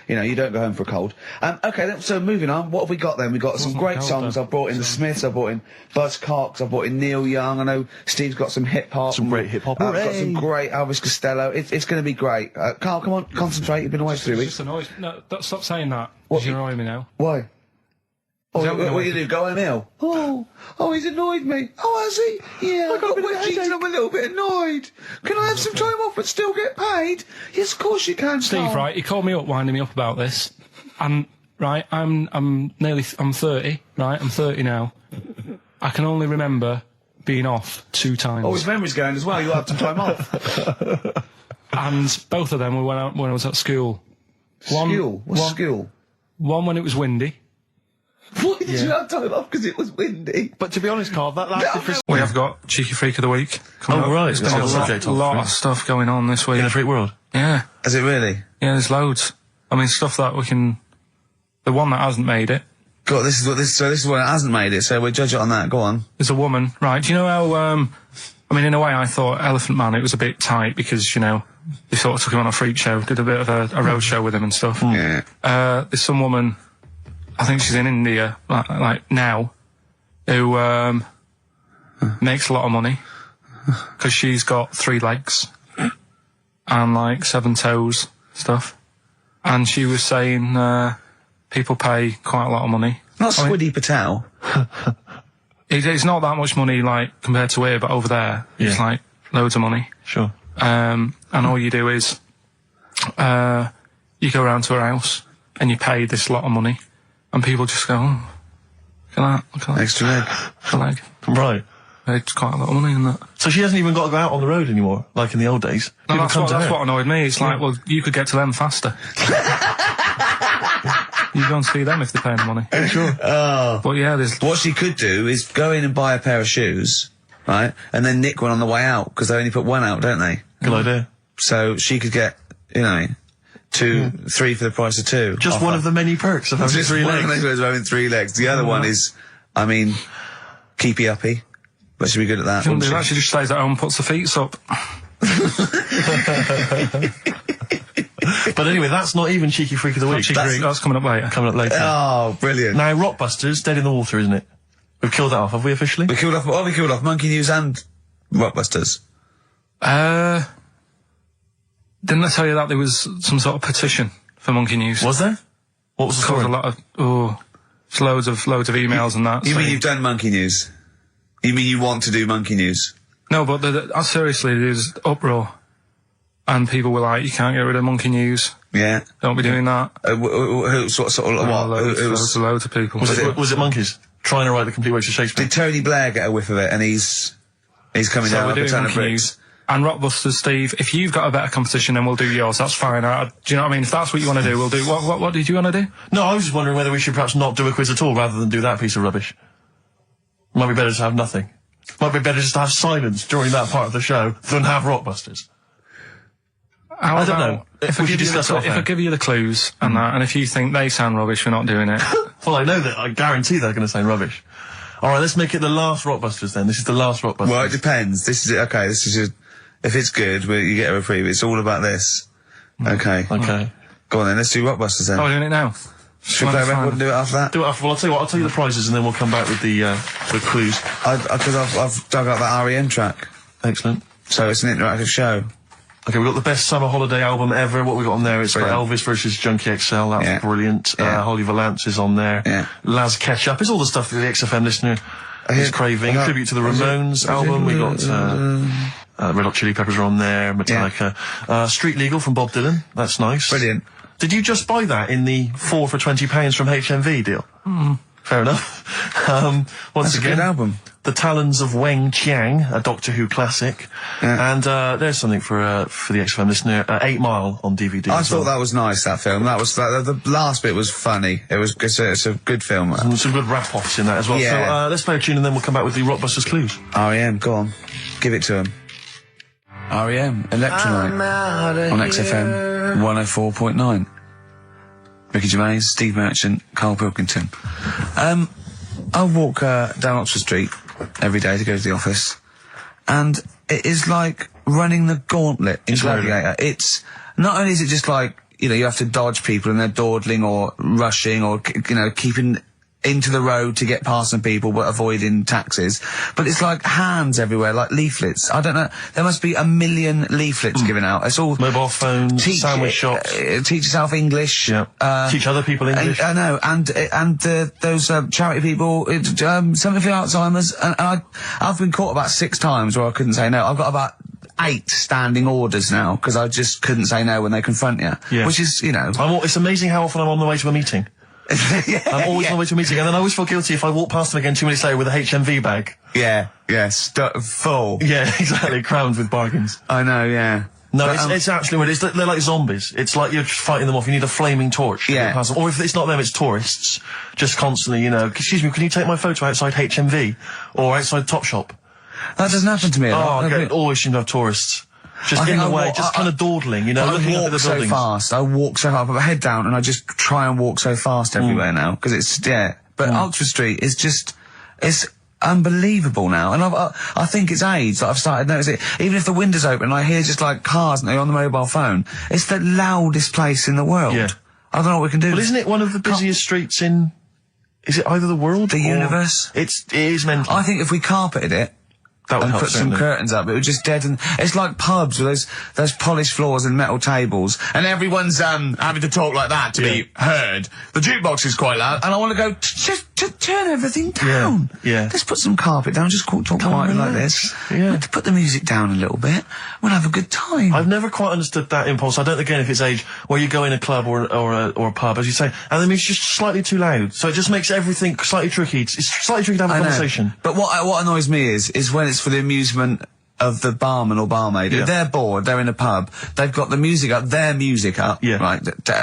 you don't go home for a cold. Okay, then, so moving on. What have we got then? We got some great cold, songs. though. I've brought in the Smiths. I've brought in Buzz Cox. I've brought in Neil Young. I know Steve's got some hip hop. Some great hip hop. I've got Hooray! some great Elvis Costello. It's going to be great. Carl, come on, concentrate. You've been away for 3 it's weeks. just annoys. No, stop saying that. What? Because you're annoying me now. Why? Oh, Is that what do you do? Go home ill? Oh, he's annoyed me. Oh, has he? Yeah, I got wet jeans and I'm a little bit annoyed. Can I have some time off but still get paid? Yes, of course you can, Steve, Carl. right? He called me up, winding me up about this, and right, I'm 30, right? I'm 30 now. I can only remember being off 2 times. Oh, his memory's going as well. You had some time off. And both of them were when I was at school. School? What's school? One when it was windy. Why did you have time off? Because it was windy. But to be honest, Carl, that lasted for... We have got Cheeky Freak of the Week. coming Oh, up. right. There's It's got a subject a on lot it. of stuff going on this week. In the freak world. Yeah. Is it really? Yeah, there's loads. I mean, stuff that we can... The one that hasn't made it. God, this is what it hasn't made it, so we'll judge it on that. Go on. There's a woman, right? Do you know how, I mean, in a way I thought Elephant Man, it was a bit tight because, they sort of took him on a freak show, did a bit of a road show with him and stuff. Yeah. There's some woman, I think she's in India, like now, who, makes a lot of money because she's got 3 legs and like 7 toes, stuff. And she was saying, people pay quite a lot of money. Not Swiddy Patel. It's not that much money, like, compared to here, but over there, it's like loads of money. Sure. And all you do is, you go around to her house and you pay this lot of money, and people just go, oh, look at that. Extra leg. The leg. Right. It's quite a lot of money in that. So she hasn't even got to go out on the road anymore, like in the old days. No, People that's come to what her. annoyed me. It's like, well, you could get to them faster. You go and see them if they're paying the money. Sure. But yeah, there's... What she could do is go in and buy a pair of shoes, right, and then nick one on the way out, because they only put one out, don't they? Good idea. So she could get, 2, 3 for the price of 2. Just one of the many perks of having Just 3 one legs. of the perks of having 3 legs. The other one is, keepy uppy. But she'd be good at that. Shouldn't do wouldn't that. She just stays at home and puts the feet up. But anyway, that's not even Cheeky Freak of the Week. That's coming up later. Coming up later. Oh, brilliant. Now, Rockbusters, Dead in the Water, isn't it? We've killed that off, have we officially? We killed off Monkey News and Rockbusters. Didn't I tell you that there was some sort of petition for Monkey News? Was there? What was the Caused story? a lot of, it's loads of emails and that. You mean saying- you've done Monkey News? You mean you want to do Monkey News? No, but seriously, there's uproar. And people were like, you can't get rid of Monkey News. Yeah. Don't be doing that. Who sort of what? Loads of people. Was it monkeys? Trying to write the complete works of Shakespeare? Did Tony Blair get a whiff of it and he's coming So down we're like a doing ton of Monkey bricks? News. And Rockbusters, Steve, if you've got a better competition, then we'll do yours. That's fine. Do you know what I mean? If that's what you want to do, we'll do. What did you want to do? No, I was just wondering whether we should perhaps not do a quiz at all rather than do that piece of rubbish. Might be better to have nothing. Might be better just to have silence during that part of the show than have Rockbusters. I don't know. If I give you the clues and that, and if you think they sound rubbish, we're not doing it. Well, I know that. I guarantee they're going to sound rubbish. All right, let's make it the last Rockbusters then. This is the last Rockbusters. Well, it depends. This is it. Okay, this is if it's good, you get a reprieve. It's all about this. Okay. Okay. Go on then. Let's do Rockbusters then. Oh, we're doing it now. Should we play a record and do it after that? Do it after. Well, I'll tell you what. I'll tell you the prizes, and then we'll come back with the clues. Because I've dug up that REM track. Excellent. So it's an interactive show. Okay, we've got the best summer holiday album ever. What we got on there? It's got Elvis versus Junkie XL. That's brilliant. Holly Valance is on there. Yeah. Laz Ketchup. It's all the stuff that the XFM listener is craving. Tribute to the Ramones album. We got Red Hot Chili Peppers are on there. Metallica. Street Legal from Bob Dylan. That's nice. Brilliant. Did you just buy that in the 4 for £20 from HMV deal? Fair enough. Once again, a good album. The Talons of Weng Chiang, a Doctor Who classic. Yeah. And there's something for the XFM listener, 8 Mile on DVD. I thought that was nice, that film. That was the last bit was funny. It's a good film. Some good rap-offs in that as well. Yeah. So let's play a tune and then we'll come back with the Rockbusters clues. REM, go on. Give it to him. REM, Electrolyte on XFM 104.9. Ricky Gervais, Steve Merchant, Karl Pilkington. I walk down Oxford Street every day to go to the office, and it is like running the gauntlet in Gladiator. It's not only is it just like, you know, you have to dodge people and they're dawdling or rushing or, you know, keeping into the road to get past some people but avoiding taxis, but it's like hands everywhere, like leaflets. I don't know, there must be 1 million leaflets given out. It's all mobile phones, sandwich shops. Teach yourself English. Yeah. Teach other people English. I know, and those charity people, something for Alzheimer's, and I've been caught about 6 times where I couldn't say no. I've got about 8 standing orders now because I just couldn't say no when they confront you. Yeah. Which is, you know, it's amazing how often I'm on the way to a meeting. I'm always on the way to a meeting, and then I always feel guilty if I walk past them again 2 minutes later with a HMV bag. Yeah, full. Yeah, exactly, crammed with bargains. I know, yeah. No, it's actually weird. They're like zombies. It's like you're just fighting them off. You need a flaming torch. To get past them. Or if it's not them, it's tourists. Just constantly, you know, excuse me, can you take my photo outside HMV? Or outside Topshop? That doesn't happen to me. I always seem to have tourists. Just in the way, just kind of dawdling, you know, looking up at the buildings. I walk so fast. I put my head down and I just try and walk so fast everywhere now, because it's, But Oxford Street is just, it's unbelievable now. And I think it's age that I've started noticing it. Even if the window's open and I hear just like cars and they're on the mobile phone, it's the loudest place in the world. Yeah. I don't know what we can do. Well, isn't it one of the busiest streets in, is it either the world? The universe? It is mental. I think if we carpeted it, that would and help, put some curtains up, it would just deaden. It's like pubs with those polished floors and metal tables, and everyone's having to talk like that to be heard. The jukebox is quite loud, and I want to go just turn everything down. Yeah. Let's put some carpet down. Just talk quietly like this. Yeah. To put the music down a little bit. We'll have a good time. I've never quite understood that impulse. I don't again if it's age where you go in a club or a pub, as you say, and the music's just slightly too loud, so it just makes everything slightly tricky. It's slightly tricky to have a conversation. But what annoys me is when it's for the amusement of the barman or barmaid. If they're bored, they're in a pub, they've got the music up, their music up, right,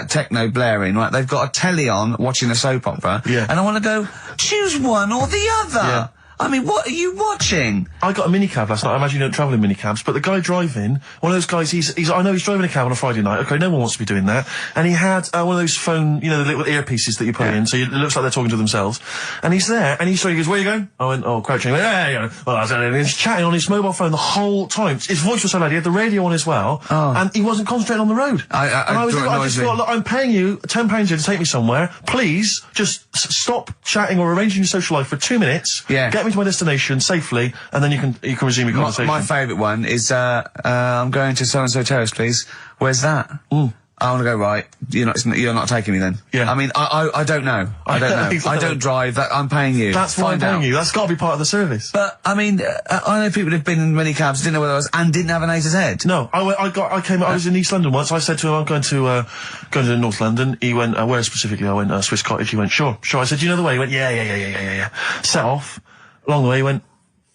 techno blaring, right, they've got a telly on watching a soap opera, and I want to go, choose one or the other. I mean, what are you watching? I got a minicab last night. I imagine you don't travel in minicabs, but the guy driving, one of those guys, I know he's driving a cab on a Friday night. Okay, no one wants to be doing that. And he had one of those phone, you know, the little earpieces that you put in, so it looks like they're talking to themselves. And he's there, and he goes, where are you going? I went, crouching. He went, and he's chatting on his mobile phone the whole time. His voice was so loud, he had the radio on as well, and he wasn't concentrating on the road. I just thought, look, I'm paying you £10 here to take me somewhere. Please, just stop chatting or arranging your social life for 2 minutes. Get me to my destination safely, and then you can resume your conversation. My favourite one is I'm going to so and so terrace, please. Where's that? I want to go right. You're not taking me then. I mean, I don't know. I don't know. Exactly. I don't drive. I'm paying you. That's why I'm paying you. That's got to be part of the service. But I mean, I know people who've been in many cabs, didn't know where I was, and didn't have an A to Z. No, I was in East London once. I said to him, I'm going to North London. He went, where specifically? I went, Swiss Cottage. He went, sure. I said, do you know the way? He went, yeah. Set off. Along the way, he went,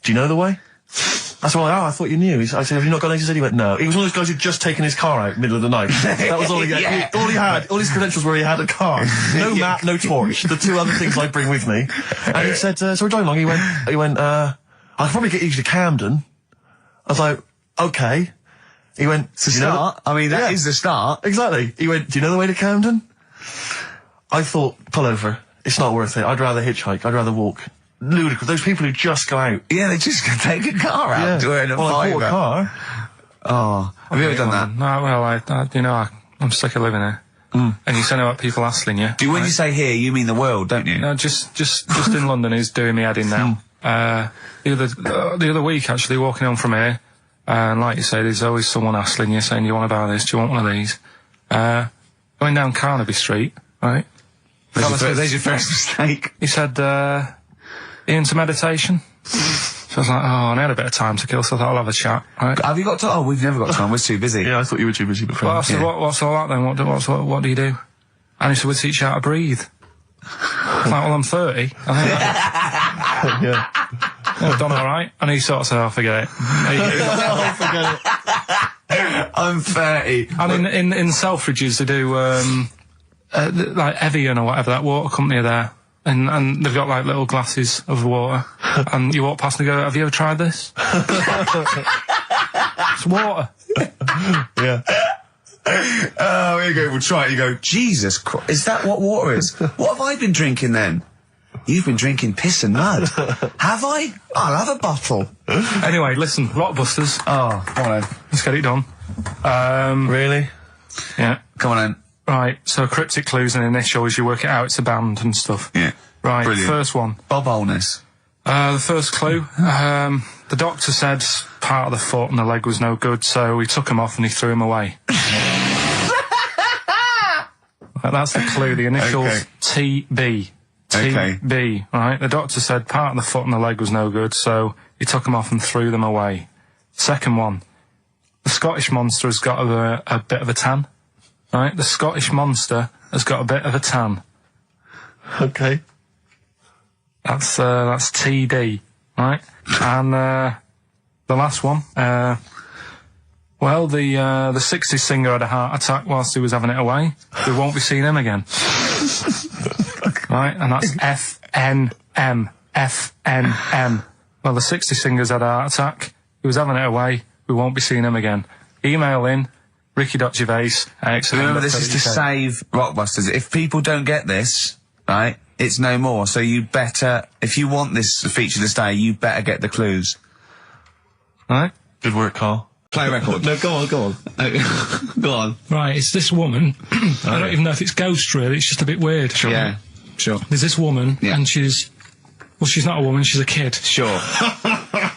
do you know the way? I said, I thought you knew. I said, have you not got an A to Z? He went, no. He was one of those guys who'd just taken his car out middle of the night. That was all he had. All he had, all his credentials were he had a car. No map, no torch. The 2 other things I bring with me. And he said, so we're driving along. He went, I'll probably get you to Camden. I was like, okay. He went, It's a start. I mean, that is the start. Exactly. He went, do you know the way to Camden? I thought, pull over. It's not worth it. I'd rather hitchhike. I'd rather walk. Ludicrous. Those people who just go out. Yeah, they just take a car out to earn a well, I bought a fiver. car. Oh, have you ever done that? No, well, I'm sick of living here. And you say about people hassling you. When you say here, you mean the world, don't you? No, just in London is doing me head in now. The other week, actually, walking home from here, and like you say, there's always someone hassling you, saying, do you want to buy this? Do you want one of these? Going down Carnaby Street, right? There's your first mistake. He said, into meditation. So I was like, and I had a bit of time to kill, so I thought I'll have a chat, right? Have you got to? Oh, we've never got time. We're too busy. Yeah, I thought you were too busy before. Well, I said, what's all that then? What do you do? And he said, we teach you how to breathe. I was like, well, I'm 30. I think yeah. I've done alright. And he sort of said, forget it. Forget it. I'm 30. And in Selfridges, they do, like Evian or whatever, that water company are there. And they've got like little glasses of water. And you walk past and go, have you ever tried this? It's water. Yeah. Oh, here you go. We'll try it. You go, Jesus Christ. Is that what water is? What have I been drinking then? You've been drinking piss and mud. Have I? I'll have a bottle. Anyway, listen, Rockbusters. Oh, come on then. Let's get it done. Really? Yeah. Come on then. Right, so cryptic clues and initials, you work it out, it's a band and stuff. Yeah. Right, Brilliant. First one. Bob Holness. The first clue, the doctor said part of the foot and the leg was no good, so he took him off and he threw him away. That's the clue, the initials TB. TB, right? The doctor said part of the foot and the leg was no good, so he took them off and threw them away. Second one, the Scottish monster has got a bit of a tan. Right, the Scottish monster has got a bit of a tan. Okay. That's TD, right? And the last one, well, the 60s singer had a heart attack whilst he was having it away. We won't be seeing him again. Right, and that's FNM. FNM. Well, the 60s singer's had a heart attack. He was having it away. We won't be seeing him again. Email in. Ricky.Gervais. Remember, this is to save Rockbusters. If people don't get this, right, it's no more. So you better, if you want this feature to stay, you better get the clues. Right? Good work, Carl. Play a record. No, go on. Go on. Right, it's this woman. I don't even know if it's ghost, really. It's just a bit weird. Sure. Yeah, sure. There's this woman, and she's not a woman, she's a kid. Sure.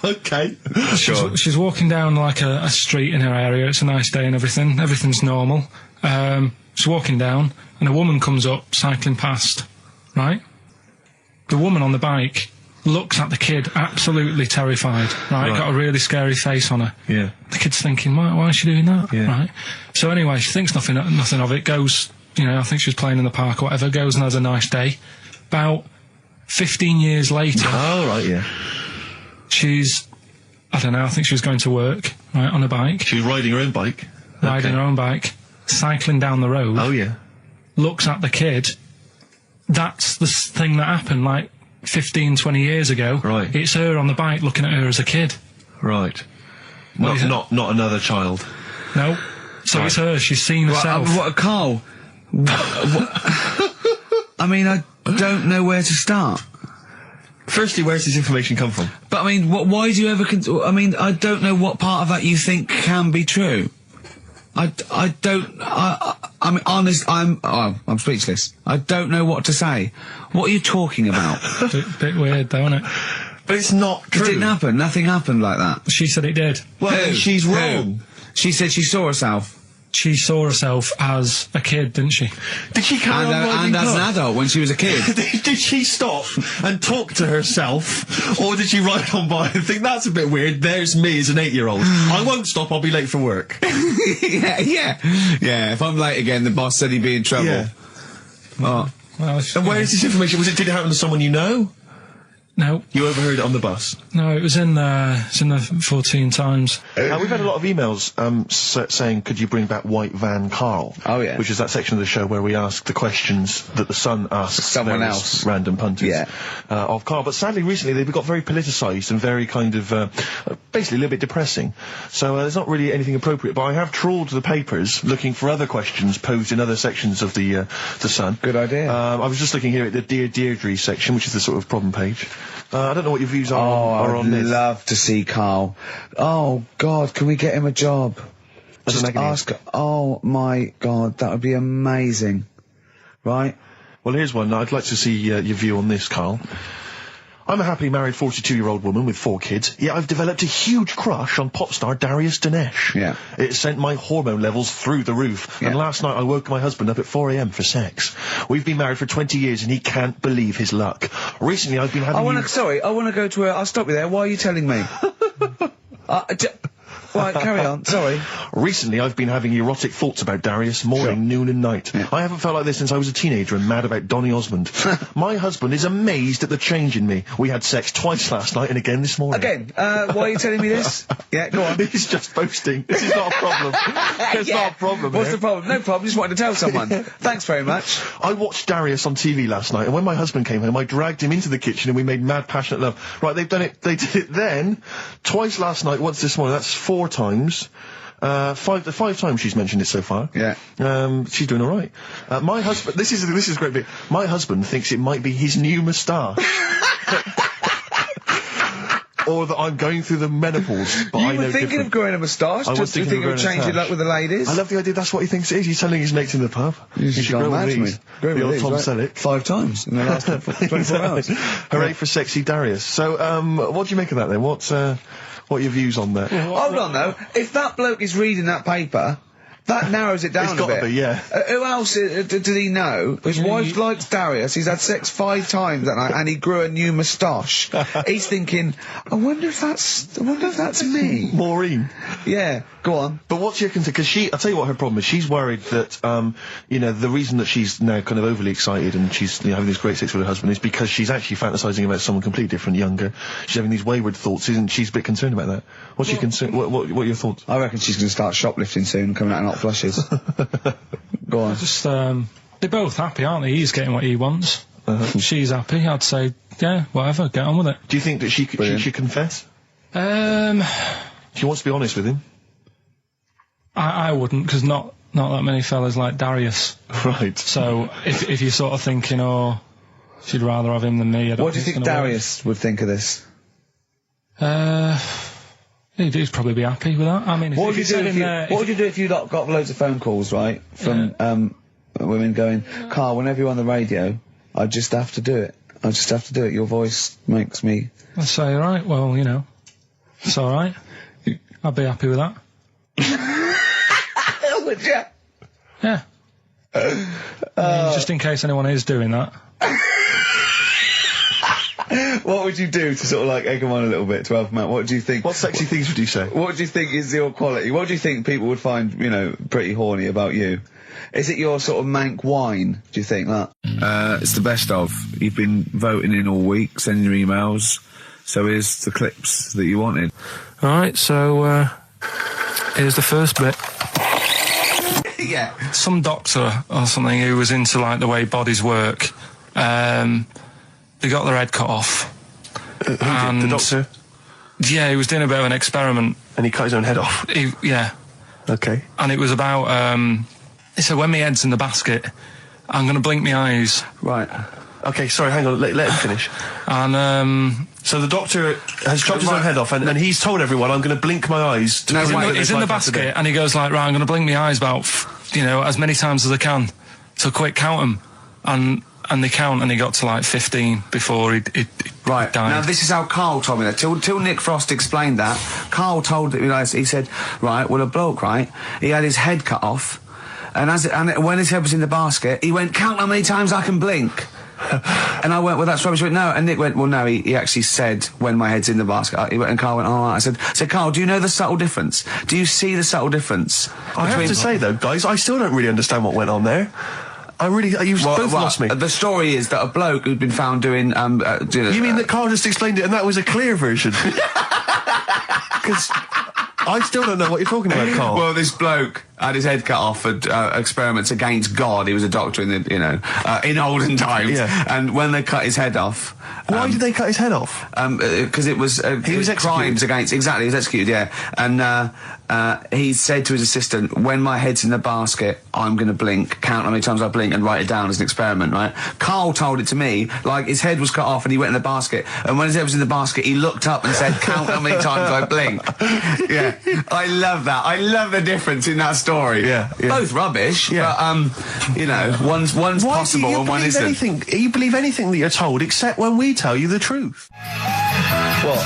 Okay. Sure. She's walking down like a street in her area. It's a nice day and everything. Everything's normal. She's walking down, and a woman comes up, cycling past. Right? The woman on the bike looks at the kid, absolutely terrified. Right? Got a really scary face on her. Yeah. The kid's thinking, why is she doing that? Yeah. Right? So anyway, she thinks nothing of it. Goes, I think she was playing in the park or whatever. Goes and has a nice day. About 15 years later. Oh, right, yeah. She's, I don't know, I think she was going to work, right, on a bike. She was riding her own bike. Riding her own bike, cycling down the road. Oh, yeah. Looks at the kid. That's the thing that happened, like, 15, 20 years ago. Right. It's her on the bike looking at her as a kid. Right. Not another child. No. So it's her, she's seen herself. Carl? I mean, I don't know where to start. Firstly, where's this information come from? But I mean, why do you ever? I mean, I don't know what part of that you think can be true. I mean, honest. I'm speechless. I don't know what to say. What are you talking about? Bit weird, though, isn't it? But it's not true. It didn't happen. Nothing happened like that. She said it did. Well, she's wrong. She said she saw herself. She saw herself as a kid, didn't she? Did she carry on riding and as an adult when she was a kid? Did she stop and talk to herself, or did she ride on by and think that's a bit weird? There's me as an 8-year-old. I won't stop. I'll be late for work. yeah. If I'm late again, the boss said he'd be in trouble. Yeah. Oh. Well, and where is this information? Did it happen to someone you know? No. You overheard it on the bus? No, it was in the 14 Times. We've had a lot of emails saying, could you bring back White Van Karl? Oh, yeah. Which is that section of the show where we ask the questions that the Sun asks someone various else. Random punters Yeah. Of Karl. But sadly, recently, they've got very politicised and very kind of, basically a little bit depressing. So there's not really anything appropriate. But I have trawled the papers looking for other questions posed in other sections of the Sun. Good idea. I was just looking here at the Dear Deirdre section, which is the sort of problem page. I don't know what your views are on this. I'd love to see Karl. Oh, God, can we get him a job? As Just an agony. ask... Oh, my God, that would be amazing. Right? Well, here's one. I'd like to see your view on this, Karl. I'm a happily married 42-year-old woman with 4 kids, yet I've developed a huge crush on pop star Darius Dinesh. Yeah. It sent my hormone levels through the roof, Yeah. and last night I woke my husband up at 4 a.m. for sex. We've been married for 20 years and he can't believe his luck. Recently I've been having... I want to go to a... I'll stop you there. Why are you telling me? Right, carry on. Sorry. Recently, I've been having erotic thoughts about Darius morning, noon and night. Yeah. I haven't felt like this since I was a teenager and mad about Donny Osmond. My husband is amazed at the change in me. We had sex twice last night and again this morning. Again, why are you telling me this? Yeah, go on. He's just boasting. This is not a problem. It's not a problem. What's here. the problem? No problem, just wanted to tell someone. Thanks very much. I watched Darius on TV last night, and when my husband came home, I dragged him into the kitchen and we made mad, passionate love. Right, they've done it. They did it then, twice last night, once this morning. That's 4 times. 5 times she's mentioned it so far. Yeah. She's doing all right. My husband. This is a great bit. My husband thinks it might be his new moustache. Or that I'm going through the menopause, but I You know were thinking different. of growing a moustache? I was Just to thinking think of of growing a changing moustache. luck with the ladies? I love the idea. That's what he thinks it is. He's telling his mates in the pub. You should gone grow mad with to me. these. Grow The with old these, Tom right? Selleck. 5 times in the last 24 hours. Hooray for sexy Darius. So, what do you make of that then? What are your views on that? Hold on, though. If that bloke is reading that paper, that narrows it down It's a gotta bit. be, yeah. Who else did he know? His wife likes Darius. He's had sex 5 times that night, and he grew a new moustache. He's thinking, I wonder if that's me. Maureen. Yeah, go on. But what's your concern? Because I'll tell you what her problem is. She's worried that, the reason that she's now kind of overly excited and she's having this great sex with her husband is because she's actually fantasizing about someone completely different, younger. She's having these wayward thoughts, isn't she? She's a bit concerned about that. What's your concern? What are your thoughts? I reckon she's going to start shoplifting soon, coming out in hot flushes. Go on. Just, they're both happy, aren't they? He's getting what he wants. She's happy. I'd say, yeah, whatever, get on with it. Do you think that she should confess? She wants to be honest with him. I wouldn't, because not that many fellas like Darius. Right. So if you're sort of thinking, oh, she'd rather have him than me, I don't What do you think it's gonna Darius would think of this? work. He'd probably be happy with that. I mean, What would you do if you got loads of phone calls, right, from women going, Karl, whenever you're on the radio, I just have to do it. I just have to do it. Your voice makes me... I'd say, right, well, it's all right. I'd be happy with that. Would you? Yeah. I mean, just in case anyone is doing that. What would you do to sort of like egg them on a little bit to help them out? What do you think? What sexy things would you say? What do you think is your quality? What do you think people would find, pretty horny about you? Is it your sort of mank wine, do you think, that? It's the best of. You've been voting in all week, sending your emails. So here's the clips that you wanted. Alright, so, here's the first bit. Yeah. Some doctor or something who was into, like, the way bodies work, they got their head cut off. The doctor? Yeah, he was doing a bit of an experiment. And he cut his own head off? Yeah. Okay. And it was about, he said, when my head's in the basket, I'm going to blink my eyes. Right. Okay, sorry, hang on, let him finish. And, so the doctor has chopped his own head off, and he's told everyone, I'm going to blink my eyes to he's in the basket, and he goes like, right, I'm going to blink my eyes about, as many times as I can. So quick, count them. And they count, and he got to like 15 before he Right, died. now this is how Karl told me that. Till Nick Frost explained that, Karl told me, he said, right, well, a bloke, right, he had his head cut off, and when his head was in the basket, he went, count how many times I can blink. And I went, well, that's rubbish. He went, no. And Nick went, well, no, he actually said, when my head's in the basket. He went, and Karl went, all right. I said, Karl, do you know the subtle difference? Do you see the subtle difference? I have to say, though, guys, I still don't really understand what went on there. You've both lost me. The story is that a bloke who'd been found doing, You mean that Carl just explained it and that was a clear version? Because I still don't know what you're talking about, Carl. Well, this bloke had his head cut off for experiments against God. He was a doctor in the, in olden times. Yeah. And when they cut his head off... Why did they cut his head off? Because it was... he was crimes executed. against... Exactly, he was executed, yeah. And he said to his assistant, when my head's in the basket, I'm going to blink, count how many times I blink and write it down as an experiment, right? Carl told it to me, like, his head was cut off and he went in the basket. And when his head was in the basket, he looked up and said, count how many times I blink. Yeah. I love that. I love the difference in that story. Yeah. Both rubbish, but, one's possible and one isn't. You believe anything that you're told except when we tell you the truth. What?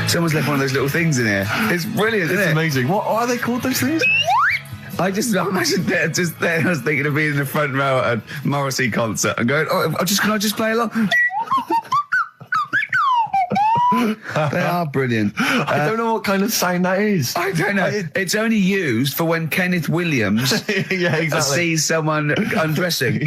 Someone's left one of those little things in here. It's brilliant, isn't it? It's amazing. What are they called, those things? I imagine just there, I was thinking of being in the front row at a Morrissey concert and going, can I just play along? They are brilliant. I don't know what kind of sound that is. I don't know. It's only used for when Kenneth Williams yeah, exactly. sees someone undressing.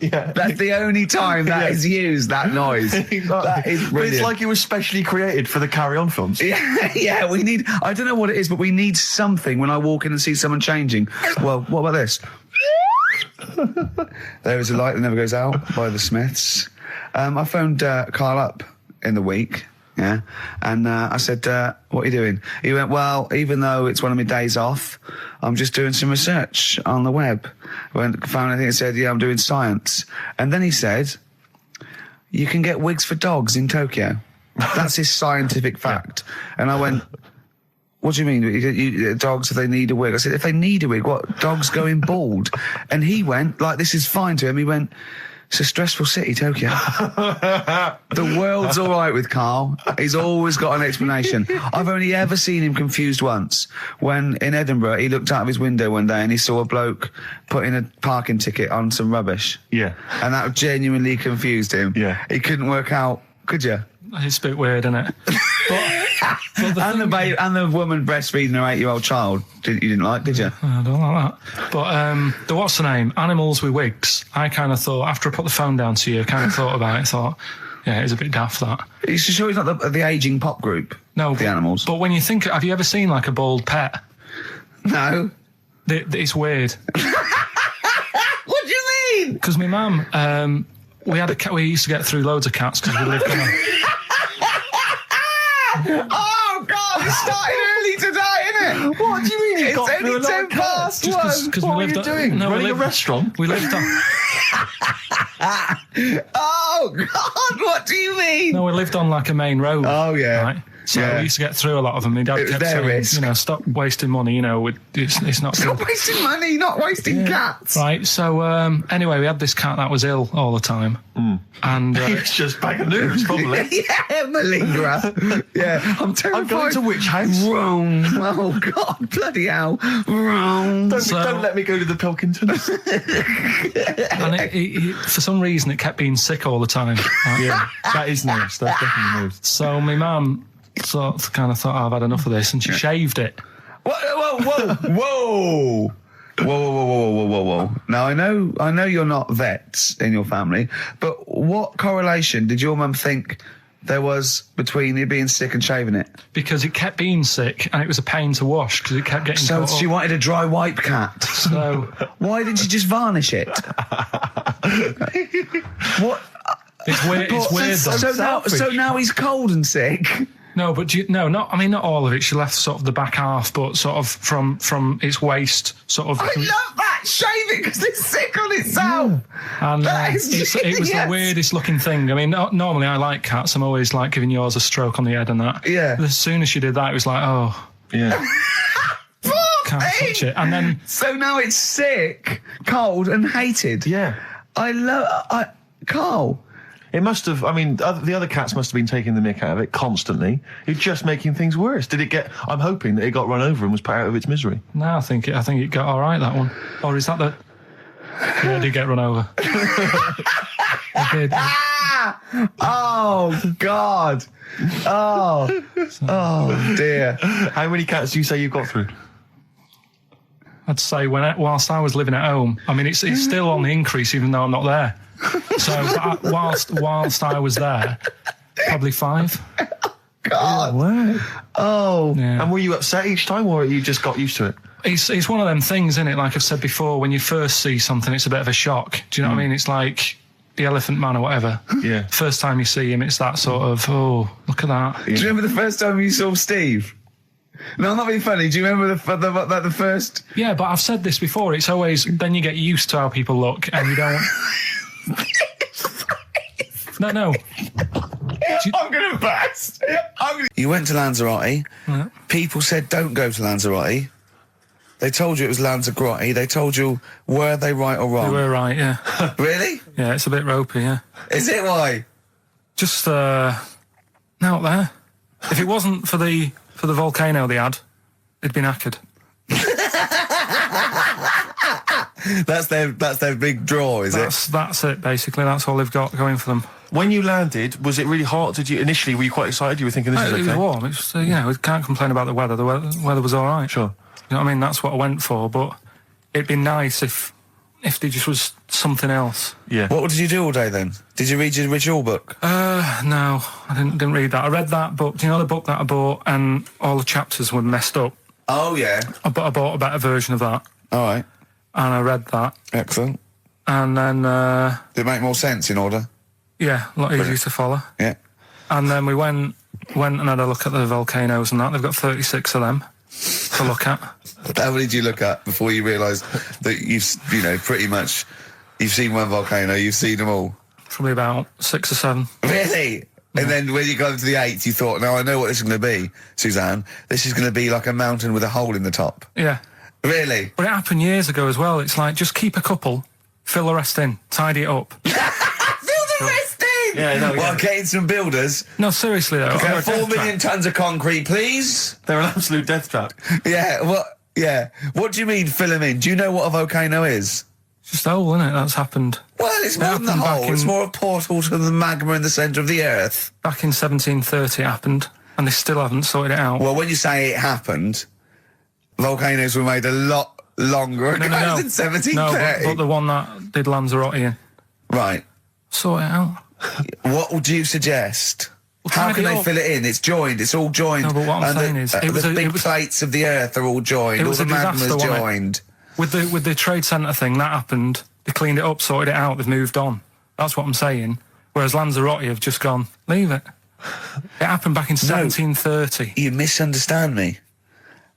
Yeah. That's the only time that is used, that noise. Exactly. That is brilliant. But it's like it was specially created for the Carry On films. Yeah, we need... I don't know what it is, but we need something when I walk in and see someone changing. Well, what about this? There is a light that never goes out by the Smiths. I phoned Carl up in the week, yeah, and I said, what are you doing? He went, well, even though it's one of my days off, I'm just doing some research on the web. Found anything that said, yeah, I'm doing science. And then he said, you can get wigs for dogs in Tokyo. That's his scientific fact. And I went, what do you mean? Dogs, if they need a wig? I said, if they need a wig, what? Dogs going bald? And he went, like, this is fine to him. He went, it's a stressful city, Tokyo. The world's all right with Carl. He's always got an explanation. I've only ever seen him confused once. When in Edinburgh, he looked out of his window one day and he saw a bloke putting a parking ticket on some rubbish. Yeah. And that genuinely confused him. Yeah. He couldn't work out, could you? It's a bit weird, isn't it? And the woman breastfeeding her 8-year-old child, you didn't like, did you? I don't like that. But the what's the name? Animals with wigs. I kind of thought, after I put the phone down to you, I kind of thought about it, thought, yeah, it's a bit daft, that. Are you sure he's not the ageing pop group? No. The Animals? But when you think, have you ever seen, like, a bald pet? No. It's weird. What do you mean? Because my mum, we had a cat, we used to get through loads of cats because we lived on a... Oh, God, it started early today, isn't it? What do you mean? It's only 10 past one. What are you doing? No, Running a restaurant? We lived on... Oh, God, what do you mean? No, we lived on, like, a main road. Oh, yeah. Right? So we used to get through a lot of them. My dad kept saying, risk. Stop wasting money, it's not... Stop wasting money, not wasting cats. Right, so, anyway, we had this cat that was ill all the time. And... It's just bag of news, probably. Yeah, malingerer. Yeah, I'm terrified. I'm going to which house? Rome. Oh, God, bloody hell. Rome. Don't let me go to the Pilkingtons. And it, for some reason, it kept being sick all the time. Right? Yeah, that is news. That's definitely news. So my mum kind of thought, I've had enough of this, and she shaved it. Whoa. Whoa. Now, I know you're not vets in your family, but what correlation did your mum think there was between you being sick and shaving it? Because it kept being sick, and it was a pain to wash, because it kept getting So caught she up. wanted a dry wipe cat. So... Why didn't she just varnish it? What? It's weird, So now he's cold and sick. No, but not all of it. She left sort of the back half, but sort of from its waist, sort of. I love that. Shave it because it's sick on itself. And that is it was the weirdest looking thing. I mean, normally I like cats. I'm always like giving yours a stroke on the head and that. Yeah. But as soon as she did that, it was like, oh. Yeah. Can't touch it. And then. So now it's sick, cold, and hated. Yeah. Carl. It must have, I mean, the other cats must have been taking the mick out of it constantly. It's just making things worse. I'm hoping that it got run over and was put out of its misery. No, I think it got all right, that one. Or is that the... Yeah, it did get run over. It I did. Oh, God. Oh, dear. How many cats do you say you've got through? I'd say whilst I was living at home, I mean, it's still on the increase even though I'm not there. So whilst I was there, probably 5. God. Wow. Oh. Yeah. And were you upset each time, or you just got used to it? It's one of them things, isn't it? Like I've said before, when you first see something, it's a bit of a shock. Do you know what I mean? It's like the Elephant Man or whatever. Yeah. First time you see him, it's that sort of, oh, look at that. Do you remember the first time you saw Steve? No, I'm not being funny. Do you remember the first? Yeah, but I've said this before. It's always, then you get used to how people look and you don't... No. I'm going to burst. You went to Lanzarote. Yeah. People said don't go to Lanzarote. They told you it was Lanzarote. They told you, were they right or wrong? You were right, yeah. Really? Yeah, it's a bit ropey, yeah. Is it? Why? Just, out there. If it wasn't for the volcano they had, it'd been knackered. That's their big draw, is it? That's it, basically. That's all they've got going for them. When you landed, was it really hot? Were you quite excited? You were thinking this is okay? It was warm. It's we can't complain about the weather. The weather was all right. Sure. You know what I mean? That's what I went for, but it'd be nice if there just was something else. Yeah. What did you do all day then? Did you read your ritual book? No, I didn't read that. I read that book. Do you know the book that I bought and all the chapters were messed up? Oh, yeah. I bought a better version of that. All right. And I read that. Excellent. And then... Did it make more sense in order? Yeah, a lot easier to follow. Yeah. And then we went and had a look at the volcanoes and that. They've got 36 of them to look at. How many did you look at before you realised that pretty much, you've seen one volcano, you've seen them all? Probably about 6 or 7. Really? Yeah. And then when you got to the 8th, you thought, now I know what this is going to be, Suzanne. This is going to be like a mountain with a hole in the top. Yeah. Really? But it happened years ago as well. It's like, just keep a couple, fill the rest in, tidy it up. Fill the rest in? Yeah, no, Well, getting some builders. No, seriously though. Okay, 4 million tons of concrete, please. They're an absolute death trap. Yeah, what do you mean fill them in? Do you know what a volcano is? It's just a hole, isn't it? That's happened. Well, it's more than the hole. It's more a portal to the magma in the centre of the earth. Back in 1730 it happened, and they still haven't sorted it out. Well, when you say it happened, volcanoes were made a lot longer ago than 1730. No, but the one that did Lanzarote in. Right. Sort it out. What would you suggest? Well, how can they fill it in? It's joined. It's all joined. No, but what I'm saying is... the big plates of the earth are all joined. All the magma's joined. With the trade centre thing, that happened. They cleaned it up, sorted it out, they've moved on. That's what I'm saying. Whereas Lanzarote have just gone, leave it. It happened back in 1730. You misunderstand me.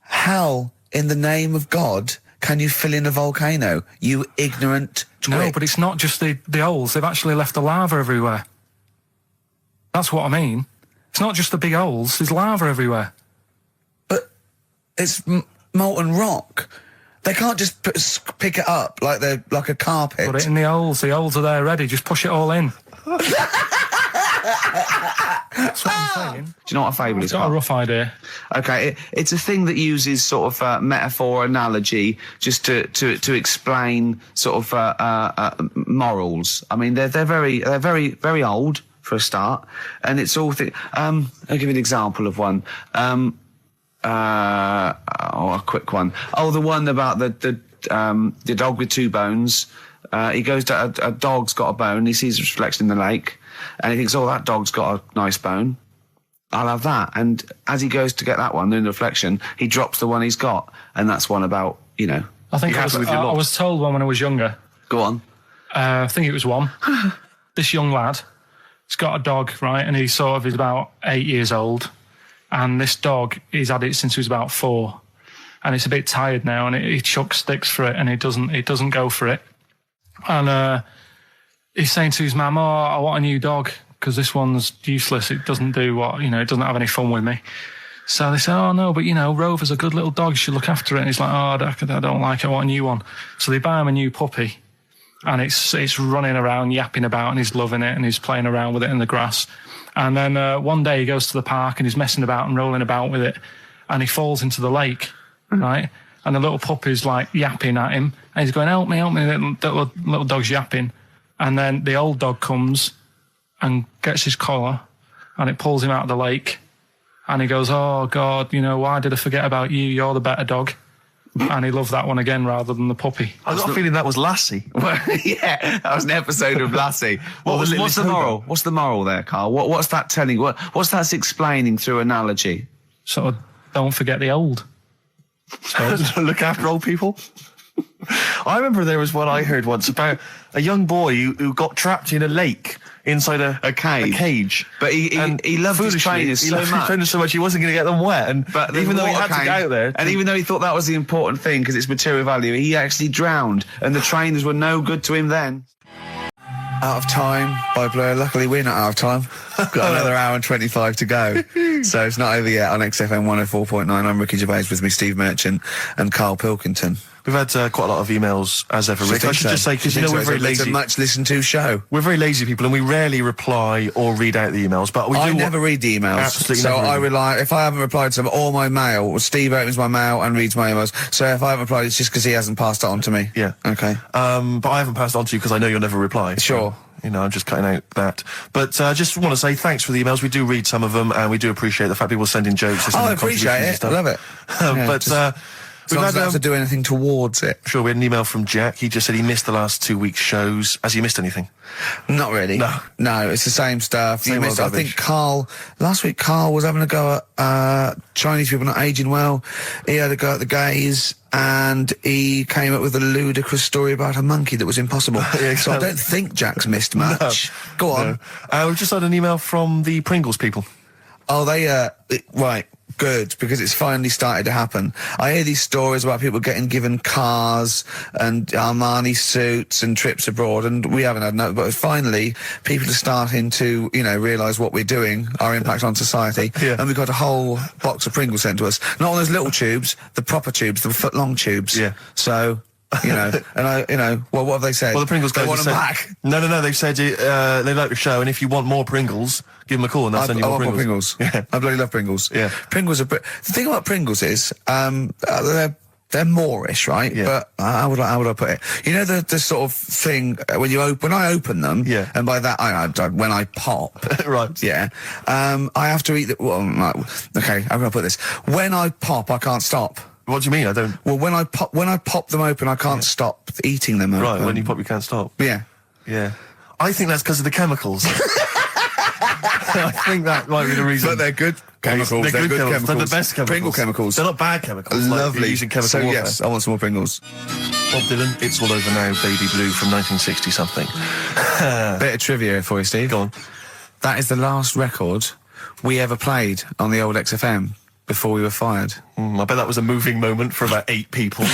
How, in the name of God, can you fill in a volcano? You ignorant twit. No, but it's not just the holes. They've actually left the lava everywhere. That's what I mean. It's not just the big holes. There's lava everywhere. But it's molten rock. They can't just pick it up like a carpet. Put it in the holes. The holes are there ready. Just push it all in. That's what I'm saying. Do you know what a fable is? I've got a rough idea. Okay, it's a thing that uses sort of metaphor, analogy, just to explain sort of morals. I mean, they're very old for a start, and it's all. I'll give you an example of one. A quick one. Oh, the one about the dog with 2 bones. He goes to a dog's got a bone. He sees a reflection in the lake, and he thinks, "Oh, that dog's got a nice bone. I'll have that." And as he goes to get that one in the reflection, he drops the one he's got, and that's one about I think I was told one when I was younger. Go on. I think it was one. This young lad, he's got a dog, right, and he sort of is about 8 years old, and this dog, he's had it since he was about 4, and it's a bit tired now, and he chucks sticks for it, and it doesn't go for it. And he's saying to his mum, "Oh, I want a new dog because this one's useless. It doesn't do what, it doesn't have any fun with me." So they say, "Oh no, but Rover's a good little dog. You should look after it." And he's like, "Oh, I don't like it. I want a new one." So they buy him a new puppy, and it's running around, yapping about, and he's loving it, and he's playing around with it in the grass. And then one day he goes to the park and he's messing about and rolling about with it, and he falls into the lake, right? And the little puppy's like yapping at him, and he's going, help me, little dog's yapping. And then the old dog comes and gets his collar and it pulls him out of the lake. And he goes, oh, God, why did I forget about you? You're the better dog. And he loved that one again rather than the puppy. I got a feeling that was Lassie. Well, yeah, that was an episode of Lassie. What's the moral? What's the moral there, Carl? What's that telling? What's that explaining through analogy? Sort of, don't forget the old. So, look after old people. I remember there was one I heard once about a young boy who got trapped in a lake inside a cage. But he loved his trainers so much he wasn't going to get them wet. But even though he had to get out there, and even though he thought that was the important thing because it's material value, he actually drowned, and the trainers were no good to him then. Out of time by Blur. Luckily, we're not out of time. Got another hour and 25 to go. So it's not over yet on XFM 104.9. I'm Ricky Gervais, with me Steve Merchant and Karl Pilkington. We've had quite a lot of emails, as ever, Rick. I should just say, because we're very lazy. It's a much listened to show. We're very lazy people, and we rarely reply or read out the emails. But I never read the emails. Absolutely. So I rely, if I haven't replied to them, all my mail, Steve opens my mail and reads my emails. So if I haven't replied, it's just because he hasn't passed it on to me. Yeah. Okay. But I haven't passed it on to you because I know you'll never reply. Sure. So, I'm just cutting out that. But I just want to say thanks for the emails. We do read some of them, and we do appreciate the fact people send in jokes. I appreciate it. I love it. As long as I don't have to do anything towards it. Sure, we had an email from Jack. He just said he missed the last 2 weeks' shows. Has he missed anything? Not really. No, it's the same stuff. I think last week Carl was having a go at Chinese people not aging well. He had a go at the gays, and he came up with a ludicrous story about a monkey that was impossible. Yeah, exactly. So I don't think Jack's missed much. No. Go on. No. We've just had an email from the Pringles people. Oh, right. Good, because it's finally started to happen. I hear these stories about people getting given cars and Armani suits and trips abroad, and we haven't had no, but finally people are starting to, realise what we're doing, our impact on society, and we've got a whole box of Pringles sent to us. Not on those little tubes, the proper tubes, the foot-long tubes. Yeah. So... and what have they said? Well, the Pringles guys want them back. No, they've said they like the show, and if you want more Pringles, give them a call and they'll send you more Pringles. Yeah. I bloody love Pringles. Yeah. Pringles are... The thing about Pringles is, they're Moorish, right? Yeah. But how would I put it? You know the sort of thing when I open them, and by that when I pop, right? Yeah, I have to eat the. Well, okay, how can I put this? When I pop, I can't stop. What do you mean? I don't. Well, when I pop them open, I can't stop eating them. Right, open. when you pop, you can't stop. Yeah. I think that's because of the chemicals. I think that might be the reason. But they're good chemicals. They're good chemicals. They're the best chemicals. Pringle chemicals. They're not bad chemicals. Lovely. Like using chemical warfare. Yes, I want some more Pringles. Bob Dylan, It's All Over Now, Baby Blue from 1960-something. Bit of trivia for you, Steve. Go on. That is the last record we ever played on the old XFM before we were fired. I bet that was a moving moment for about 8 people.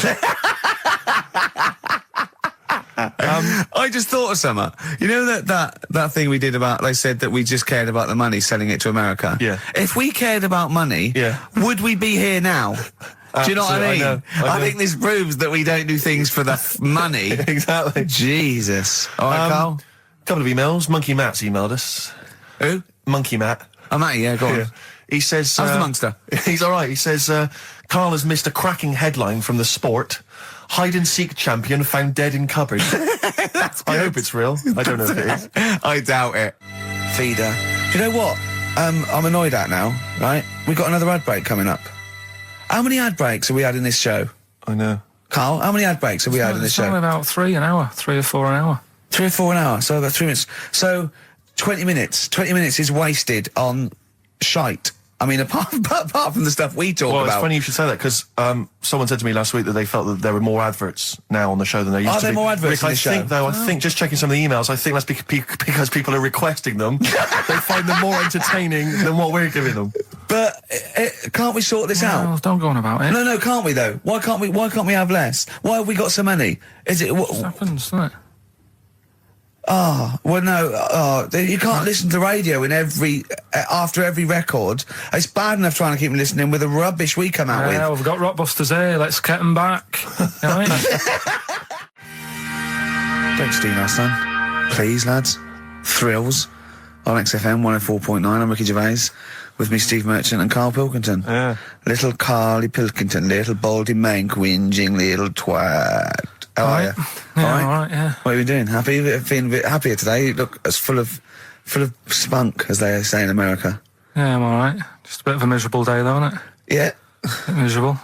I just thought of something. You know that thing we did about, they said that we just cared about the money, selling it to America? Yeah. If we cared about money, would we be here now? Do you know what I mean? I know. I think this proves that we don't do things for the money. Exactly. Jesus. All right, Carl? Couple of emails. Monkey Matt's emailed us. Who? Monkey Matt. Oh, Matty, yeah, go on. Yeah. He says... How's the Monkster? He's all right. He says, Carl has missed a cracking headline from The Sport. Hide-and-seek champion found dead in cupboard. I hope it's real. I don't know if it is. I doubt it. Feeder. Do you know what? I'm annoyed at now, right? We've got another ad break coming up. How many ad breaks have we had in this show? I know. Carl, how many ad breaks have we had in this show? It's about 3 an hour. 3 or 4 an hour. 3 or 4 an hour, so about 3 minutes. So, 20 minutes. 20 minutes is wasted on shite. I mean, apart from the stuff we talk about. Well, it's funny you should say that, because someone said to me last week that they felt that there were more adverts now on the show than there used to be. Are there more adverts in the show? I think, just checking some of the emails, I think that's because people are requesting them. They find them more entertaining than what we're giving them. But can't we sort this out? Don't go on about it. No, can't we though? Why can't we have less? Why have we got so many? Is it what happens, doesn't it? Well, no. You can't listen to radio in after every record. It's bad enough trying to keep them listening with the rubbish we come out with. Yeah, we've got Rockbusters here. Let's get them back. Right? Don't steal our son. Please, lads. Thrills on XFM 104.9. I'm Ricky Gervais. With me, Steve Merchant and Karl Pilkington. Yeah. Little Karl Pilkington, little baldy mank, whinging little twat. How are you? Yeah, all right, yeah. What have you been doing? Happy? Feeling a bit happier today? You look as full of spunk, as they say in America. Yeah, I'm all right. Just a bit of a miserable day, though, isn't it? Yeah. A bit miserable.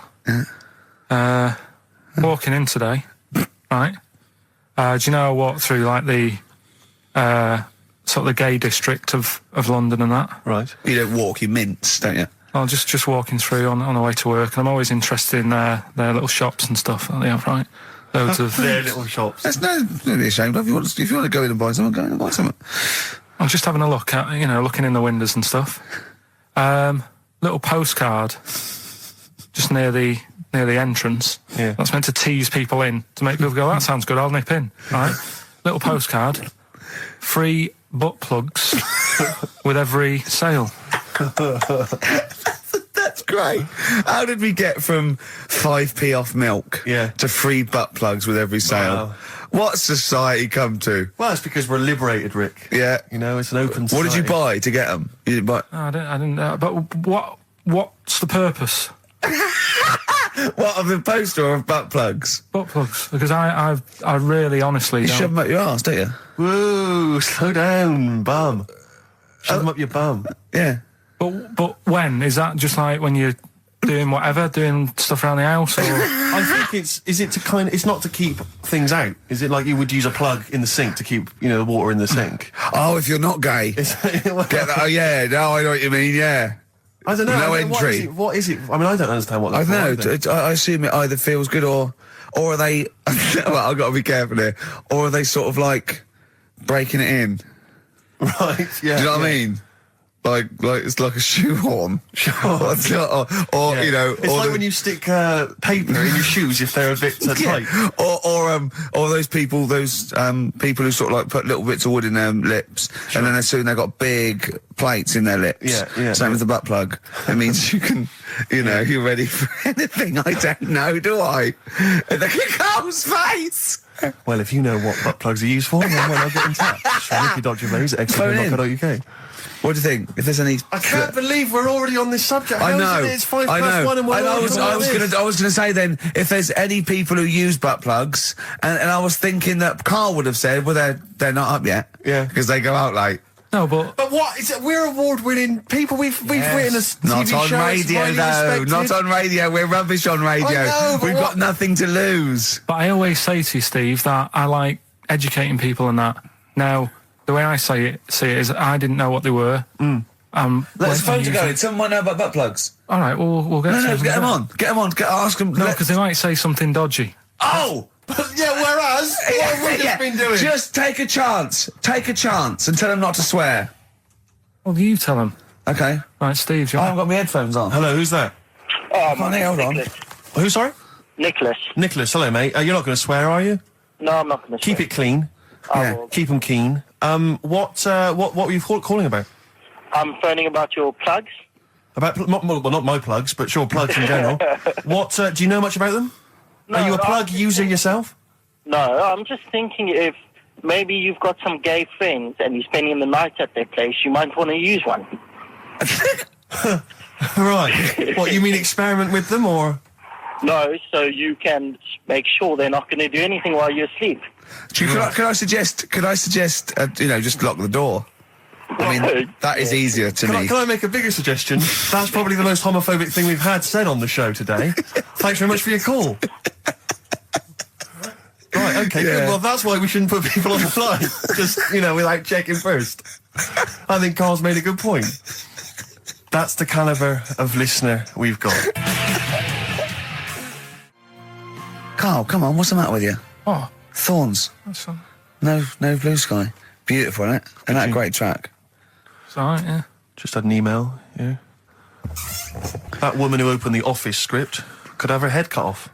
Yeah. Walking in today, right? Do you know I walked through, like, the sort of the gay district of London and that? Right. You don't walk, you mince, don't you? Well, just walking through on the way to work, and I'm always interested in their little shops and stuff that they have, right? Loads of their little shops. That's no be ashamed of. If you want to go in and buy something, go in and buy something. I'm just having a look at, looking in the windows and stuff. Little postcard just near the entrance. Yeah. That's meant to tease people in, to make people go, that sounds good, I'll nip in, right? Little postcard. Free butt plugs with every sale. That's great. How did we get from 5p off milk to free butt plugs with every sale? Wow. What society come to? Well, it's because we're liberated, Rick. Yeah. It's an open society. What did you buy to get them? You didn't buy... No, I didn't but what's the purpose? What, of the poster or of butt plugs? Butt plugs. Because I really honestly You don't... shove them up your arse, don't you? Whoa, slow down, bum. Shove them up your bum. Yeah. But when? Is that just like when you're doing whatever, doing stuff around the house? Or? I think it's not to keep things out. Is it like you would use a plug in the sink to keep, the water in the sink? Oh, if you're not gay. Get that, oh, yeah, no, I know what you mean, yeah. I don't know. No entry. What is it? I mean, I don't understand what I that's don't know. I assume it either feels good or are they... well, I've got to be careful here. Or are they sort of like breaking it in? Right, yeah. Do you know what I mean? Like it's like a shoehorn. Sure. or It's or like when you stick paper in your shoes if they're a bit tight. Or those people who sort of like put little bits of wood in their lips, and then as soon they've got big plates in their lips. Yeah. Same with the butt plug. It means you can, you're ready for anything. I don't know, do I? And look at Carl's face. Well, if you know what butt plugs are used for, then why not get in touch? Ricky.Gervais at XFM.co.uk. What do you think? If there's any... I can't believe we're already on this subject. I know. How is it? It's 5+1 and we're I was gonna say then, if there's any people who use butt plugs, and I was thinking that Carl would have said, well, they're not up yet. Yeah. Because they go out late. No, but what? We're award-winning people. We've written a TV Not on show. radio, though. Not on radio. We're rubbish on radio. I know, but We've got nothing to lose. But I always say to you, Steve, that I like educating people and that. Now, the way I see it is I didn't know what they were. Let's phone to go in. Someone might know about butt plugs. All right, we'll get No, get them on. Get them on. Ask them. No, because they might say something dodgy. Oh! Yeah, whereas, what have we just been doing? Just take a chance. Take a chance and tell them not to swear. Well, you tell them. Okay. Right, Steve, I haven't got my headphones on. Hello, who's that? Hold on. Who, sorry? Nicholas. Nicholas, hello, mate. You're not going to swear, are you? No, I'm not going to Keep it clean. Yeah. Keep them keen. What were you calling about? I'm phoning about your plugs. About, not my plugs, but sure, plugs in general. What, do you know much about them? No, Are you a plug user yourself? No, I'm just thinking if maybe you've got some gay friends and you're spending the night at their place, you might want to use one. Right. What, you mean experiment with them, or...? No, so you can make sure they're not going to do anything while you're asleep. Could I suggest, just lock the door? I mean, that is easier to me. Can I make a bigger suggestion? That's probably the most homophobic thing we've had said on the show today. Thanks very much for your call. Right, okay, good. Well, that's why we shouldn't put people on the line. Just, without checking first. I think Carl's made a good point. That's the calibre of listener we've got. Carl, come on, what's the matter with you? Oh. Thorns. That's all. No blue sky. Beautiful, isn't it? And that a great track. It's all right, yeah. Just had an email, yeah. That woman who opened the Office script could have her head cut off.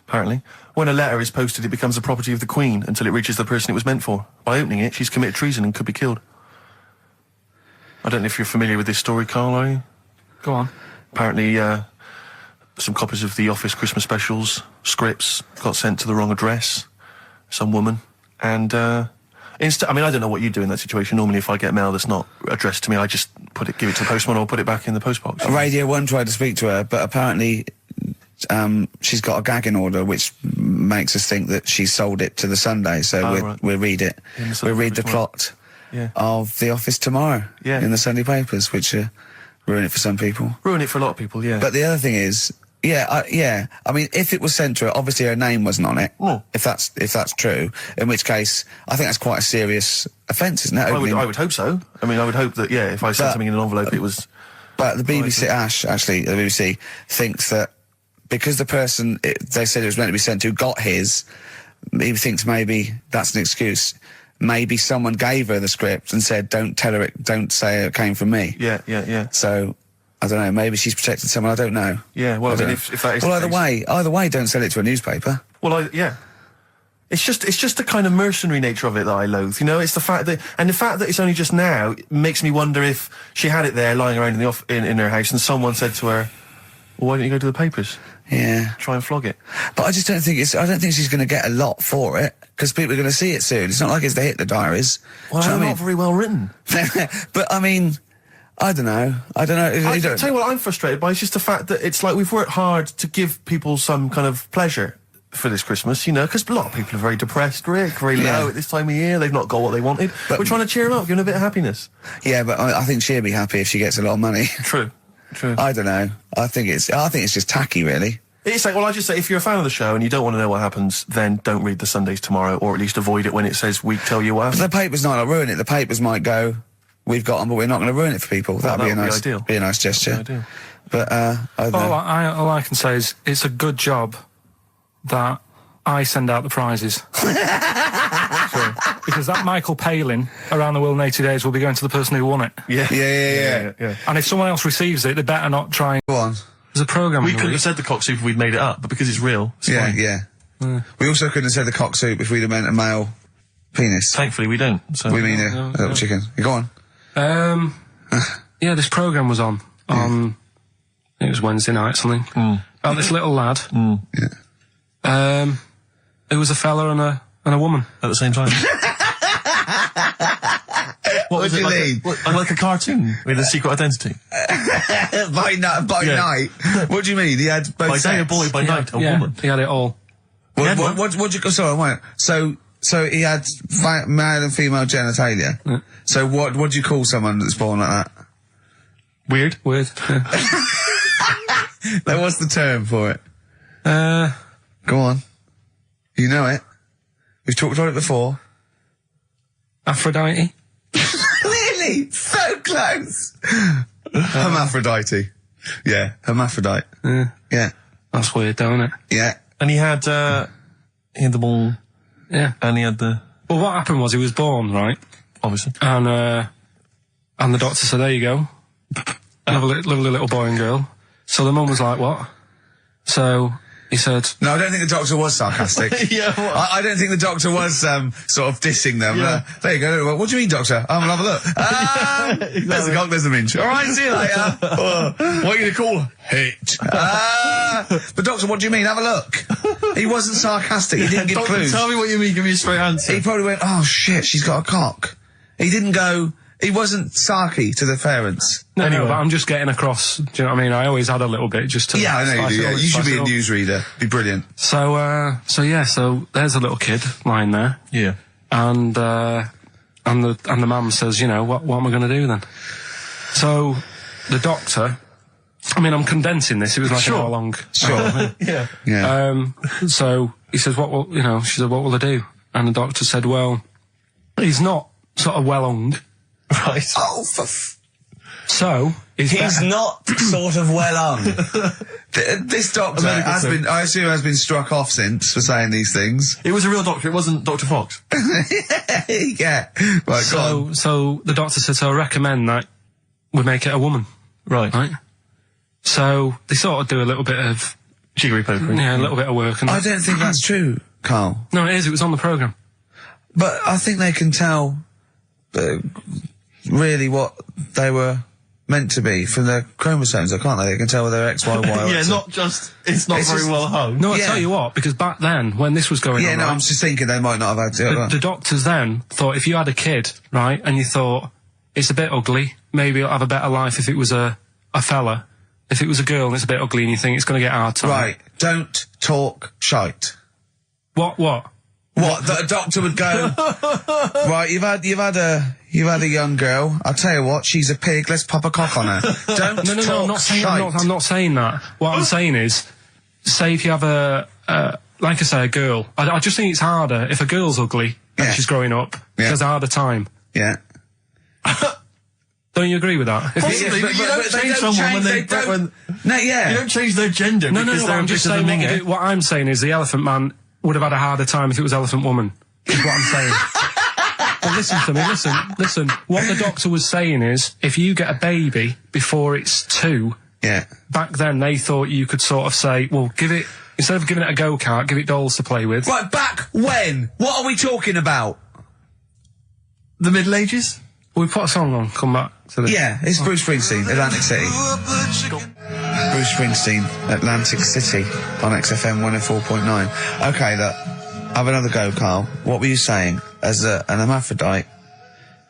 Apparently. When a letter is posted, it becomes the property of the Queen until it reaches the person it was meant for. By opening it, she's committed treason and could be killed. I don't know if you're familiar with this story, Carl, are you? Go on. Apparently, some copies of the Office Christmas specials, scripts, got sent to the wrong address. Some woman. And, I don't know what you do in that situation. Normally, if I get mail that's not addressed to me, I just give it to the postman or put it back in the postbox. Radio 1 tried to speak to her, but apparently she's got a gagging order, which makes us think that she sold it to the Sunday. So we'll read it. We'll read the plot of The Office tomorrow in the Sunday papers, which ruin it for some people. Ruin it for a lot of people, yeah. But the other thing is, I mean, if it was sent to her, obviously her name wasn't on it. If that's true, in which case, I think that's quite a serious offence, isn't it? I would hope so. I mean, I would hope that, if I sent something in an envelope, it was... But the BBC, the BBC, thinks that because the person they said it was meant to be sent to got his, he thinks maybe that's an excuse. Maybe someone gave her the script and said, don't say it came from me. Yeah. So... I don't know, maybe she's protected someone, I don't know. Yeah, well, I mean, if that is well, either way, don't sell it to a newspaper. Well, It's just the kind of mercenary nature of it that I loathe, you know? It's the fact that it's only just now makes me wonder if she had it there lying around in her house and someone said to her, well, why don't you go to the papers? Yeah. Try and flog it. But I just don't think I don't think she's going to get a lot for it, because people are going to see it soon. It's not like it's the Hitler Diaries. Well, they're not very well written. But, I mean... I don't know. I tell you what I'm frustrated by is just the fact that it's like we've worked hard to give people some kind of pleasure for this Christmas, you know, because a lot of people are very depressed, Rick, very low at this time of year. They've not got what they wanted. But we're trying to cheer them up, give them a bit of happiness. Yeah, but I think she'll be happy if she gets a lot of money. True. I don't know. I think it's just tacky, really. It's like, well, I just say, if you're a fan of the show and you don't want to know what happens, then don't read the Sundays tomorrow, or at least avoid it when it says we tell you what. But the papers might not ruin it. The papers might go, we've got them, but we're not going to ruin it for people. That'd be a nice gesture. But all I can say is it's a good job that I send out the prizes. Because that Michael Palin around the world in 80 days will be going to the person who won it. Yeah. And if someone else receives it, they better not try and... Go on. There's a programme. We could have said the cock soup if we'd made it up, but because it's real, it's fine. We also couldn't have said the cock soup if we'd have meant a male penis. Thankfully, we don't. So. We mean a little chicken. You go on. This programme was on. It was Wednesday night, something. About this little lad. It was a fella and a woman at the same time. What do you mean? Like a cartoon with a secret identity. by night. What do you mean? He had both. By day a boy, by night a woman. He had it all. What you? Sorry, wait. So he had male and female genitalia. Yeah. So what do you call someone that's born like that? Weird. Yeah. Now, what's the term for it? Go on. You know it. We've talked about it before. Aphrodite. Really? So close. Hermaphrodite. Yeah, hermaphrodite. Yeah. That's weird, though, isn't it? Yeah. And he had the ball. Yeah. And he had the... Well, what happened was he was born, right? Obviously. And the doctor said, there you go. Lovely little boy and girl. So the mum was like, what? So he said... No, I don't think the doctor was sarcastic. I don't think the doctor was sort of dissing them. Yeah. There you go. What do you mean, doctor? I'm gonna have a look. There's a cock, there's a minge. All right, see you later. What are you going to call her? Hit. But doctor, what do you mean? Have a look. He wasn't sarcastic. He didn't give clues. Tell me what you mean. Give me a straight answer. He probably went, oh shit, she's got a cock. He didn't go... He wasn't sarky to the parents. No, but I'm just getting across. Do you know what I mean? I always had a little bit just to... Yeah, I know you do. Yeah. You should be a newsreader. Be brilliant. So there's a little kid lying there. Yeah. And the mum says, you know, what am I going to do then? So the doctor... I mean, I'm condensing this. It was like an hour long. Sure. Yeah. So he says, she said, what will I do? And the doctor said, well, he's not sort of well hung. Right. Oh, so he's not sort of well on. This doctor has been struck off since for saying these things. It was a real doctor. It wasn't Dr. Fox. Yeah. Right. So the doctor said, so I recommend that we make it a woman. Right. So they sort of do a little bit of jiggery pokery. Yeah, a little bit of work. And I don't think that's true, Carl. No, it is. It was on the programme. But I think they can tell really what they were meant to be from their chromosomes, can't they? They can tell whether they're X, Y, Y, or yeah, it's not very well hung. No, I tell you what, because back then, when this was going on... Yeah, no, I'm just thinking they might not have had to... The doctors then thought if you had a kid, right, and you thought, it's a bit ugly, maybe it'll have a better life if it was a fella, If it was a girl and it's a bit ugly and you think it's going to get hard time. Right, don't talk shite. What? What? That a doctor would go, right, you've had a young girl, I'll tell you what, she's a pig, let's pop a cock on her. Don't No, I'm not saying that. What I'm saying is, say if you have like I say, a girl, I just think it's harder if a girl's ugly and she's growing up, she has a harder time. Yeah. Don't you agree with that? Possibly, but you don't change someone when they don't... You don't change their gender because they're I'm just saying, what I'm saying is the Elephant Man would have had a harder time if it was Elephant Woman, is what I'm saying. But listen to me, listen. What the doctor was saying is, if you get a baby before it's 2, back then they thought you could sort of say, well, instead of giving it a go-kart, give it dolls to play with. Right, back when? What are we talking about? The Middle Ages? Well, we put a song on, come back to this. Yeah, it's Bruce Springsteen, Atlantic City. Bruce Springsteen, Atlantic City, on XFM 104.9. Okay, look, have another go, Carl. What were you saying? As an hermaphrodite,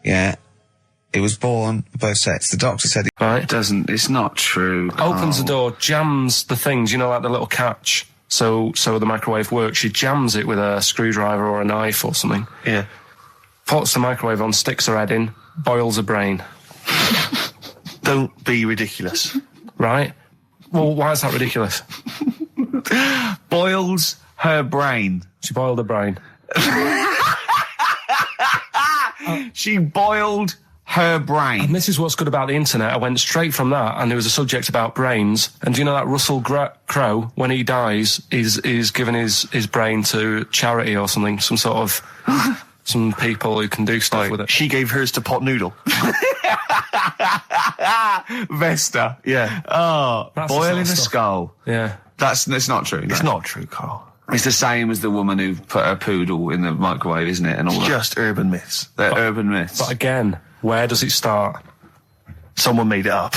he was born both sexes. The doctor said it's not true, Carl. Opens the door, jams the things, like the little catch, so the microwave works. She jams it with a screwdriver or a knife or something. Yeah. Puts the microwave on, sticks her head in, boils her brain. Don't be ridiculous. Right? Well, why is that ridiculous? Boils her brain. She boiled her brain. She boiled her brain. And this is what's good about the internet. I went straight from that, and there was a subject about brains. And do you know that Russell Crowe, when he dies, is giving his brain to charity or something, some sort of... some people who can do stuff with it. She gave hers to Pot Noodle. Vesta. Yeah. Oh, That's boiling the a sort of skull. Yeah. That's not true. It's not true, Carl. It's the same as the woman who put her poodle in the microwave, isn't it? And all It's that. just urban myths. They're urban myths. But again, where does it start? Someone made it up.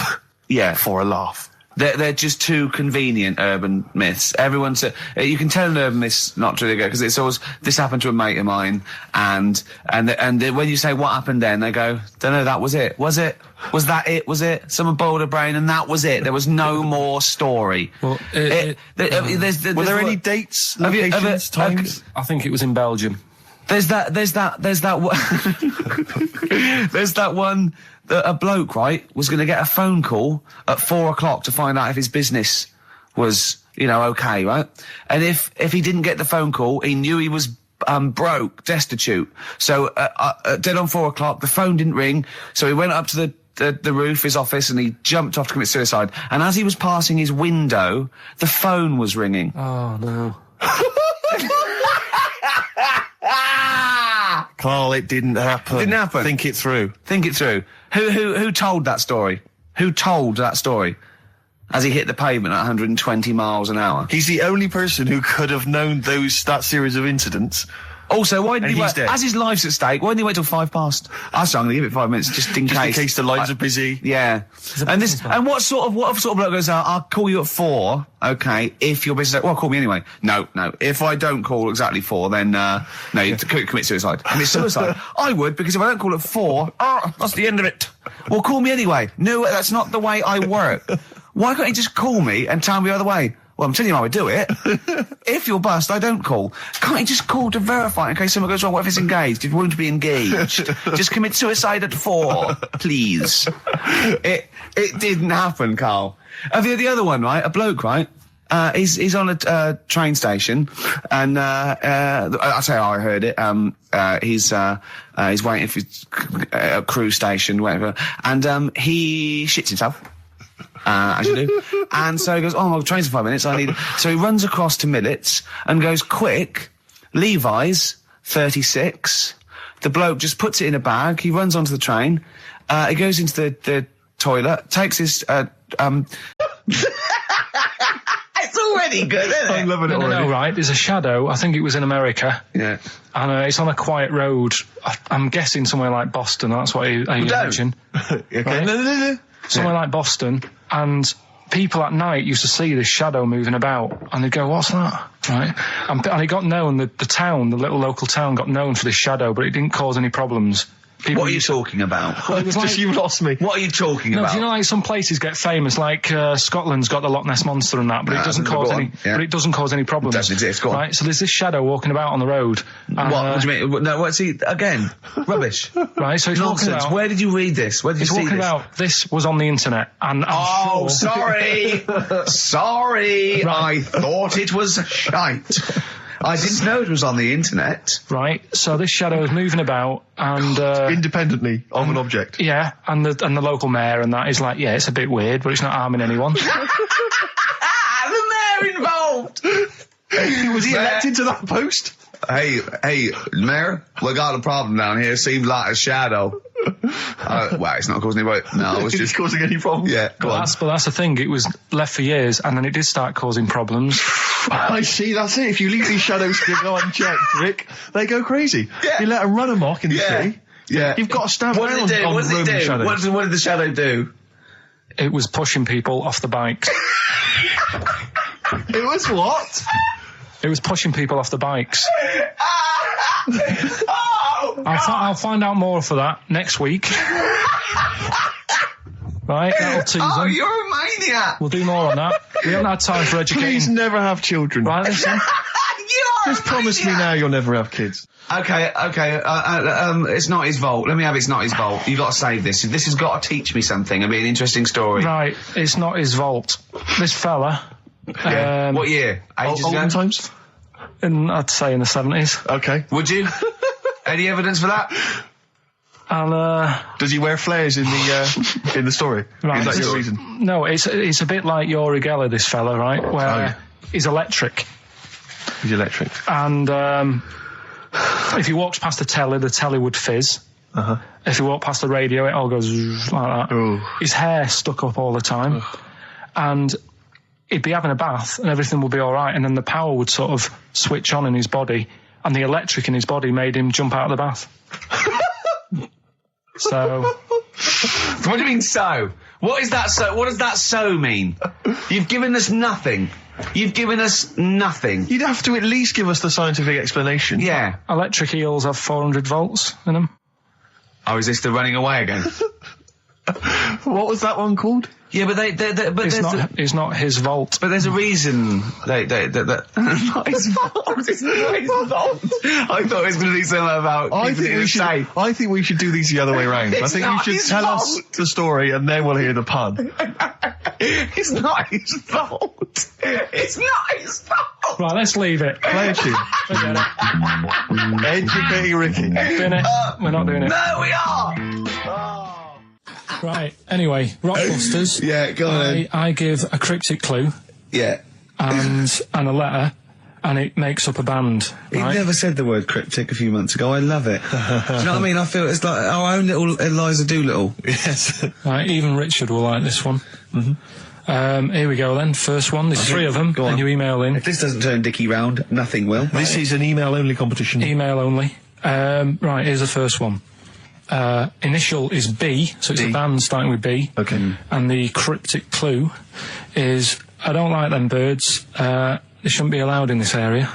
Yeah. For a laugh. They're just too convenient urban myths. Everyone said you can tell an urban myth's not true because it's always this happened to a mate of mine, and when you say what happened then, they go, don't know, that was it. Was it? Was that it? Was it? Someone boiled a brain and that was it. There was no more story. Well, were there any dates, locations, times? I think it was in Belgium. There's that one that a bloke, right, was going to get a phone call at 4 o'clock to find out if his business was, okay, right? And if he didn't get the phone call, he knew he was broke, destitute. So dead on 4 o'clock, the phone didn't ring, so he went up to the roof, his office, and he jumped off to commit suicide. And as he was passing his window, the phone was ringing. Oh, no. Carl, it didn't happen. Didn't happen. Think it through. Think it through. Who told that story? Who told that story? As he hit the pavement at 120 miles an hour. He's the only person who could have known that series of incidents. Also, why didn't he wait? Dead. As his life's at stake, why didn't he wait till 5 past? I'm going to give it 5 minutes just in case. In case the lines are busy. Yeah. And what sort of bloke goes out, I'll call you at 4, okay, if your business... Well, call me anyway. No. If I don't call exactly 4, then, no, you commit suicide. Commit suicide. I would, because if I don't call at 4, that's the end of it. Well, call me anyway. No, that's not the way I work. Why can't you just call me and tell me the other way? Well, I'm telling you how I do it. If you're bust, I don't call. Can't you just call to verify in case something goes wrong? What if it's engaged? If you want to be engaged, just commit suicide at 4, please. It didn't happen, Carl. The other one, right? A bloke, right? He's on a train station, and I'll tell you how I heard it. He's waiting for a cruise station, whatever, and he shits himself. As you do. And so he goes, oh, my train's in 5 minutes, So he runs across to Millets and goes, quick, Levi's, 36. The bloke just puts it in a bag, he runs onto the train, he goes into the toilet, takes his, It's already good, isn't it? I'm loving it already. No, right, there's a shadow, I think it was in America. Yeah. And it's on a quiet road, I'm guessing somewhere like Boston, that's what I imagine. Okay. Right? No. Somewhere like Boston, and people at night used to see this shadow moving about, and they'd go, what's that? Right? And it got known, the town, the little local town got known for this shadow, but it didn't cause any problems. people What are you used to- talking about? Well, it was Just like- you lost me. What are you talking No, about? do you know like some places get famous, like Scotland's got the Loch Ness Monster and that, but it doesn't go cause on, any. yeah. But it doesn't cause any problems. Doesn't exist, go on. Right. So there's this shadow walking about on the road. And, What do you mean? No, what's he again? Rubbish. Right. So it's walking Nonsense. about. Where did you read this? Where did you It's see walking this? about. This was on the internet, and I'm Oh, sure. sorry. Sorry. I thought it was shite. I didn't know it was on the internet. Right. So this shadow is moving about, and Independently of an object. yeah, and the local mayor and that is like, yeah, it's a bit weird, but it's not harming anyone. The mayor involved. Was he elected to that post? Hey, Mayor, we got a problem down here. Seems like a shadow. Well, it's not causing any. No, it was Just just. causing any problems? Yeah, go on. But that's the thing. It was left for years, and then it did start causing problems. I see, that's it. If you leave these shadows to go unchecked, Rick, they go crazy. Yeah. You let them run amok in the Yeah. city. Yeah. You've got to stand What down did it do? on What did it Roman do? shadows. What did the shadow do? It was pushing people off the bikes. It was what? It was pushing people off the bikes. Oh, I'll find out more for that next week. Right, that'll tease oh, them. you're a maniac. We'll do more on that. We haven't had time for Please educating. never have children. Right, listen. Just promise me now you'll never have kids. Okay. It's not his fault. Let me have It's Not His Fault. You got to save this. This has got to teach me something. It'll be an interesting story. Right, it's not his fault. This fella. Yeah. What year? Ages ago? Olden times? I'd say in the 70s. Okay. Would you? Any evidence for that? And Does he wear flares in the story? Right. Is that your reason? no, it's a bit like Yuri Geller, this fella, right? Where he's electric. He's electric. And if he walks past the telly would fizz. Uh-huh. If he walked past the radio, it all goes like that. Ooh. His hair stuck up all the time. And he'd be having a bath and everything would be all right. And then the power would sort of switch on in his body. And the electric in his body made him jump out of the bath. So... What do you mean so? What is that so? What does that so mean? You've given us nothing. You've given us nothing. You'd have to at least give us the scientific explanation. Yeah. Electric eels have 400 volts in them. Oh, is this the running away again? What was that one called? Yeah, but but It's not his vault. But there's a reason that not his fault. It's not his fault. I thought it was going to be something about I keeping think it we should. safe. I think we should do these the other way round. I It's think you not should his tell us fault. the story and then we'll hear the pun. It's not his fault. It's not his fault. Right, let's leave it. Play a tune. Forget it. Educating Ricky. Doing it. We're not doing it. No, we are. Right, anyway, Rockbusters. Yeah, go on. I give a cryptic clue Yeah. and a letter, and it makes up a band. He Right? never said the word cryptic a few months ago. I love it. Do you know what I mean? I feel it's like our own little Eliza Doolittle. Yes. Right, even Richard will like this one. Here we go then. First one. There's three of them, Go on. and you email in. If this doesn't turn Dickie round, nothing will. This is an email-only competition. Email only. Right, here's the first one. Initial is B, so it's B. a band starting with B. Okay. And the cryptic clue is, I don't like them birds. They shouldn't be allowed in this area.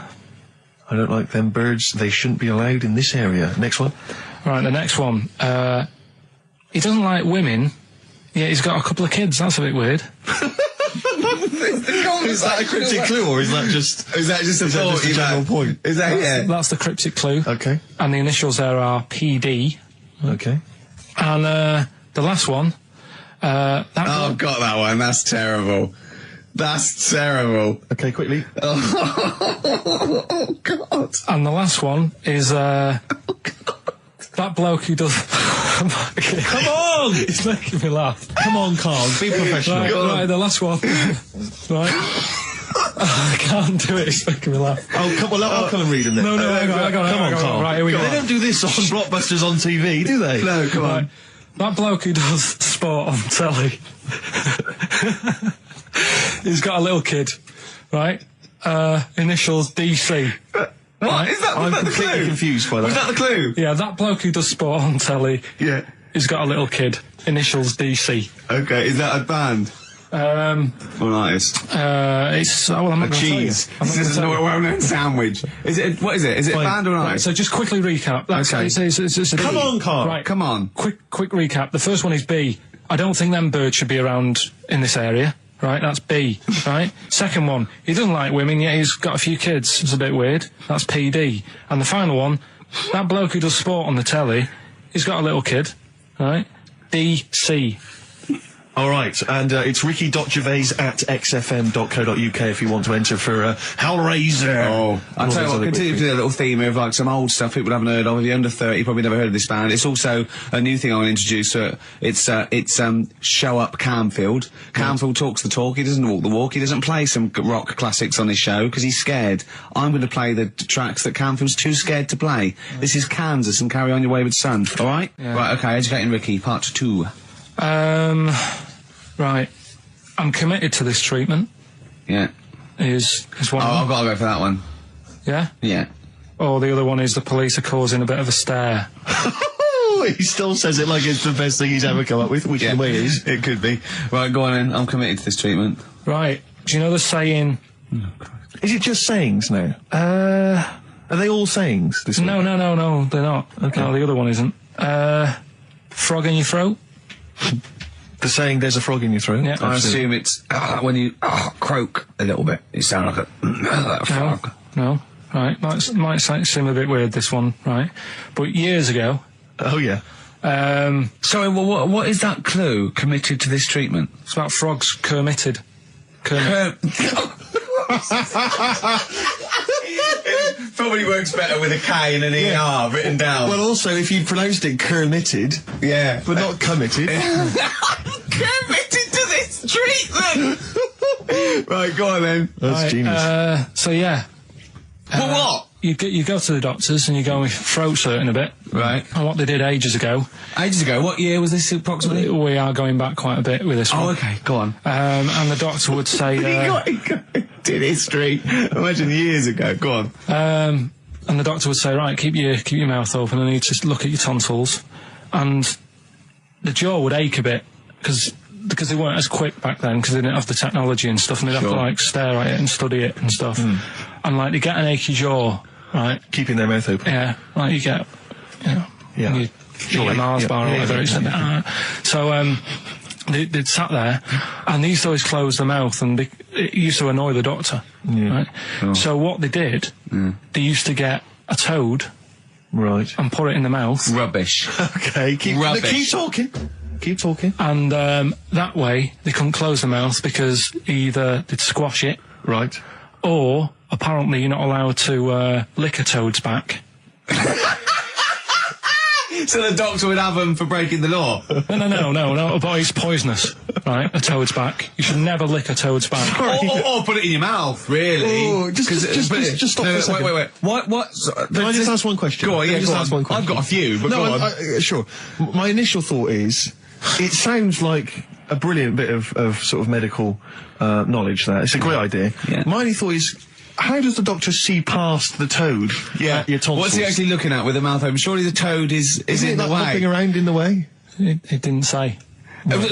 I don't like them birds. They shouldn't be allowed in this area. Next one. Right, the next one. He doesn't like women, yet he's got a couple of kids. That's a bit weird. Is that a cryptic clue or is that just a general point? Is that That's the cryptic clue. Okay. And the initials there are PD. Okay. And the last one. I've got that one. That's terrible. That's terrible. Okay, quickly. Oh, God. And the last one is that bloke who does. Come on! It's making me laugh. Come on, Carl. Be professional. Right, the last one. Right. I can't do it. It's making me laugh. Oh, come on. I'll come and read them then. No, hang on. Come on, Carl. Right, here we go. They don't do this on Blockbusters on TV, do they? No, come on. That bloke who does sport on telly. He's got a little kid, right? Initials DC. What? Is that, I'm was that the completely clue? confused by that. Was that the clue? Yeah, that bloke who does sport on telly. Yeah. He's got a little kid. Initials DC. Okay, is that a band? What artist? It's well, I'm not going to tell you. Cheese. I'm not This gonna is tell not you. a well-known sandwich. Is it? What is it? Is it a band or an Right, artist? so just quickly recap. That's, Okay. it's a Come B. on, Carl. Right, Come on. quick recap. The first one is B. I don't think them birds should be around in this area. Right, that's B. Right. Second one, he doesn't like women, yet he's got a few kids. It's a bit weird. That's PD. And the final one, that bloke who does sport on the telly, he's got a little kid. Right. DC. All right, and it's ricky.gervais@xfm.co.uk if you want to enter for Hellraiser. Oh, I'll tell you what, continue quick to do a little theme of like some old stuff people haven't heard of. If you're under 30, you probably never heard of this band. It's also a new thing I want to introduce. It's Show Up Camfield. Camfield talks the talk, he doesn't walk the walk, he doesn't play some rock classics on his show because he's scared. I'm going to play the tracks that Camfield's too scared to play. This is Kansas and Carry On Your Wayward Son, alright? Yeah. Right, okay, Educating Ricky, part 2. Right. I'm committed to this treatment. Yeah. Is one of them. I've got to go for that one. Yeah? Yeah. Or the other one is the police are causing a bit of a stir. He still says it like it's the best thing he's ever come up with, which in a way is. It could be. Right, go on then. I'm committed to this treatment. Right. Do you know the saying... Is it just sayings now? Are they all sayings this week? No, they're not. Okay. No, the other one isn't. Frog in your throat? The saying, there's a frog in your throat? Yeah. I assume it's when you croak a little bit. You sound like a frog. No. Right. Might seem a bit weird, this one, right? But years ago... Oh, yeah. Sorry, well, what is that clue? Committed to this treatment? It's about frogs Kermitted. Kermit. Probably works better with a K and an ER written down. Well, also, if you'd pronounced it Kermitted, yeah, but not committed. Committed to this treatment! Right, go on then. That's genius. So, yeah. Well, what? You go to the doctors and you go with throat hurting a bit. Right. And what they did ages ago. Ages ago? What year was this approximately? We are going back quite a bit with this one. Oh, okay, go on. And the doctor would say... he did history. Imagine years ago. Go on. And the doctor would say, right, keep your mouth open and you just look at your tonsils. And the jaw would ache a bit because they weren't as quick back then because they didn't have the technology and stuff and they'd have to like stare at it and study it and stuff. And like they get an achy jaw, right? Keeping their mouth open. Yeah, like you get, you get a Mars bar or whatever. So they'd sat there and they used to always close their mouth and it used to annoy the doctor. Right? Oh. So what they did, they used to get a toad, right, and put it in the mouth. Rubbish. Okay, keep talking. Keep talking. And that way they couldn't close the mouth because either they'd squash it, right, or apparently you're not allowed to lick a toad's back. So the doctor would have them for breaking the law? No, but it's poisonous, right? A toad's back. You should never lick a toad's back. Or put it in your mouth, really. Oh, just stop for a second. Wait. What? Can I just ask one question? Go on, yeah, just go ask on. one question. I've got a few, but go on. Sure. My initial thought is, it sounds like a brilliant bit of sort of medical knowledge there. It's a great idea. Yeah. My only thought is, how does the doctor see past the toad? At your tonsils? What's he actually looking at with the mouth open? Surely the toad is in the way. Looking around in the way? It didn't say.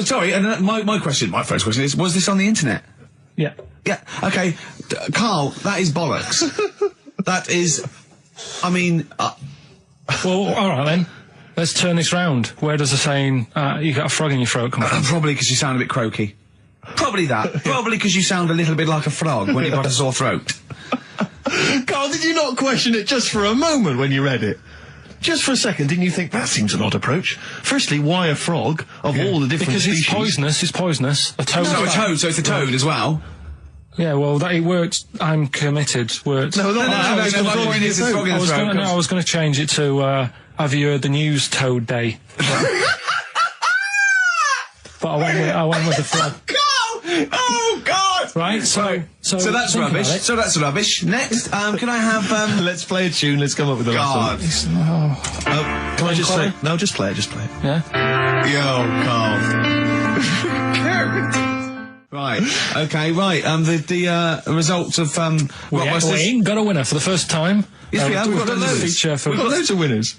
Sorry, and my first question is, was this on the internet? Yeah. Yeah, okay. Carl, that is bollocks. That is, I mean... Well, alright then. Let's turn this round. Where does the saying, you got a frog in your throat come from? Probably because you sound a bit croaky. Probably that. Probably because you sound a little bit like a frog when you've got a sore throat. Carl, did you not question it just for a moment when you read it? Just for a second, didn't you think that seems an odd approach? Firstly, why a frog of all the different because species? It's poisonous. A toad. No, a toad, so it's a toad as well. Yeah, well, it worked. I'm committed. Worked. No, my point is it's frog in the throat. I was going to change it to, have you heard the news Toad Day? But I went with the frog. Oh God! Right, so that's rubbish. So that's rubbish. Next, can I have Let's play a tune. Let's come up with a God. Can I just say? No, just play it. Just play it. Yeah. Yo, Carl. Right. Okay. Right. The results of We ain't got a winner for the first time. Yes, we have. We've got loads. Feature for We've got loads of winners.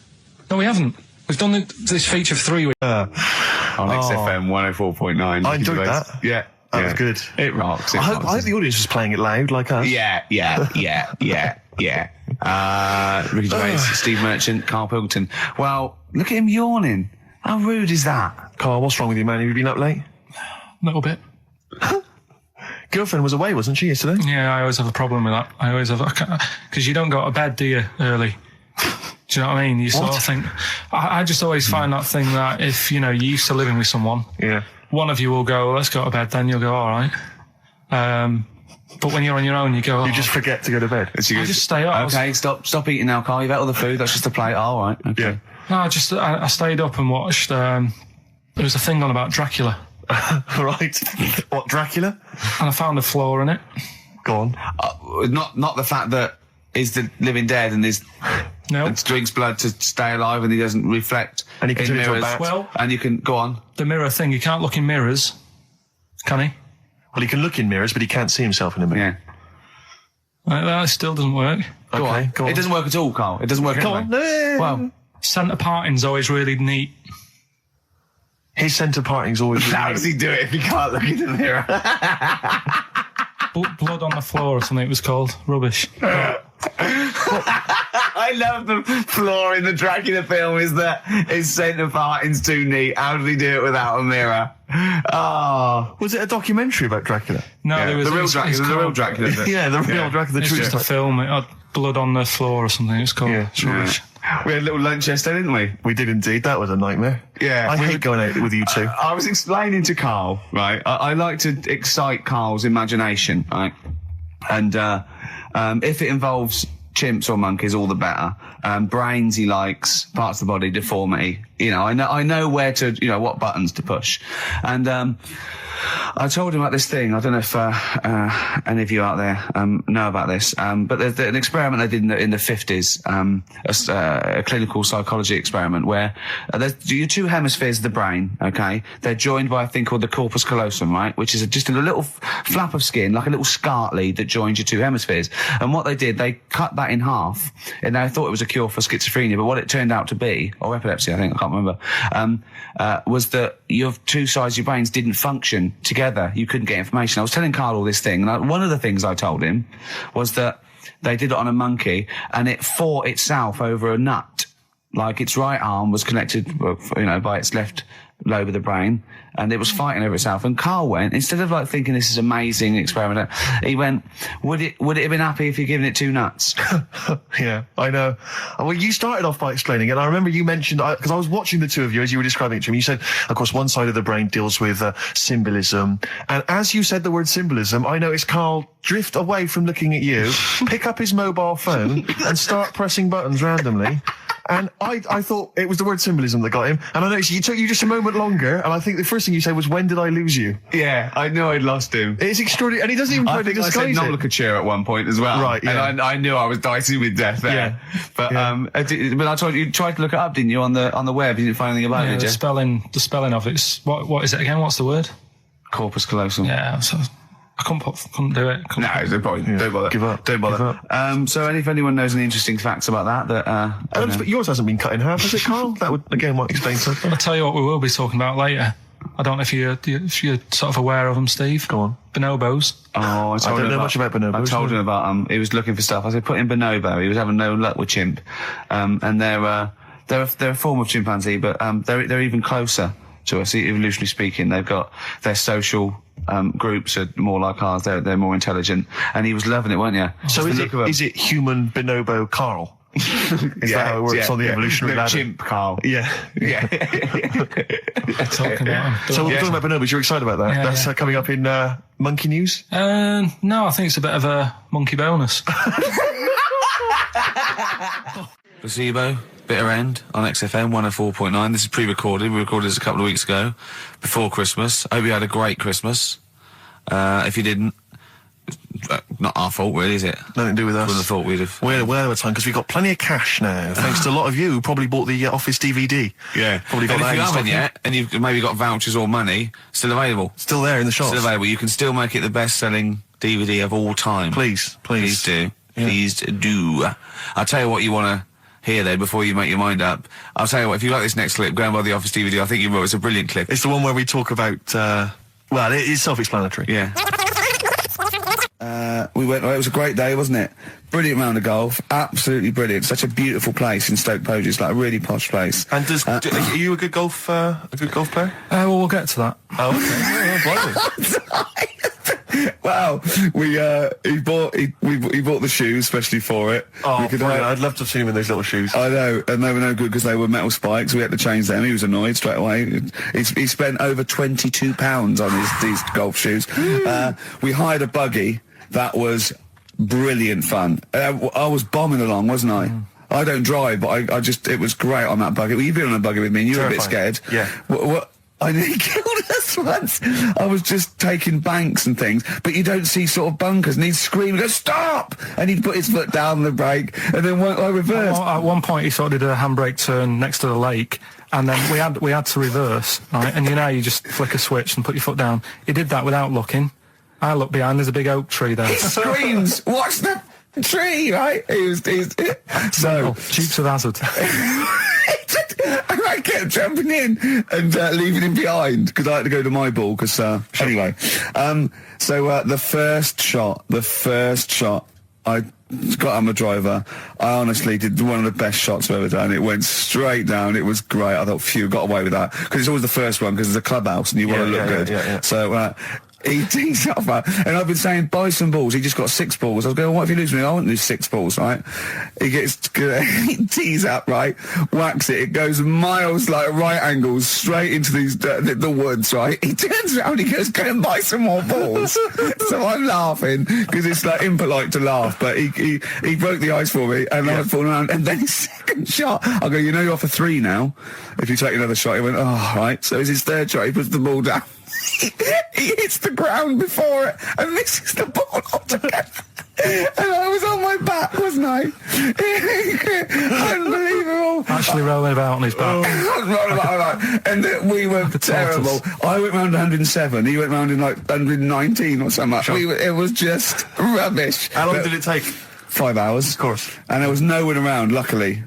No, we haven't. We've done this feature for 3 weeks. On XFM 104.9. I enjoyed that. Yeah. That was good. It rocks. I hope the audience was playing it loud like us. Yeah. Ricky Gervais, Steve Merchant, Karl Pilkington. Well, look at him yawning. How rude is that? Carl, what's wrong with you, man? Have you been up late? A little bit. Girlfriend was away, wasn't she, yesterday? Yeah, I always have a problem with that. I always have, because you don't go to bed, do you, early? Do you know what I mean? You sort of think, I just always find that thing that if, you're used to living with someone, one of you will go, let's go to bed, then you'll go, all right. But when you're on your own, you go, you just forget to go to bed. I just stay up. Okay, stop eating now, Carl. You've ate all the food. That's just a plate. All right. Okay. Yeah. No, I stayed up and watched, there was a thing on about Dracula. Right. What, Dracula? And I found a flaw in it. Go on. Not the fact that he's the living dead and and drinks blood to stay alive and he doesn't reflect and he can in turn into a mirrors. bat. Well, and you can go on. The mirror thing, you can't look in mirrors, can he? Well, he can look in mirrors, but he can't see himself in a mirror. Yeah. That still doesn't work. Go on. It doesn't work at all, Carl. It doesn't work at all. Well, centre parting's always really neat. His centre parting's always really How does he do it if he can't look in the mirror? Blood on the floor or something it was called. Rubbish. I love the flaw in the Dracula film is that his centre parting's too neat. How did he do it without a mirror? Oh. Was it a documentary about Dracula? No, there was the real Dracula. The real Dracula. Yeah, the real Dracula. It's just a film. It had blood on the floor or something. It's called. Yeah. It's rubbish. We had a little lunch yesterday, didn't we? We did indeed. That was a nightmare. Yeah. I hate going out with you two. I was explaining to Carl, right? I like to excite Carl's imagination, right? And if it involves chimps or monkeys, all the better. Brains he likes, parts of the body, deformity. I know where to, what buttons to push. And I told him about this thing. I don't know if any of you out there know about this, but there's an experiment they did in the 50s, a clinical psychology experiment where there's your two hemispheres of the brain, okay? They're joined by a thing called the corpus callosum, right? Which is just a little flap of skin, like a little scarlet lead that joins your two hemispheres. And what they did, they cut that in half, and they thought it was a cure for schizophrenia, but what it turned out to be, or epilepsy, I think, I can't remember, was that your two sides of your brains didn't function together. You couldn't get information. I was telling Carl all this thing, and one of the things I told him was that they did it on a monkey, and it fought itself over a nut. Like its right arm was connected, by its left lobe of the brain, and it was fighting over itself. And Carl went, instead of thinking this is amazing experiment, he went, would it have been happy if you'd given it two nuts? Yeah, I know. Well, you started off by explaining it, and I remember you mentioned, because I was watching the two of you as you were describing it to me, you said, of course, one side of the brain deals with symbolism, and as you said the word symbolism, I noticed Carl drift away from looking at you, pick up his mobile phone, and start pressing buttons randomly. And I thought it was the word symbolism that got him. And I noticed it took you just a moment longer. And I think the first thing you said was, when did I lose you? Yeah, I knew I'd lost him. It's extraordinary. And he doesn't even try to disguise it. I said nomenclature at one point as well. Right, yeah. And I knew I was dicing with death there. Yeah. But, but I told you tried to look it up, didn't you, on the web? You didn't find anything about it, did you? The spelling of it's, what is it again? What's the word? Corpus callosum. Yeah, so I couldn't do it. No, it's no point. Don't bother. Give up. Don't bother. Give up. So if anyone knows any interesting facts about that, but yours hasn't been cut in half, has it, Carl? That would, again, might explain something. I'll tell you what we will be talking about later. I don't know if you're sort of aware of them, Steve. Go on. Bonobos. Oh, I don't know much about bonobos. I told him about he was looking for stuff. I said, put in bonobo. He was having no luck with chimp. And they're a form of chimpanzee, but they're even closer to us, evolutionarily speaking. They've got their social groups are more like ours. They're more intelligent. And he was loving it, weren't you? So is it human bonobo Carl? Is that how it works on the evolutionary ladder? Chimp Carl. Yeah. Yeah. Talking about him. So we're talking about bonobos. You're excited about that? Yeah, That's coming up in monkey news? No, I think it's a bit of a monkey bonus. Placebo, Bitter End on XFM 104.9. This is pre-recorded. We recorded this a couple of weeks ago, before Christmas. I hope you had a great Christmas. If you didn't, not our fault, really, is it? Nothing to do with us. Wouldn't have thought we'd have. We're well over time because we've got plenty of cash now, thanks to a lot of you who probably bought the Office DVD. Yeah. Probably got and that if you in haven't stock. yet, and you've maybe got vouchers or money, still available. Still there in the shops. Still available. You can still make it the best-selling DVD of all time. Please do. Yeah. Please do. I'll tell you what you want to hear though before you make your mind up. I'll tell you what, if you like this next clip, go and buy the Office DVD. I think you will. It's a brilliant clip. It's the one where we talk about Well, it is self-explanatory. Yeah. We went. It was a great day, wasn't it? Brilliant round of golf. Absolutely brilliant. Such a beautiful place in Stoke Poges, like a really posh place. And are you a good golf player? Well, we'll get to that. Oh, okay. Wow, he bought the shoes especially for it. Oh, I'd love to have seen him in those little shoes. I know, and they were no good because they were metal spikes. We had to change them. He was annoyed straight away. He spent over £22 on these golf shoes. We hired a buggy that was brilliant fun. I was bombing along, wasn't I? I don't drive, but it was great on that buggy. Well, you've been on a buggy with me, and you were a bit scared. Yeah. What? I nearly killed us once. I was just taking banks and things, but you don't see sort of bunkers, and he'd scream and go, "Stop!" And he'd put his foot down the brake, and then I reversed. At one point, he sort of did a handbrake turn next to the lake, and then we had to reverse, right? And you just flick a switch and put your foot down. He did that without looking. I look behind, there's a big oak tree there. He screams, "Watch the tree!" Right? So Dukes of Hazzard. And I kept jumping in and leaving him behind because I had to go to my ball. Anyway, so the first shot, I got on the driver. I honestly did one of the best shots I've ever done. It went straight down. It was great. I thought, phew, got away with that because it's always the first one because it's a clubhouse and you want to look good. Yeah. So. He tees up, and I've been saying, buy some balls. He just got 6 balls. I was going, what if you lose me? I won't lose 6 balls, right? He tees up, right? Whacks it. It goes miles, like right angles, straight into these the woods, right? He turns around, he goes, go and buy some more balls. So I'm laughing because it's like impolite to laugh, but he broke the ice for me, and I was falling around. And then his second shot, I go, you're off a 3 now. If you take another shot, he went, oh, right. So it's his third shot. He puts the ball down. He hits the ground before it and misses the ball altogether. And I was on my back, wasn't I? Unbelievable. Actually rolling about on his back. And we were terrible. I went round 107. He went round in like 119 or something. Sure. It was just rubbish. How long did it take? 5 hours. Of course. And there was no one around, luckily.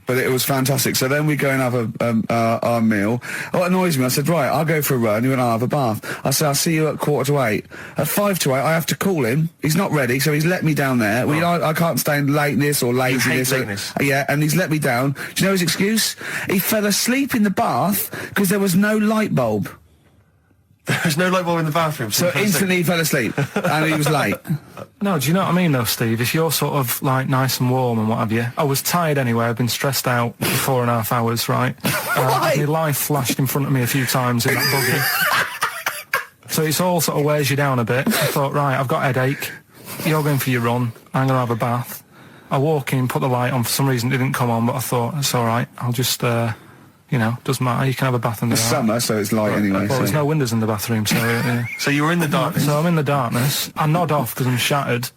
But it was fantastic. So then we go and have our meal. What annoys me, I said, right, I'll go for a run. He went, I'll have a bath. I said, I'll see you at 7:45. At 7:55, I have to call him. He's not ready, so he's let me down there. I can't stand lateness or laziness. Yeah, and he's let me down. Do you know his excuse? He fell asleep in the bath because there was no light bulb. There's no light bulb in the bathroom. So instantly he fell asleep, and he was late. No, do you know what I mean, though, Steve? If you're sort of, like, nice and warm and what have you... I was tired anyway. I've been stressed out for 4.5 hours, right? My life flashed in front of me a few times in that buggy. So it's all sort of wears you down a bit. I thought, right, I've got a headache. You're going for your run. I'm going to have a bath. I walk in, put the light on. For some reason, it didn't come on, but I thought, it's all right. I'll just... doesn't matter. You can have a bath in the dark. It's summer, so it's light anyway. Well, there's no windows in the bathroom, so... So you were in the darkness? So I'm in the darkness. I nod off because I'm shattered.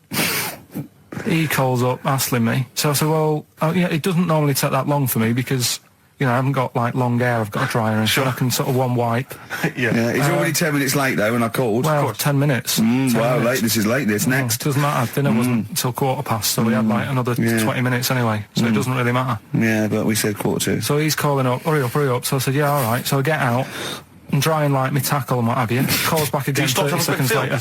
He calls up, hassling me. So I said, well, it doesn't normally take that long for me because... I haven't got, like, long hair. I've got a dryer and I can sort of one wipe. Yeah, he's already 10 minutes late, though, when I called. Well, 10 minutes. 10 minutes. Lateness is lateness. Next. Doesn't matter. Dinner wasn't until 15:15, so we had, like, another 20 minutes anyway, so it doesn't really matter. Yeah, but we said 1:45. So he's calling up, hurry up. So I said, yeah, all right. So I get out and dry and like my tackle and what have you. Calls back again 30 seconds later.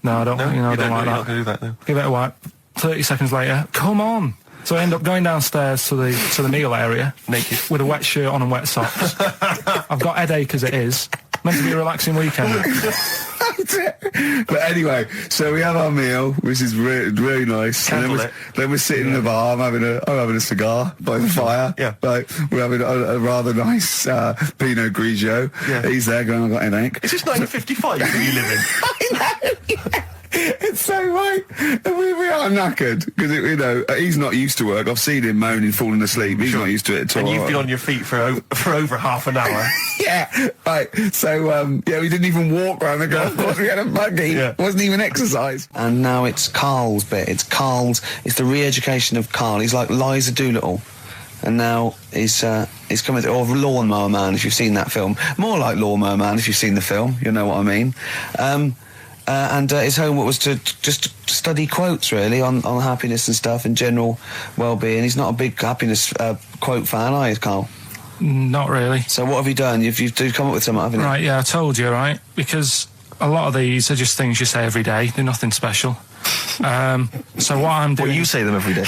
No, I don't, I don't like that. Not gonna do that, no. Give it a wipe. 30 seconds later, come on. So I end up going downstairs to the meal area, naked, with a wet shirt on and wet socks. I've got headache as it is. Meant to be a relaxing weekend. But anyway, so we have our meal, which is really nice. And then we're sitting in the bar. I'm having a cigar by the fire. Yeah. Like, we're having a rather nice Pinot Grigio. Yeah. He's there going, I've got headache. Is this 1955 that you live in? I know. Yeah. It's so right. And we are knackered because he's not used to work. I've seen him moaning, falling asleep. He's not used to it at all. And you've been on your feet for over half an hour. Yeah, right. So we didn't even walk around the golf course. We had a buggy. Yeah. It wasn't even exercise. And now it's Karl's bit. It's the re-education of Karl. He's like Liza Doolittle. And now he's coming to, or Lawnmower Man, if you've seen that film. More like Lawnmower Man, if you've seen the film. You know what I mean. And his homework was to just study quotes, really, on happiness and stuff and general well-being. He's not a big happiness quote fan, are you, Karl? Not really. So what have you done? You've come up with something, haven't you? Right, yeah, I told you, right? Because a lot of these are just things you say every day. They're nothing special. So what I'm doing... Well, you say them every day.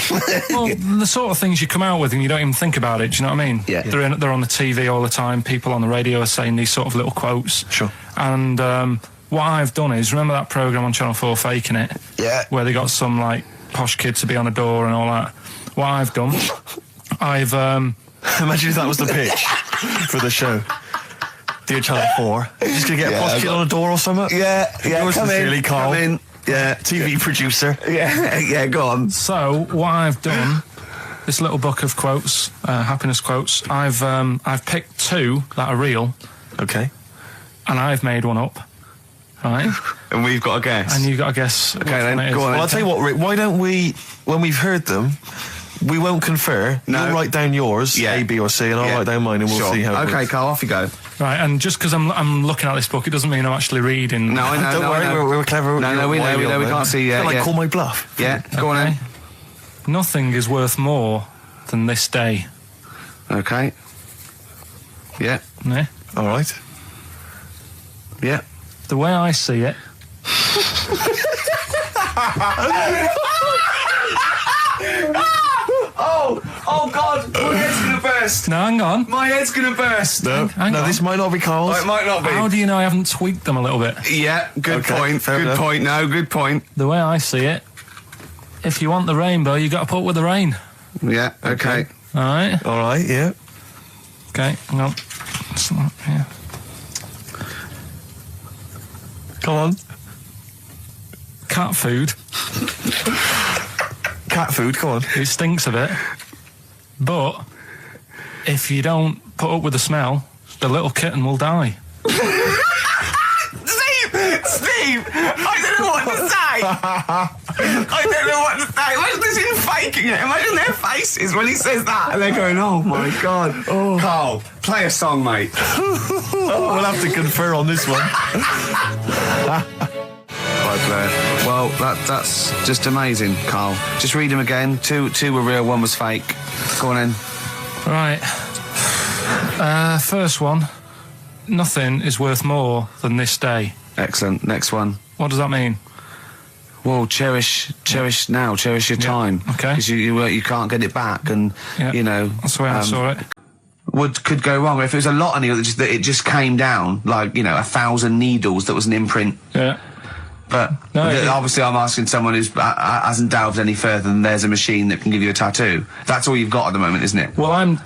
Well, the sort of things you come out with and you don't even think about it, do you know what I mean? Yeah. They're on the TV all the time. People on the radio are saying these sort of little quotes. Sure. And what I've done is, remember that programme on Channel 4, Faking It? Yeah. Where they got some, like, posh kid to be on a door and all that. What I've done, I've... Imagine if that was the pitch for the show. Dear Channel 4, you're just going to get a posh kid on a door or something? Yeah, Yours sincerely, Carl. Come in. Yeah. TV producer. Yeah, go on. So, what I've done, this little book of quotes, happiness quotes, I've picked 2 that are real. Okay. And I've made one up. Right? And we've got to guess. And you've got to guess. Okay, then, go on. Well, I'll tell you what, Rick, why don't we, when we've heard them, we won't confer. No. You'll write down yours, A, B, or C, and I'll write down mine, and we'll see how it Okay, works. Carl, off you go. Right, and just because I'm looking at this book, it doesn't mean I'm actually reading. No, I know. Don't worry, we're clever. No, we know, we can't see yet. Like, call my bluff. Yeah, go on then. Nothing is worth more than this day. Okay. Yeah. Yeah. All right. Yeah. The way I see it. Oh God, my head's gonna burst. No, hang on. My head's gonna burst. No, Hang on. this might not be Carl's. Oh, it might not be. How do you know I haven't tweaked them a little bit? Yeah, good Okay, point. fair Good enough. point. No, good point. The way I see it, if you want the rainbow, you got to put with the rain. Yeah. Okay. All right. All right, yeah. Okay. Hang on. Yeah. Come on. Cat food. Cat food, come on. It stinks a bit, but if you don't put up with the smell, the little kitten will die. Steve, I don't know what to say. I don't know what to say. Imagine this in faking it. Imagine their faces when he says that, and they're going, "Oh my God." Oh. Carl, play a song, mate. We'll have to confer on this one. Right, Blair. Well, that's just amazing, Carl. Just read them again. Two were real, one was fake. Go on in. Right. First one. Nothing is worth more than this day. Excellent. Next one. What does that mean? Well, cherish now, cherish your time. Okay. Because you can't get it back, and you know that's the way I saw it. Could go wrong if it was a lot of needles that it just came down like 1,000 needles that was an imprint. Yeah. But obviously, I'm asking someone who hasn't delved any further than there's a machine that can give you a tattoo. That's all you've got at the moment, isn't it? Well,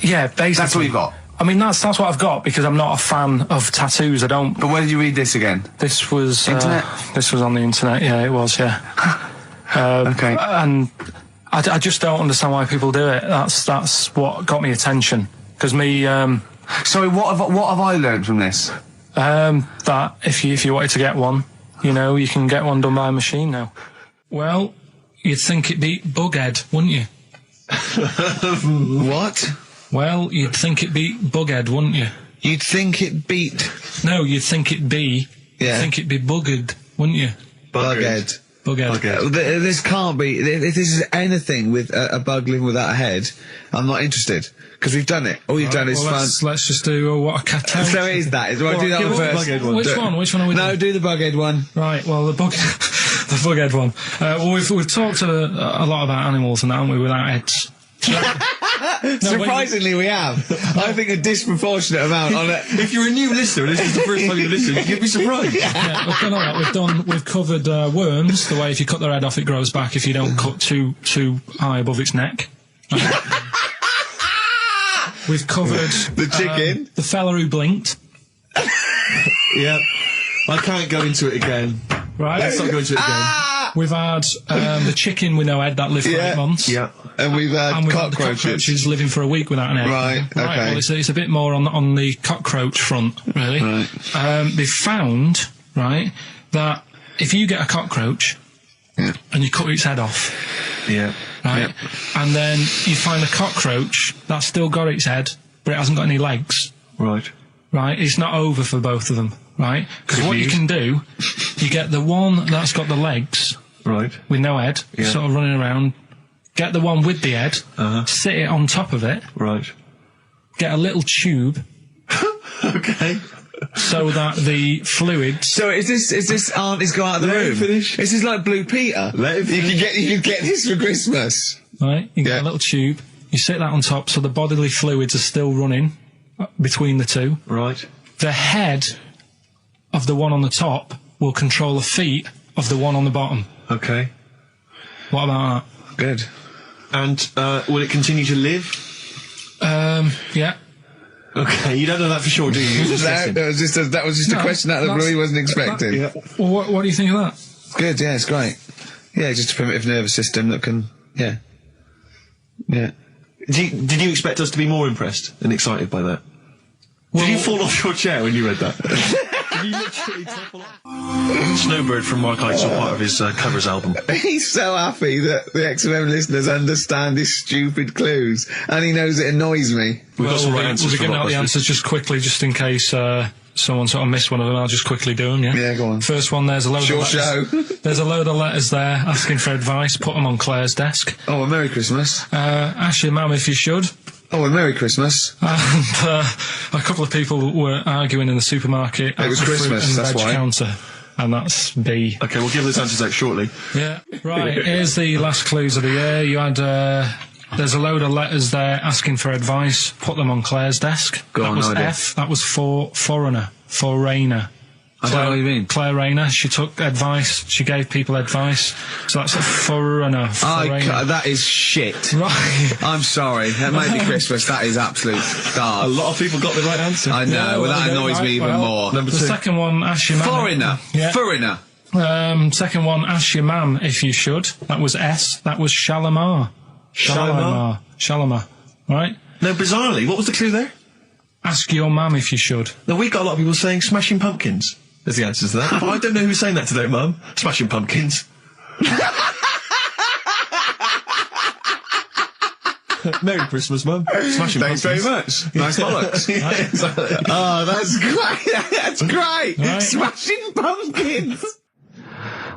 yeah, basically. That's all you've got. I mean, that's what I've got because I'm not a fan of tattoos. I don't. But where did you read this again? This was internet. This was on the internet. Yeah, it was. Yeah. Okay. And I just don't understand why people do it. That's what got me attention. Because me. Sorry, what have I learned from this? That if you wanted to get one, you can get one done by a machine now. Well, you'd think it'd be Bughead, wouldn't you? What? Well, you'd think it'd be Bughead, wouldn't you? You'd think it beat. No, you'd think it'd be. Yeah. You'd think it'd be Buggered, wouldn't you? Bughead. Bughead. This can't be. If this is anything with a bug living without a head, I'm not interested. Because we've done it. All you've done is fun. Let's just do what a cat. So it is that. Do I do that one first? Which one are we doing? No, do the Bughead one. Right, well, the Bughead one. Well, we've talked a lot about animals and that, haven't we, without heads. Surprisingly, we have. I think a disproportionate amount on it. If you're a new listener, this is the first time you listen, you'd be surprised. Yeah, we've done all that. We've covered worms. The way if you cut their head off, it grows back. If you don't cut too high above its neck. We've covered the chicken, the fella who blinked. Yeah, I can't go into it again. Right, let's not go into it again. We've had the chicken with no head that lived for 8 months. Yeah, and we've had cockroaches living for a week without an head. Right, okay. Well, it's a bit more on the cockroach front, really. Right. They've found that if you get a cockroach and you cut its head off, right, and then you find a cockroach that's still got its head but it hasn't got any legs, right, it's not over for both of them. Right, because what you can do, you get the one that's got the legs, with no head, sort of running around. Get the one with the head, sit it on top of it, get a little tube. Okay. So that the fluids. So is this aunt is go out of the room? Finish. This is like Blue Peter. You can get this for Christmas. Right, you get a little tube. You sit that on top, so the bodily fluids are still running between the two. Right. The head of the one on the top will control the feet of the one on the bottom. Okay. What about that? Good. And will it continue to live? Yeah. Okay, you don't know that for sure, do you? That was just a question out of the blue he wasn't expecting. Well, what do you think of that? Good, yeah, it's great. Yeah, just a primitive nervous system that can, yeah. Did you expect us to be more impressed and excited by that? Did you fall off your chair when you read that? Did you literally topple off? Snowbird from Mark Heights are part of his covers album. He's so happy that the XFM listeners understand his stupid clues, and he knows it annoys me. We've got some right answers. We'll be getting out the answers just quickly, just in case someone sort of missed one of them. I'll just quickly do them, yeah? Yeah, go on. First one, there's a load of letters. There's a load of letters there asking for advice. Put them on Claire's desk. Oh, well, Merry Christmas. Ask your mum if you should. Oh, well, Merry Christmas. And a couple of people were arguing in the supermarket. It was at the Christmas, fruit and that's veg why. counter. And that's B. Okay, we'll give those answers out shortly. Yeah. Right, here's the last clues of the year. You had, there's a load of letters there asking for advice. Put them on Claire's desk. Go that on, was no idea. F. That was for foreigner. Foreigner. I don't know what you mean. Claire Rayner. She took advice. She gave people advice. So that's a foreigner. That is shit. Right. I'm sorry. That might be Christmas. That is absolute A dark. lot of people got the right answer. I know, that annoys me even more. The second one, ask your mum. Foreigner. Yeah. Foreigner. Second one, ask your mum if you should. That was S. That was Shalimar. Shalimar. Right? No, bizarrely, what was the clue there? Ask your mum if you should. No, we got a lot of people saying Smashing Pumpkins as the answer to that. But I don't know who's saying that today, Mum. Smashing Pumpkins. Merry Christmas, Mum. Smashing Thanks Pumpkins. very much. Nice bollocks. Yeah, exactly. Oh, that's great. That's great. Right. Smashing Pumpkins.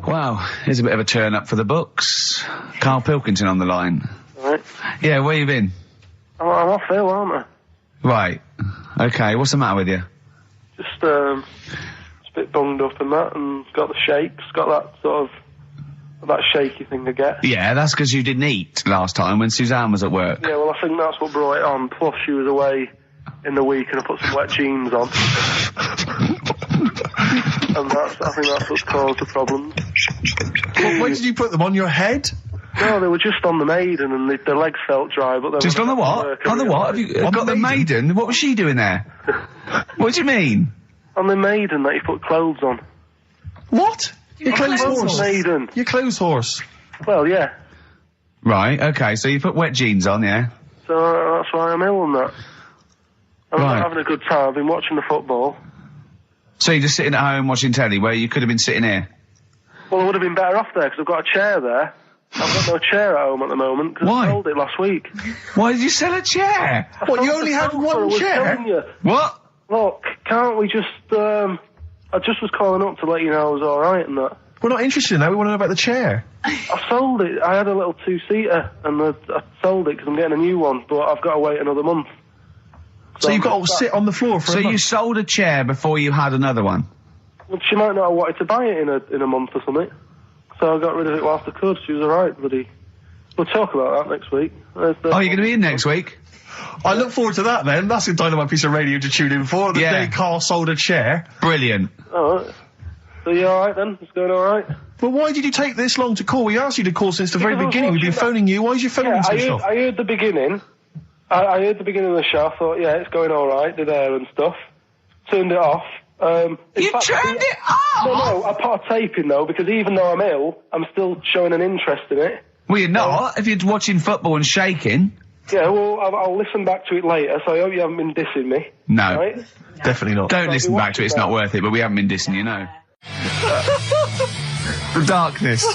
Wow, here's a bit of a turn up for the books. Karl Pilkington on the line. Right. Yeah, where you been? I'm off ill, aren't I? Right. Okay, what's the matter with you? Just a bit bunged up and that, and got the shakes, got that sort of, that shaky thing to get. Yeah, that's because you didn't eat last time when Suzanne was at work. Yeah, well, I think that's what brought it on. Plus, she was away in the week and I put some wet jeans on. And I think that's what's caused the problems. Well, when did you put them on your head? No, they were just on the Maiden and the legs felt dry, but they Just were on the what? On the what? Have you got the Maiden? What was she doing there? What do you mean? On the Maiden that you put clothes on. What? Your clothes horse. Maiden. Your clothes horse. Well, yeah. Right, okay, so you put wet jeans on, yeah? So that's why I'm ill and that. I'm Right. not having a good time. I've been watching the football. So you're just sitting at home watching telly where you could have been sitting here? Well, I would have been better off there because I've got a chair there. I've got no chair at home at the moment because I sold it last week. Why did you sell a chair? What, you only had one chair? What? Look, can't we just, I just was calling up to let you know I was alright and that. We're not interested in that, we want to know about the chair. I sold it. I had a little two-seater and I sold it because I'm getting a new one, but I've got to wait another month. So you've got to sit on the floor for So a month? you sold a chair before you had another one? Well, she might not have wanted to buy it in a month or something. So I got rid of it whilst I could. She was alright, buddy. We'll talk about that next week. Oh, you're going to be in next week? I look forward to that then. That's a dynamite piece of radio to tune in for. The day Carl sold a chair. Brilliant. Alright. So you alright then? It's going alright? Well, why did you take this long to call? We asked you to call since the very beginning. We've been phoning you. Why is your phone ring switched off? I heard the beginning. I heard the beginning of the show. I thought, yeah, it's going alright, did air and stuff. Turned it off. You turned it off? No, I put a tape in though, because even though I'm ill, I'm still showing an interest in it. Well, you're not, if you're watching football and shaking. Yeah, well, I'll listen back to it later, so I hope you haven't been dissing me. No. Right? Definitely not. Don't listen back to it, it's not worth it, but we haven't been dissing you, no. The darkness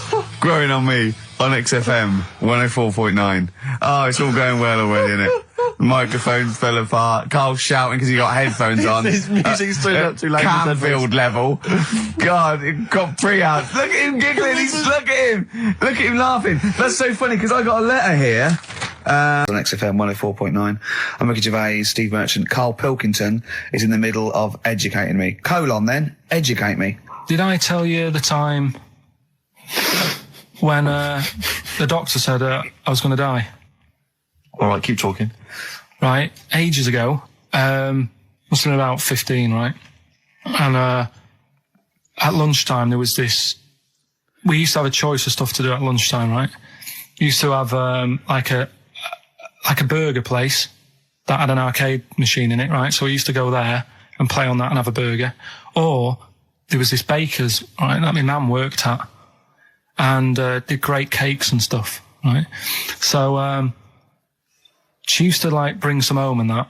growing on me on XFM 104.9. Oh, it's all going well already, isn't it? The microphone fell apart. Carl's shouting because he got headphones on. His music's turned up too loud. Canfield level. God, it got pre-out. Look at him giggling. Look at him laughing. That's so funny because I got a letter here On XFM 104.9. I'm Ricky Gervais, Steve Merchant. Karl Pilkington is in the middle of educating me. Then, educate me. Did I tell you the time when the doctor said I was going to die? All right, keep talking. Right, ages ago, must have been about 15, right? And at lunchtime there was this. We used to have a choice of stuff to do at lunchtime, right? We used to have like a burger place that had an arcade machine in it, right? So we used to go there and play on that and have a burger. Or there was this baker's, right, that my mum worked at, and did great cakes and stuff, right? So she used to like bring some home and that,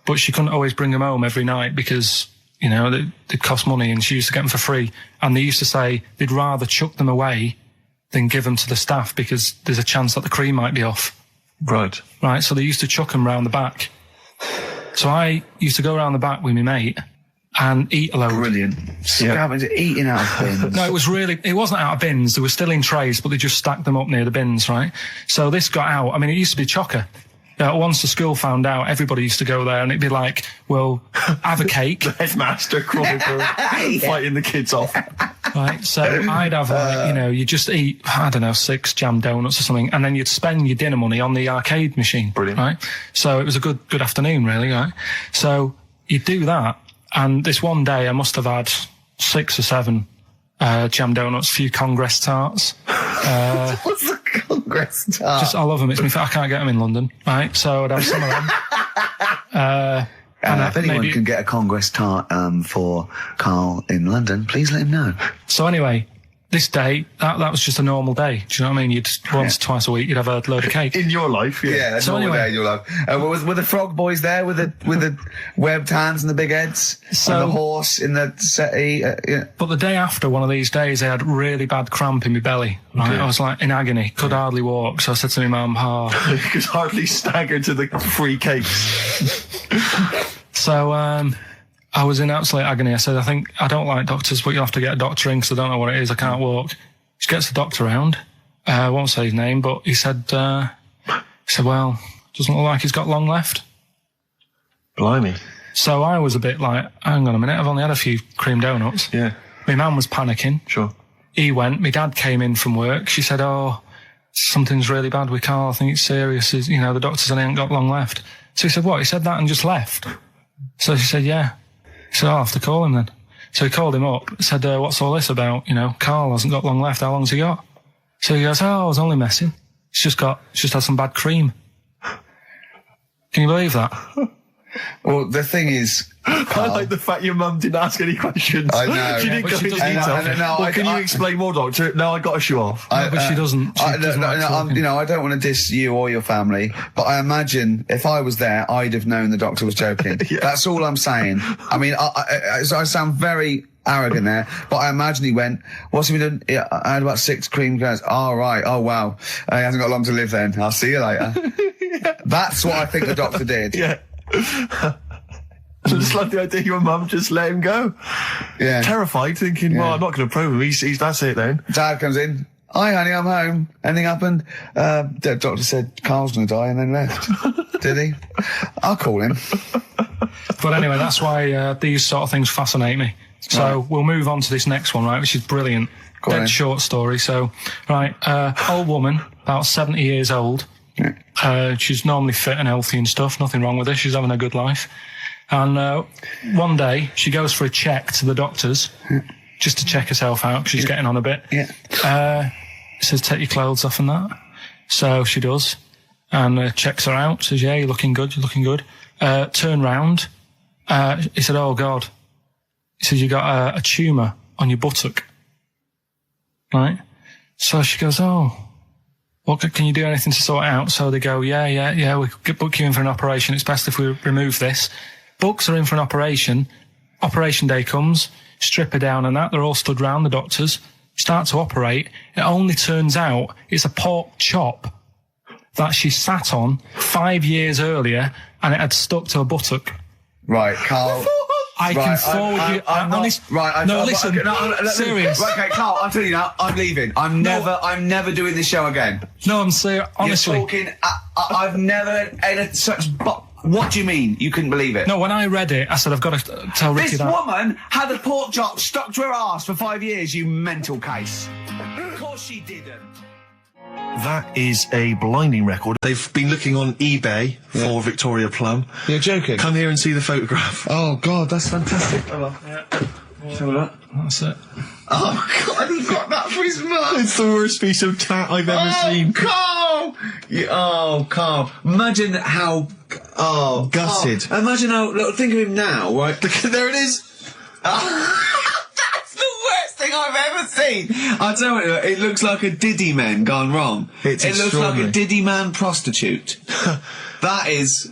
but she couldn't always bring them home every night because, you know, they cost money, and she used to get them for free. And they used to say they'd rather chuck them away than give them to the staff because there's a chance that the cream might be off. Right. Right, so they used to chuck them round the back. So I used to go around the back with my mate and eat a load. Brilliant. Eating out of bins. No, it wasn't out of bins. They were still in trays, but they just stacked them up near the bins, right? So this got out. I mean, it used to be chocker. Once the school found out, everybody used to go there, and it'd be like, well, have a cake. The headmaster crawling through, fighting the kids off. Right, so I'd have, like, you know, you just eat, I don't know, 6 jam donuts or something, and then you'd spend your dinner money on the arcade machine. Brilliant. Right? So it was a good afternoon, really, right? So you'd do that, and this one day I must have had 6 or 7 jam donuts, a few Congress tarts. What's a Congress tart? I love them. It's me. I can't get them in London, right? So I'd have some of them. If anyone can get a Congress tart for Karl in London, please let him know. So anyway, this day, that was just a normal day. Do you know what I mean? You'd once, twice a week, you'd have a load of cake. In your life, yeah. Yeah, that's so normal day in your life. Were the frog boys there with the webbed hands and the big heads? And the horse in the settee? Yeah. But the day after one of these days, I had really bad cramp in my belly. Right? Okay. I was like in agony, could hardly walk. So I said to my mum, you could hardly stagger to the free cakes. So, I was in absolute agony. I said, I don't like doctors, but you'll have to get a doctor in because I don't know what it is. I can't walk. She gets the doctor round. I won't say his name, but he said, well, doesn't look like he's got long left. Blimey. So I was a bit like, hang on a minute, I've only had a few cream donuts. Yeah. My mum was panicking. Sure. He went. My dad came in from work. She said, something's really bad with Karl. I think it's serious. You know, the doctor said he ain't got long left. So he said, what? He said that and just left. So she said, yeah. He said, I'll have to call him then. So he called him up, said, what's all this about? You know, Karl hasn't got long left. How long's he got? So he goes, I was only messing. He's just had some bad cream. Can you believe that? Well, the thing is, I like the fact your mum didn't ask any questions. I know. She didn't go into detail. Can you explain more, doctor? No, I got a shoe off. But she doesn't. I don't want to diss you or your family, but I imagine if I was there, I'd have known the doctor was joking. Yeah. That's all I'm saying. I mean, I sound very arrogant there, but I imagine he went, what's he been doing? I had about 6 cream cones. Oh, right. Oh, wow. He hasn't got long to live then. I'll see you later. Yeah. That's what I think the doctor did. Yeah. I just like the idea your mum just let him go. Yeah. Terrified, thinking, well, I'm not going to probe him. He's that's it then. Dad comes in. Hi, honey, I'm home. Anything happened? The doctor said Karl's going to die and then left. Did he? I'll call him. But anyway, that's why these sort of things fascinate me. So we'll move on to this next one, right, which is brilliant. Dead short story. So, right, old woman, about 70 years old. Yeah. She's normally fit and healthy and stuff. Nothing wrong with her. She's having a good life. And one day, she goes for a check to the doctor's, just to check herself out, because she's getting on a bit. Yeah. Says, take your clothes off and that. So she does. And checks her out. Says, yeah, you're looking good, you're looking good. Turn round. He said, oh, God. He said, you got a tumour on your buttock. Right? So she goes, oh, well, can you do anything to sort it out? So they go, yeah, we could book you in for an operation. It's best if we remove this. Books are in for an operation. Operation day comes, strip her down and that. They're all stood round, the doctors. Start to operate. It only turns out it's a pork chop that she sat on 5 years earlier and it had stuck to her buttock. Right, Karl. I can forward you. Serious. Okay, Carl, I'll tell you now, I'm leaving. I'm never doing this show again. No, I'm serious. Honestly. You're talking, I've never had such, what do you mean? You couldn't believe it? No, when I read it, I said, I've got to tell Ricky This that. woman had a pork chop stuck to her arse for 5 years, you mental case. Of course she didn't. That is a blinding record. They've been looking on eBay for Victoria Plum. You're joking? Come here and see the photograph. Oh, God, that's fantastic. That's it. Oh, God, he got that for his mum. It's the worst piece of tat I've ever seen. Carl! Carl. Imagine how... gutted. Carl. Imagine how... Look, think of him now, right? There it is. That's the worst thing I've ever seen. I'll tell you, it looks like a Diddy man gone wrong. It looks like a Diddy man prostitute. That is... Is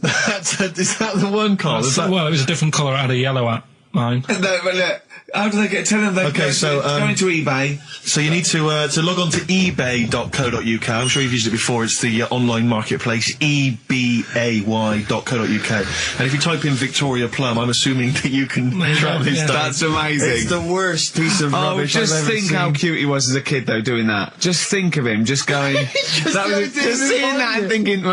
that the one, Carl? Well, it was a different colour. It had a yellow at mine. No, but look, how do they get... Tell them they go into eBay. So you need to log on to ebay.co.uk. I'm sure you've used it before. It's the online marketplace, ebay.co.uk. And if you type in Victoria Plum, I'm assuming that you can track this down. That's amazing. It's the worst piece of rubbish just I've ever think seen. how cute he was as a kid, though, doing that. Just think of him, just going... just seeing that and thinking,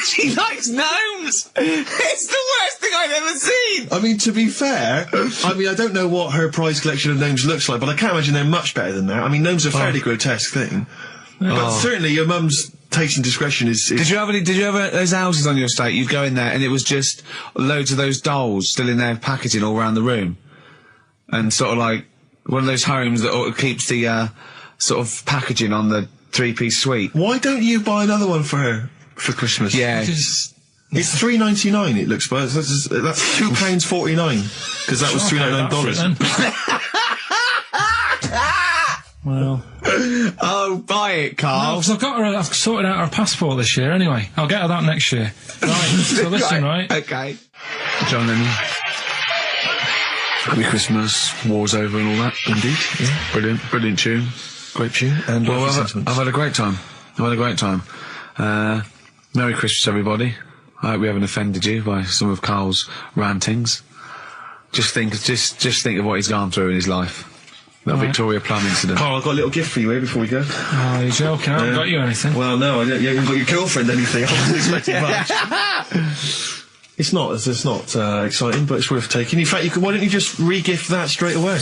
she likes gnomes! It's the worst thing I've ever seen! I mean, to be fair, I don't know what her prize collection of gnomes looks like, but I can't imagine they're much better than that. I mean, gnomes are a fairly grotesque thing. But certainly your mum's taste and discretion is... Did you ever those houses on your estate, you'd go in there and it was just loads of those dolls still in their packaging all around the room? And sort of like one of those homes that keeps the sort of packaging on the three-piece suite. Why don't you buy another one for her for Christmas? Yeah. It's $3.99. It looks, but that's £2.49 because that was $399. Well. Oh, buy it, Carl. No, because I've sorted out her passport this year anyway. I'll get her that next year. Right, so listen, right? Okay. John Lennon. Happy Christmas, war's over and all that. Indeed. Yeah. Brilliant tune. Great tune. And I've had a great time. Merry Christmas, everybody. I hope we haven't offended you by some of Carl's rantings. Just think of what he's gone through in his life. That Victoria Plum incident. Carl, I've got a little gift for you here before we go. Oh, you're joking. I haven't got you anything. Well, no, you haven't got your girlfriend anything. I wasn't expecting much. It's not exciting, but it's worth taking. In fact, why don't you just re-gift that straight away?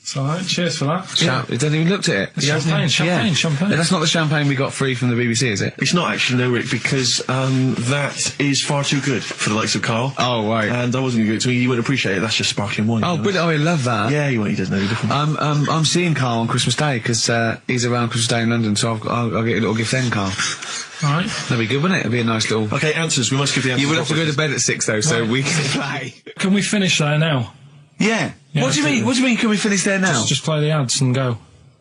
It's alright, cheers for that. He hasn't even looked at it. Champagne. That's not the champagne we got free from the BBC, is it? It's not actually, no, Rick, because that is far too good for the likes of Carl. Oh, right. And I wasn't going to give it to me. You wouldn't appreciate it. That's just sparkling wine. Oh, brilliant. Oh, I love that. Yeah, he doesn't know the difference. I'm seeing Carl on Christmas Day, because he's around Christmas Day in London, so I'll get a little gift then, Carl. Alright. That'd be good, wouldn't it? It'd be a nice little... Okay, answers. We must give the answers. You would have to go to bed at 6, though, so we can play. Can we finish there now? Yeah. What do you mean? What do you mean? Can we finish there now? Just play the ads and go.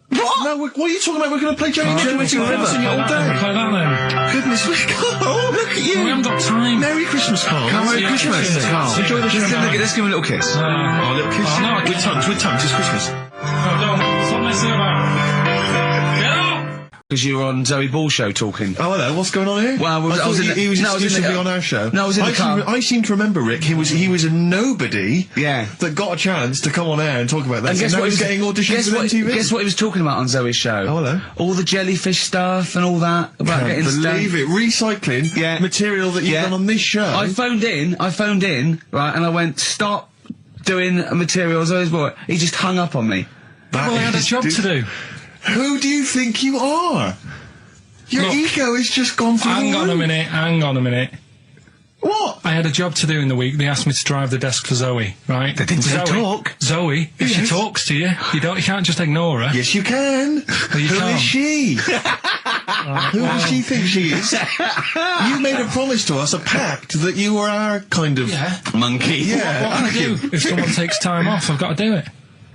What? No, what are you talking about? We're going to play Jerry River all day. Play that then. Goodness me, Carl, look at you. We haven't got time. Merry Christmas, Carl. Merry Christmas, Carl. Enjoy the show. Let's give him a little kiss. A little kiss. No, with tongues. It's Christmas. No, don't. Stop messing about. Get up! Because you were on Zoe Ball's show talking. Oh, hello. What's going on here? Well, he was exclusively on our show. No, I was in the car. I seem to remember, Rick, he was a nobody. Yeah. That got a chance to come on air and talk about that. And guess what he was getting auditions for MTV. Guess what he was talking about on Zoe's show? Oh, hello. All the jellyfish stuff and all that about Can't getting believe it. Recycling material that you've done on this show. I phoned in, right, and I went, stop doing material Zoe's boy. He just hung up on me. Well, I had a job to do. Who do you think you are? Your ego has just gone through the roof. Hang on a minute. What? I had a job to do in the week. They asked me to drive the desk for Zoe, right? They didn't say talk. Zoe, if she talks to you, you can't just ignore her. Yes, you can. Who is she? Who does she think she is? You made a promise to us, a pact, that you were our kind of monkey. Yeah. What can I do? If someone takes time off, I've got to do it.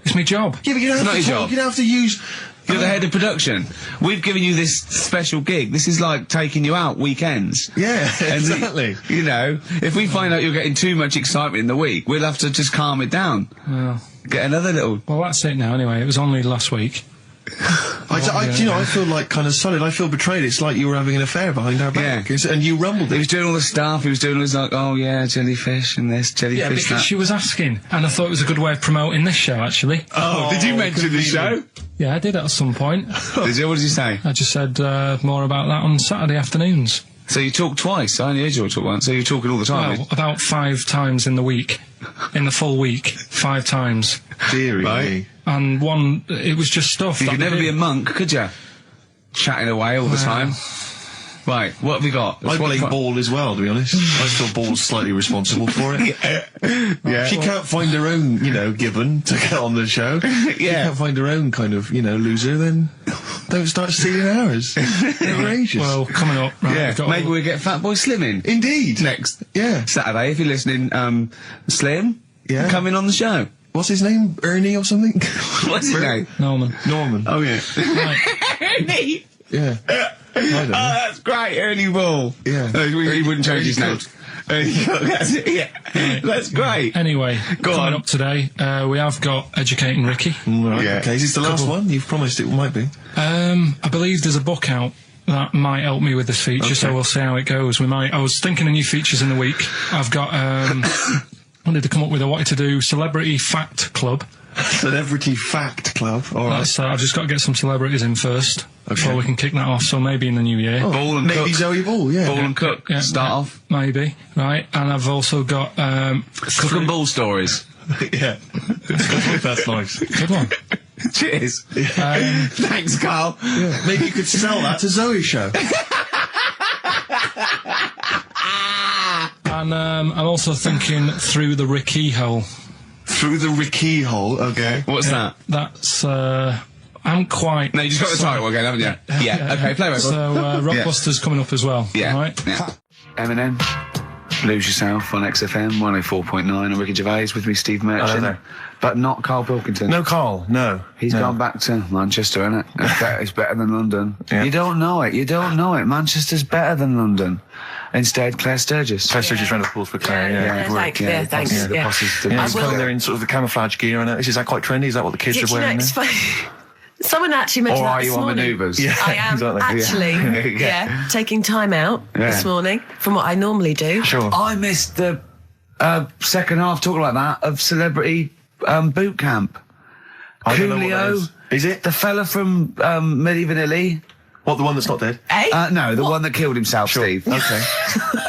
It's my job. Yeah, but you don't have to talk. You don't have to use... You're the head of production. We've given you this special gig. This is like taking you out weekends. Yeah, exactly. If we find out you're getting too much excitement in the week, we'll have to just calm it down. Well, get another little... Well, that's it now anyway. It was only last week. I feel like kind of solid. I feel betrayed. It's like you were having an affair behind our back, and you rumbled it. He was doing all the stuff. He was doing all this like, oh yeah, jellyfish and this, jellyfish Yeah, because that. she was asking, and I thought it was a good way of promoting this show, actually. Oh, did you mention the show? Yeah, I did at some point. Did you? What did you say? I just said more about that on Saturday afternoons. So you talk twice? I only heard you talk once. So you're talking all the time? Well, about 5 times in the week. In the full week, 5 times. Deary Right. me. And one, it was just stuff. You that could never they be a did. monk, could you? Chatting away all the time. Right, what have we got? I blame Ball as well, to be honest. I feel Ball's slightly responsible for it. Yeah. She can't find her own, gibbon to get on the show. She can't find her own kind of, loser, then don't start stealing ours. Outrageous. Well, coming up, right, Yeah, we've got maybe we get Fat Boy Slim in. Indeed. Next. Yeah. Saturday, if you're listening, Slim, come in on the show. What's his name? Ernie or something? What's his name? Norman. Oh, yeah. Right. Ernie! Yeah. I don't know. That's great, Ernie Ball. Yeah. He wouldn't change his name. That's it, yeah. That's great. Anyway, coming up today, we have got Educating Ricky. Right, Yeah. okay. Is this the last one? You've promised it might be. I believe there's a book out that might help me with this feature, so we'll see how it goes. I was thinking of new features in the week. I've got, wanted to come up with, I wanted to do Celebrity Fact Club. Celebrity Fact Club. All right. I've just got to get some celebrities in first before we can kick that off, so maybe in the new year. Ball and Maybe Cook. Zoe Ball, yeah. Ball and Cook. Yeah, Start off. Maybe, right. And I've also got... Cook and Ball stories. Yeah. That's nice. Good one. Cheers. Thanks, Carl. Yeah. Maybe you could sell that to Zoe's show. And I'm also thinking Through the Ricky Hole. Through the Ricky Hole, okay. What's that? That's... I'm quite... No, you just got the title again, haven't you? Yeah. Okay, play record. So, Rockbuster's coming up as well. Yeah. Right? Yeah. Eminem. Lose Yourself on XFM 104.9 and Ricky Gervais with me, Steve Merchant. there. But not Karl Pilkington. No, Carl, no. He's gone back to Manchester, innit? It's better than London. Yeah. You don't know it. Manchester's better than London. Instead, Claire Sturgis. Claire Sturgis round of applause for Claire, yeah. Good work. Thanks. Yeah, the posse's the Yeah, posse. he's coming there in sort of the camouflage gear, and is that quite trendy? Is that what the kids are wearing it's now? funny. Someone actually mentioned Or that are this you on morning. manoeuvres? Yeah, I am exactly. actually, taking time out this morning from what I normally do. Sure. I missed the second half, talking like that, of Celebrity Boot Camp. I don't know what that Coolio. is it? The fella from Milli Vanilli. What, the one that's not dead? No, the one that killed himself, Steve. Okay.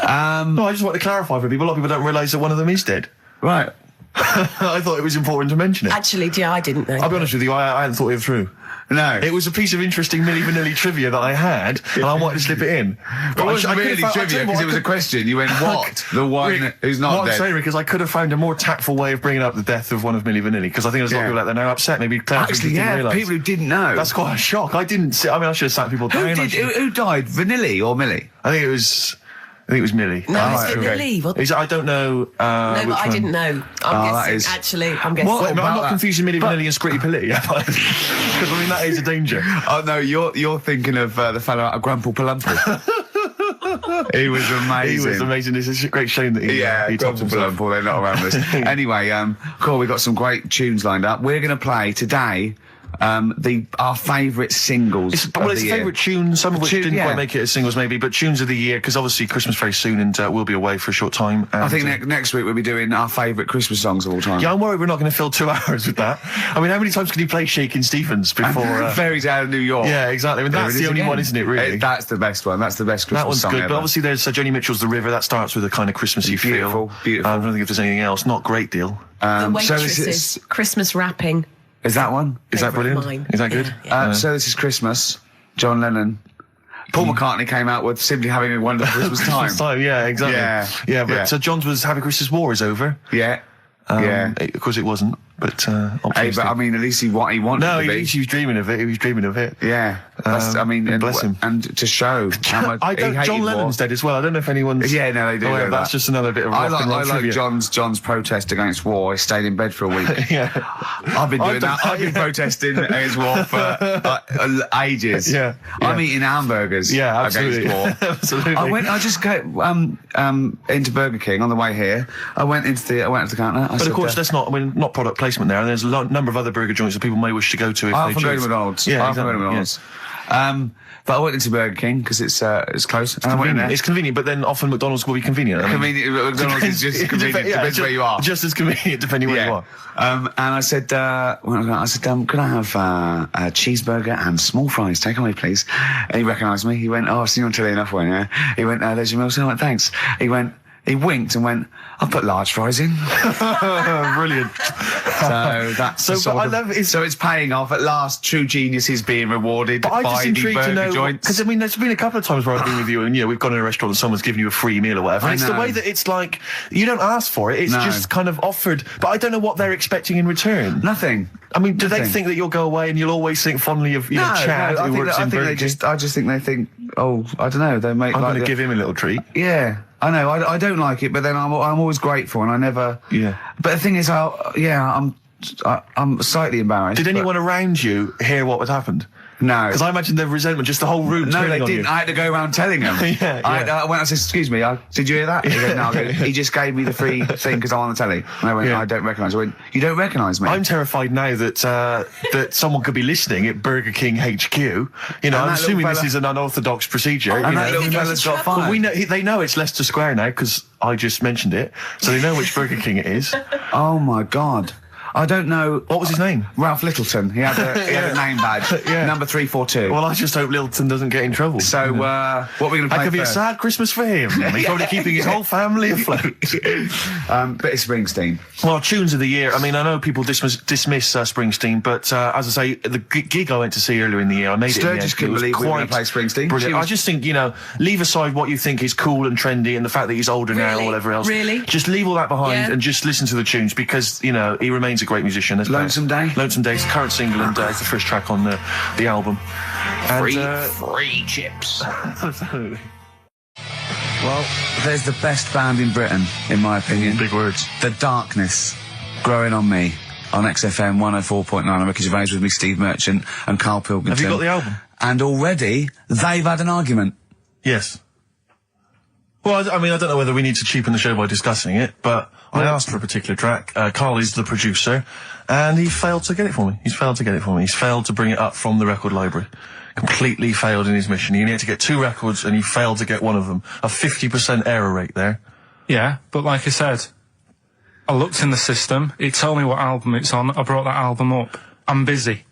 No, I just want to clarify for people. A lot of people don't realise that one of them is dead. Right. I thought it was important to mention it. Actually, yeah, I didn't know. I'll be honest with you, I hadn't thought it through. No. It was a piece of interesting Milli Vanilli trivia that I had, and I wanted to slip it in. It wasn't I could really have found- trivia, I tell you because what, it was a question. You went, what? The one Rick, who's not what dead. I'm saying, Rick, is I could have found a more tactful way of bringing up the death of one of Milli Vanilli, because I think there's a lot of people out there now upset. Maybe Claire Actually, didn't yeah, realise. people who didn't know. That's quite a shock. I didn't see, I should have sat people down. Who died? Vanilli or Millie? I think it was Millie. No, it's Vanilli. What? I don't know. No, but I didn't know. I'm that guessing. is- Actually, I'm guessing. What? No, I'm not that? confusing Milli Vanilli and Scritti Politti. Because that is a danger. Oh no, you're thinking of the fellow out of Grumple Palumple. He was amazing. He was amazing. It's a great shame that he topped Grumple himself. Palumple, they're not around us. Anyway, cool, we've got some great tunes lined up. We're going to play today our favourite singles It's of the a year. favourite tune, some of which didn't yeah. quite make it as singles maybe, but tunes of the year, because obviously Christmas very soon and we'll be away for a short time. And, I think next week we'll be doing our favourite Christmas songs of all time. yeah, I'm worried we're not going to fill 2 hours with that. I mean, how many times can you play Shakin' Stevens before... Fairies Out of New York. Yeah, exactly. I mean, that's There it the is only again. one, isn't it, really? That's the best one. That's the best Christmas That one's song good, ever. but obviously there's Joni Mitchell's The River. That starts with a kind of Christmassy Beautiful, feel. beautiful. I don't think if there's anything else. Not a great deal. The so Waitresses, this is Christmas wrapping. that one? Is that Favourite of brilliant? mine. Is that good? Yeah. So this is Christmas. John Lennon. Paul McCartney came out with Simply Having a Wonderful Christmas Time. Christmas time, yeah, exactly. Yeah, but yeah. So John's was Happy Christmas War is over. Yeah. Yeah. Of course it wasn't, but Hey, optimistic. but I mean, at least he wanted No, to be. he was dreaming of it. He was dreaming of it. Yeah. That's, I mean, and, bless him. and to show how much I he don't. hated John war. Lennon's dead as well. I don't know if anyone's. Yeah, no, they do. aware know of that. That's just another bit of I rock and roll like trivia. John's protest against war. He stayed in bed for a week. Yeah. I've been doing I've done that. I've been that, protesting against war for ages. Yeah. I'm eating hamburgers. Yeah, absolutely. Against war. Absolutely. I just go into Burger King on the way here. I went to the counter. I But of course, that's not product placement there. And there's a number of other burger joints that people may wish to go to if I they often go to choose. McDonald's. Yeah, I often go to exactly, McDonald's. But I went into Burger King because it's close. And I went in there. It's convenient, but then often McDonald's will be convenient. Convenient. McDonald's is just convenient. Depends where you are. Just as convenient depending where you are. And I said, could I have a cheeseburger and small fries? Take away, please. And he recognised me. He went, "Oh, I've seen you on telly enough, yeah." He went, "There's your meal." So I went, "Thanks." He winked and went, "I'll put large fries in." Brilliant. So that's so it's paying off at last. True genius is being rewarded but I'm by just the intrigued burger to know, joints. because I mean, there's been a couple of times where I've been with you, and we've gone to a restaurant and someone's given you a free meal or whatever. And it's the way that it's like you don't ask for it; it's just kind of offered. But I don't know what they're expecting in return. Nothing. I mean, do they think that you'll go away and you'll always think fondly of Chad? I just think they think, oh, I don't know. They make. I'm going to give him a little treat. Yeah. I know, I don't like it, but then I'm always grateful, and I never. Yeah. But the thing is, I'm slightly embarrassed. Did anyone around you hear what had happened? No. Because I imagine the resentment, just the whole room. No, they on didn't. You. I had to go around telling them. I went. I said, "Excuse me, did you hear that?" He went, "No." He just gave me the free thing because I'm on the telly. And I went, "I don't recognise." I went, "You don't recognise me?" I'm terrified now that that someone could be listening at Burger King HQ. I'm assuming this is an unorthodox procedure. And that little fella's got fired. Well, they know it's Leicester Square now because I just mentioned it, so they know which Burger King it is. Oh my God. I don't know. What was his name? Ralph Littleton. He had a name badge. Number 342. Well, I just hope Littleton doesn't get in trouble. So, what are we going to play That could be first? a sad Christmas for him. He's probably keeping his whole family afloat. Bit of Springsteen. Well, tunes of the year. I mean, I know people dismiss Springsteen, but as I say, the gig I went to see earlier in the year, I made it in the end. Sturgis couldn't believe we were going to play Springsteen. Brilliant. I just think, leave aside what you think is cool and trendy and the fact that he's older now or whatever else. Really? Just leave all that behind and just listen to the tunes because, he remains a great musician. Lonesome Day? Lonesome Day is the current single and it's the first track on the album. Free chips. Well, there's the best band in Britain, in my opinion. Big words. The Darkness, Growing on Me, on XFM 104.9. I'm Ricky Gervais with me, Steve Merchant and Karl Pilkington. Have you got the album? And already, they've had an argument. Yes. Well, I mean, I don't know whether we need to cheapen the show by discussing it, but I asked for a particular track. Karl is the producer, and he failed to get it for me. He's failed to bring it up from the record library. Completely failed in his mission. He needed to get 2 records, and he failed to get one of them. A 50% error rate there. Yeah, but like I said, I looked in the system. It told me what album it's on. I brought that album up. I'm busy.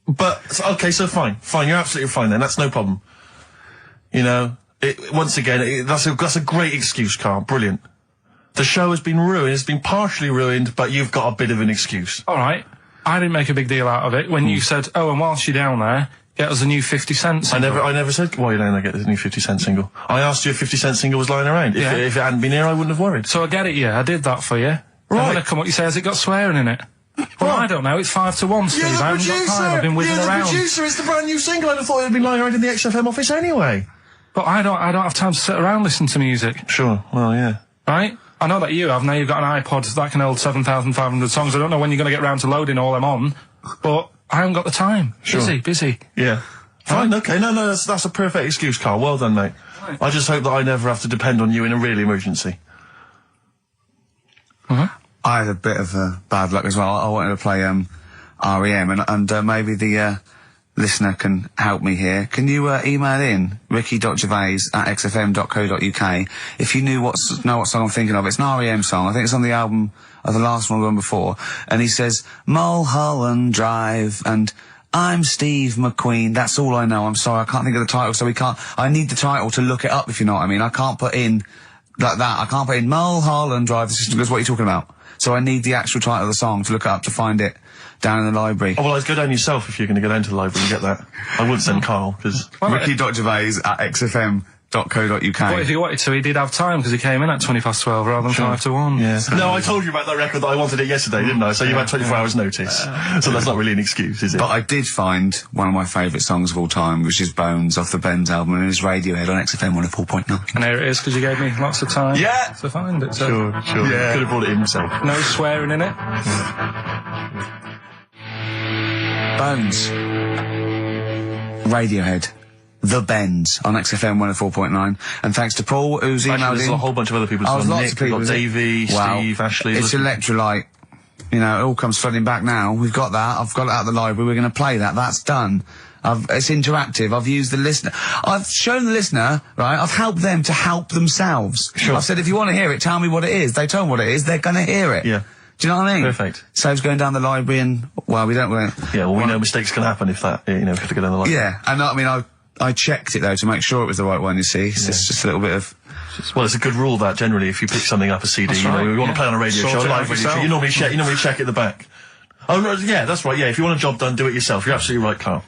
But, okay, so fine. Fine, you're absolutely fine then. That's no problem. Once again, that's a great excuse, Karl. Brilliant. The show has been ruined. It's been partially ruined, but you've got a bit of an excuse. All right. I didn't make a big deal out of it when you said, "Oh, and whilst you're down there, get us a new 50 Cent single." I never said, "While you're down there, get the new 50 Cent single." I asked you if 50 Cent single was lying around. If it hadn't been here, I wouldn't have worried. So I get it, I did that for you. Right. And then I come up, you say, "Has it got swearing in it?" Well, I don't know. It's 5-1, Steve. You're the I haven't got producer. time. I've been whizzing around. You're the producer. It's the brand new single. I'd have thought it had been lying around in the XFM office anyway. But I don't have time to sit around listening to music. Sure. Well, yeah. Right? I know that you have. Now you've got an iPod that can hold 7,500 songs. I don't know when you're going to get round to loading all them on, but I haven't got the time. Sure. Busy. Yeah. Fine, okay. No, that's a perfect excuse, Karl. Well done, mate. Right. I just hope that I never have to depend on you in a real emergency. I had a bit of bad luck as well. I wanted to play REM, and maybe the listener can help me here. Can you email in ricky.gervais@xfm.co.uk if you know what song I'm thinking of? It's an REM song. I think it's on the album of the last one before. And he says Mulholland Drive and I'm Steve McQueen. That's all I know. I'm sorry, I can't think of the title, so I need the title to look it up, if you know what I mean. I can't put in like that. I can't put in Mulholland Drive. The system goes, what are you talking about? So I need the actual title of the song to look it up to find it down in the library. Oh, well, I'd go down yourself if you're going to go down to the library and get that. I wouldn't send Karl, because... Ricky.gervais@xfm.co.uk. But if he wanted to, he did have time, because he came in at 1:20 rather than 5-1. Yeah. No, I told you about that record that I wanted it yesterday, didn't I? So you had 24 hours notice. So that's not really an excuse, is it? But I did find one of my favourite songs of all time, which is Bones off the Benz album, and it's Radiohead on XFM 104.9. And there it is, because you gave me lots of time to find it. So. Sure. Yeah. Could have brought it in himself. No swearing in it. Bones. Radiohead. The Bends on XFM 104.9. And thanks to Paul, who's emailed Actually, there's in. a whole bunch of other people. Oh, There's lots Nick, of people. we've got Davey, Steve, Ashley. It's Electrolyte. You know, it all comes flooding back now. We've got that. I've got it out of the library. We're going to play that. That's done. It's interactive. I've used the listener. I've shown the listener, right? I've helped them to help themselves. Sure. I've said, if you want to hear it, tell me what it is. They tell me what it is. They're going to hear it. Yeah. Do you know what I mean? Perfect. Saves going down the library and, well, we don't... Yeah, well, we know mistakes can happen if that, you know, if you have to go down the library. Yeah, and I mean, I checked it, though, to make sure it was the right one, you see. It's just a little bit of... Well, it's a good rule that generally, if you pick something up a CD, That's you know, right, we want yeah. to play on a radio Sort show, it a live out radio show, yourself. you normally check at the back. Oh, no, yeah, that's right, yeah, if you want a job done, do it yourself. You're absolutely right, Carl.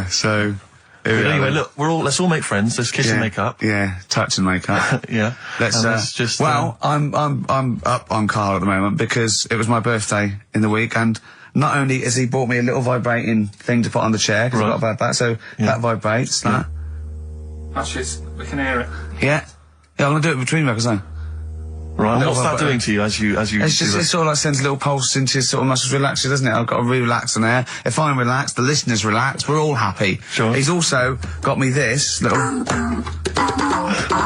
So... But anyway, look, let's all make friends, let's kiss and make up. Yeah, touch and make up. Yeah. Let's just... Well, I'm up on Carl at the moment because it was my birthday in the week, and not only has he bought me a little vibrating thing to put on the chair, because I've got about that, so that vibrates, that. Actually, we can hear it. Yeah. Yeah, I'm gonna do it between records now. Right, what's that doing to you as you It's do just, that? it sort of like sends a little pulse into his sort of muscles, relaxes, doesn't it? I've got to relax on air. If I'm relaxed, the listeners relax, we're all happy. Sure. He's also got me this little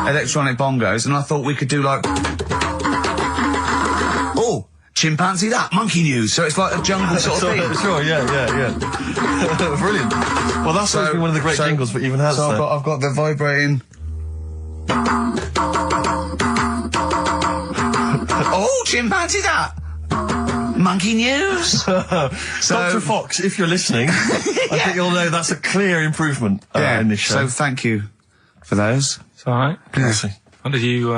electronic bongos, and I thought we could do like... Oh! Chimpanzee that, monkey news, so it's like a jungle sort of thing. Sure, yeah. Brilliant. Well, that's supposed to be one of the great jingles that even has. So I've got the vibrating... Oh, chimpanzee that! Monkey news! Dr. Fox, if you're listening, I think you'll know that's a clear improvement in this show. So thank you for those. It's alright. Yeah. What did you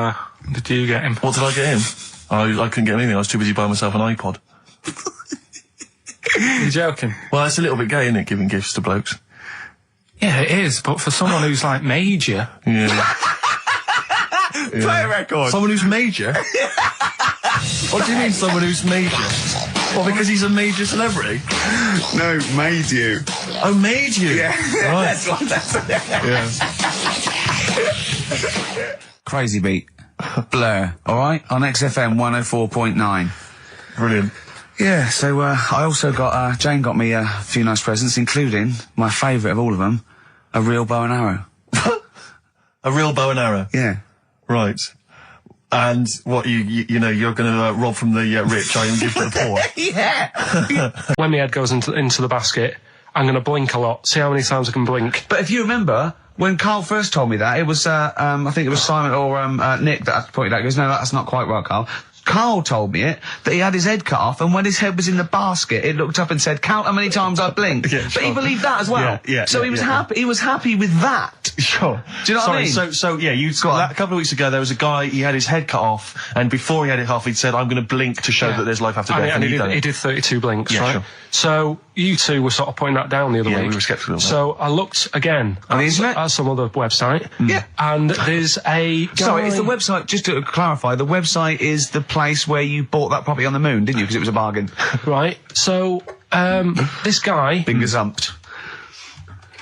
get him? What did I get him? I couldn't get him anything, I was too busy buying myself an iPod. You're joking? Well, it's a little bit gay, isn't it, giving gifts to blokes? Yeah, it is, but for someone who's like major... Yeah. Play a record. Someone who's major? What do you mean, someone who's major? Well, because he's a major celebrity? No, made you. Oh, made you? Yeah. Right. That's Yeah. Crazy Beat. Blur. Alright? On XFM 104.9. Brilliant. Yeah, so, I also got, Jane got me a few nice presents, including my favourite of all of them, a real bow and arrow. A real bow and arrow? Yeah. Right. And what, you know, you're going to rob from the rich, and give to the poor? Yeah! When my head goes into the basket, I'm going to blink a lot. See how many times I can blink. But if you remember, when Carl first told me that, it was, I think it was Simon or Nick that pointed out. He goes, no, that's not quite right, Carl. Carl told me it, that he had his head cut off, and when his head was in the basket, it looked up and said, count how many times I blinked. Yeah, but he believed that as well. So he was happy. He was happy with that. Sure. Do you know what I mean? So yeah, a couple of weeks ago, there was a guy, he had his head cut off, and before he had it off, he'd said, I'm going to blink to show that there's life after death, and he did 32 blinks, Yeah, right? sure. So you two were sort of pointing that down the other week. Yeah, we were sceptical of that. So I looked again On the internet? at some other website. Yeah. And there's a guy... Sorry, it's the website, just to clarify, the website is the place where you bought that property on the moon, didn't you? Because it was a bargain. Right. So, this guy... Been gazumped.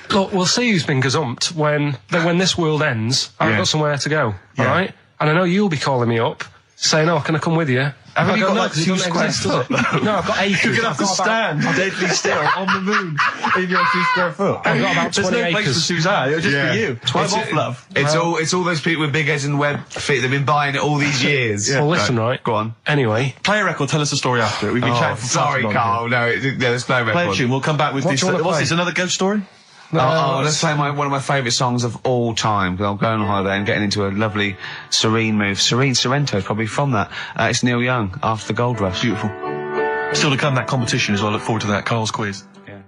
Look, we'll see who's been gazumped when this world ends. I've got somewhere to go, alright? And I know you'll be calling me up, saying, oh, can I come with you? Have you got no, like 2 square foot? No, I've got acres. You're going to have to stand deadly still on the moon in your 2 square foot. I've got about 20 There's no place acres. for Suzanne, it'll just be you. 12 off, love. It's all those people with big heads and web feet that've been buying it all these years. Well, listen, right. Go on. Anyway. Play a record, tell us a story after it. We've been chatting for far too long. Carl. No, let's play a record. Play a tune, we'll come back with this. What's this, another ghost story? Let's play one of my favourite songs of all time, because I'm going on holiday and getting into a lovely serene mood. Sorrento is probably from that. It's Neil Young, After the Gold Rush. Beautiful. Still to come, that competition as well. I look forward to that. Carl's quiz. Yeah.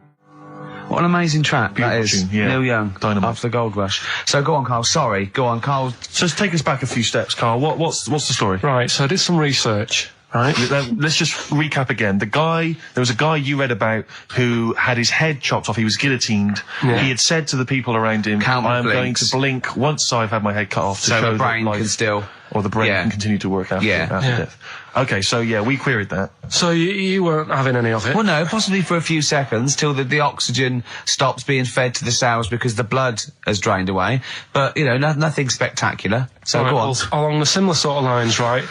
What an amazing track that is. Tune, yeah. Neil Young, Dynamite. After the Gold Rush. So go on, Carl. Sorry. Go on, Carl. So just take us back a few steps, Carl. What's the story? Right, so I did some research. Right. Let's just recap again. There was a guy you read about who had his head chopped off. He was guillotined. Yeah. He had said to the people around him, I am going to blink once I've had my head cut off to so show the brain that life, can still... or the brain can continue to work after death. Okay, so yeah, we queried that. So you weren't having any of it? Well, no, possibly for a few seconds till the oxygen stops being fed to the cells because the blood has drained away. But, you know, nothing spectacular. So go on. Well, along the similar sort of lines, right?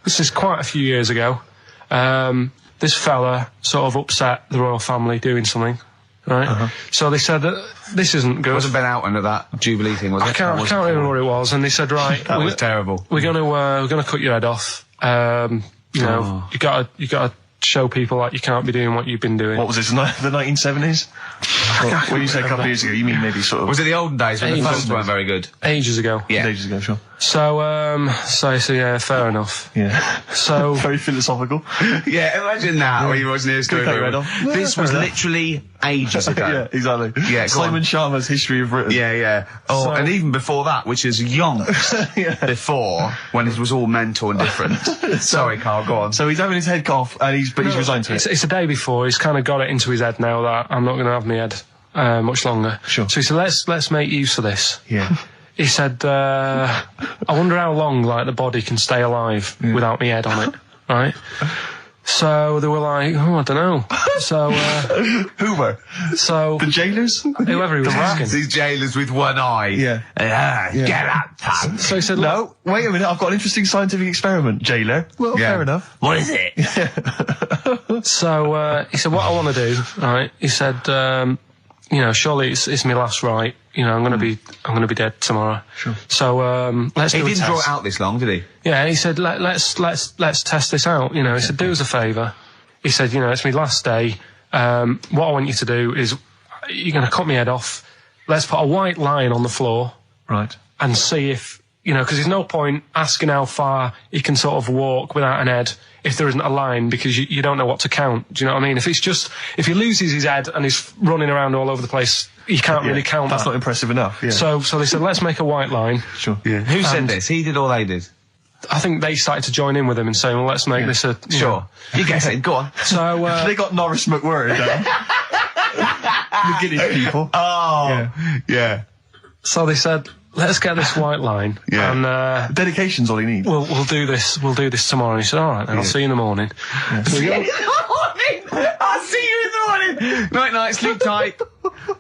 This is quite a few years ago. This fella sort of upset the royal family doing something. right? So they said that this isn't good. Wasn't Ben Oughton at that Jubilee thing, was it? I can't remember what it was, and they said, right, that was terrible. We're gonna cut your head off. You know, you gotta show people like you can't be doing what you've been doing. What was this, the 1970s? When you say a couple of years ago, you mean maybe sort of... Was it the olden days when the phones weren't very good? Ages ago. Yeah. Ages ago, sure. So yeah, fair enough. Yeah. So... Very philosophical. Yeah, imagine that, when you watch news story. This was literally ages ago. Yeah, exactly. Yeah, Simon Sharma's History of Britain. Yeah. Oh, and even before that, which is yonks before, when it was all mental and different. Sorry, Carl, go on. So he's having his head cough, and he's resigned to it. It's the day before. He's kind of got it into his head now that I'm not going to have my head much longer. Sure. So he said, let's make use of this. Yeah. He said, I wonder how long like the body can stay alive without my head on it, right? So they were like, oh, I don't know. So who were? So the jailers, whoever he was asking. These jailers with one eye. Yeah. Get out, punk. So he said, no, wait a minute. I've got an interesting scientific experiment, jailer. Well, fair enough. What is it? So he said, what I want to do, right? He said, you know, surely it's my last right. You know, I'm gonna be dead tomorrow. Sure. So let's do a test. He didn't draw it out this long, did he? Yeah, he said, let's test this out. You know, he said, do us a favour. He said, you know, it's my last day. What I want you to do is, you're going to cut my head off. Let's put a white line on the floor. Right. And see if, you know, because there's no point asking how far he can sort of walk without an head if there isn't a line, because you don't know what to count. Do you know what I mean? If he loses his head and he's running around all over the place, you can't really count That's that. not impressive enough. Yeah. So they said, let's make a white line. Sure. Yeah. Who said this? He did or they did? I think they started to join in with him and saying, well, let's make this a... Sure. You guess it. Go on. So... they got Norris McWhirr down. The Guinness people. Oh. Yeah. So they said, let's get this white line. Yeah. And dedication's all he needs. We'll do this tomorrow. And he said, all right, then I'll see you in the morning. Yeah. I'll see you in the morning. Night, sleep tight.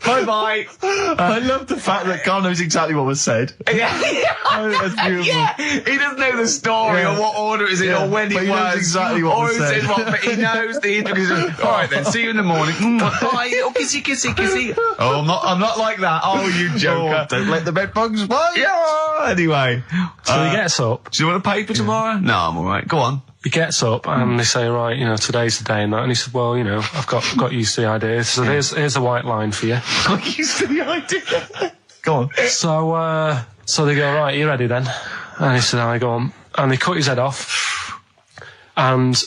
Bye. I love the fact that Carl knows exactly what was said. That's beautiful. Yeah. He doesn't know the story or what order it is in or when it was. Exactly what was said. But he knows the intricacies. All right then, see you in the morning. Bye. Oh, kissy. Oh, I'm not like that. Oh, you joker. Don't let the bed bugs fly. Yeah. Anyway. So he gets up. Do you want a paper tomorrow? No, I'm all right. Go on. He gets up and they say, right, you know, today's the day and that. And he said, well, you know, I've got used to the idea. So here's a white line for you. Got used to the idea. Go on. So they go, right, you ready then? And he said, I go on. And they cut his head off. And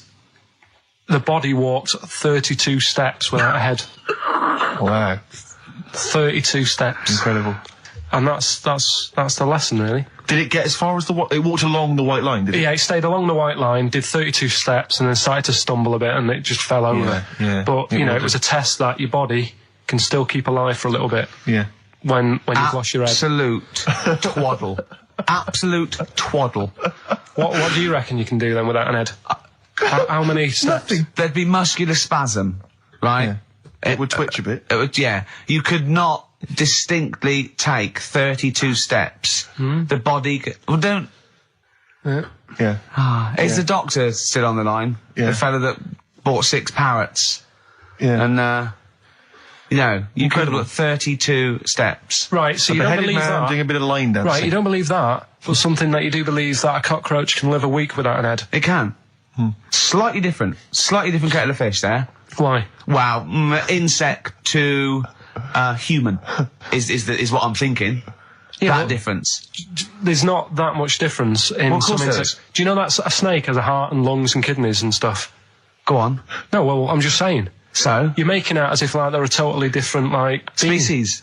the body walked 32 steps without a head. Wow. 32 steps. Incredible. And that's the lesson, really. Did it get as far as it walked along the white line, did it? Yeah, it stayed along the white line, did 32 steps, and then started to stumble a bit, and it just fell over. Yeah. But, you know, it was a test that your body can still keep alive for a little bit. Yeah. When you've lost your head. Absolute twaddle. Absolute twaddle. What do you reckon you can do then without an head? How many steps? Nothing. There'd be muscular spasm, right? Yeah. It would twitch a bit. You could not distinctly take 32 steps. The body... Well, don't... Yeah. Is the doctor still on the line? Yeah. The fella that bought 6 parrots. Yeah. And, you know, you could have got 32 steps. Right, so you don't believe that. Doing a bit of line dancing. Right, you don't believe that, but something that you do believe is that a cockroach can live a week without an head. It can. Slightly different kettle of fish there. Why? Wow, insect to human is what I'm thinking. Yeah, that difference. There's not that much difference in some insects. Do you know that a snake has a heart and lungs and kidneys and stuff? Go on. No, well, I'm just saying. So? You're making out as if like they're a totally different species.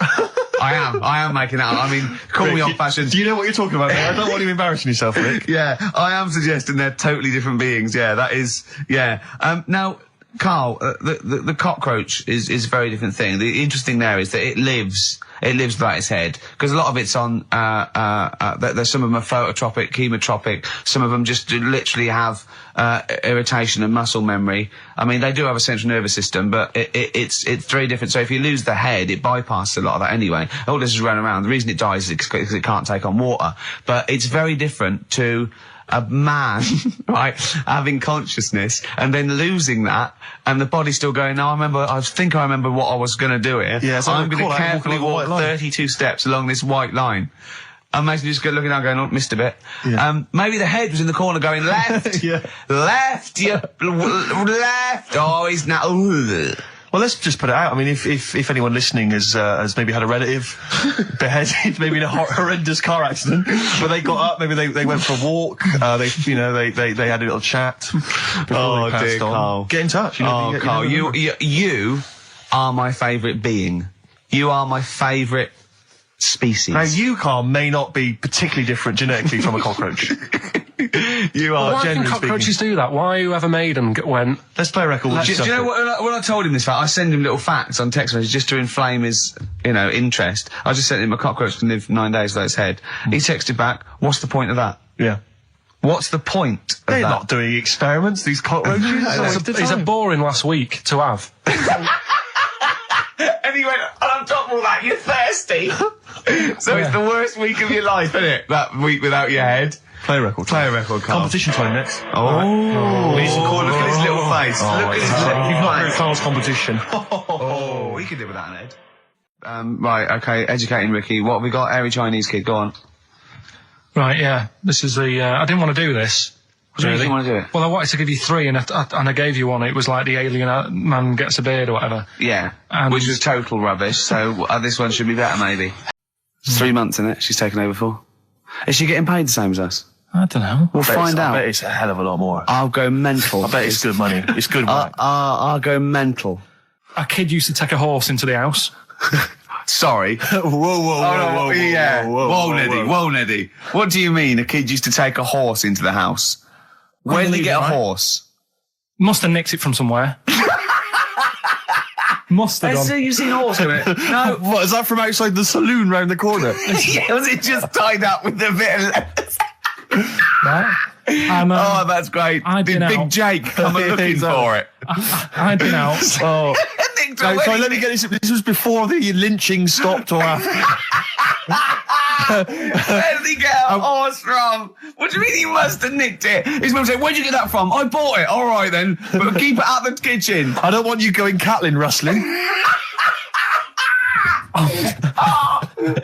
I am making out. I mean, call me old-fashioned. Do you know what you're talking about? I don't want you embarrassing yourself, Rick. Yeah, I am suggesting they're totally different beings. Yeah, that is. Yeah. Now, Carl, the cockroach is a very different thing. The interesting there is that it lives without its head, because a lot of it's on, there's some of them are phototropic, chemotropic, some of them just literally have, irritation and muscle memory. I mean, they do have a central nervous system, but it's very different. So if you lose the head, it bypasses a lot of that anyway. All this is running around. The reason it dies is because it can't take on water. But it's very different to, a man, right, having consciousness and then losing that, and the body's still going, no, I think I remember what I was going to do here. Yeah, so I'm going call to out carefully walking along the walk white line. 32 steps along this white line. Imagine just looking down going, oh, missed a bit. Yeah. Maybe the head was in the corner going, left, left, left. Oh, he's now, Well, let's just put it out. I mean, if anyone listening has maybe had a relative beheaded, maybe in a horrendous car accident, but they got up, maybe they went for a walk, they had a little chat before they passed on. Carl. Get in touch. Carl, you are my favourite being. You are my favourite species. Now, you, Carl, may not be particularly different genetically from a cockroach. You are. Why can generally cockroaches do that? Why whoever made them went? Let's play a record. Do you know what? When I told him this fact, I send him little facts on text messages just to inflame his, interest. I just sent him a cockroach can live 9 days without its head. He texted back, "What's the point of that?" Yeah. What's the point of They're that? not doing experiments, these cockroaches. It's a boring last week to have. And he went, on top of all that, you're thirsty. So it's the worst week of your life, isn't it? That week without your head. Play a record. Play a record, Carl. Competition time next. Oh. We should call, look at his little face. Look at his little face. You've not heard Carl's competition. Oh, we could do without an Ed. Right, okay, educating Ricky. What have we got? Airy Chinese kid, go on. Right, yeah. This is the. I didn't want to do this. What do you want to do it? Well, I wanted to give you three, and I gave you one. It was like the alien man gets a beard or whatever. Yeah, and which was total rubbish. So this one should be better, maybe. It's 3 months, isn't it? She's taken over for. Is she getting paid the same as us? I don't know. We'll find out. I bet it's a hell of a lot more. I'll go mental. I bet it's good money. It's good work. I'll go mental. A kid used to take a horse into the house. Sorry. Whoa, Neddy. What do you mean a kid used to take a horse into the house? Where did he get a horse? Must have nicked it from somewhere. Must have done. So you've seen a horse in it? No. What, is that from outside the saloon round the corner? Yeah, was it just tied up with a bit of lettuce? Right. Oh, that's great. Did Big Jake come looking for it? I'd been out. Oh. No, sorry, let me get this. This was before the lynching stopped or after. Where did he get a horse from? What do you mean he must have nicked it? His mum said, where'd you get that from? I bought it. All right then. But keep it out the kitchen. I don't want you going Catlin rustling.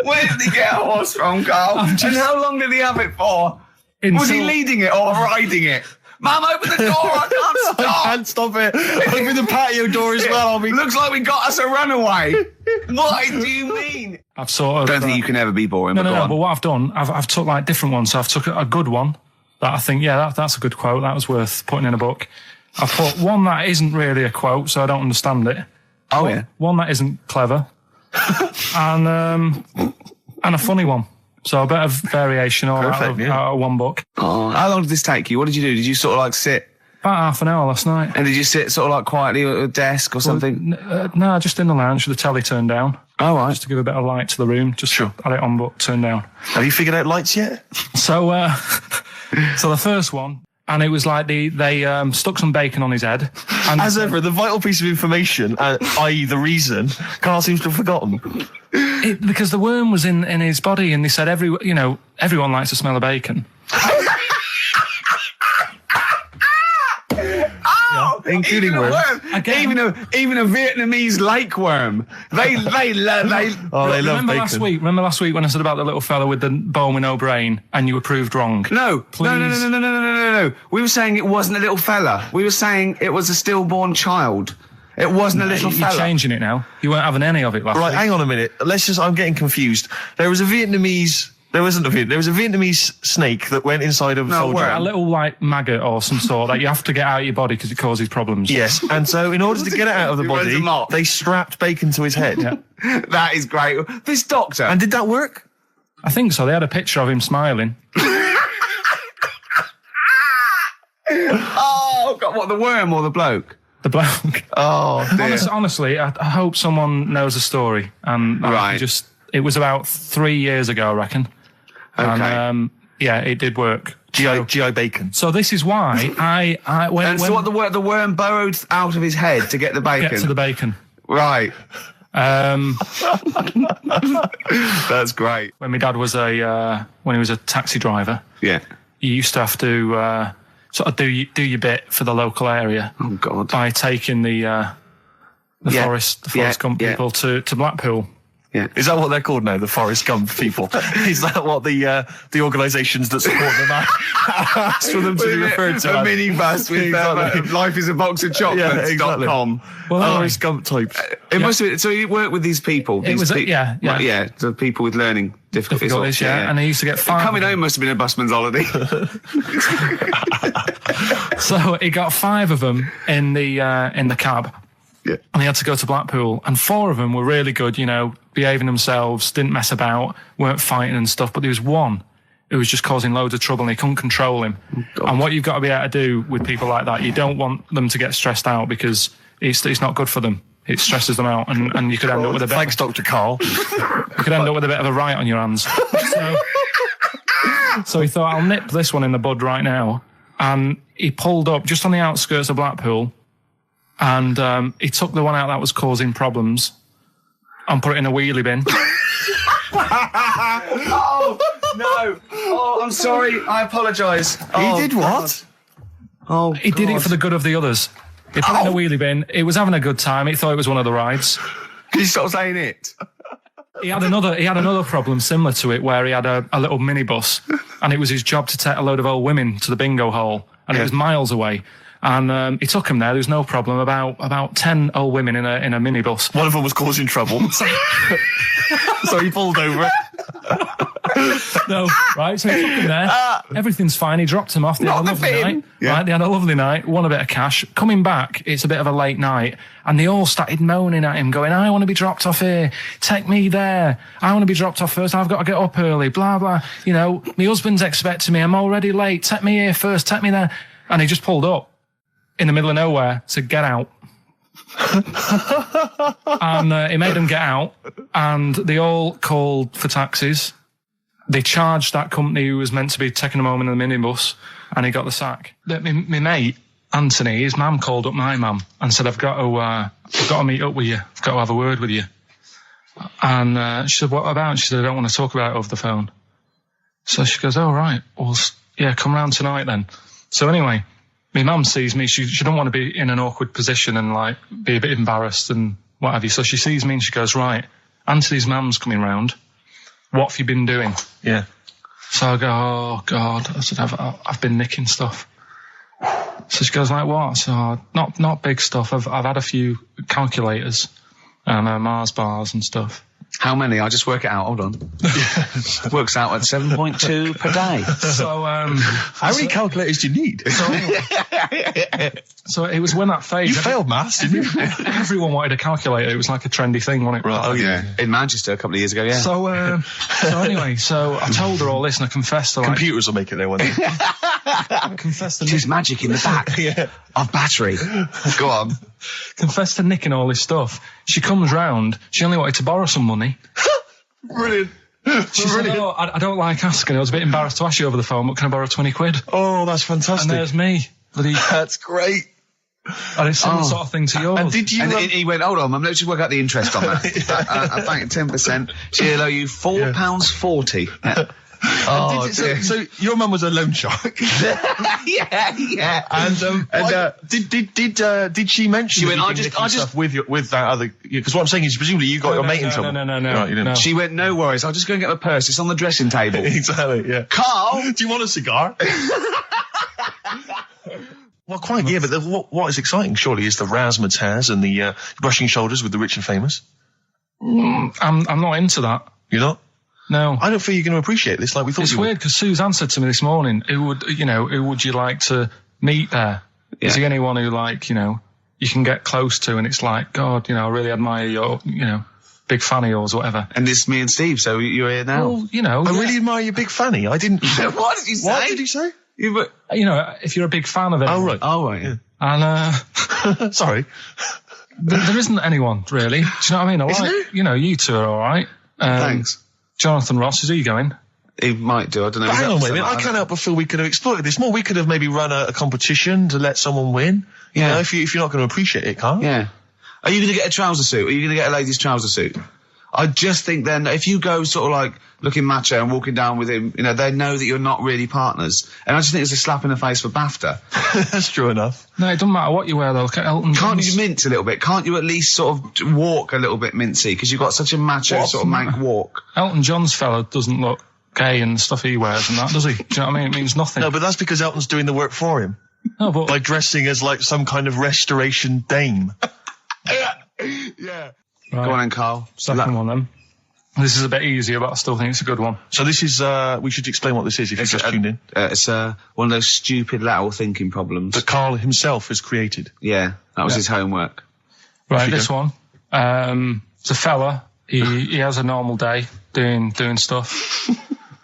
Where did he get a horse from, Carl? And how long did he have it for? Was he leading it or riding it? Mum, open the door, I can't stop! I can't stop it. Open the patio door as well. Looks like we got us a runaway. What do you mean? I've sort of... Don't think you can ever be boring, No, but go on. but what I've done, I've took like different ones. So I've took a good one that I think, that's a good quote. That was worth putting in a book. I've put one that isn't really a quote, so I don't understand it. Oh, yeah? One that isn't clever. and a funny one. So a bit of variation out of one book. Oh, how long did this take you? What did you do? Did you sort of like sit? About half an hour last night. And did you sit sort of like quietly at a desk or something? No, just in the lounge with the telly turned down. Oh, right. Just to give a bit of light to the room. Just had it on, but turned down. Have you figured out lights yet? So, so the first one, and it was like they stuck some bacon on his head. And as ever, the vital piece of information, i.e. the reason, Carl seems to have forgotten. Because the worm was in his body, and they said everyone likes the smell of bacon. Including worms. Again. Even a Vietnamese lake worm. They love bacon. Remember last week when I said about the little fella with the bone with no brain, and you were proved wrong? No. Please. No. We were saying it wasn't a little fella. We were saying it was a stillborn child. It wasn't a little fella. You're changing it now. You weren't having any of it last week. Right, hang on a minute. I'm getting confused. There was a Vietnamese snake that went inside of a soldier. A little like maggot or some sort that you have to get out of your body because it causes problems. Yes, and so in order to get it out of the body, they strapped bacon to his head. Yeah. That is great. This doctor. And did that work? I think so. They had a picture of him smiling. Oh, God, what, the worm or the bloke? The bloke. Oh, dear. Honestly, I hope someone knows the story. And it was about 3 years ago, I reckon. Okay. And, it did work. GI bacon. So this is why the worm burrowed out of his head to get the bacon? Get to the bacon. Right. That's great. When my dad was when he was a taxi driver. Yeah. you used to have to sort of do your bit for the local area. Oh God! By taking the Forrest Gump people to Blackpool. Yeah. Is that what they're called now? The Forrest Gump people? Is that what the organisations that support them ask for them to be referred to? A minibus with Life is a Box of Chocolates.com. Well, Forrest Gump types. It must have been, so you work with these people? The people with learning difficulties. And they used to get 5. Coming home must have been a busman's holiday. So he got 5 of them in the cab. Yeah. And he had to go to Blackpool, and 4 of them were really good, behaving themselves, didn't mess about, weren't fighting and stuff, but there was one who was just causing loads of trouble and he couldn't control him. And what you've got to be able to do with people like that, you don't want them to get stressed out because it's not good for them. It stresses them out, and you could end up with a bit. Thanks, Dr. Karl. You could end up with a bit of a riot on your hands. So he thought, I'll nip this one in the bud right now. And he pulled up just on the outskirts of Blackpool, and he took the one out that was causing problems and put it in a wheelie bin. Oh, no. Oh, I'm sorry. I apologise. He did what? Oh, he did it for the good of the others. He put it in a wheelie bin. He was having a good time. He thought it was one of the rides. Can you stop saying it? He had another problem similar to it where he had a little minibus, and it was his job to take a load of old women to the bingo hall, and it was miles away. And he took him there. There was no problem. About 10 old women in a minibus. One of them was causing trouble, so he pulled over it. No, right? So he took him there. Everything's fine. He dropped him off. They had a lovely night. Yeah. Right? They had a lovely night. Won a bit of cash. Coming back, it's a bit of a late night, and they all started moaning at him, going, "I want to be dropped off here. Take me there. I want to be dropped off first. I've got to get up early. Blah blah. My husband's expecting me. I'm already late. Take me here first. Take me there." And he just pulled up in the middle of nowhere, said, "Get out." And he made them get out, and they all called for taxis. They charged that company who was meant to be taking him home in the minibus, and he got the sack. My mate, Anthony, his mum called up my mum and said, I've got to meet up with you. I've got to have a word with you. And she said, what about? She said, I don't want to talk about it over the phone. So she goes, oh, right. Well, yeah, come round tonight then. So anyway, my mum sees me. She don't want to be in an awkward position and be a bit embarrassed and what have you. So she sees me and she goes, right, Anthony's mum's coming round. What have you been doing? Yeah. So I go, oh God. I said, I've been nicking stuff. So she goes, like what? So not big stuff. I've had a few calculators and Mars bars and stuff. How many? I'll just work it out. Hold on. Works out at 7.2 per day. So, how many calculators do you need? So it was when that phase. You failed maths, didn't you? Everyone wanted a calculator. It was like a trendy thing, wasn't it? Right. Oh yeah. In Manchester a couple of years ago, yeah. So anyway, so I told her all this and I confessed to computers will make it there one day. I confessed to There's magic in the back of battery. Go on. Confessed to nicking all this stuff. She comes round. She only wanted to borrow some money. Brilliant. She said, oh, I don't like asking. I was a bit embarrassed to ask you over the phone, but can I borrow 20 quid? Oh, that's fantastic. And there's me. That's great. And it's similar sort of thing to yours. And did you? And he went, hold on, let's just work out the interest on that. I think 10%. She'll owe you £4.40. Oh, so your mum was a loan shark. yeah. And did she mention? She went, I just with that other, because what I'm saying is presumably you got your mate in trouble. No. Right, you didn't. She went, no worries, I'll just go and get my purse. It's on the dressing table. Exactly. Yeah. Karl, do you want a cigar? Well, quite, yeah, but what is exciting, surely, is the razzmatazz and the brushing shoulders with the rich and famous. I'm not into that. You're not? No. I don't feel you're going to appreciate this like we thought you would. It's weird, because Suzanne said to me this morning, who would you like to meet there? Yeah. Is there anyone who, you can get close to, and it's like, God, I really admire your, big fan of yours or whatever. And it's me and Steve, so you're here now. Well, I really admire your big fanny. I didn't... What did you say? What did he say? If you're a big fan of it. Oh, right. Oh, right, yeah. And, sorry. There isn't anyone, really. Do you know what I mean? You two are all right. Thanks. Jonathan Ross, is he going? He might do, I don't know. Hang on, wait a minute. I can't help but feel we could have exploited this more. We could have maybe run a competition to let someone win. Yeah. If you're not going to appreciate it, Karl. Yeah. Are you going to get a trouser suit? Are you going to get a ladies' trouser suit? I just think then if you go sort of like looking macho and walking down with him, you know, they know that you're not really partners. And I just think it's a slap in the face for BAFTA. That's true enough. No, it doesn't matter what you wear though. Look at Elton Can't John's. you mince a little bit? Can't you at least sort of walk a little bit mincy? Because you've got such a macho sort of mank walk. Elton John's fella doesn't look gay and stuff he wears and that, does he? Do you know what I mean? It means nothing. No, but that's because Elton's doing the work for him. No, but by dressing as like some kind of restoration dame. Yeah. Right. Go on then, Carl. Second one then. This is a bit easier, but I still think it's a good one. So this is, we should explain what this is if you've just tuned in. It's one of those stupid lateral thinking problems. That Karl himself has created. Yeah, that was his homework. Right, this one. It's a fella. He has a normal day doing stuff.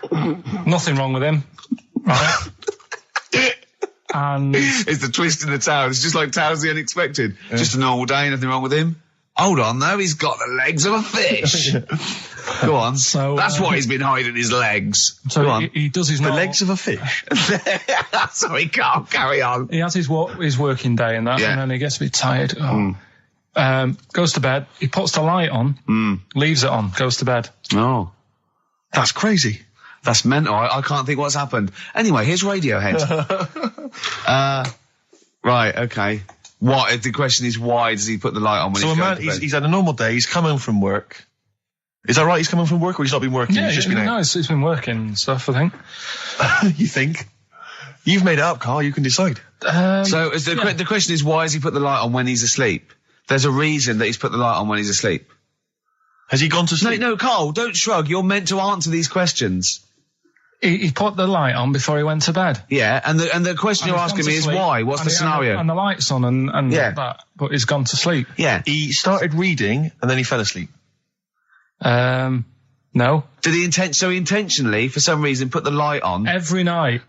Nothing wrong with him. Right. And it's the twist in the tale. It's just like Tales of the Unexpected. Yeah. Just a normal day, nothing wrong with him. Hold on, though, he's got the legs of a fish. Go on. So that's what he's been hiding his legs. So Go on. He does his the legs of a fish. Sorry, Carl, carry on. He has his working day and that, and then he gets a bit tired. Goes to bed. He puts the light on, leaves it on, goes to bed. Oh, that's crazy. That's mental. I can't think what's happened. Anyway, here's Radiohead. Right, okay. What? The question is, why does he put the light on when he's going to bed? He's had a normal day. He's come home from work. Is that right? He's come home from work, or he's not been working? Yeah, he's just been out? No, he's been working and stuff, I think. You think? You've made it up, Carl. You can decide. So the question is, why has he put the light on when he's asleep? There's a reason that he's put the light on when he's asleep. Has he gone to sleep? No, Carl, don't shrug. You're meant to answer these questions. He put the light on before he went to bed. Yeah, and the question you're asking me is why? What's the scenario? And the light's on and that, but he's gone to sleep. Yeah. He started reading and then he fell asleep. No. Did he intentionally, for some reason, put the light on? Every night.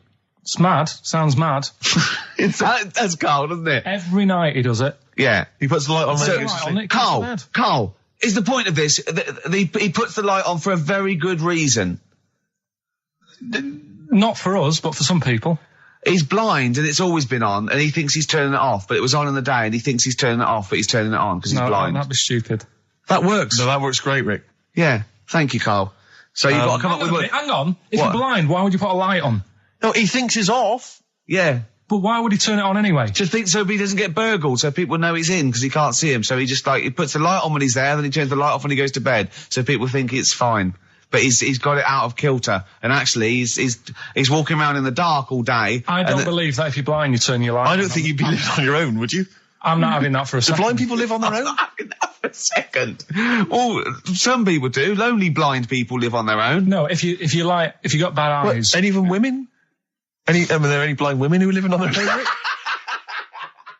It's mad. Sounds mad. That's Carl, doesn't it? Every night he does it. Yeah. He puts the light on. Carl, is the point of this, he puts the light on for a very good reason. Not for us, but for some people. He's blind and it's always been on and he thinks he's turning it off, but it was on in the day and he thinks he's turning it off, but he's turning it on because he's blind. That'd be stupid. That works. No, that works great, Rick. Yeah. Thank you, Carl. So you've got to come up with what... Hang on. If you're blind, why would you put a light on? No, he thinks it's off. Yeah. But why would he turn it on anyway? Just think so he doesn't get burgled, so people know he's in because he can't see him. So he just he puts the light on when he's there, then he turns the light off when he goes to bed, so people think it's fine. But he's got it out of kilter, and actually he's walking around in the dark all day. I don't believe that if you're blind you turn your light on. I don't think you'd be living on your own, would you? I'm not having that for a second. Do blind people live on their own? I'm not having that for a second. Well, some people do. Lonely blind people live on their own. No, if you got bad eyes. What, any of them women? Are there any blind women who are living on their own?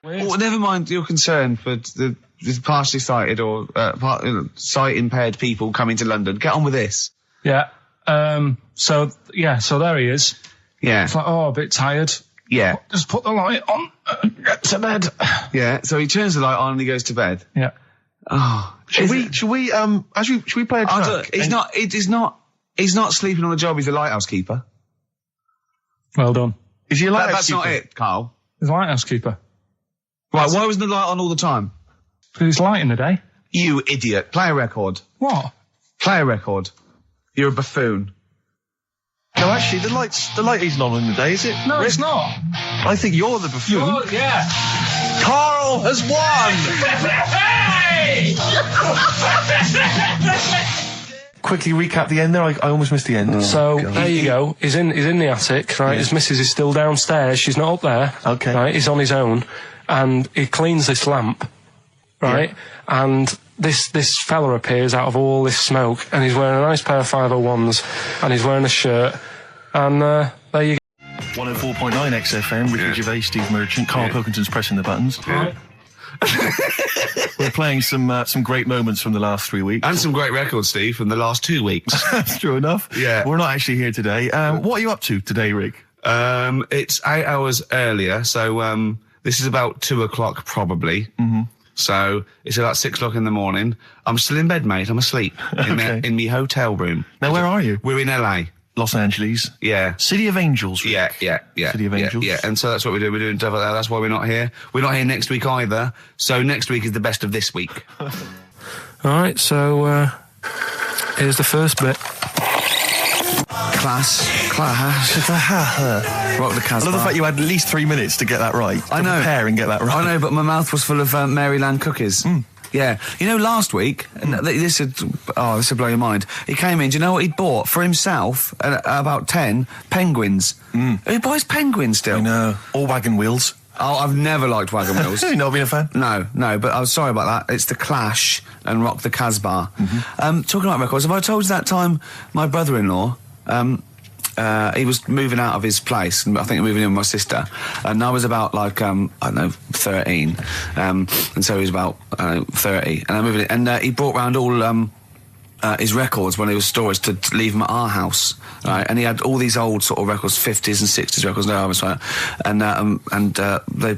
Well, never mind your concern for the partially sighted or sight impaired people coming to London. Get on with this. Yeah. So there he is. Yeah. It's like, a bit tired. Yeah. Just put the light on. Get to bed. Yeah. So he turns the light on and he goes to bed. Yeah. Oh. Should we play a track? He's not sleeping on the job. He's a lighthouse keeper. Well done. Is he a lighthouse That's keeper? not it, Carl. He's a lighthouse keeper. Right. Why wasn't the light on all the time? Because it's light in the day. You idiot. Play a record. What? Play a record. You're a buffoon. No, actually, the light isn't on in the day, is it? No, it's not. I think you're the buffoon. Yeah. Karl has won! Quickly recap the end there. I almost missed the end. So there you go. He's in the attic, right? Yeah. His missus is still downstairs. She's not up there. Okay. Right? He's on his own, and he cleans this lamp, right? Yeah. And this fella appears out of all this smoke, and he's wearing a nice pair of 501s, and he's wearing a shirt, and there you go. 104.9 XFM, Ricky Gervais, Steve Merchant, Karl Pilkington's pressing the buttons. Yeah. We're playing some great moments from the last 3 weeks. And some great records, Steve, from the last 2 weeks. That's true enough. Yeah. We're not actually here today. What are you up to today, Rick? It's 8 hours earlier, so this is about 2 o'clock probably. Mm-hmm. So it's about 6 o'clock in the morning. I'm still in bed, mate. I'm asleep in my hotel room. Now, where are you? We're in LA. Los Angeles. Yeah. City of Angels. Yeah. City of Angels. Yeah, and so that's what we're doing. We're doing stuff like that. That's why we're not here. We're not here next week either. So next week is the best of this week. All right, so Here's the first bit. Class. Rock the Casbah. I love the fact you had at least 3 minutes to get that right. I know. Prepare and get that right. I know, but my mouth was full of Maryland cookies. Yeah. You know, last week, and this would blow your mind. He came in, do you know what he'd bought? For himself, about 10 penguins. Who buys penguins still? I know. Or wagon wheels. Oh, I've never liked wagon wheels. You've not been a fan? No, but I was sorry about that. It's The Clash and Rock the Casbah. Talking about records, have I told you that time my brother-in-law, he was moving out of his place, I think moving in with my sister, and I was about like, I don't know, 13, and so he was about, 30, and I moved in, and he brought round all, his records when he was storage to leave them at our house, right? And he had all these old sort of records, 50s and 60s records, no Elvis, right? And they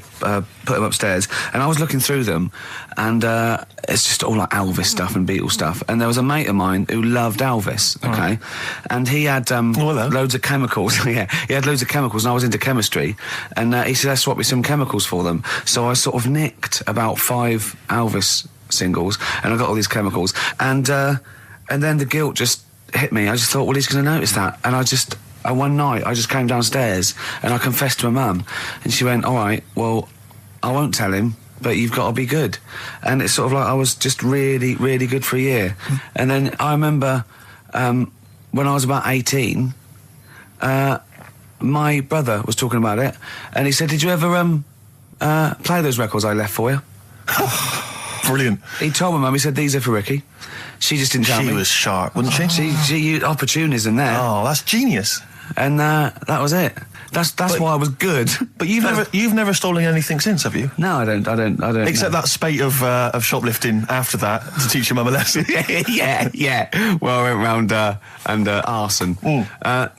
put them upstairs, and I was looking through them, and it's just all like Elvis stuff and Beatles stuff. And there was a mate of mine who loved Elvis, okay, and he had loads of chemicals. Yeah, he had loads of chemicals, and I was into chemistry, and he said, "Let's swap me some chemicals for them." So I sort of nicked about 5 Elvis singles, and I got all these chemicals, and then the guilt just hit me. I just thought, well, he's going to notice that. And one night, I just came downstairs and I confessed to my mum. And she went, all right, well, I won't tell him, but you've got to be good. And it's sort of like I was just really, really good for a year. And then I remember when I was about 18, my brother was talking about it. And he said, did you ever play those records I left for you? Brilliant. He told my mum, he said, these are for Ricky. She just didn't tell me. She was sharp, wasn't she? She used opportunism there. Oh, that's genius. And that was it. That's why I was good. But you've never stolen anything since, have you? No, I don't. Except that spate of shoplifting after that to teach your mum a lesson. yeah. Well, I went round and arson. No,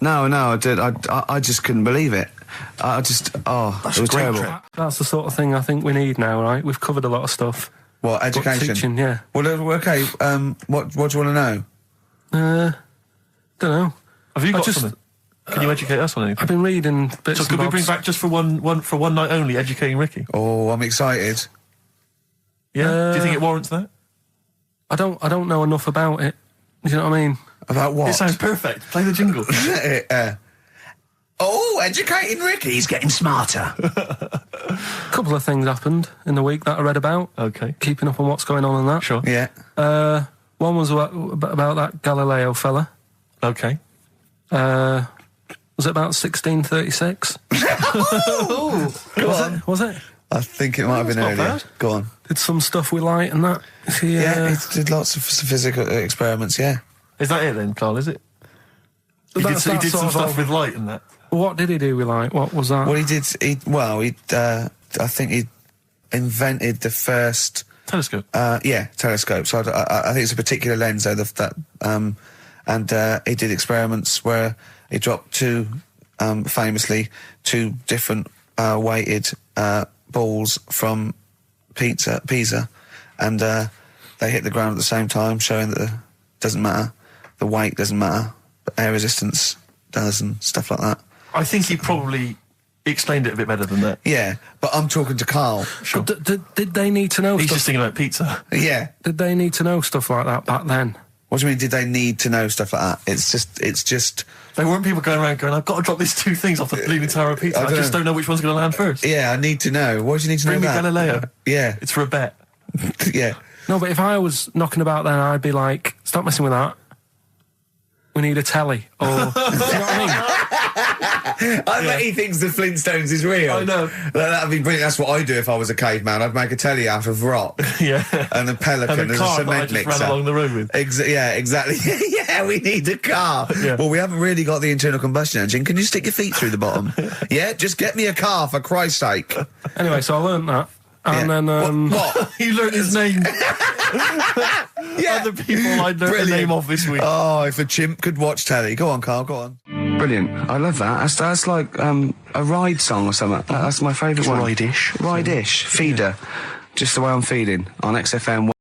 I did. I just couldn't believe it. It was terrible. That's the sort of thing I think we need now, right? We've covered a lot of stuff. What, education? Teaching, yeah. Well, okay, what do you want to know? Don't know. Have you got something? Can you educate us on anything? I've been reading bits. So could we bring back just for one night only, educating Ricky? Oh, I'm excited. Yeah? Do you think it warrants that? I don't know enough about it. Do you know what I mean? About what? It sounds perfect. Play the jingle. Educating Ricky. He's getting smarter. A couple of things happened in the week that I read about. Okay. Keeping up on what's going on in that. Sure. Yeah. One was about that Galileo fella. Okay. Was it about 1636? Was it? I think it might have been earlier. Bad. Go on. Did some stuff with light and that. He did lots of physical experiments, yeah. Is that it then, Carl, is it? He did some stuff with light and that. What did he do with light? What was that? Well, I think he invented the first telescope. Telescope. So I think it's a particular lens, though. And he did experiments where he dropped famously two different weighted balls from Pisa, and they hit the ground at the same time, showing that it doesn't matter, the weight doesn't matter, but air resistance does, and stuff like that. I think he probably explained it a bit better than that. Yeah, but I'm talking to Carl. Sure. Did they need to know He's stuff? just thinking about pizza. Yeah. Did they need to know stuff like that back then? What do you mean, did they need to know stuff like that? It's just... There weren't people going around going, I've got to drop these 2 things off the Leaning Tower of Pizza. I just don't know which one's going to land first. Yeah, I need to know. Why do you need to know that? Bring me Galileo. Yeah. It's for a bet. Yeah. No, but if I was knocking about then, I'd be like, stop messing with that. We need a telly. Or, do you know what I mean? I bet he thinks the Flintstones is real. I know. That'd be brilliant. That's what I'd do if I was a caveman. I'd make a telly out of rock. Yeah. And a pelican and as a cement mixer. Ran along the road with. Yeah, exactly. Yeah, we need a car. Yeah. Well, we haven't really got the internal combustion engine. Can you stick your feet through the bottom? Yeah, just get me a car, for Christ's sake. Anyway, so I learned that. And then... What? You learned his name. Yeah. Other people I learned the name of this week. Oh, if a chimp could watch telly. Go on, Carl, go on. Brilliant. I love that. That's like a ride song or something. That's my favourite one. Ride-ish. Ride-ish. Feeder. Just the way I'm feeding on XFM.